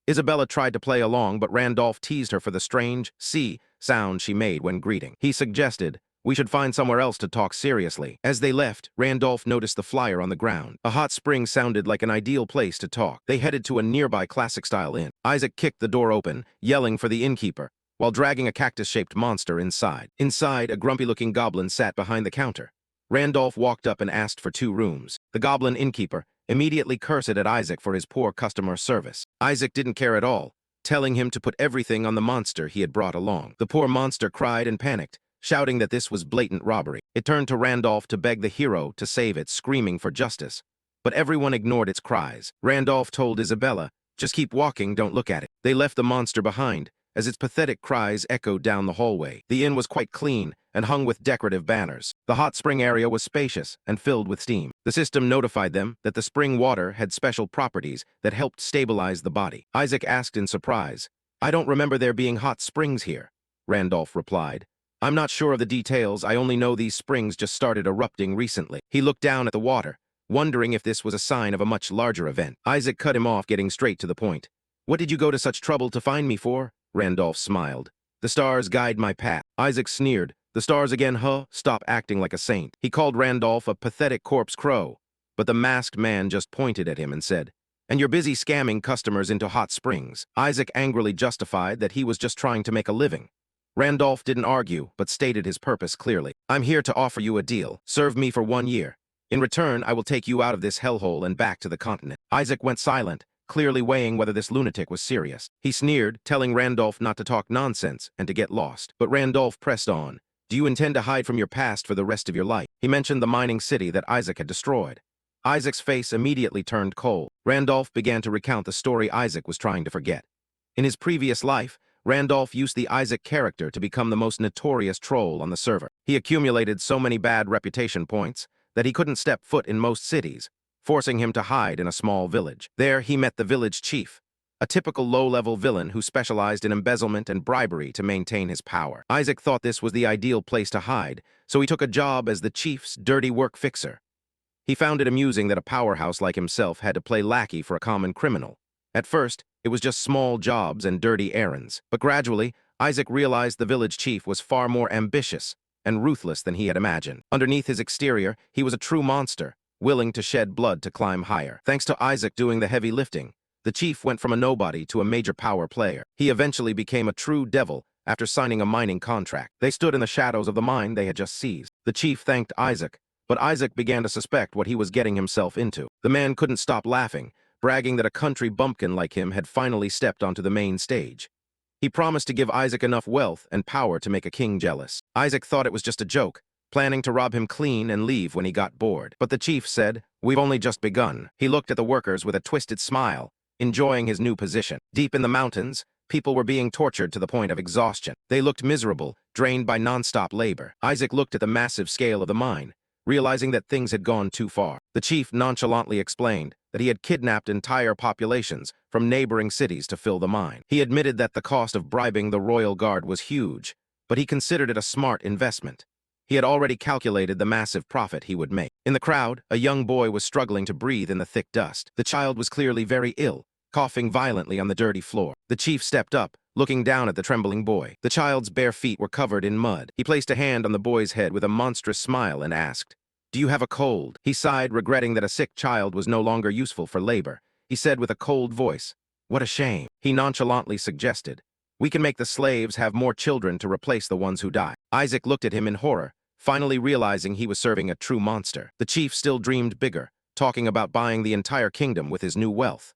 Isabella tried to play along, but Randolph teased her for the strange "see" sound she made when greeting. He suggested, "We should find somewhere else to talk seriously." As they left, Randolph noticed the flyer on the ground. A hot spring sounded like an ideal place to talk. They headed to a nearby classic-style inn. Isaac kicked the door open, yelling for the innkeeper, while dragging a cactus-shaped monster inside. Inside, a grumpy-looking goblin sat behind the counter. Randolph walked up and asked for 2 rooms. The goblin innkeeper immediately cursed at Isaac for his poor customer service. Isaac didn't care at all, telling him to put everything on the monster he had brought along. The poor monster cried and panicked, shouting that this was blatant robbery. It turned to Randolph to beg the hero to save it, screaming for justice. But everyone ignored its cries. Randolph told Isabella, "Just keep walking, don't look at it." They left the monster behind, as its pathetic cries echoed down the hallway. The inn was quite clean and hung with decorative banners. The hot spring area was spacious and filled with steam. The system notified them that the spring water had special properties that helped stabilize the body. Isaac asked in surprise, "I don't remember there being hot springs here." Randolph replied, "I'm not sure of the details, I only know these springs just started erupting recently." He looked down at the water, wondering if this was a sign of a much larger event. Isaac cut him off, getting straight to the point. "What did you go to such trouble to find me for?" Randolph smiled. "The stars guide my path." Isaac sneered. "The stars again, huh? Stop acting like a saint." He called Randolph a pathetic corpse crow, but the masked man just pointed at him and said, "And you're busy scamming customers into hot springs." Isaac angrily justified that he was just trying to make a living. Randolph didn't argue, but stated his purpose clearly. "I'm here to offer you a deal. Serve me for 1 year. In return, I will take you out of this hellhole and back to the continent." Isaac went silent, clearly weighing whether this lunatic was serious. He sneered, telling Randolph not to talk nonsense and to get lost. But Randolph pressed on. "Do you intend to hide from your past for the rest of your life?" He mentioned the mining city that Isaac had destroyed. Isaac's face immediately turned cold. Randolph began to recount the story Isaac was trying to forget. In his previous life, Randolph used the Isaac character to become the most notorious troll on the server. He accumulated so many bad reputation points that he couldn't step foot in most cities, forcing him to hide in a small village. There, he met the village chief, a typical low-level villain who specialized in embezzlement and bribery to maintain his power. Isaac thought this was the ideal place to hide, so he took a job as the chief's dirty work fixer. He found it amusing that a powerhouse like himself had to play lackey for a common criminal. At first, it was just small jobs and dirty errands, but gradually, Isaac realized the village chief was far more ambitious and ruthless than he had imagined. Underneath his exterior, he was a true monster, willing to shed blood to climb higher. Thanks to Isaac doing the heavy lifting, the chief went from a nobody to a major power player. He eventually became a true devil after signing a mining contract. They stood in the shadows of the mine they had just seized. The chief thanked Isaac, but Isaac began to suspect what he was getting himself into. The man couldn't stop laughing, bragging that a country bumpkin like him had finally stepped onto the main stage. He promised to give Isaac enough wealth and power to make a king jealous. Isaac thought it was just a joke, planning to rob him clean and leave when he got bored. But the chief said, "We've only just begun." He looked at the workers with a twisted smile, enjoying his new position. Deep in the mountains, people were being tortured to the point of exhaustion. They looked miserable, drained by non-stop labor. Isaac looked at the massive scale of the mine, realizing that things had gone too far. The chief nonchalantly explained that he had kidnapped entire populations from neighboring cities to fill the mine. He admitted that the cost of bribing the royal guard was huge, but he considered it a smart investment. He had already calculated the massive profit he would make. In the crowd, a young boy was struggling to breathe in the thick dust. The child was clearly very ill, coughing violently on the dirty floor. The chief stepped up, looking down at the trembling boy. The child's bare feet were covered in mud. He placed a hand on the boy's head with a monstrous smile and asked, "Do you have a cold?" He sighed, regretting that a sick child was no longer useful for labor. He said with a cold voice, "What a shame." He nonchalantly suggested, "We can make the slaves have more children to replace the ones who die." Isaac looked at him in horror, finally realizing he was serving a true monster. The chief still dreamed bigger, talking about buying the entire kingdom with his new wealth.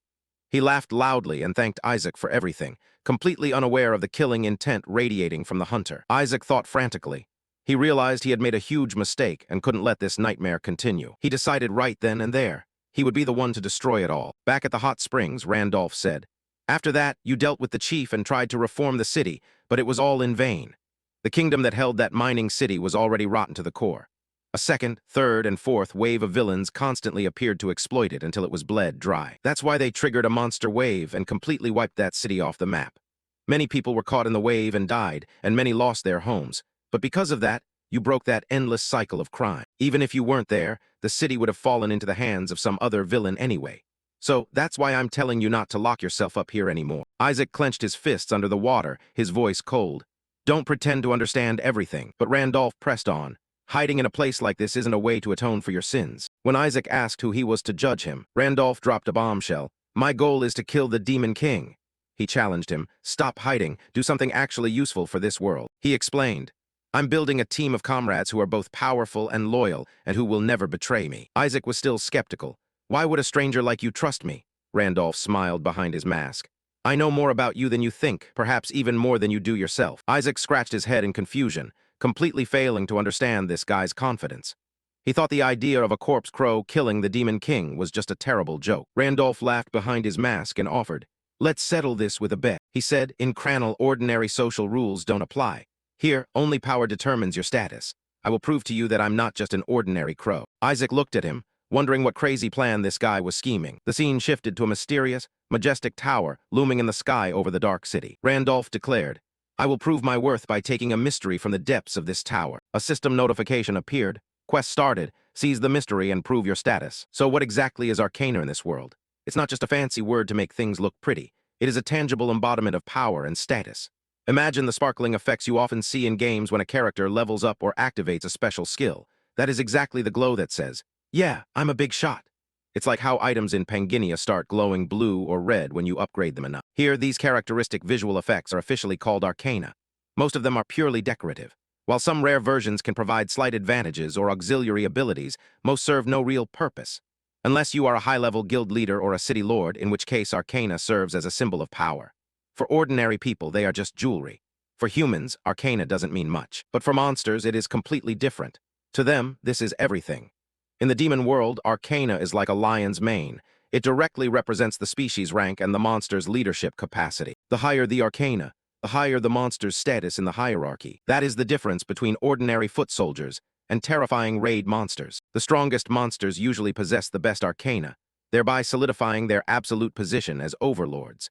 He laughed loudly and thanked Isaac for everything, completely unaware of the killing intent radiating from the hunter. Isaac thought frantically. He realized he had made a huge mistake and couldn't let this nightmare continue. He decided right then and there, he would be the one to destroy it all. Back at the hot springs, Randolph said, "After that, you dealt with the chief and tried to reform the city, but it was all in vain. The kingdom that held that mining city was already rotten to the core. A second, third, and fourth wave of villains constantly appeared to exploit it until it was bled dry. That's why they triggered a monster wave and completely wiped that city off the map. Many people were caught in the wave and died, and many lost their homes. But because of that, you broke that endless cycle of crime. Even if you weren't there, the city would have fallen into the hands of some other villain anyway. So that's why I'm telling you not to lock yourself up here anymore." Isaac clenched his fists under the water, his voice cold. "Don't pretend to understand everything." But Randolph pressed on. "Hiding in a place like this isn't a way to atone for your sins." When Isaac asked who he was to judge him, Randolph dropped a bombshell. "My goal is to kill the Demon King." He challenged him, "Stop hiding, do something actually useful for this world." He explained, I'm building a team of comrades who are both powerful and loyal and who will never betray me. Isaac was still skeptical. Why would a stranger like you trust me? Randolph smiled behind his mask. I know more about you than you think, perhaps even more than you do yourself. Isaac scratched his head in confusion, completely failing to understand this guy's confidence. He thought the idea of a corpse crow killing the Demon King was just a terrible joke. Randolph laughed behind his mask and offered, "Let's settle this with a bet." He said, "In Cranel, ordinary social rules don't apply. Here, only power determines your status. I will prove to you that I'm not just an ordinary crow." Isaac looked at him, wondering what crazy plan this guy was scheming. The scene shifted to a mysterious, majestic tower looming in the sky over the dark city. Randolph declared, "I will prove my worth by taking a mystery from the depths of this tower." A system notification appeared. Quest started. Seize the mystery and prove your status. So what exactly is arcana in this world? It's not just a fancy word to make things look pretty. It is a tangible embodiment of power and status. Imagine the sparkling effects you often see in games when a character levels up or activates a special skill. That is exactly the glow that says, "Yeah, I'm a big shot." It's like how items in Panginia start glowing blue or red when you upgrade them enough. Here, these characteristic visual effects are officially called arcana. Most of them are purely decorative. While some rare versions can provide slight advantages or auxiliary abilities, most serve no real purpose. Unless you are a high-level guild leader or a city lord, in which case arcana serves as a symbol of power. For ordinary people, they are just jewelry. For humans, arcana doesn't mean much. But for monsters, it is completely different. To them, this is everything. In the demon world, arcana is like a lion's mane. It directly represents the species rank and the monster's leadership capacity. The higher the arcana, the higher the monster's status in the hierarchy. That is the difference between ordinary foot soldiers and terrifying raid monsters. The strongest monsters usually possess the best arcana, thereby solidifying their absolute position as overlords.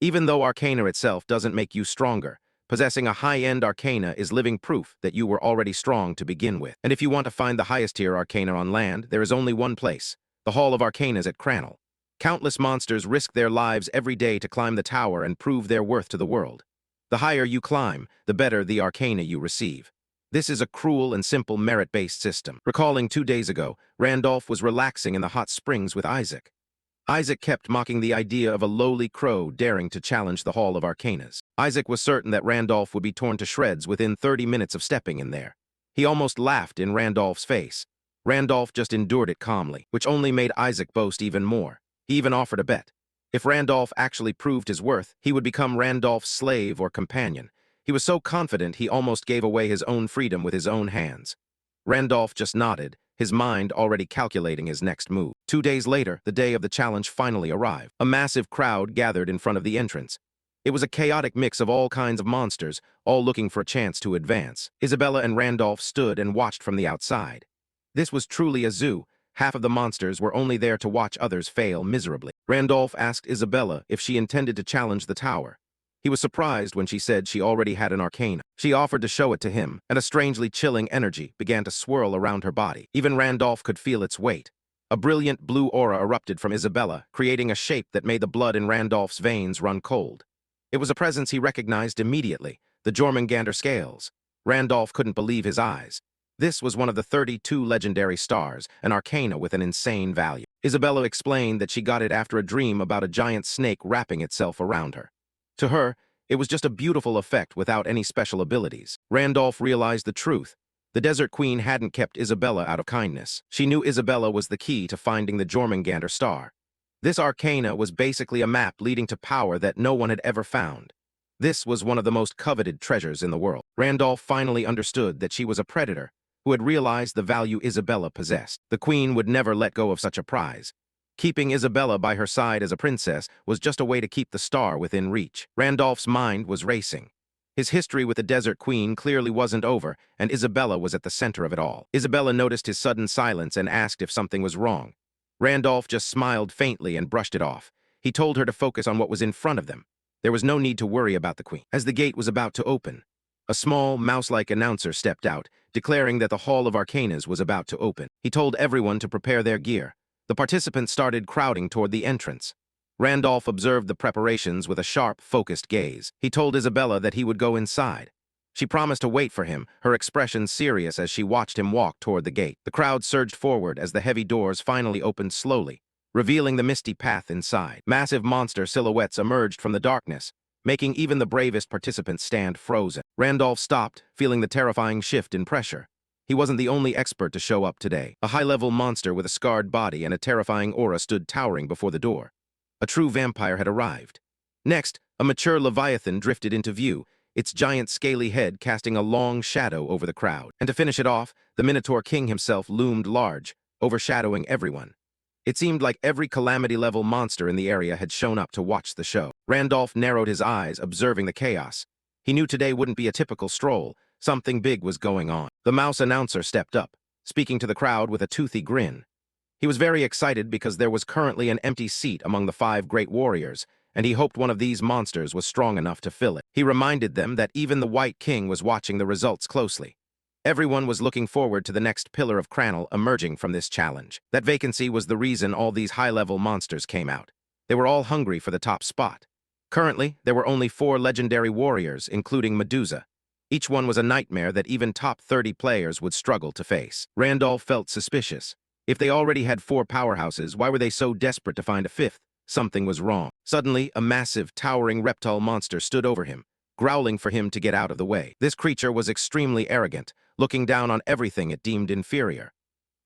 Even though arcana itself doesn't make you stronger, possessing a high-end arcana is living proof that you were already strong to begin with. And if you want to find the highest tier arcana on land, there is only one place, the Hall of Arcanas at Cranel. Countless monsters risk their lives every day to climb the tower and prove their worth to the world. The higher you climb, the better the arcana you receive. This is a cruel and simple merit-based system. Recalling 2 days ago, Randolph was relaxing in the hot springs with Isaac. Isaac kept mocking the idea of a lowly crow daring to challenge the Hall of Arcanas. Isaac was certain that Randolph would be torn to shreds within 30 minutes of stepping in there. He almost laughed in Randolph's face. Randolph just endured it calmly, which only made Isaac boast even more. He even offered a bet. If Randolph actually proved his worth, he would become Randolph's slave or companion. He was so confident he almost gave away his own freedom with his own hands. Randolph just nodded, his mind already calculating his next move. 2 days later, the day of the challenge finally arrived. A massive crowd gathered in front of the entrance. It was a chaotic mix of all kinds of monsters, all looking for a chance to advance. Isabella and Randolph stood and watched from the outside. This was truly a zoo. Half of the monsters were only there to watch others fail miserably. Randolph asked Isabella if she intended to challenge the tower. He was surprised when she said she already had an arcana. She offered to show it to him, and a strangely chilling energy began to swirl around her body. Even Randolph could feel its weight. A brilliant blue aura erupted from Isabella, creating a shape that made the blood in Randolph's veins run cold. It was a presence he recognized immediately, the Jormungandr scales. Randolph couldn't believe his eyes. This was one of the 32 legendary stars, an arcana with an insane value. Isabella explained that she got it after a dream about a giant snake wrapping itself around her. To her, it was just a beautiful effect without any special abilities. Randolph realized the truth. The Desert Queen hadn't kept Isabella out of kindness. She knew Isabella was the key to finding the Jormungandr star. This arcana was basically a map leading to power that no one had ever found. This was one of the most coveted treasures in the world. Randolph finally understood that she was a predator who had realized the value Isabella possessed. The queen would never let go of such a prize. Keeping Isabella by her side as a princess was just a way to keep the star within reach. Randolph's mind was racing. His history with the Desert Queen clearly wasn't over, and Isabella was at the center of it all. Isabella noticed his sudden silence and asked if something was wrong. Randolph just smiled faintly and brushed it off. He told her to focus on what was in front of them. There was no need to worry about the queen. As the gate was about to open, a small, mouse-like announcer stepped out, declaring that the Hall of Arcanas was about to open. He told everyone to prepare their gear. The participants started crowding toward the entrance. Randolph observed the preparations with a sharp, focused gaze. He told Isabella that he would go inside. She promised to wait for him, her expression serious as she watched him walk toward the gate. The crowd surged forward as the heavy doors finally opened slowly, revealing the misty path inside. Massive monster silhouettes emerged from the darkness, making even the bravest participants stand frozen. Randolph stopped, feeling the terrifying shift in pressure. He wasn't the only expert to show up today. A high-level monster with a scarred body and a terrifying aura stood towering before the door. A true vampire had arrived. Next, a mature leviathan drifted into view, its giant scaly head casting a long shadow over the crowd. And to finish it off, the Minotaur King himself loomed large, overshadowing everyone. It seemed like every calamity-level monster in the area had shown up to watch the show. Randolph narrowed his eyes, observing the chaos. He knew today wouldn't be a typical stroll. Something big was going on. The mouse announcer stepped up, speaking to the crowd with a toothy grin. He was very excited because there was currently an empty seat among the 5 great warriors, and he hoped one of these monsters was strong enough to fill it. He reminded them that even the White King was watching the results closely. Everyone was looking forward to the next pillar of Cranel emerging from this challenge. That vacancy was the reason all these high-level monsters came out. They were all hungry for the top spot. Currently, there were only 4 legendary warriors, including Medusa. Each one was a nightmare that even top 30 players would struggle to face. Randolph felt suspicious. If they already had 4 powerhouses, why were they so desperate to find a 5th? Something was wrong. Suddenly, a massive, towering reptile monster stood over him, growling for him to get out of the way. This creature was extremely arrogant, looking down on everything it deemed inferior.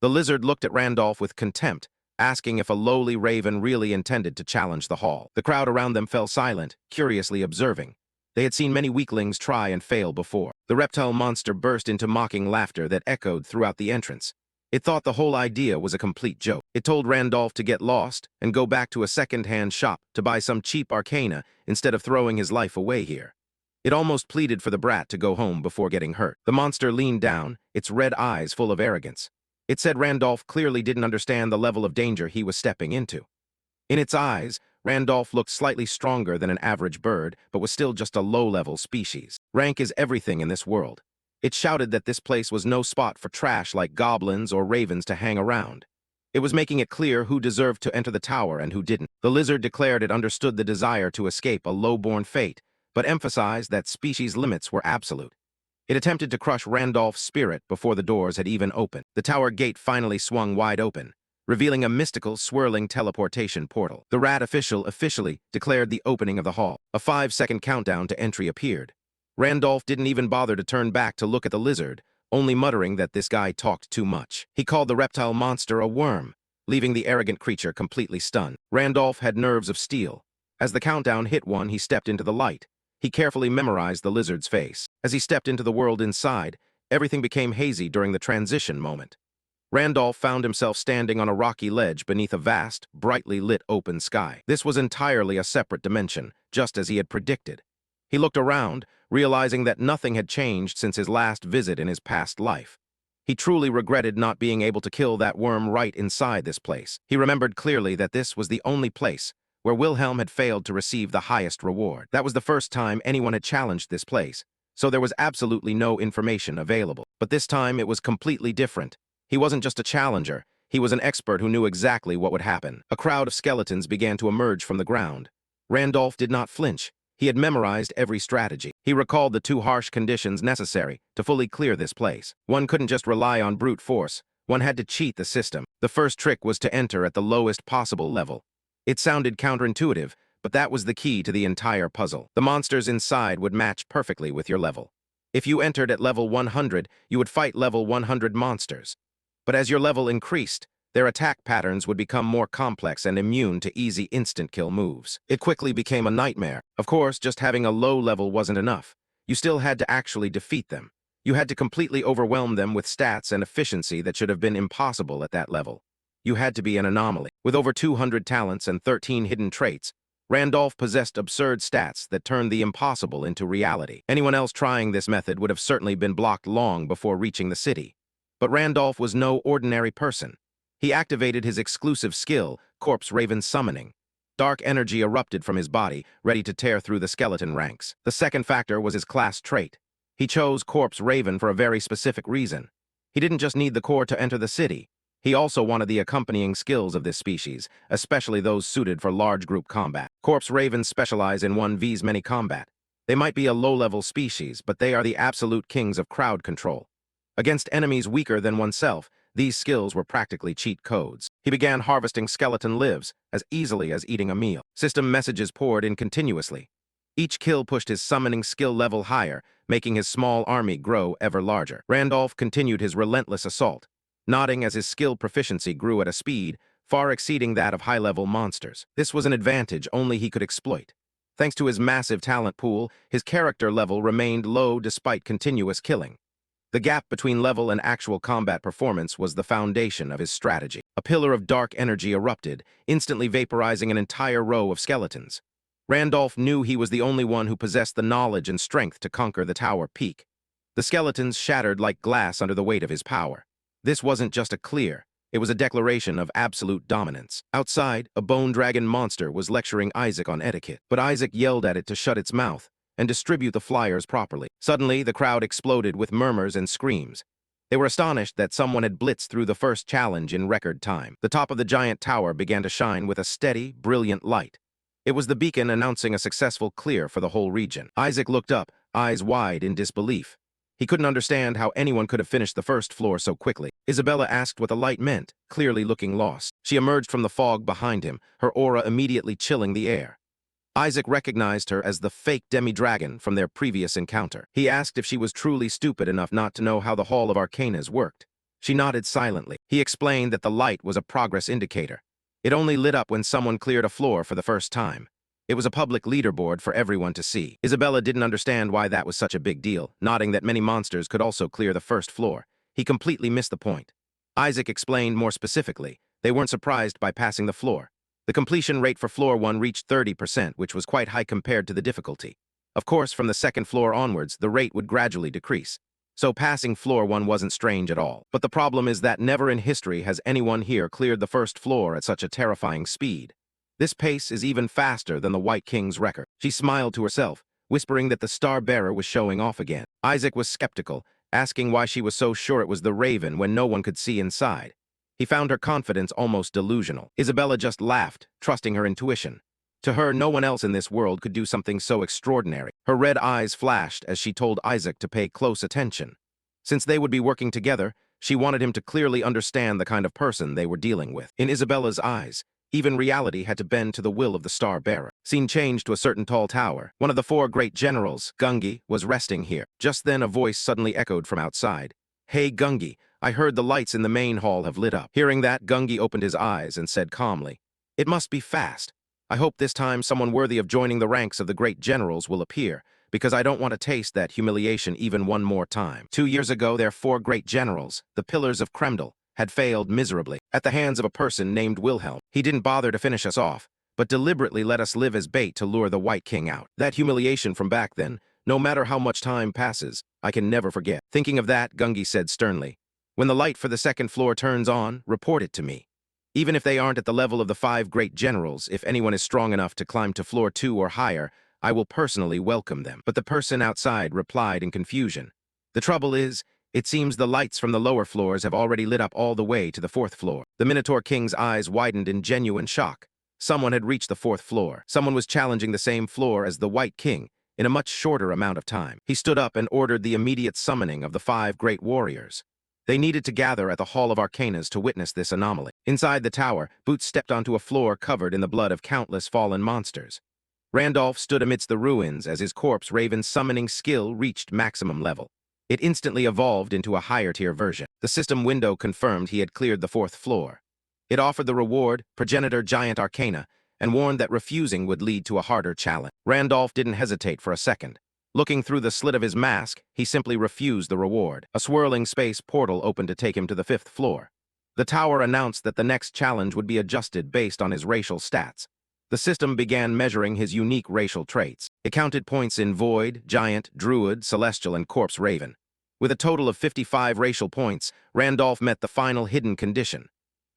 The lizard looked at Randolph with contempt, asking if a lowly raven really intended to challenge the hall. The crowd around them fell silent, curiously observing. They had seen many weaklings try and fail before. The reptile monster burst into mocking laughter that echoed throughout the entrance. It thought the whole idea was a complete joke. It told Randolph to get lost and go back to a second-hand shop to buy some cheap arcana instead of throwing his life away here. It almost pleaded for the brat to go home before getting hurt. The monster leaned down, its red eyes full of arrogance. It said Randolph clearly didn't understand the level of danger he was stepping into. In its eyes, Randolph looked slightly stronger than an average bird, but was still just a low-level species. Rank is everything in this world. It shouted that this place was no spot for trash like goblins or ravens to hang around. It was making it clear who deserved to enter the tower and who didn't. The lizard declared it understood the desire to escape a low-born fate, but emphasized that species limits were absolute. It attempted to crush Randolph's spirit before the doors had even opened. The tower gate finally swung wide open, revealing a mystical, swirling teleportation portal. The rat official officially declared the opening of the hall. A 5-second countdown to entry appeared. Randolph didn't even bother to turn back to look at the lizard, only muttering that this guy talked too much. He called the reptile monster a worm, leaving the arrogant creature completely stunned. Randolph had nerves of steel. As the countdown hit 1, he stepped into the light. He carefully memorized the lizard's face. As he stepped into the world inside, everything became hazy during the transition moment. Randolph found himself standing on a rocky ledge beneath a vast, brightly lit open sky. This was entirely a separate dimension, just as he had predicted. He looked around, realizing that nothing had changed since his last visit in his past life. He truly regretted not being able to kill that worm right inside this place. He remembered clearly that this was the only place where Wilhelm had failed to receive the highest reward. That was the first time anyone had challenged this place, so there was absolutely no information available. But this time it was completely different. He wasn't just a challenger, he was an expert who knew exactly what would happen. A crowd of skeletons began to emerge from the ground. Randolph did not flinch. He had memorized every strategy. He recalled the 2 harsh conditions necessary to fully clear this place. One couldn't just rely on brute force. One had to cheat the system. The first trick was to enter at the lowest possible level. It sounded counterintuitive, but that was the key to the entire puzzle. The monsters inside would match perfectly with your level. If you entered at level 100, you would fight level 100 monsters. But as your level increased, their attack patterns would become more complex and immune to easy instant-kill moves. It quickly became a nightmare. Of course, just having a low level wasn't enough. You still had to actually defeat them. You had to completely overwhelm them with stats and efficiency that should have been impossible at that level. You had to be an anomaly. With over 200 talents and 13 hidden traits, Randolph possessed absurd stats that turned the impossible into reality. Anyone else trying this method would have certainly been blocked long before reaching the city. But Randolph was no ordinary person. He activated his exclusive skill, Corpse Raven Summoning. Dark energy erupted from his body, ready to tear through the skeleton ranks. The second factor was his class trait. He chose Corpse Raven for a very specific reason. He didn't just need the core to enter the city. He also wanted the accompanying skills of this species, especially those suited for large group combat. Corpse Ravens specialize in 1vs many combat. They might be a low-level species, but they are the absolute kings of crowd control. Against enemies weaker than oneself, these skills were practically cheat codes. He began harvesting skeleton lives as easily as eating a meal. System messages poured in continuously. Each kill pushed his summoning skill level higher, making his small army grow ever larger. Randolph continued his relentless assault, nodding as his skill proficiency grew at a speed far exceeding that of high-level monsters. This was an advantage only he could exploit. Thanks to his massive talent pool, his character level remained low despite continuous killing. The gap between level and actual combat performance was the foundation of his strategy. A pillar of dark energy erupted, instantly vaporizing an entire row of skeletons. Randolph knew he was the only one who possessed the knowledge and strength to conquer the tower peak. The skeletons shattered like glass under the weight of his power. This wasn't just a clear, it was a declaration of absolute dominance. Outside, a bone dragon monster was lecturing Isaac on etiquette, but Isaac yelled at it to shut its mouth and distribute the flyers properly. Suddenly, the crowd exploded with murmurs and screams. They were astonished that someone had blitzed through the first challenge in record time. The top of the giant tower began to shine with a steady, brilliant light. It was the beacon announcing a successful clear for the whole region. Isaac looked up, eyes wide in disbelief. He couldn't understand how anyone could have finished the first floor so quickly. Isabella asked what the light meant, clearly looking lost. She emerged from the fog behind him, her aura immediately chilling the air. Isaac recognized her as the fake demi-dragon from their previous encounter. He asked if she was truly stupid enough not to know how the Hall of Arcanas worked. She nodded silently. He explained that the light was a progress indicator. It only lit up when someone cleared a floor for the first time. It was a public leaderboard for everyone to see. Isabella didn't understand why that was such a big deal, nodding that many monsters could also clear the first floor. He completely missed the point. Isaac explained more specifically. They weren't surprised by passing the floor. The completion rate for floor 1 reached 30%, which was quite high compared to the difficulty. Of course, from the second floor onwards, the rate would gradually decrease. So passing floor 1 wasn't strange at all. But the problem is that never in history has anyone here cleared the first floor at such a terrifying speed. This pace is even faster than the White King's record. She smiled to herself, whispering that the star-bearer was showing off again. Isaac was skeptical, asking why she was so sure it was the Raven when no one could see inside. He found her confidence almost delusional. Isabella just laughed, trusting her intuition. To her, no one else in this world could do something so extraordinary. Her red eyes flashed as she told Isaac to pay close attention. Since they would be working together, she wanted him to clearly understand the kind of person they were dealing with. In Isabella's eyes, even reality had to bend to the will of the star-bearer. Scene changed to a certain tall tower. One of the 4 great generals, Gungi, was resting here. Just then a voice suddenly echoed from outside. "Hey, Gungi, I heard the lights in the main hall have lit up." Hearing that, Gungi opened his eyes and said calmly, "It must be fast. I hope this time someone worthy of joining the ranks of the great generals will appear, because I don't want to taste that humiliation even one more time." 2 years ago, their 4 great generals, the Pillars of Kremdal, had failed miserably at the hands of a person named Wilhelm. He didn't bother to finish us off, but deliberately let us live as bait to lure the White King out. That humiliation from back then, no matter how much time passes, I can never forget. Thinking of that, Gungi said sternly, "When the light for the second floor turns on, report it to me. Even if they aren't at the level of the 5 great generals, if anyone is strong enough to climb to floor 2 or higher, I will personally welcome them." But the person outside replied in confusion, "The trouble is, it seems the lights from the lower floors have already lit up all the way to the 4th floor." The Minotaur King's eyes widened in genuine shock. Someone had reached the 4th floor. Someone was challenging the same floor as the White King in a much shorter amount of time. He stood up and ordered the immediate summoning of the 5 great warriors. They needed to gather at the Hall of Arcanas to witness this anomaly. Inside the tower, Boots stepped onto a floor covered in the blood of countless fallen monsters. Randolph stood amidst the ruins as his corpse Raven's summoning skill reached maximum level. It instantly evolved into a higher-tier version. The system window confirmed he had cleared the 4th floor. It offered the reward, Progenitor Giant Arcana, and warned that refusing would lead to a harder challenge. Randolph didn't hesitate for a second. Looking through the slit of his mask, he simply refused the reward. A swirling space portal opened to take him to the 5th floor. The tower announced that the next challenge would be adjusted based on his racial stats. The system began measuring his unique racial traits. It counted points in Void, Giant, Druid, Celestial, and Corpse Raven. With a total of 55 racial points, Randolph met the final hidden condition.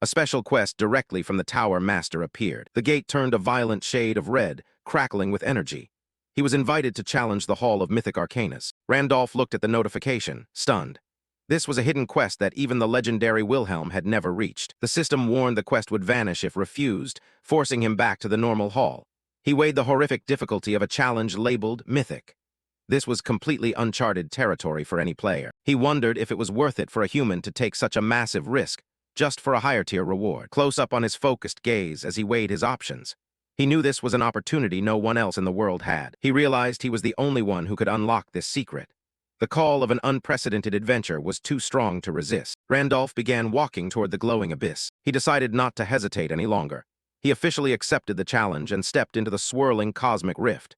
A special quest directly from the Tower Master appeared. The gate turned a violent shade of red, crackling with energy. He was invited to challenge the Hall of Mythic Arcanas. Randolph looked at the notification, stunned. This was a hidden quest that even the legendary Wilhelm had never reached. The system warned the quest would vanish if refused, forcing him back to the normal hall. He weighed the horrific difficulty of a challenge labeled Mythic. This was completely uncharted territory for any player. He wondered if it was worth it for a human to take such a massive risk, just for a higher-tier reward. Close up on his focused gaze as he weighed his options. He knew this was an opportunity no one else in the world had. He realized he was the only one who could unlock this secret. The call of an unprecedented adventure was too strong to resist. Randolph began walking toward the glowing abyss. He decided not to hesitate any longer. He officially accepted the challenge and stepped into the swirling cosmic rift.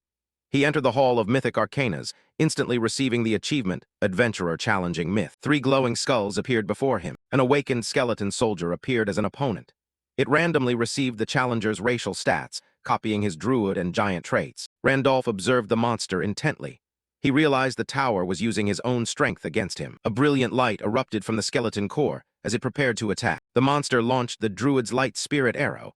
He entered the Hall of Mythic Arcanas, instantly receiving the achievement, Adventurer Challenging Myth. 3 glowing skulls appeared before him. An awakened skeleton soldier appeared as an opponent. It randomly received the challenger's racial stats, copying his druid and giant traits. Randolph observed the monster intently. He realized the tower was using his own strength against him. A brilliant light erupted from the skeleton core as it prepared to attack. The monster launched the druid's light spirit arrow.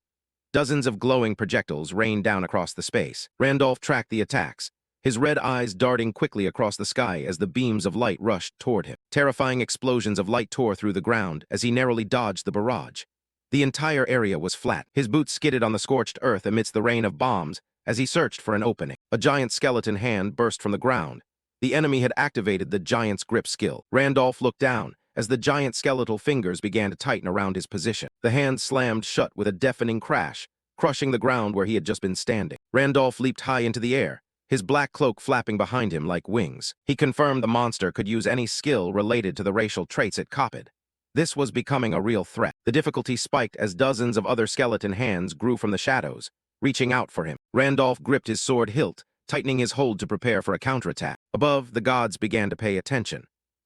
Dozens of glowing projectiles rained down across the space. Randolph tracked the attacks, his red eyes darting quickly across the sky as the beams of light rushed toward him. Terrifying explosions of light tore through the ground as he narrowly dodged the barrage. The entire area was flat. His boots skidded on the scorched earth amidst the rain of bombs as he searched for an opening. A giant skeleton hand burst from the ground. The enemy had activated the giant's grip skill. Randolph looked down as the giant skeletal fingers began to tighten around his position. The hand slammed shut with a deafening crash, crushing the ground where he had just been standing. Randolph leaped high into the air, his black cloak flapping behind him like wings. He confirmed the monster could use any skill related to the racial traits it copied. This was becoming a real threat. The difficulty spiked as dozens of other skeleton hands grew from the shadows, reaching out for him. Randolph gripped his sword hilt, tightening his hold to prepare for a counterattack. Above, the gods began to pay attention.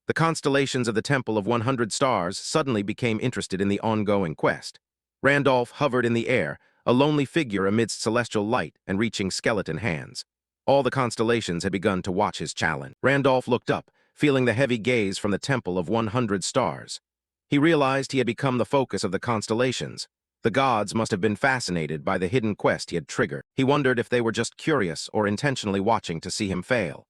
The constellations of the Temple of 100 Stars suddenly became interested in the ongoing quest. Randolph hovered in the air, a lonely figure amidst celestial light and reaching skeleton hands. All the constellations had begun to watch his challenge. Randolph looked up, feeling the heavy gaze from the Temple of 100 Stars. He realized he had become the focus of the constellations. The gods must have been fascinated by the hidden quest he had triggered. He wondered if they were just curious or intentionally watching to see him fail.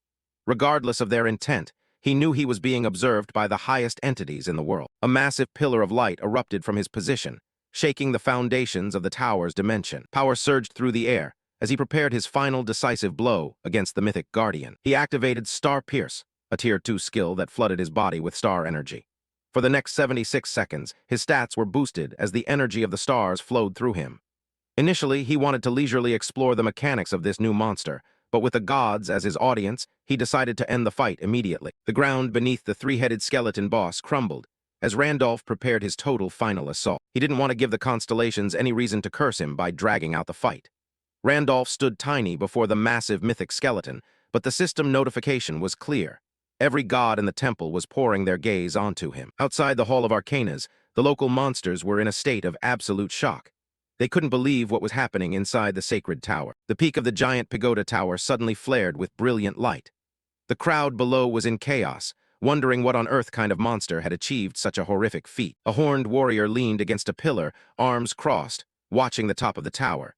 Regardless of their intent, he knew he was being observed by the highest entities in the world. A massive pillar of light erupted from his position, shaking the foundations of the tower's dimension. Power surged through the air as he prepared his final decisive blow against the mythic guardian. He activated Star Pierce, a Tier 2 skill that flooded his body with star energy. For the next 76 seconds, his stats were boosted as the energy of the stars flowed through him. Initially, he wanted to leisurely explore the mechanics of this new monster, but with the gods as his audience, he decided to end the fight immediately. The ground beneath the 3-headed skeleton boss crumbled as Randolph prepared his total final assault. He didn't want to give the constellations any reason to curse him by dragging out the fight. Randolph stood tiny before the massive mythic skeleton, but the system notification was clear. Every god in the temple was pouring their gaze onto him. Outside the Hall of Arcanas, the local monsters were in a state of absolute shock. They couldn't believe what was happening inside the sacred tower. The peak of the giant pagoda tower suddenly flared with brilliant light. The crowd below was in chaos, wondering what on earth kind of monster had achieved such a horrific feat. A horned warrior leaned against a pillar, arms crossed, watching the top of the tower.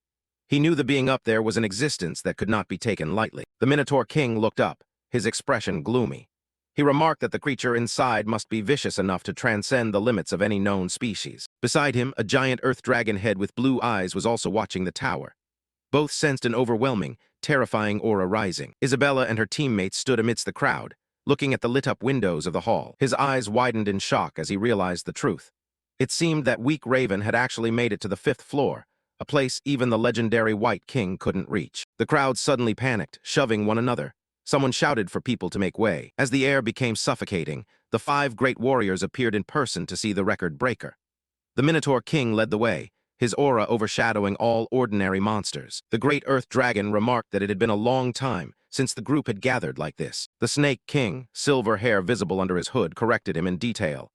He knew the being up there was an existence that could not be taken lightly. The Minotaur King looked up, his expression gloomy. He remarked that the creature inside must be vicious enough to transcend the limits of any known species. Beside him, a giant earth dragon head with blue eyes was also watching the tower. Both sensed an overwhelming, terrifying aura rising. Isabella and her teammates stood amidst the crowd, looking at the lit-up windows of the hall. His eyes widened in shock as he realized the truth. It seemed that weak Raven had actually made it to the 5th floor, a place even the legendary White King couldn't reach. The crowd suddenly panicked, shoving one another. Someone shouted for people to make way. As the air became suffocating, the 5 great warriors appeared in person to see the record breaker. The Minotaur King led the way, his aura overshadowing all ordinary monsters. The great Earth Dragon remarked that it had been a long time since the group had gathered like this. The Snake King, silver hair visible under his hood, corrected him in detail.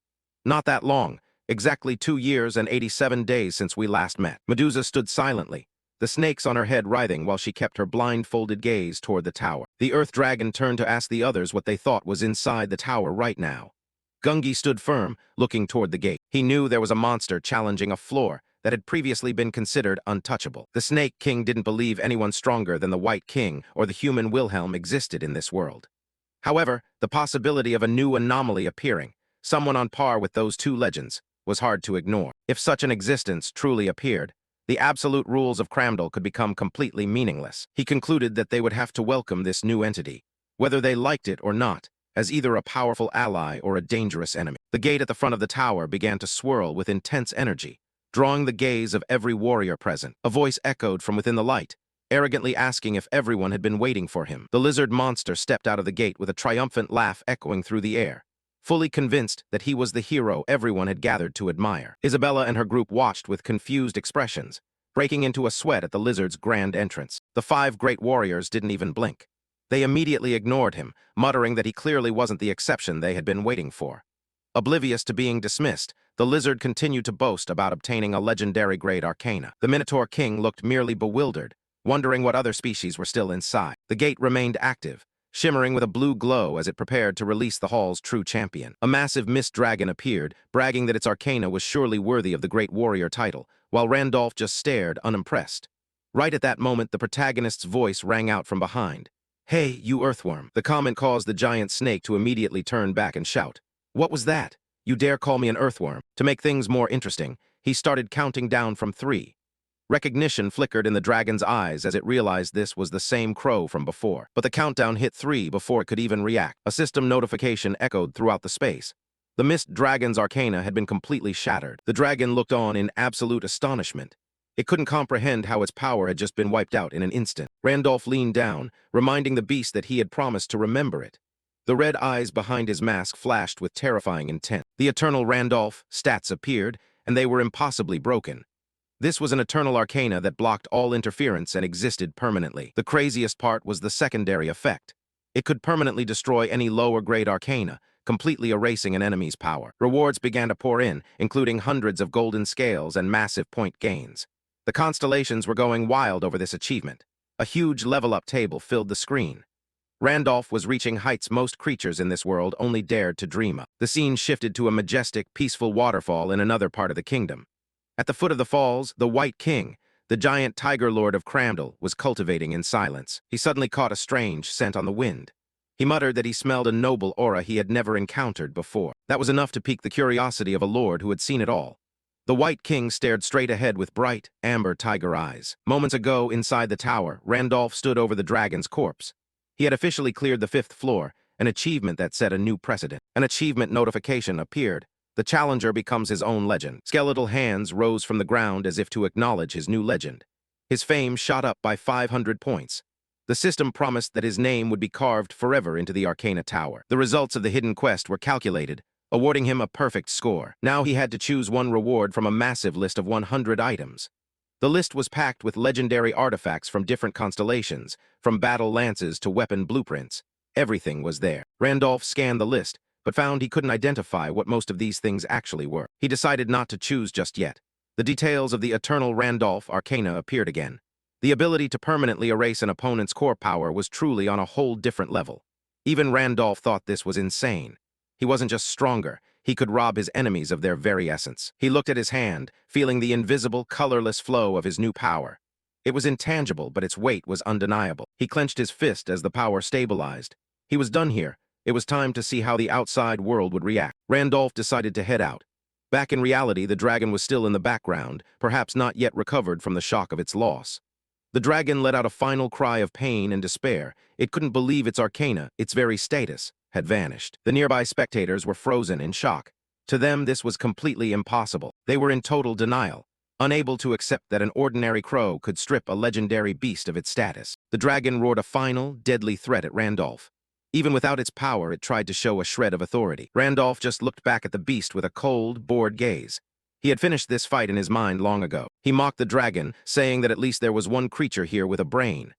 Not that long, exactly 2 years and 87 days since we last met. Medusa stood silently, the snakes on her head writhing while she kept her blindfolded gaze toward the tower. The Earth Dragon turned to ask the others what they thought was inside the tower right now. Gungi stood firm, looking toward the gate. He knew there was a monster challenging a floor that had previously been considered untouchable. The Snake King didn't believe anyone stronger than the White King or the human Wilhelm existed in this world. However, the possibility of a new anomaly appearing, someone on par with those 2 legends, was hard to ignore. If such an existence truly appeared, the absolute rules of Cramdal could become completely meaningless. He concluded that they would have to welcome this new entity, whether they liked it or not, as either a powerful ally or a dangerous enemy. The gate at the front of the tower began to swirl with intense energy, drawing the gaze of every warrior present. A voice echoed from within the light, arrogantly asking if everyone had been waiting for him. The lizard monster stepped out of the gate with a triumphant laugh echoing through the air, fully convinced that he was the hero everyone had gathered to admire. Isabella and her group watched with confused expressions, breaking into a sweat at the lizard's grand entrance. The 5 great warriors didn't even blink. They immediately ignored him, muttering that he clearly wasn't the exception they had been waiting for. Oblivious to being dismissed, the lizard continued to boast about obtaining a legendary-grade arcana. The Minotaur King looked merely bewildered, wondering what other species were still inside. The gate remained active, shimmering with a blue glow as it prepared to release the hall's true champion. A massive mist dragon appeared, bragging that its arcana was surely worthy of the great warrior title, while Randolph just stared, unimpressed. Right at that moment, the protagonist's voice rang out from behind. "Hey, you earthworm." The comment caused the giant snake to immediately turn back and shout, "What was that? You dare call me an earthworm?" To make things more interesting, he started counting down from 3. Recognition flickered in the dragon's eyes as it realized this was the same crow from before. But the countdown hit 3 before it could even react. A system notification echoed throughout the space. The mist dragon's arcana had been completely shattered. The dragon looked on in absolute astonishment. It couldn't comprehend how its power had just been wiped out in an instant. Randolph leaned down, reminding the beast that he had promised to remember it. The red eyes behind his mask flashed with terrifying intent. The eternal Randolph stats appeared, and they were impossibly broken. This was an eternal arcana that blocked all interference and existed permanently. The craziest part was the secondary effect. It could permanently destroy any lower-grade arcana, completely erasing an enemy's power. Rewards began to pour in, including hundreds of golden scales and massive point gains. The constellations were going wild over this achievement. A huge level-up table filled the screen. Randolph was reaching heights most creatures in this world only dared to dream of. The scene shifted to a majestic, peaceful waterfall in another part of the kingdom. At the foot of the falls, the White King, the giant tiger lord of Cramdal, was cultivating in silence. He suddenly caught a strange scent on the wind. He muttered that he smelled a noble aura he had never encountered before. That was enough to pique the curiosity of a lord who had seen it all. The White King stared straight ahead with bright, amber tiger eyes. Moments ago, inside the tower, Randolph stood over the dragon's corpse. He had officially cleared the 5th floor, an achievement that set a new precedent. An achievement notification appeared. The challenger becomes his own legend. Skeletal hands rose from the ground as if to acknowledge his new legend. His fame shot up by 500 points. The system promised that his name would be carved forever into the Arcana Tower. The results of the hidden quest were calculated, awarding him a perfect score. Now he had to choose one reward from a massive list of 100 items. The list was packed with legendary artifacts from different constellations, from battle lances to weapon blueprints. Everything was there. Randolph scanned the list, but found he couldn't identify what most of these things actually were. He decided not to choose just yet. The details of the Eternal Randolph Arcana appeared again. The ability to permanently erase an opponent's core power was truly on a whole different level. Even Randolph thought this was insane. He wasn't just stronger, he could rob his enemies of their very essence. He looked at his hand, feeling the invisible, colorless flow of his new power. It was intangible, but its weight was undeniable. He clenched his fist as the power stabilized. He was done here. It was time to see how the outside world would react. Randolph decided to head out. Back in reality, the dragon was still in the background, perhaps not yet recovered from the shock of its loss. The dragon let out a final cry of pain and despair. It couldn't believe its arcana, its very status, had vanished. The nearby spectators were frozen in shock. To them, this was completely impossible. They were in total denial, unable to accept that an ordinary crow could strip a legendary beast of its status. The dragon roared a final, deadly threat at Randolph. Even without its power, it tried to show a shred of authority. Randolph just looked back at the beast with a cold, bored gaze. He had finished this fight in his mind long ago. He mocked the dragon, saying that at least there was one creature here with a brain.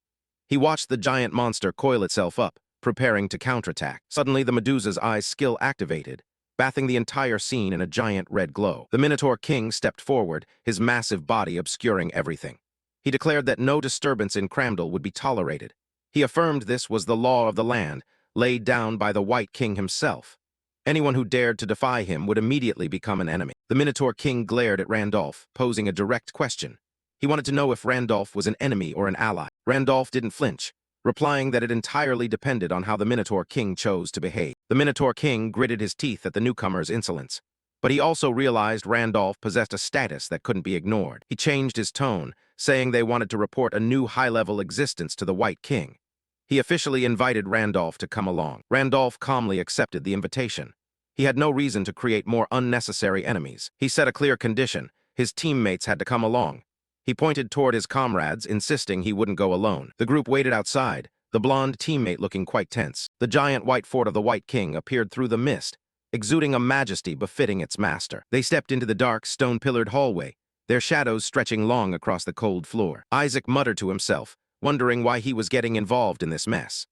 He watched the giant monster coil itself up, preparing to counterattack. Suddenly, the Medusa's eyes skill activated, bathing the entire scene in a giant red glow. The Minotaur King stepped forward, his massive body obscuring everything. He declared that no disturbance in Cramdal would be tolerated. He affirmed this was the law of the land, laid down by the White King himself. Anyone who dared to defy him would immediately become an enemy. The Minotaur King glared at Randolph, posing a direct question. He wanted to know if Randolph was an enemy or an ally. Randolph didn't flinch, replying that it entirely depended on how the Minotaur King chose to behave. The Minotaur King gritted his teeth at the newcomer's insolence. But he also realized Randolph possessed a status that couldn't be ignored. He changed his tone, saying they wanted to report a new high-level existence to the White King. He officially invited Randolph to come along. Randolph calmly accepted the invitation. He had no reason to create more unnecessary enemies. He set a clear condition. his teammates had to come along. He pointed toward his comrades, insisting he wouldn't go alone. The group waited outside, the blonde teammate looking quite tense. The giant white fort of the White King appeared through the mist, exuding a majesty befitting its master. They stepped into the dark, stone-pillared hallway, their shadows stretching long across the cold floor. Isaac muttered to himself, wondering why he was getting involved in this mess.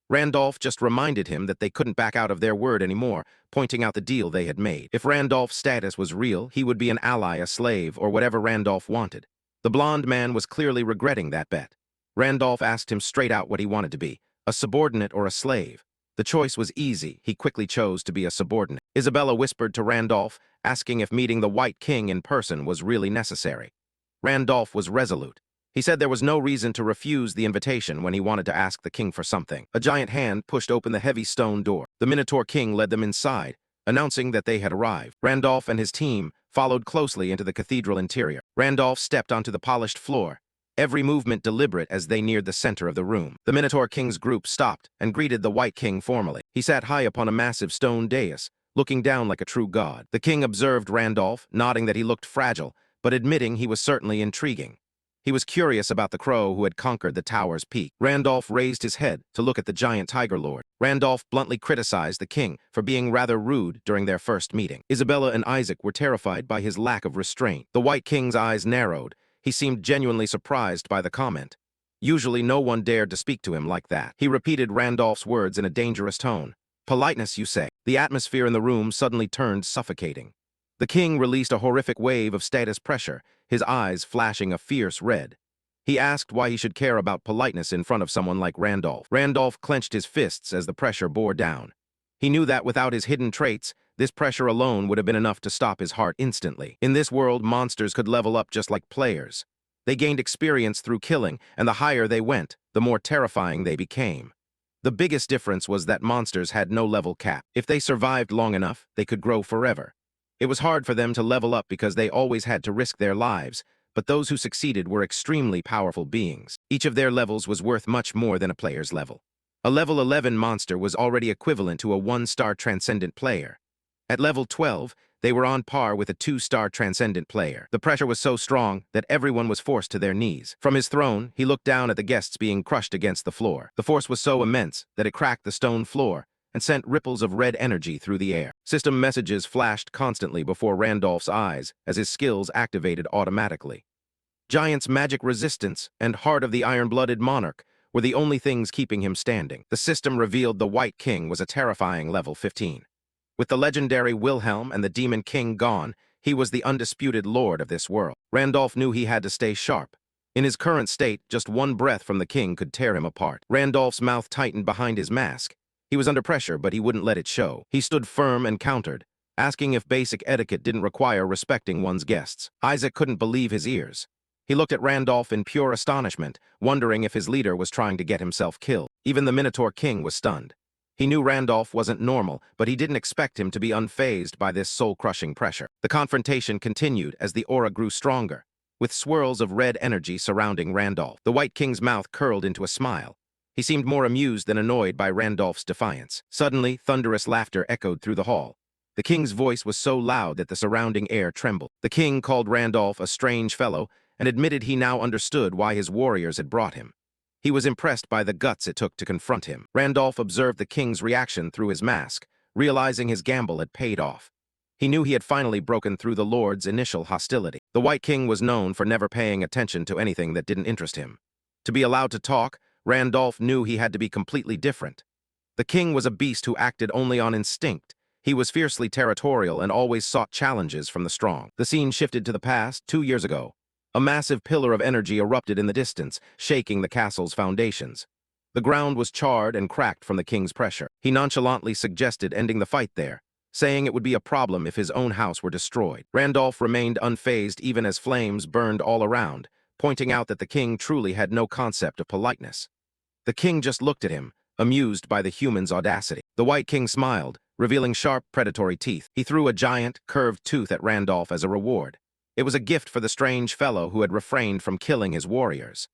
Randolph just reminded him that they couldn't back out of their word anymore, pointing out the deal they had made. If Randolph's status was real, he would be an ally, a slave, or whatever Randolph wanted. The blonde man was clearly regretting that bet. Randolph asked him straight out what he wanted to be, a subordinate or a slave. The choice was easy. He quickly chose to be a subordinate. Isabella whispered to Randolph, asking if meeting the White King in person was really necessary. Randolph was resolute. He said there was no reason to refuse the invitation when he wanted to ask the king for something. A giant hand pushed open the heavy stone door. The Minotaur King led them inside, announcing that they had arrived. Randolph and his team followed closely into the cathedral interior. Randolph stepped onto the polished floor, every movement deliberate as they neared the center of the room. The Minotaur King's group stopped and greeted the White King formally. He sat high upon a massive stone dais, looking down like a true god. The king observed Randolph, nodding that he looked fragile, but admitting he was certainly intriguing. He was curious about the crow who had conquered the tower's peak. Randolph raised his head to look at the giant tiger lord. Randolph bluntly criticized the king for being rather rude during their first meeting. Isabella and Isaac were terrified by his lack of restraint. The White King's eyes narrowed. He seemed genuinely surprised by the comment. Usually no one dared to speak to him like that. He repeated Randolph's words in a dangerous tone. "Politeness, you say?" The atmosphere in the room suddenly turned suffocating. The king released a horrific wave of status pressure, his eyes flashing a fierce red. He asked why he should care about politeness in front of someone like Randolph. Randolph clenched his fists as the pressure bore down. He knew that without his hidden traits, this pressure alone would have been enough to stop his heart instantly. In this world, monsters could level up just like players. They gained experience through killing, and the higher they went, the more terrifying they became. The biggest difference was that monsters had no level cap. If they survived long enough, they could grow forever. It was hard for them to level up because they always had to risk their lives, but those who succeeded were extremely powerful beings. Each of their levels was worth much more than a player's level. A level 11 monster was already equivalent to a 1-star transcendent player. At level 12, they were on par with a 2-star transcendent player. The pressure was so strong that everyone was forced to their knees. From his throne, he looked down at the guests being crushed against the floor. The force was so immense that it cracked the stone floor and sent ripples of red energy through the air. System messages flashed constantly before Randolph's eyes as his skills activated automatically. Giant's magic resistance and heart of the iron-blooded monarch were the only things keeping him standing. The system revealed the White King was a terrifying level 15. With the legendary Wilhelm and the Demon King gone, he was the undisputed lord of this world. Randolph knew he had to stay sharp. In his current state, just one breath from the king could tear him apart. Randolph's mouth tightened behind his mask. He was under pressure, but he wouldn't let it show. He stood firm and countered, asking if basic etiquette didn't require respecting one's guests. Isaac couldn't believe his ears. He looked at Randolph in pure astonishment, wondering if his leader was trying to get himself killed. Even the Minotaur King was stunned. He knew Randolph wasn't normal, but he didn't expect him to be unfazed by this soul-crushing pressure. The confrontation continued as the aura grew stronger, with swirls of red energy surrounding Randolph. The White King's mouth curled into a smile. He seemed more amused than annoyed by Randolph's defiance. Suddenly, thunderous laughter echoed through the hall. The king's voice was so loud that the surrounding air trembled. The king called Randolph a strange fellow and admitted he now understood why his warriors had brought him. He was impressed by the guts it took to confront him. Randolph observed the king's reaction through his mask, realizing his gamble had paid off. He knew he had finally broken through the Lord's initial hostility. The White King was known for never paying attention to anything that didn't interest him. To be allowed to talk, Randolph knew he had to be completely different. The king was a beast who acted only on instinct. He was fiercely territorial and always sought challenges from the strong. The scene shifted to the past, 2 years ago. A massive pillar of energy erupted in the distance, shaking the castle's foundations. The ground was charred and cracked from the king's pressure. He nonchalantly suggested ending the fight there, saying it would be a problem if his own house were destroyed. Randolph remained unfazed even as flames burned all around, pointing out that the king truly had no concept of politeness. The king just looked at him, amused by the human's audacity. The White King smiled, revealing sharp, predatory teeth. He threw a giant, curved tooth at Randolph as a reward. It was a gift for the strange fellow who had refrained from killing his warriors.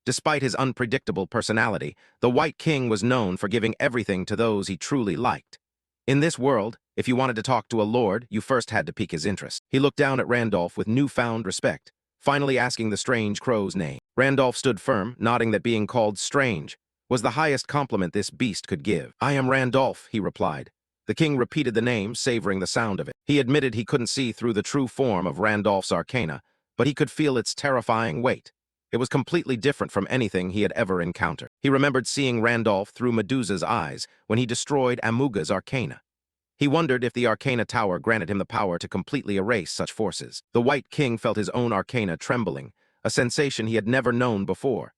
Despite his unpredictable personality, the White King was known for giving everything to those he truly liked. In this world, If you wanted to talk to a lord, you first had to pique his interest. He looked down at Randolph with newfound respect, finally asking the strange crow's name. Randolph stood firm, nodding that being called strange was the highest compliment this beast could give. "I am Randolph," he replied. The king repeated the name, savoring the sound of it. He admitted he couldn't see through the true form of Randolph's arcana, but he could feel its terrifying weight. It was completely different from anything he had ever encountered. He remembered seeing Randolph through Medusa's eyes when he destroyed Amuga's arcana. He wondered if the Arcana Tower granted him the power to completely erase such forces. The White King felt his own arcana trembling, a sensation he had never known before.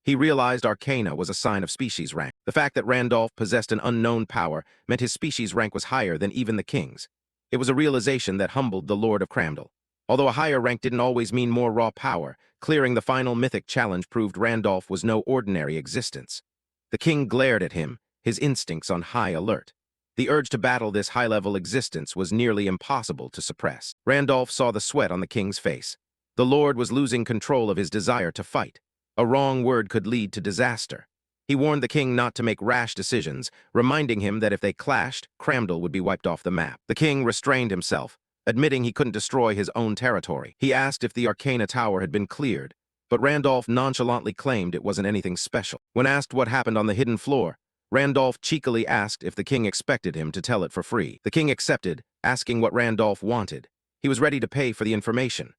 He realized arcana was a sign of species rank. The fact that Randolph possessed an unknown power meant his species rank was higher than even the king's. It was a realization that humbled the Lord of Cramdal. Although a higher rank didn't always mean more raw power, clearing the final mythic challenge proved Randolph was no ordinary existence. The king glared at him, his instincts on high alert. The urge to battle this high-level existence was nearly impossible to suppress. Randolph saw the sweat on the king's face. The Lord was losing control of his desire to fight. A wrong word could lead to disaster. He warned the king not to make rash decisions, reminding him that if they clashed, Cramdal would be wiped off the map. The king restrained himself, admitting he couldn't destroy his own territory. He asked if the Arcana Tower had been cleared, but Randolph nonchalantly claimed it wasn't anything special. When asked what happened on the hidden floor, Randolph cheekily asked if the king expected him to tell it for free. The king accepted, asking what Randolph wanted. He was ready to pay for the information.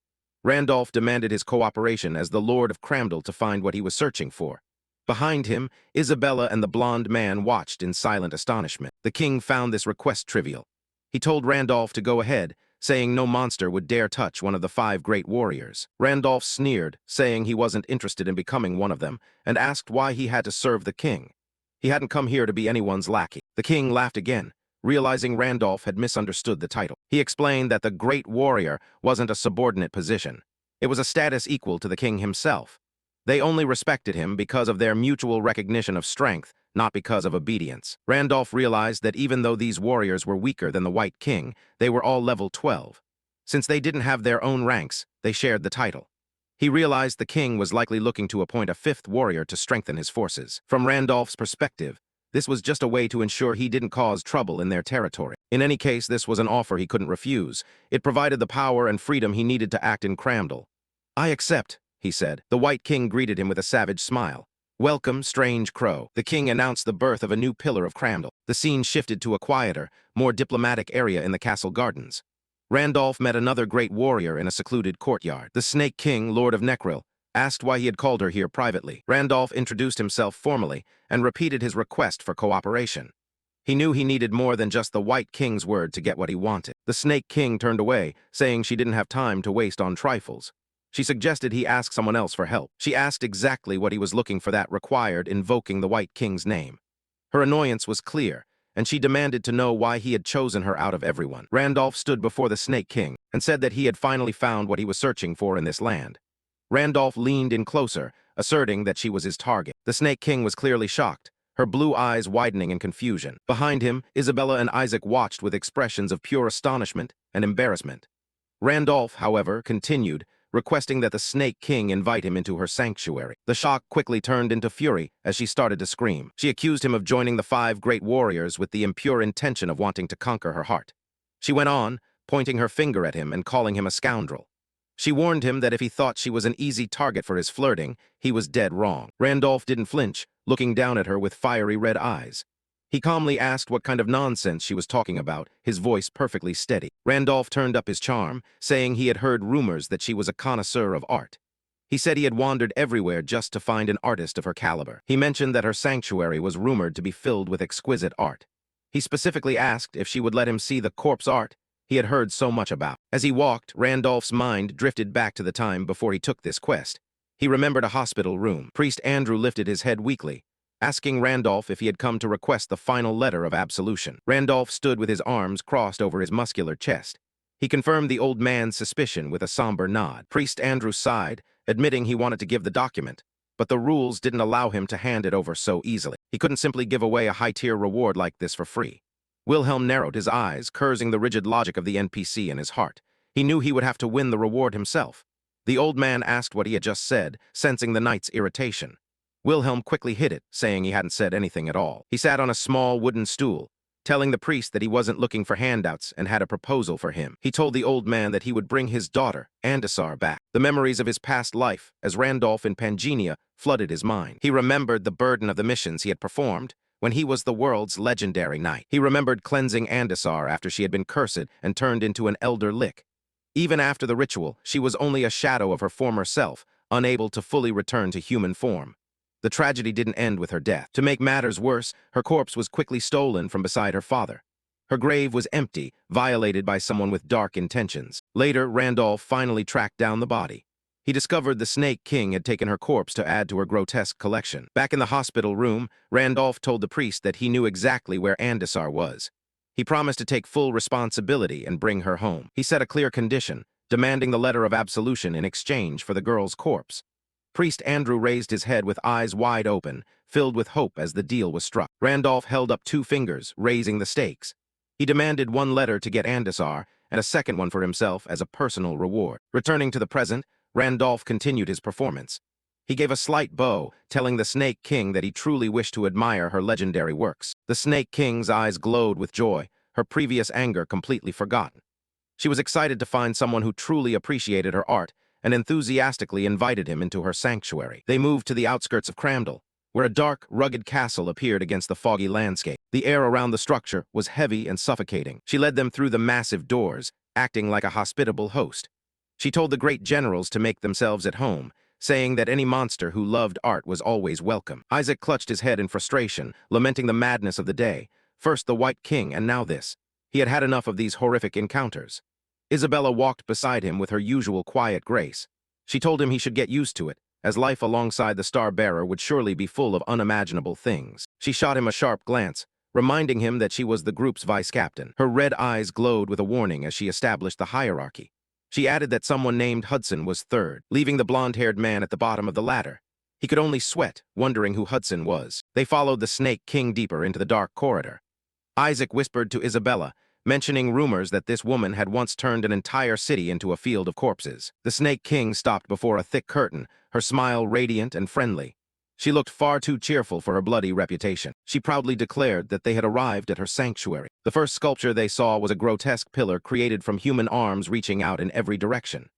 Randolph demanded his cooperation as the Lord of Cramdal to find what he was searching for. Behind him, Isabella and the blonde man watched in silent astonishment. The king found this request trivial. He told Randolph to go ahead, saying no monster would dare touch one of the 5 great warriors. Randolph sneered, saying he wasn't interested in becoming one of them, and asked why he had to serve the king. He hadn't come here to be anyone's lackey. The king laughed again, realizing Randolph had misunderstood the title. He explained that the Great Warrior wasn't a subordinate position. It was a status equal to the king himself. They only respected him because of their mutual recognition of strength, not because of obedience. Randolph realized that even though these warriors were weaker than the White King, they were all level 12. Since they didn't have their own ranks, they shared the title. He realized the king was likely looking to appoint a 5th warrior to strengthen his forces. From Randolph's perspective, this was just a way to ensure he didn't cause trouble in their territory. In any case, this was an offer he couldn't refuse. It provided the power and freedom he needed to act in Cramdal. "I accept," he said. The White King greeted him with a savage smile. "Welcome, strange crow." The king announced the birth of a new pillar of Cramdal. The scene shifted to a quieter, more diplomatic area in the castle gardens. Randolph met another great warrior in a secluded courtyard. The Snake King, Lord of Nekril, asked why he had called her here privately. Randolph introduced himself formally and repeated his request for cooperation. He knew he needed more than just the White King's word to get what he wanted. The Snake King turned away, saying she didn't have time to waste on trifles. She suggested he ask someone else for help. She asked exactly what he was looking for that required invoking the White King's name. Her annoyance was clear, and she demanded to know why he had chosen her out of everyone. Randolph stood before the Snake King and said that he had finally found what he was searching for in this land. Randolph leaned in closer, asserting that she was his target. The Snake King was clearly shocked, her blue eyes widening in confusion. Behind him, Isabella and Isaac watched with expressions of pure astonishment and embarrassment. Randolph, however, continued, requesting that the Snake King invite him into her sanctuary. The shock quickly turned into fury as she started to scream. She accused him of joining the 5 great warriors with the impure intention of wanting to conquer her heart. She went on, pointing her finger at him and calling him a scoundrel. She warned him that if he thought she was an easy target for his flirting, he was dead wrong. Randolph didn't flinch, looking down at her with fiery red eyes. He calmly asked what kind of nonsense she was talking about, his voice perfectly steady. Randolph turned up his charm, saying he had heard rumors that she was a connoisseur of art. He said he had wandered everywhere just to find an artist of her caliber. He mentioned that her sanctuary was rumored to be filled with exquisite art. He specifically asked if she would let him see the corpse art he had heard so much about. As he walked, Randolph's mind drifted back to the time before he took this quest. He remembered a hospital room. Priest Andrew lifted his head weakly, asking Randolph if he had come to request the final letter of absolution. Randolph stood with his arms crossed over his muscular chest. He confirmed the old man's suspicion with a somber nod. Priest Andrew sighed, admitting he wanted to give the document, but the rules didn't allow him to hand it over so easily. He couldn't simply give away a high-tier reward like this for free. Wilhelm narrowed his eyes, cursing the rigid logic of the NPC in his heart. He knew he would have to win the reward himself. The old man asked what he had just said, sensing the knight's irritation. Wilhelm quickly hid it, saying he hadn't said anything at all. He sat on a small wooden stool, telling the priest that he wasn't looking for handouts and had a proposal for him. He told the old man that he would bring his daughter, Andesar, back. The memories of his past life, as Randolph in Pangenia, flooded his mind. He remembered the burden of the missions he had performed when he was the world's legendary knight. He remembered cleansing Andesar after she had been cursed and turned into an elder lich. Even after the ritual, she was only a shadow of her former self, unable to fully return to human form. The tragedy didn't end with her death. To make matters worse, her corpse was quickly stolen from beside her father. Her grave was empty, violated by someone with dark intentions. Later, Randolph finally tracked down the body. He discovered the Snake King had taken her corpse to add to her grotesque collection. Back in the hospital room, Randolph told the priest that he knew exactly where Andesar was. He promised to take full responsibility and bring her home. He set a clear condition, demanding the letter of absolution in exchange for the girl's corpse. Priest Andrew raised his head with eyes wide open, filled with hope as the deal was struck. Randolph held up 2 fingers, raising the stakes. He demanded 1 letter to get Andesar and a second one for himself as a personal reward. Returning to the present, Randolph continued his performance. He gave a slight bow, telling the Snake King that he truly wished to admire her legendary works. The Snake King's eyes glowed with joy, her previous anger completely forgotten. She was excited to find someone who truly appreciated her art and enthusiastically invited him into her sanctuary. They moved to the outskirts of Cramdell, where a dark, rugged castle appeared against the foggy landscape. The air around the structure was heavy and suffocating. She led them through the massive doors, acting like a hospitable host. She told the great generals to make themselves at home, saying that any monster who loved art was always welcome. Isaac clutched his head in frustration, lamenting the madness of the day. First the White King, and now this. He had had enough of these horrific encounters. Isabella walked beside him with her usual quiet grace. She told him he should get used to it, as life alongside the Star-Bearer would surely be full of unimaginable things. She shot him a sharp glance, reminding him that she was the group's vice-captain. Her red eyes glowed with a warning as she established the hierarchy. She added that someone named Hudson was third, leaving the blonde-haired man at the bottom of the ladder. He could only sweat, wondering who Hudson was. They followed the Snake King deeper into the dark corridor. Isaac whispered to Isabella, mentioning rumors that this woman had once turned an entire city into a field of corpses. The Snake King stopped before a thick curtain, her smile radiant and friendly. She looked far too cheerful for her bloody reputation. She proudly declared that they had arrived at her sanctuary. The first sculpture they saw was a grotesque pillar created from human arms reaching out in every direction.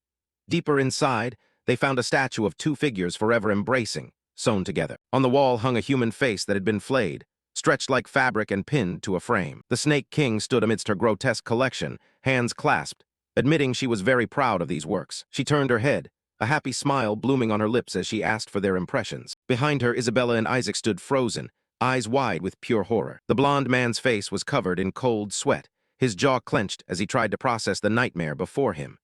Deeper inside, they found a statue of 2 figures forever embracing, sewn together. On the wall hung a human face that had been flayed, stretched like fabric and pinned to a frame. The Snake King stood amidst her grotesque collection, hands clasped, admitting she was very proud of these works. She turned her head, a happy smile blooming on her lips as she asked for their impressions. Behind her, Isabella and Isaac stood frozen, eyes wide with pure horror. The blond man's face was covered in cold sweat, his jaw clenched as he tried to process the nightmare before him.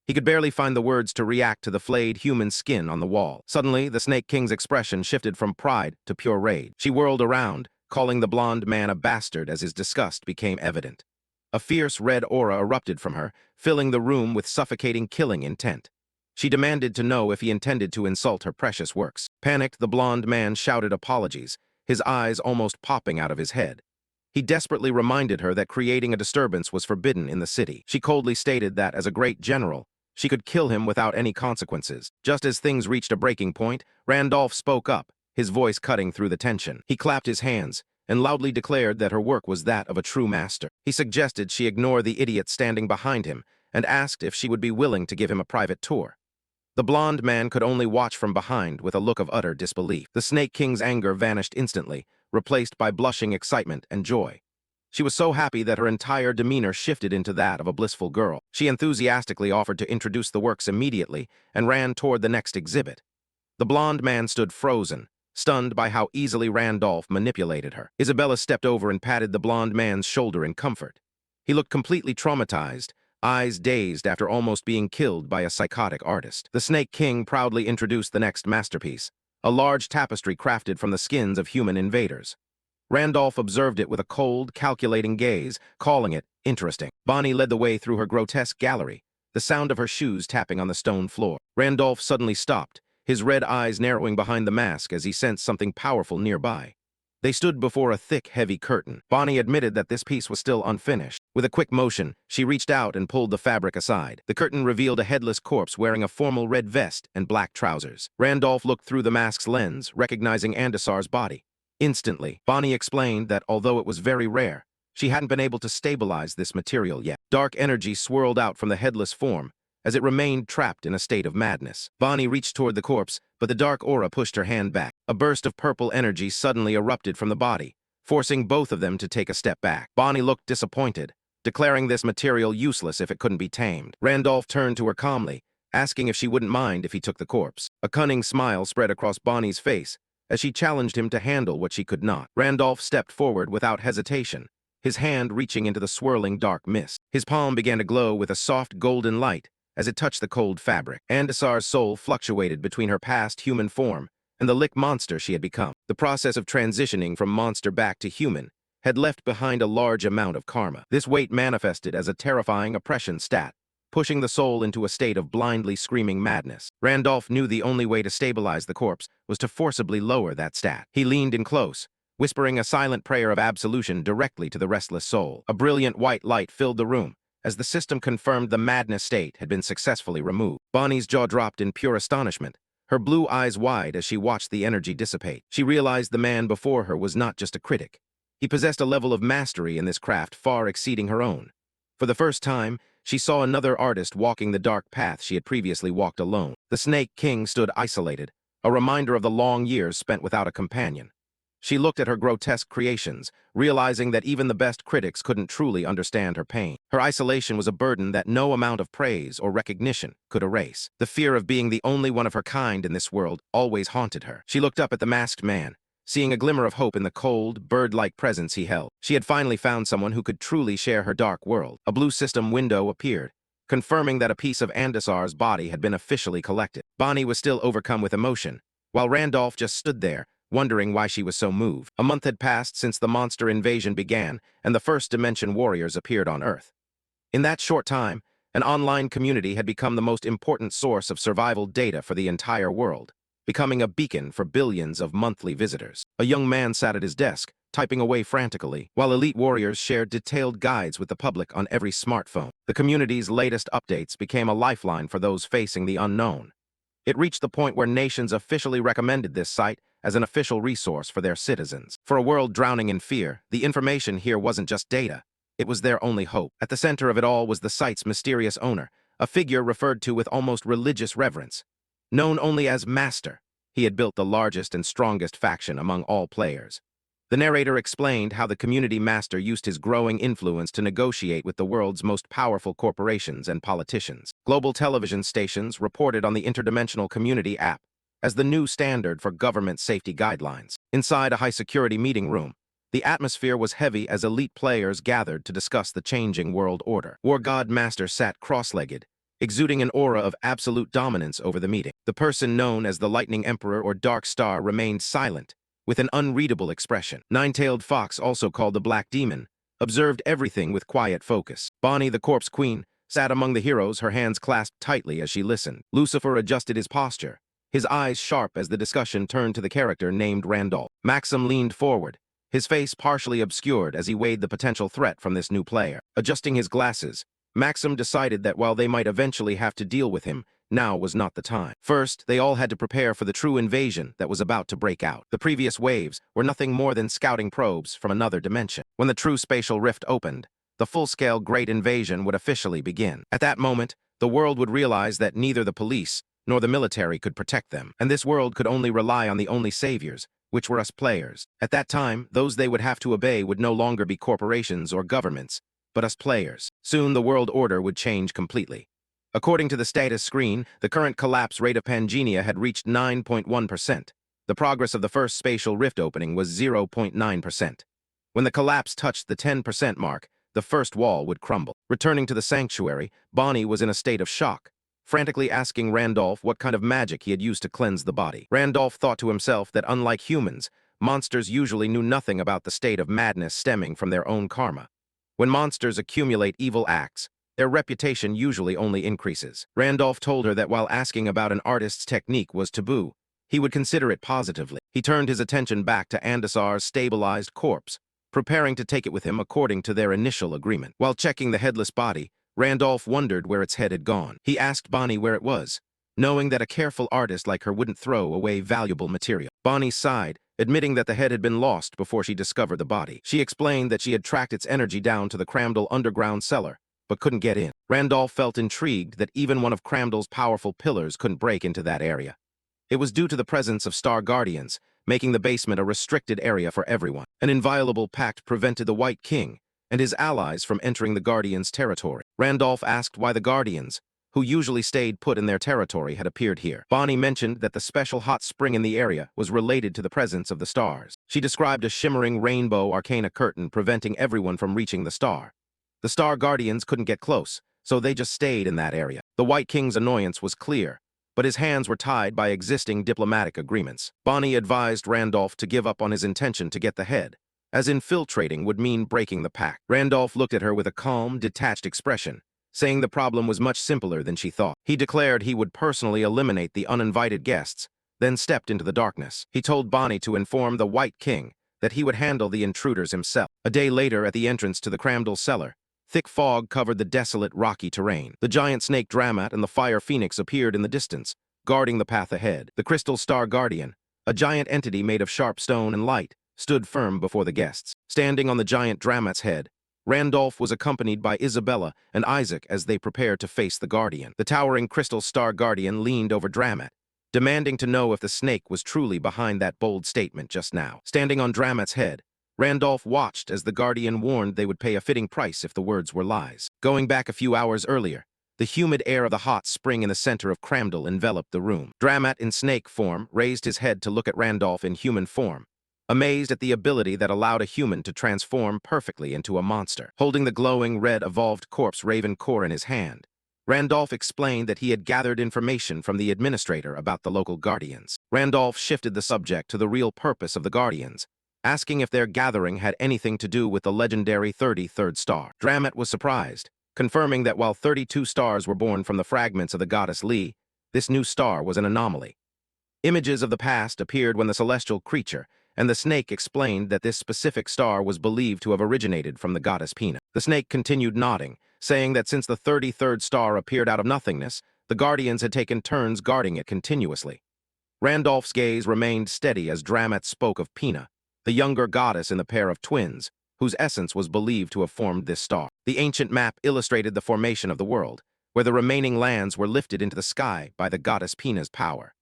He could barely find the words to react to the flayed human skin on the wall. Suddenly, the Snake King's expression shifted from pride to pure rage. She whirled around, calling the blond man a bastard as his disgust became evident. A fierce red aura erupted from her, filling the room with suffocating killing intent. She demanded to know if he intended to insult her precious works. Panicked, the blond man shouted apologies, his eyes almost popping out of his head. He desperately reminded her that creating a disturbance was forbidden in the city. She coldly stated that, as a great general, she could kill him without any consequences. Just as things reached a breaking point, Randolph spoke up, his voice cutting through the tension. He clapped his hands and loudly declared that her work was that of a true master. He suggested she ignore the idiot standing behind him and asked if she would be willing to give him a private tour. The blond man could only watch from behind with a look of utter disbelief. The Snake King's anger vanished instantly, replaced by blushing excitement and joy. She was so happy that her entire demeanor shifted into that of a blissful girl. She enthusiastically offered to introduce the works immediately and ran toward the next exhibit. The blond man stood frozen, stunned by how easily Randolph manipulated her. Isabella stepped over and patted the blond man's shoulder in comfort. He looked completely traumatized, eyes dazed after almost being killed by a psychotic artist. The Snake King proudly introduced the next masterpiece, a large tapestry crafted from the skins of human invaders. Randolph observed it with a cold, calculating gaze, calling it interesting. Bonnie led the way through her grotesque gallery, the sound of her shoes tapping on the stone floor. Randolph suddenly stopped, his red eyes narrowing behind the mask as he sensed something powerful nearby. They stood before a thick, heavy curtain. Bonnie admitted that this piece was still unfinished. With a quick motion, she reached out and pulled the fabric aside. The curtain revealed a headless corpse wearing a formal red vest and black trousers. Randolph looked through the mask's lens, recognizing Andesar's body. Instantly, Bonnie explained that although it was very rare, She hadn't been able to stabilize this material yet. Dark energy swirled out from the headless form as it remained trapped in a state of madness. Bonnie reached toward the corpse, but the dark aura pushed her hand back. A burst of purple energy suddenly erupted from the body, forcing both of them to take a step back. Bonnie looked disappointed, declaring this material useless if it couldn't be tamed. Randolph turned to her calmly, asking if she wouldn't mind if he took the corpse. A cunning smile spread across Bonnie's face as she challenged him to handle what she could not. Randolph stepped forward without hesitation, his hand reaching into the swirling dark mist. His palm began to glow with a soft golden light as it touched the cold fabric. Andasar's soul fluctuated between her past human form and the lick monster she had become. The process of transitioning from monster back to human had left behind a large amount of karma. This weight manifested as a terrifying oppression stat, pushing the soul into a state of blindly screaming madness. Randolph knew the only way to stabilize the corpse was to forcibly lower that stat. He leaned in close, whispering a silent prayer of absolution directly to the restless soul. A brilliant white light filled the room as the system confirmed the madness state had been successfully removed. Bonnie's jaw dropped in pure astonishment, her blue eyes wide as she watched the energy dissipate. She realized the man before her was not just a critic. He possessed a level of mastery in this craft far exceeding her own. For the first time, she saw another artist walking the dark path she had previously walked alone. The Snake King stood isolated, a reminder of the long years spent without a companion. She looked at her grotesque creations, realizing that even the best critics couldn't truly understand her pain. Her isolation was a burden that no amount of praise or recognition could erase. The fear of being the only one of her kind in this world always haunted her. She looked up at the masked man, seeing a glimmer of hope in the cold, bird-like presence he held. She had finally found someone who could truly share her dark world. A blue system window appeared, confirming that a piece of Andasar's body had been officially collected. Bonnie was still overcome with emotion, while Randolph just stood there, wondering why she was so moved. A month had passed since the monster invasion began, and the First Dimension warriors appeared on Earth. In that short time, an online community had become the most important source of survival data for the entire world, becoming a beacon for billions of monthly visitors. A young man sat at his desk, typing away frantically, while elite warriors shared detailed guides with the public on every smartphone. The community's latest updates became a lifeline for those facing the unknown. It reached the point where nations officially recommended this site as an official resource for their citizens. For a world drowning in fear, the information here wasn't just data. It was their only hope. At the center of it all was the site's mysterious owner, a figure referred to with almost religious reverence. Known only as Master, he had built the largest and strongest faction among all players. The narrator explained how the community master used his growing influence to negotiate with the world's most powerful corporations and politicians. Global television stations reported on the interdimensional community app as the new standard for government safety guidelines. Inside a high-security meeting room, the atmosphere was heavy as elite players gathered to discuss the changing world order. War God Master sat cross-legged, exuding an aura of absolute dominance over the meeting. The person known as the Lightning Emperor or Dark Star remained silent, with an unreadable expression. Nine-tailed Fox, also called the Black Demon, observed everything with quiet focus. Bonnie, the Corpse Queen, sat among the heroes, her hands clasped tightly as she listened. Lucifer adjusted his posture, his eyes sharp as the discussion turned to the character named Randolph. Maxim leaned forward, his face partially obscured as he weighed the potential threat from this new player. Adjusting his glasses, Maxim decided that while they might eventually have to deal with him, now was not the time. First, they all had to prepare for the true invasion that was about to break out. The previous waves were nothing more than scouting probes from another dimension. When the true spatial rift opened, the full-scale Great Invasion would officially begin. At that moment, the world would realize that neither the police nor the military could protect them, and this world could only rely on the only saviors, which were us players. At that time, those they would have to obey would no longer be corporations or governments, but us players. Soon the world order would change completely. According to the status screen, the current collapse rate of Pangea had reached 9.1%. The progress of the first spatial rift opening was 0.9%. When the collapse touched the 10% mark, the first wall would crumble. Returning to the sanctuary, Bonnie was in a state of shock, frantically asking Randolph what kind of magic he had used to cleanse the body. Randolph thought to himself that unlike humans, monsters usually knew nothing about the state of madness stemming from their own karma. When monsters accumulate evil acts, their reputation usually only increases. Randolph told her that while asking about an artist's technique was taboo, he would consider it positively. He turned his attention back to Andasar's stabilized corpse, preparing to take it with him according to their initial agreement. While checking the headless body, Randolph wondered where its head had gone. He asked Bonnie where it was, knowing that a careful artist like her wouldn't throw away valuable material. Bonnie sighed admitting that the head had been lost before she discovered the body. She explained that she had tracked its energy down to the Cramdal underground cellar, but couldn't get in. Randolph felt intrigued that even one of Cramdal's powerful pillars couldn't break into that area. It was due to the presence of Star Guardians, making the basement a restricted area for everyone. An inviolable pact prevented the White King and his allies from entering the Guardians' territory. Randolph asked why the Guardians, who usually stayed put in their territory, had appeared here. Bonnie mentioned that the special hot spring in the area was related to the presence of the stars. She described a shimmering rainbow arcana curtain preventing everyone from reaching the star. The Star Guardians couldn't get close, so they just stayed in that area. The White King's annoyance was clear, but his hands were tied by existing diplomatic agreements. Bonnie advised Randolph to give up on his intention to get the head, as infiltrating would mean breaking the pact. Randolph looked at her with a calm, detached expression, saying the problem was much simpler than she thought. He declared he would personally eliminate the uninvited guests, then stepped into the darkness. He told Bonnie to inform the White King that he would handle the intruders himself. A day later, at the entrance to the Cramdal cellar, thick fog covered the desolate, rocky terrain. The giant snake Dramat and the fire phoenix appeared in the distance, guarding the path ahead. The crystal Star Guardian, a giant entity made of sharp stone and light, stood firm before the guests. Standing on the giant Dramat's head, Randolph was accompanied by Isabella and Isaac as they prepared to face the Guardian. The towering crystal Star Guardian leaned over Dramat, demanding to know if the snake was truly behind that bold statement just now. Standing on Dramat's head, Randolph watched as the Guardian warned they would pay a fitting price if the words were lies. Going back a few hours earlier, the humid air of the hot spring in the center of Cramdal enveloped the room. Dramat, in snake form, raised his head to look at Randolph in human form, amazed at the ability that allowed a human to transform perfectly into a monster. Holding the glowing red evolved corpse Raven Core in his hand, Randolph explained that he had gathered information from the administrator about the local Guardians. Randolph shifted the subject to the real purpose of the Guardians, asking if their gathering had anything to do with the legendary 33rd star. Dramat was surprised, confirming that while 32 stars were born from the fragments of the goddess Li, this new star was an anomaly. Images of the past appeared when the celestial creature and the snake explained that this specific star was believed to have originated from the goddess Pina. The snake continued nodding, saying that since the 33rd star appeared out of nothingness, the Guardians had taken turns guarding it continuously. Randolph's gaze remained steady as Dramat spoke of Pina, the younger goddess in the pair of twins, whose essence was believed to have formed this star. The ancient map illustrated the formation of the world, where the remaining lands were lifted into the sky by the goddess Pina's power.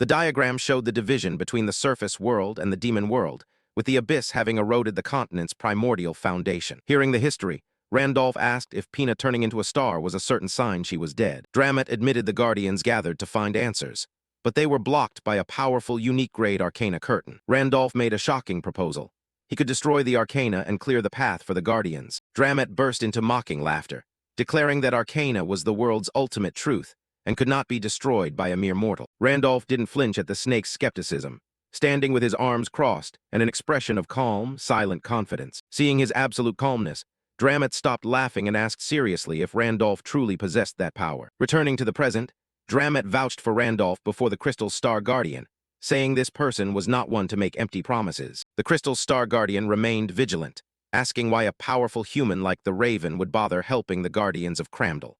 The diagram showed the division between the surface world and the demon world, with the abyss having eroded the continent's primordial foundation. Hearing the history, Randolph asked if Pina turning into a star was a certain sign she was dead. Dramat admitted the Guardians gathered to find answers, but they were blocked by a powerful, unique-grade arcana curtain. Randolph made a shocking proposal. He could destroy the arcana and clear the path for the Guardians. Dramat burst into mocking laughter, declaring that arcana was the world's ultimate truth and could not be destroyed by a mere mortal. Randolph didn't flinch at the snake's skepticism, standing with his arms crossed and an expression of calm, silent confidence. Seeing his absolute calmness, Dramat stopped laughing and asked seriously if Randolph truly possessed that power. Returning to the present, Dramat vouched for Randolph before the Crystal Star Guardian, saying this person was not one to make empty promises. The Crystal Star Guardian remained vigilant, asking why a powerful human like the Raven would bother helping the Guardians of Cramdal.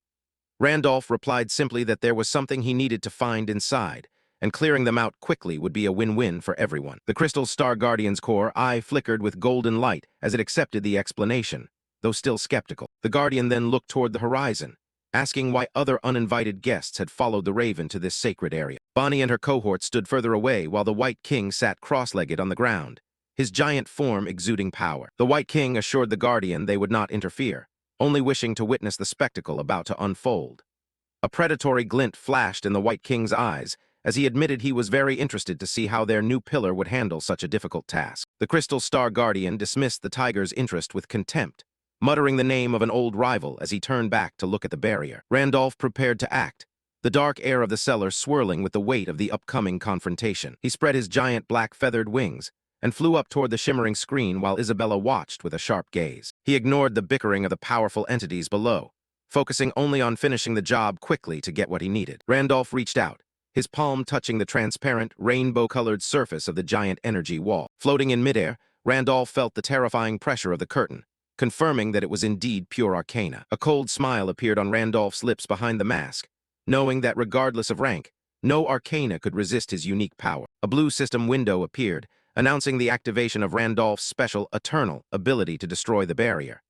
Randolph replied simply that there was something he needed to find inside, and clearing them out quickly would be a win-win for everyone. The Crystal Star Guardian's core eye flickered with golden light as it accepted the explanation, though still skeptical. The Guardian then looked toward the horizon, asking why other uninvited guests had followed the Raven to this sacred area. Bonnie and her cohort stood further away while the White King sat cross-legged on the ground, his giant form exuding power. The White King assured the Guardian they would not interfere, only wishing to witness the spectacle about to unfold. A predatory glint flashed in the White King's eyes as he admitted he was very interested to see how their new pillar would handle such a difficult task. The Crystal Star Guardian dismissed the tiger's interest with contempt, muttering the name of an old rival as he turned back to look at the barrier. Randolph prepared to act, the dark air of the cellar swirling with the weight of the upcoming confrontation. He spread his giant black feathered wings and flew up toward the shimmering screen while Isabella watched with a sharp gaze. He ignored the bickering of the powerful entities below, focusing only on finishing the job quickly to get what he needed. Randolph reached out, his palm touching the transparent, rainbow-colored surface of the giant energy wall. Floating in midair, Randolph felt the terrifying pressure of the curtain, confirming that it was indeed pure arcana. A cold smile appeared on Randolph's lips behind the mask, knowing that regardless of rank, no arcana could resist his unique power. A blue system window appeared, announcing the activation of Randolph's special Eternal ability to destroy the barrier.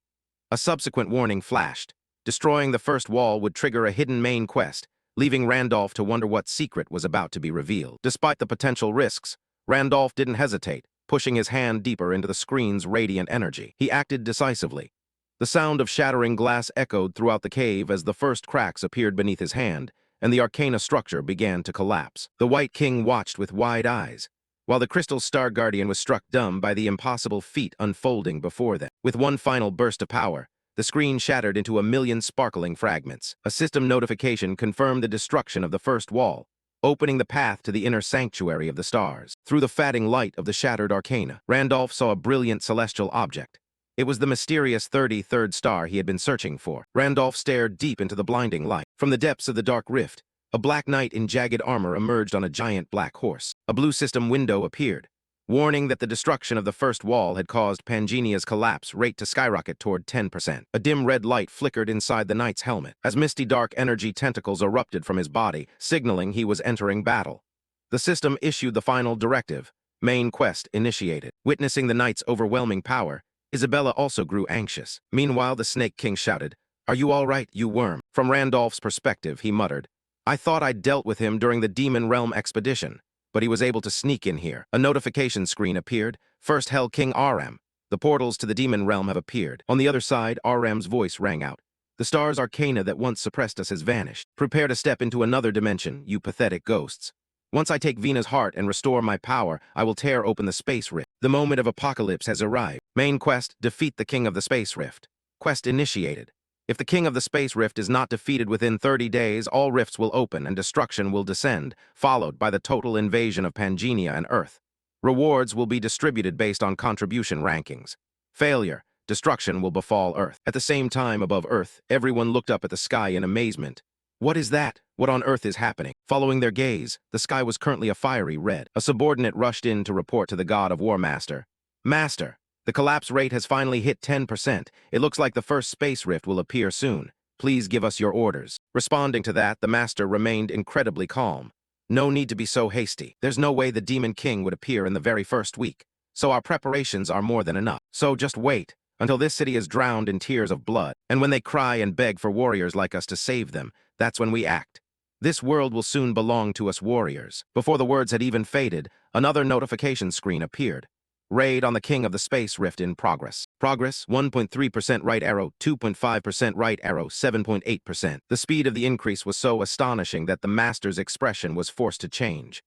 A subsequent warning flashed. Destroying the first wall would trigger a hidden main quest, leaving Randolph to wonder what secret was about to be revealed. Despite the potential risks, Randolph didn't hesitate, pushing his hand deeper into the screen's radiant energy. He acted decisively. The sound of shattering glass echoed throughout the cave as the first cracks appeared beneath his hand, and the arcana structure began to collapse. The White King watched with wide eyes, while the Crystal Star Guardian was struck dumb by the impossible feat unfolding before them. With one final burst of power, the screen shattered into a million sparkling fragments. A system notification confirmed the destruction of the first wall, opening the path to the inner sanctuary of the stars. Through the fading light of the shattered arcana, Randolph saw a brilliant celestial object. It was the mysterious 33rd star he had been searching for. Randolph stared deep into the blinding light. From the depths of the dark rift, a black knight in jagged armor emerged on a giant black horse. A blue system window appeared, warning that the destruction of the first wall had caused Pangenia's collapse rate to skyrocket toward 10%. A dim red light flickered inside the knight's helmet, as misty dark energy tentacles erupted from his body, signaling he was entering battle. The system issued the final directive. Main quest initiated. Witnessing the knight's overwhelming power, Isabella also grew anxious. Meanwhile, the Snake King shouted, "Are you all right, you worm?" From Randolph's perspective, he muttered, "I thought I'd dealt with him during the Demon Realm expedition, but he was able to sneak in here." A notification screen appeared. First Hell King Aram. The portals to the Demon Realm have appeared. On the other side, Aram's voice rang out. The star's arcana that once suppressed us has vanished. Prepare to step into another dimension, you pathetic ghosts. Once I take Vina's heart and restore my power, I will tear open the space rift. The moment of apocalypse has arrived. Main quest, defeat the King of the Space Rift. Quest initiated. If the King of the Space Rift is not defeated within 30 days, all rifts will open and destruction will descend, followed by the total invasion of Pangenia and Earth. Rewards will be distributed based on contribution rankings. Failure, destruction will befall Earth. At the same time above Earth, everyone looked up at the sky in amazement. What is that? What on earth is happening? Following their gaze, the sky was currently a fiery red. A subordinate rushed in to report to the god of War Master. "Master, the collapse rate has finally hit 10%. It looks like the first space rift will appear soon. Please give us your orders." Responding to that, the master remained incredibly calm. "No need to be so hasty. There's no way the Demon King would appear in the very first week, so our preparations are more than enough. So just wait until this city is drowned in tears of blood. And when they cry and beg for warriors like us to save them, that's when we act. This world will soon belong to us warriors." Before the words had even faded, another notification screen appeared. Raid on the King of the Space Rift in progress. Progress, 1.3% right arrow, 2.5% right arrow, 7.8%. The speed of the increase was so astonishing that the master's expression was forced to change.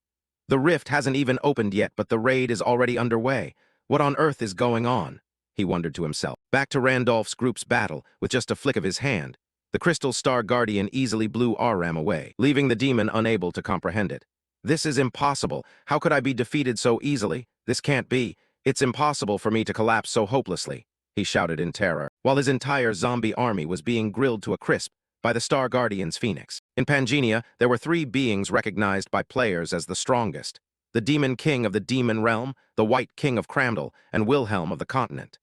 The rift hasn't even opened yet, but the raid is already underway. What on earth is going on? He wondered to himself. Back to Randolph's group's battle, with just a flick of his hand, the Crystal Star Guardian easily blew Aram away, leaving the demon unable to comprehend it. "This is impossible. How could I be defeated so easily? This can't be. It's impossible for me to collapse so hopelessly," he shouted in terror, while his entire zombie army was being grilled to a crisp by the Star Guardian's Phoenix. In Pangenia, there were 3 beings recognized by players as the strongest: the Demon King of the Demon Realm, the White King of Cramdal, and Wilhelm of the Continent.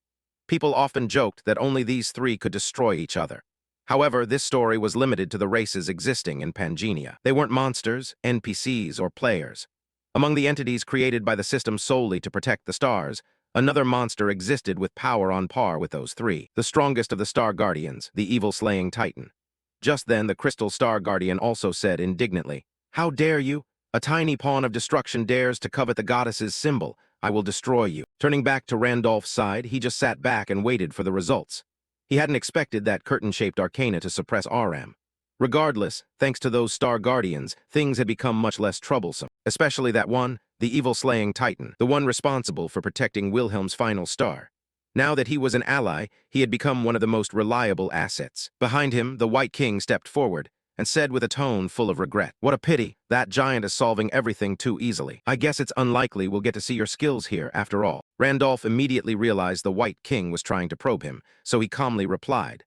People often joked that only these 3 could destroy each other. However, this story was limited to the races existing in Pangenia. They weren't monsters, NPCs, or players. Among the entities created by the system solely to protect the stars, another monster existed with power on par with those 3, the strongest of the Star Guardians, the evil-slaying Titan. Just then, the Crystal Star Guardian also said indignantly, "How dare you? A tiny pawn of destruction dares to covet the goddess's symbol. I will destroy you." Turning back to Randolph's side, he just sat back and waited for the results. He hadn't expected that curtain-shaped arcana to suppress Aram. Regardless, thanks to those Star Guardians, things had become much less troublesome. Especially that one, the evil-slaying Titan, the one responsible for protecting Wilhelm's final star. Now that he was an ally, he had become one of the most reliable assets. Behind him, the White King stepped forward and said with a tone full of regret, "What a pity. That giant is solving everything too easily. I guess it's unlikely we'll get to see your skills here after all." Randolph immediately realized the White King was trying to probe him, so he calmly replied,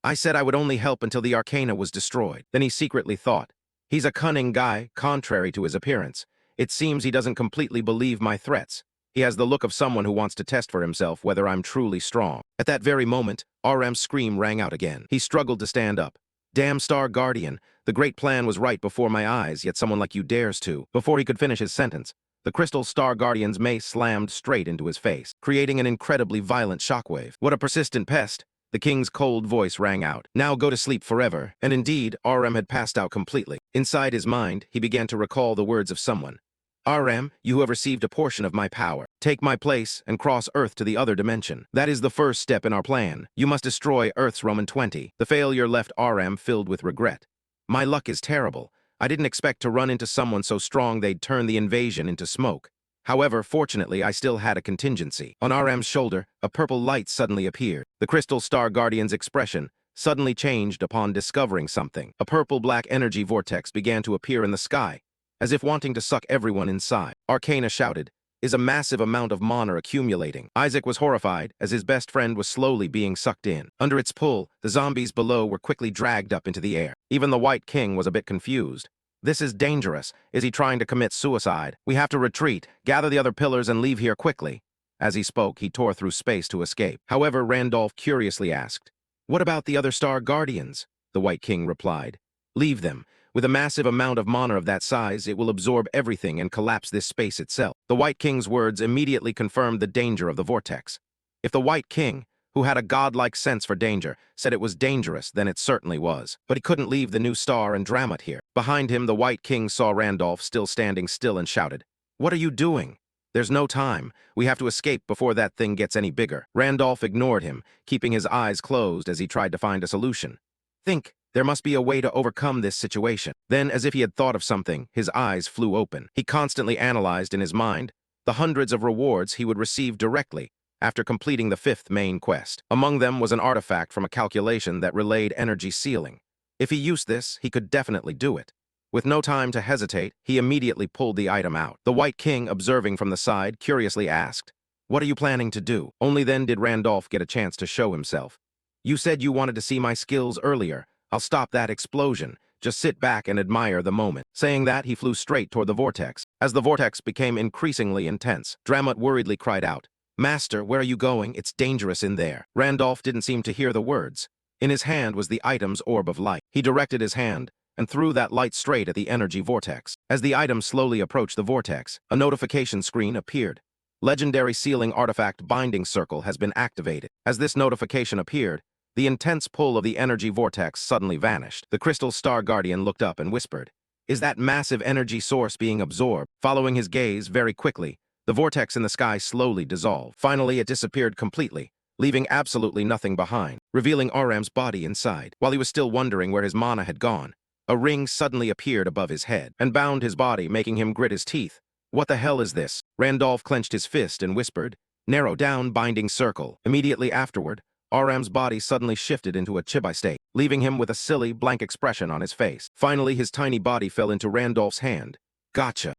"I said I would only help until the arcana was destroyed." Then he secretly thought, "He's a cunning guy, contrary to his appearance. It seems he doesn't completely believe my threats. He has the look of someone who wants to test for himself whether I'm truly strong." At that very moment, Aram's scream rang out again. He struggled to stand up. "Damn Star Guardian, the great plan was right before my eyes, yet someone like you dares to." Before he could finish his sentence, The Crystal Star Guardian's mace slammed straight into his face, creating an incredibly violent shockwave. What a persistent pest! The king's cold voice rang out. Now go to sleep forever. And indeed, RM had passed out completely. Inside his mind, he began to recall the words of someone. RM, you have received a portion of my power. Take my place and cross Earth to the other dimension. That is the first step in our plan. You must destroy Earth's Roman 20. The failure left RM filled with regret. My luck is terrible. I didn't expect to run into someone so strong they'd turn the invasion into smoke. However, fortunately, I still had a contingency. On RM's shoulder, a purple light suddenly appeared. The Crystal Star Guardian's expression suddenly changed upon discovering something. A purple-black energy vortex began to appear in the sky, as if wanting to suck everyone inside. Arcana shouted, "Is a massive amount of mana accumulating?" Isaac was horrified, as his best friend was slowly being sucked in. Under its pull, the zombies below were quickly dragged up into the air. Even the White King was a bit confused. This is dangerous. Is he trying to commit suicide? We have to retreat, gather the other pillars, and leave here quickly. As he spoke, he tore through space to escape. However, Randolph curiously asked, "What about the other Star Guardians?" The White King replied, "Leave them. With a massive amount of mana of that size, it will absorb everything and collapse this space itself." The White King's words immediately confirmed the danger of the vortex. If the White King, who had a godlike sense for danger, said it was dangerous, then it certainly was. But he couldn't leave the new star and Dramat here. Behind him, the White King saw Randolph still standing still and shouted, "What are you doing? There's no time. We have to escape before that thing gets any bigger." Randolph ignored him, keeping his eyes closed as he tried to find a solution. "Think, there must be a way to overcome this situation." Then, as if he had thought of something, his eyes flew open. He constantly analyzed in his mind the hundreds of rewards he would receive directly after completing the 5th main quest. Among them was an artifact from a calculation that relayed energy sealing. If he used this, he could definitely do it. With no time to hesitate, he immediately pulled the item out. The White King, observing from the side, curiously asked, "What are you planning to do?" Only then did Randolph get a chance to show himself. "You said you wanted to see my skills earlier. I'll stop that explosion. Just sit back and admire the moment." Saying that, he flew straight toward the vortex. As the vortex became increasingly intense, Dramat worriedly cried out, "Master, where are you going? It's dangerous in there." Randolph didn't seem to hear the words. In his hand was the item's orb of light. He directed his hand and threw that light straight at the energy vortex. As the item slowly approached the vortex, a notification screen appeared. "Legendary sealing artifact binding circle has been activated." As this notification appeared, the intense pull of the energy vortex suddenly vanished. The Crystal Star Guardian looked up and whispered, "Is that massive energy source being absorbed?" Following his gaze very quickly, the vortex in the sky slowly dissolved. Finally, it disappeared completely, leaving absolutely nothing behind, revealing RM's body inside. While he was still wondering where his mana had gone, a ring suddenly appeared above his head and bound his body, making him grit his teeth. "What the hell is this?" Randolph clenched his fist and whispered, "Narrow down binding circle." Immediately afterward, RM's body suddenly shifted into a chibi state, leaving him with a silly, blank expression on his face. Finally, his tiny body fell into Randolph's hand. "Gotcha."